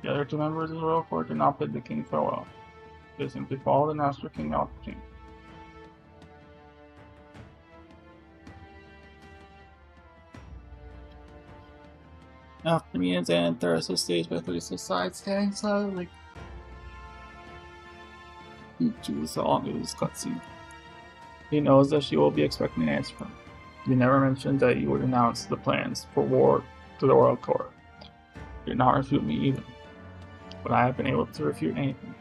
The other two members of the royal court did not bid the king farewell. They simply followed the Master King out the chamber. After me and Zan, Therasis stays by Threes' side, standing silently. Jeez, how long is this cutscene? He knows that she will be expecting an answer from him. You never mentioned that you would announce the plans for war to the Royal Court. You did not refute me either, but I have been able to refute anything.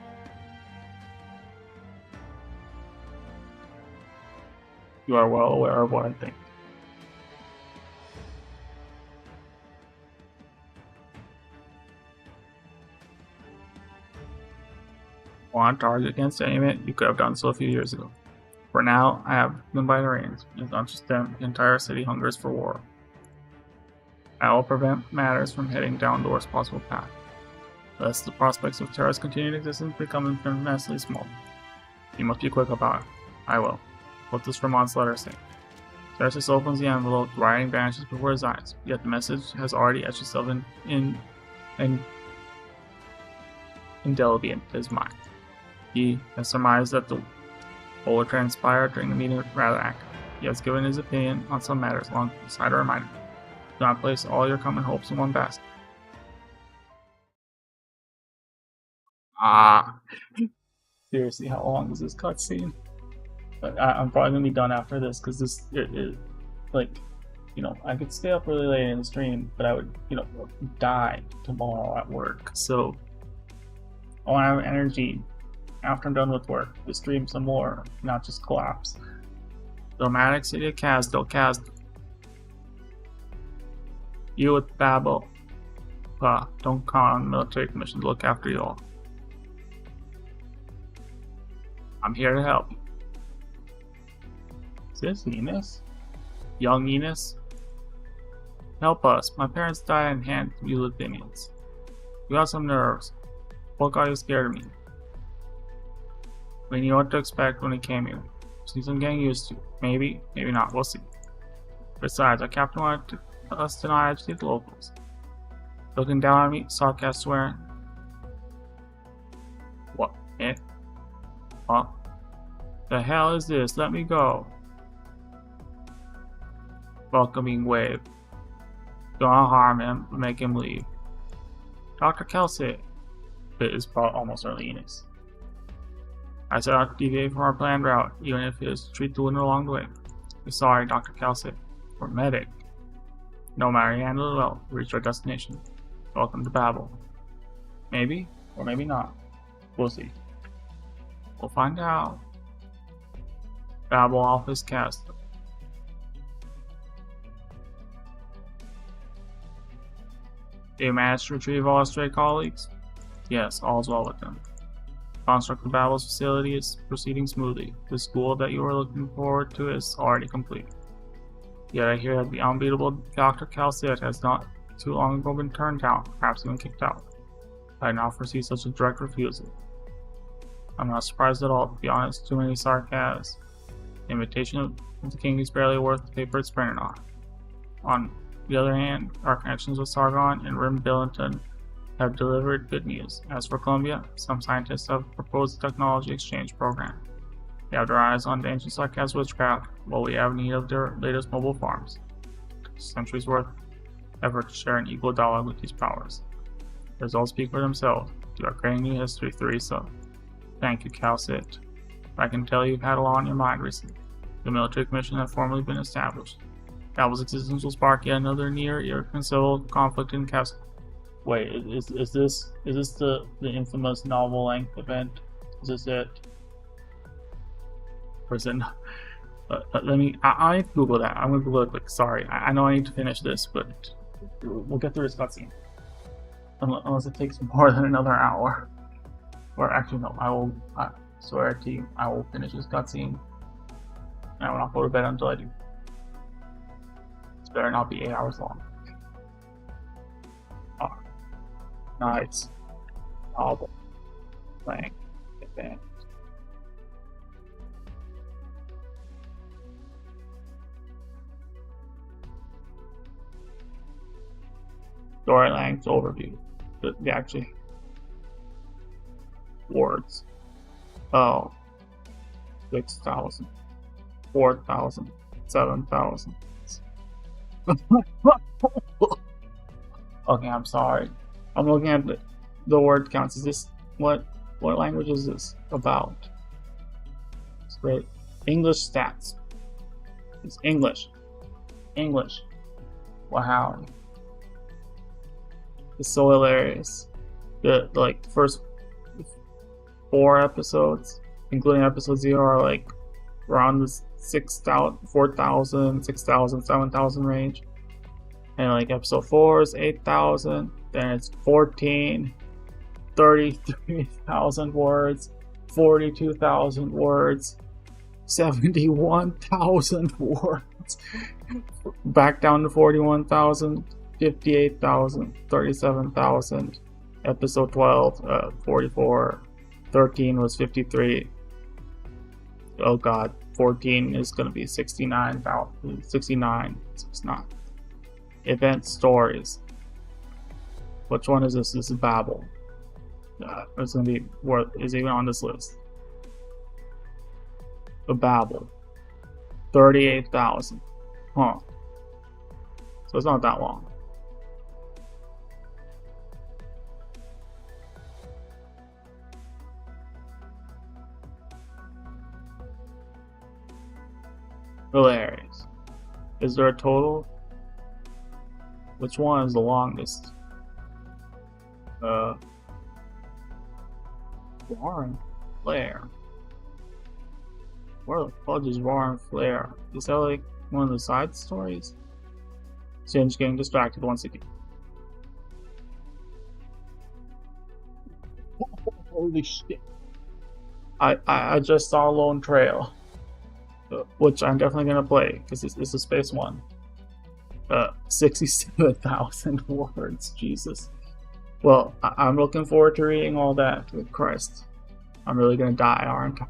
You are well aware of what I think. Want to argue against any of it, you could have done so a few years ago. For now, I have them by the reins. It's not just them, the entire city hungers for war. I will prevent matters from heading down the worst possible path, lest the prospects of Terra's continued existence become infamously small. You must be quick about it. I will. What does Vermont's letter say? Terrace opens the envelope, writing vanishes before his eyes, yet the message has already etched itself indelibly into his mind. He has surmised that what would transpire during the meeting was rather accurate. He has given his opinion on some matters alongside a reminder. Do not place all your common hopes in one basket. Seriously, how long is this cutscene? I'm probably gonna be done after this because I could stay up really late in the stream, but I would, die tomorrow at work. So I want to have energy after I'm done with work to stream some more, not just collapse. Dramatic City of Kasdal, Kasdal. You with Babel. Don't count on the military commission to look after you all. I'm here to help. Is this Enos? Young Enos? Help us. My parents died in hand to you Lithuanians. You got some nerves. What got you scared of me? We knew what to expect when we came here. Seems I'm getting used to. Maybe, maybe not. We'll see. Besides, our captain wanted us to not agitate the locals. Looking down on me, sarcastic swearing. What? What? The hell is this? Let me go. Welcoming wave. Don't harm him, make him leave. Dr. Kelsey. It is almost certainly Enos. I set out to deviate from our planned route, even if it is to treat the winter along the way. We're sorry, Dr. Kelsey. We're medic. No matter, you handled it well. We reached our destination. Welcome to Babel. Maybe, or maybe not. We'll see. We'll find out. Babel Office Cast. Did you manage to retrieve all our stray colleagues? Yes, all's well with them. Construct of Babel's facility is proceeding smoothly. The school that you were looking forward to is already complete. Yet I hear that the unbeatable Dr. Calcet has not too long ago been turned down, perhaps even kicked out. I now foresee such a direct refusal. I'm not surprised at all, to be honest. Too many sarcasms. The invitation of the king is barely worth the paper it's printed on. On the other hand, our connections with Sargon and Rim Billington have delivered good news. As for Columbia, some scientists have proposed a technology exchange program. They have their eyes on the ancient sarcasm witchcraft, while we have need of their latest mobile farms. Centuries worth effort to share an equal dialogue with these powers. The results speak for themselves. You are creating new history, Theresa. Thank you, Calcit. I can tell you've had a lot on your mind recently. The military commission has formally been established. Babel's existence will spark yet another near irreconcilable conflict in Castle. Wait, is this the infamous novel length event? Is this it? person. Let me. I need to Google that. I'm gonna Google it quick. Sorry, I know I need to finish this, but we'll get through this cutscene. Unless it takes more than another hour. Or actually, no. I swear to you, I will finish this cutscene. I will not go to bed until I do. This better not be 8 hours long. Oh, nice. Novel. Playing. Advanced. Storylines overview. The actually words. Oh. 6,000. 4,000. 7,000. Okay, I'm sorry. I'm looking at the word counts. Is this what language is this about? It's great. English stats. It's English. English. Wow. It's so hilarious. The first 4 episodes, including episode 0, are like around the 6,000, 4,000, 6,000, 7,000 range. And like episode 4 is 8,000, then it's 14, 33,000 words, 42,000 words, 71,000 words, back down to 41,000, 58,000, 37,000, episode 12, 44, 13 was 53, oh god, 14 is going to be 69,000, 69, 69. Event stories. Which one is this? This is Babel. It's going to be, what is even on this list? The Babel. 38,000. Huh. So it's not that long. Hilarious. Is there a total? Which one is the longest? Warren Flare. Where the fudge is Warren Flare? Is that like one of the side stories? Singe getting distracted once again. Holy shit. I just saw Lone Trail. Which I'm definitely gonna play, because it's a space one. 67,000 words, Jesus. Well, I'm looking forward to reading all that. Good Christ. I'm really gonna die, aren't I?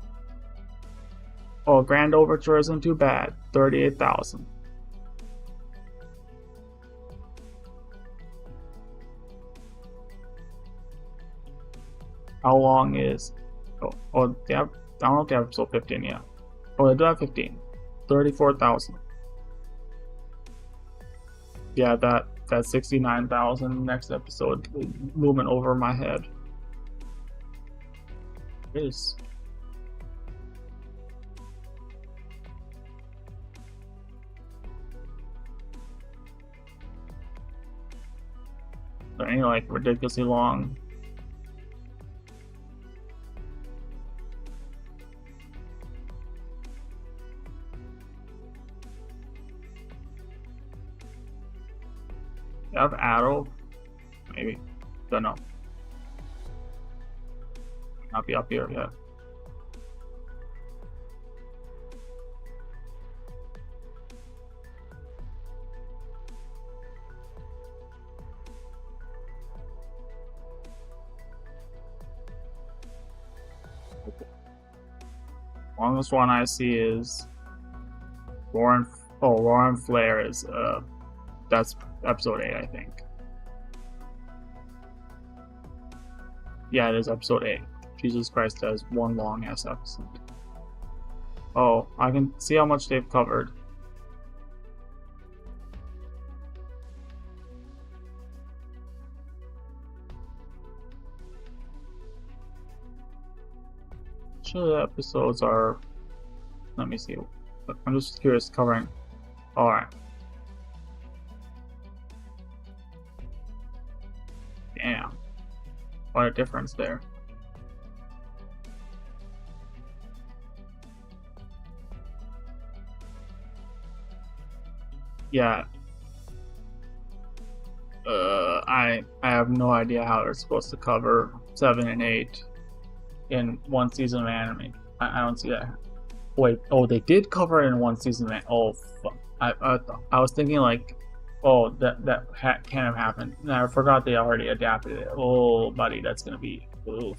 Oh, Grand Overture isn't too bad. 38,000. How long is... Oh, they have... I don't know if they have episode 15 yet. Oh, they do have 15. 34,000. Yeah, that 69,000 next episode looming over my head. It is. There any like ridiculously long. You have Arrow? Maybe. Don't know. Not be up here yet. Longest one I see is Warren. Oh, Warren Flare is that's episode 8, I think. Yeah, it is episode 8. Jesus Christ, has one long ass episode. Oh, I can see how much they've covered. Sure, the episodes are. Let me see. I'm just curious, covering. Alright. Damn. What a difference there. Yeah. I have no idea how they're supposed to cover 7 and 8 in one season of anime. I don't see that. Wait, oh, they did cover it in one season. Oh, fuck. I was thinking like, oh, can't have happened. And I forgot they already adapted it. Oh, buddy, that's gonna be oof.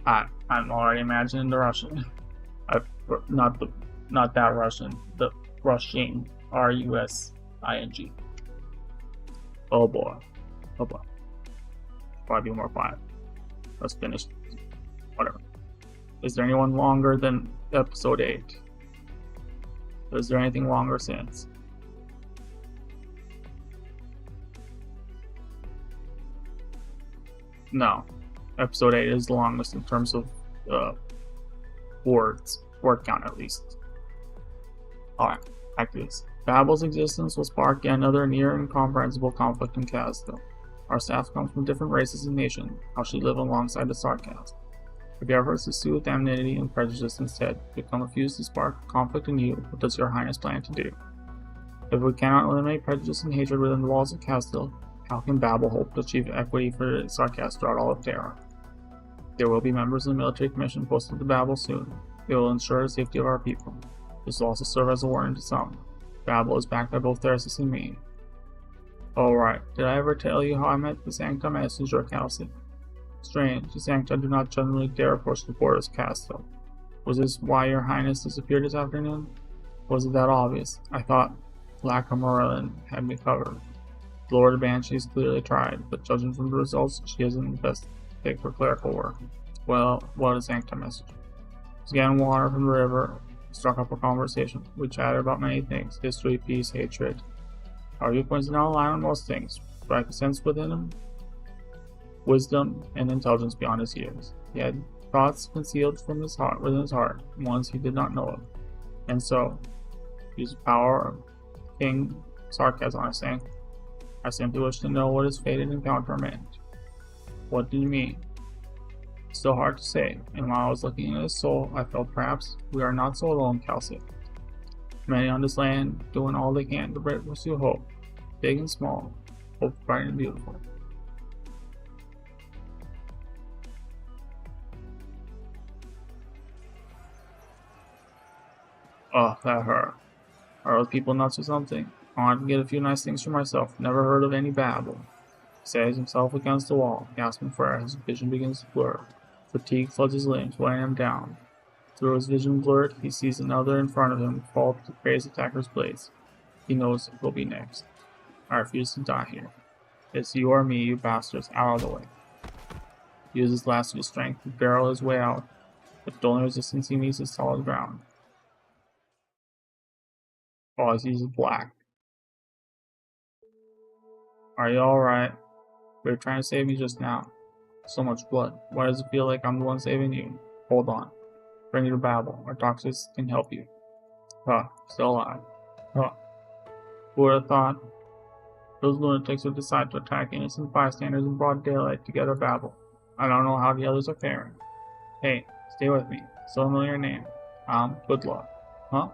I'm already imagining the Russian. Not that Russian. The Rushing. Rusing. Oh boy. Oh boy. Probably more 5. Let's finish. Whatever. Is there anyone longer than episode 8? Is there anything longer since? No. Episode 8 is the longest in terms of word count at least. Alright, back to this. Babel's existence will spark another near incomprehensible conflict in Castle. Our staff comes from different races and nations. How should we live alongside the sarcasm? If your efforts to soothe enmity and prejudice instead become refused to spark conflict in you, what does your highness plan to do? If we cannot eliminate prejudice and hatred within the walls of Castle, how can Babel hope to achieve equity for the sarcasm throughout all of Terra? There will be members of the military commission posted to Babel soon. It will ensure the safety of our people. This will also serve as a warning to some. Babel is backed by both Thersis and me. Alright, did I ever tell you how I met the Sancta Messenger Calci? Strange, the Sancta do not generally dare approach the borders Castle. Was this why your highness disappeared this afternoon? Was it that obvious? I thought Lackamerlin had me covered. The Lord of Banshees clearly tried, but judging from the results, she isn't the best pick for clerical work. Well, what a Sancta Messenger. I was getting water from the river, struck up a conversation. We chatted about many things: history, peace, hatred. Our viewpoints do not align on most things, but I could sense within him wisdom and intelligence beyond his years. He had thoughts concealed from his heart, within his heart, ones he did not know of. And so, use the power of King Sarcasm, I simply wish to know what his fated encounter meant. What did he mean? Still hard to say, and while I was looking at his soul, I felt perhaps we are not so alone, Calci. Many on this land doing all they can to pursue hope, big and small, hope bright and beautiful. Oh, that hurt. Are those people nuts or something? I wanted to get a few nice things for myself. Never heard of any babble. He says himself against the wall, gasping for air as his vision begins to blur. Fatigue floods his limbs, weighing him down. Through his vision blurred, he sees another in front of him fall to praise attacker's blades. He knows it will be next. I refuse to die here. It's you or me, you bastards, out of the way. He uses his last of his strength to barrel his way out, but the only resistance he meets is solid ground. All he sees is black. Are you alright? We were trying to save me just now. So much blood. Why does it feel like I'm the one saving you? Hold on. Bring you to Babel. Our doctors can help you. Huh. Still alive. Huh. Who would have thought? Those lunatics would decide to attack innocent bystanders in broad daylight to get a Babel. I don't know how the others are faring. Hey, stay with me. Still know your name. Good luck. Huh?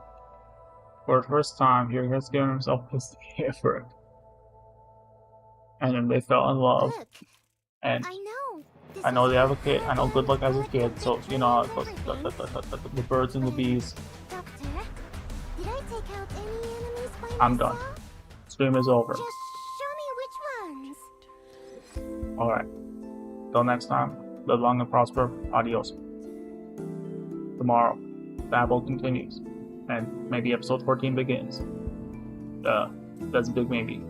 For the first time, he has given himself this effort. And then they fell in love. Look, And I know they have a kid. I know Good Luck has a kid, so you know how it goes. The birds and the bees. Doctor, did I take out any enemies by I'm done. myself? Stream is over. Just show me which ones. Alright. Till next time, live long and prosper. Adios. Tomorrow, Babel continues. And maybe episode 14 begins. That's a big maybe.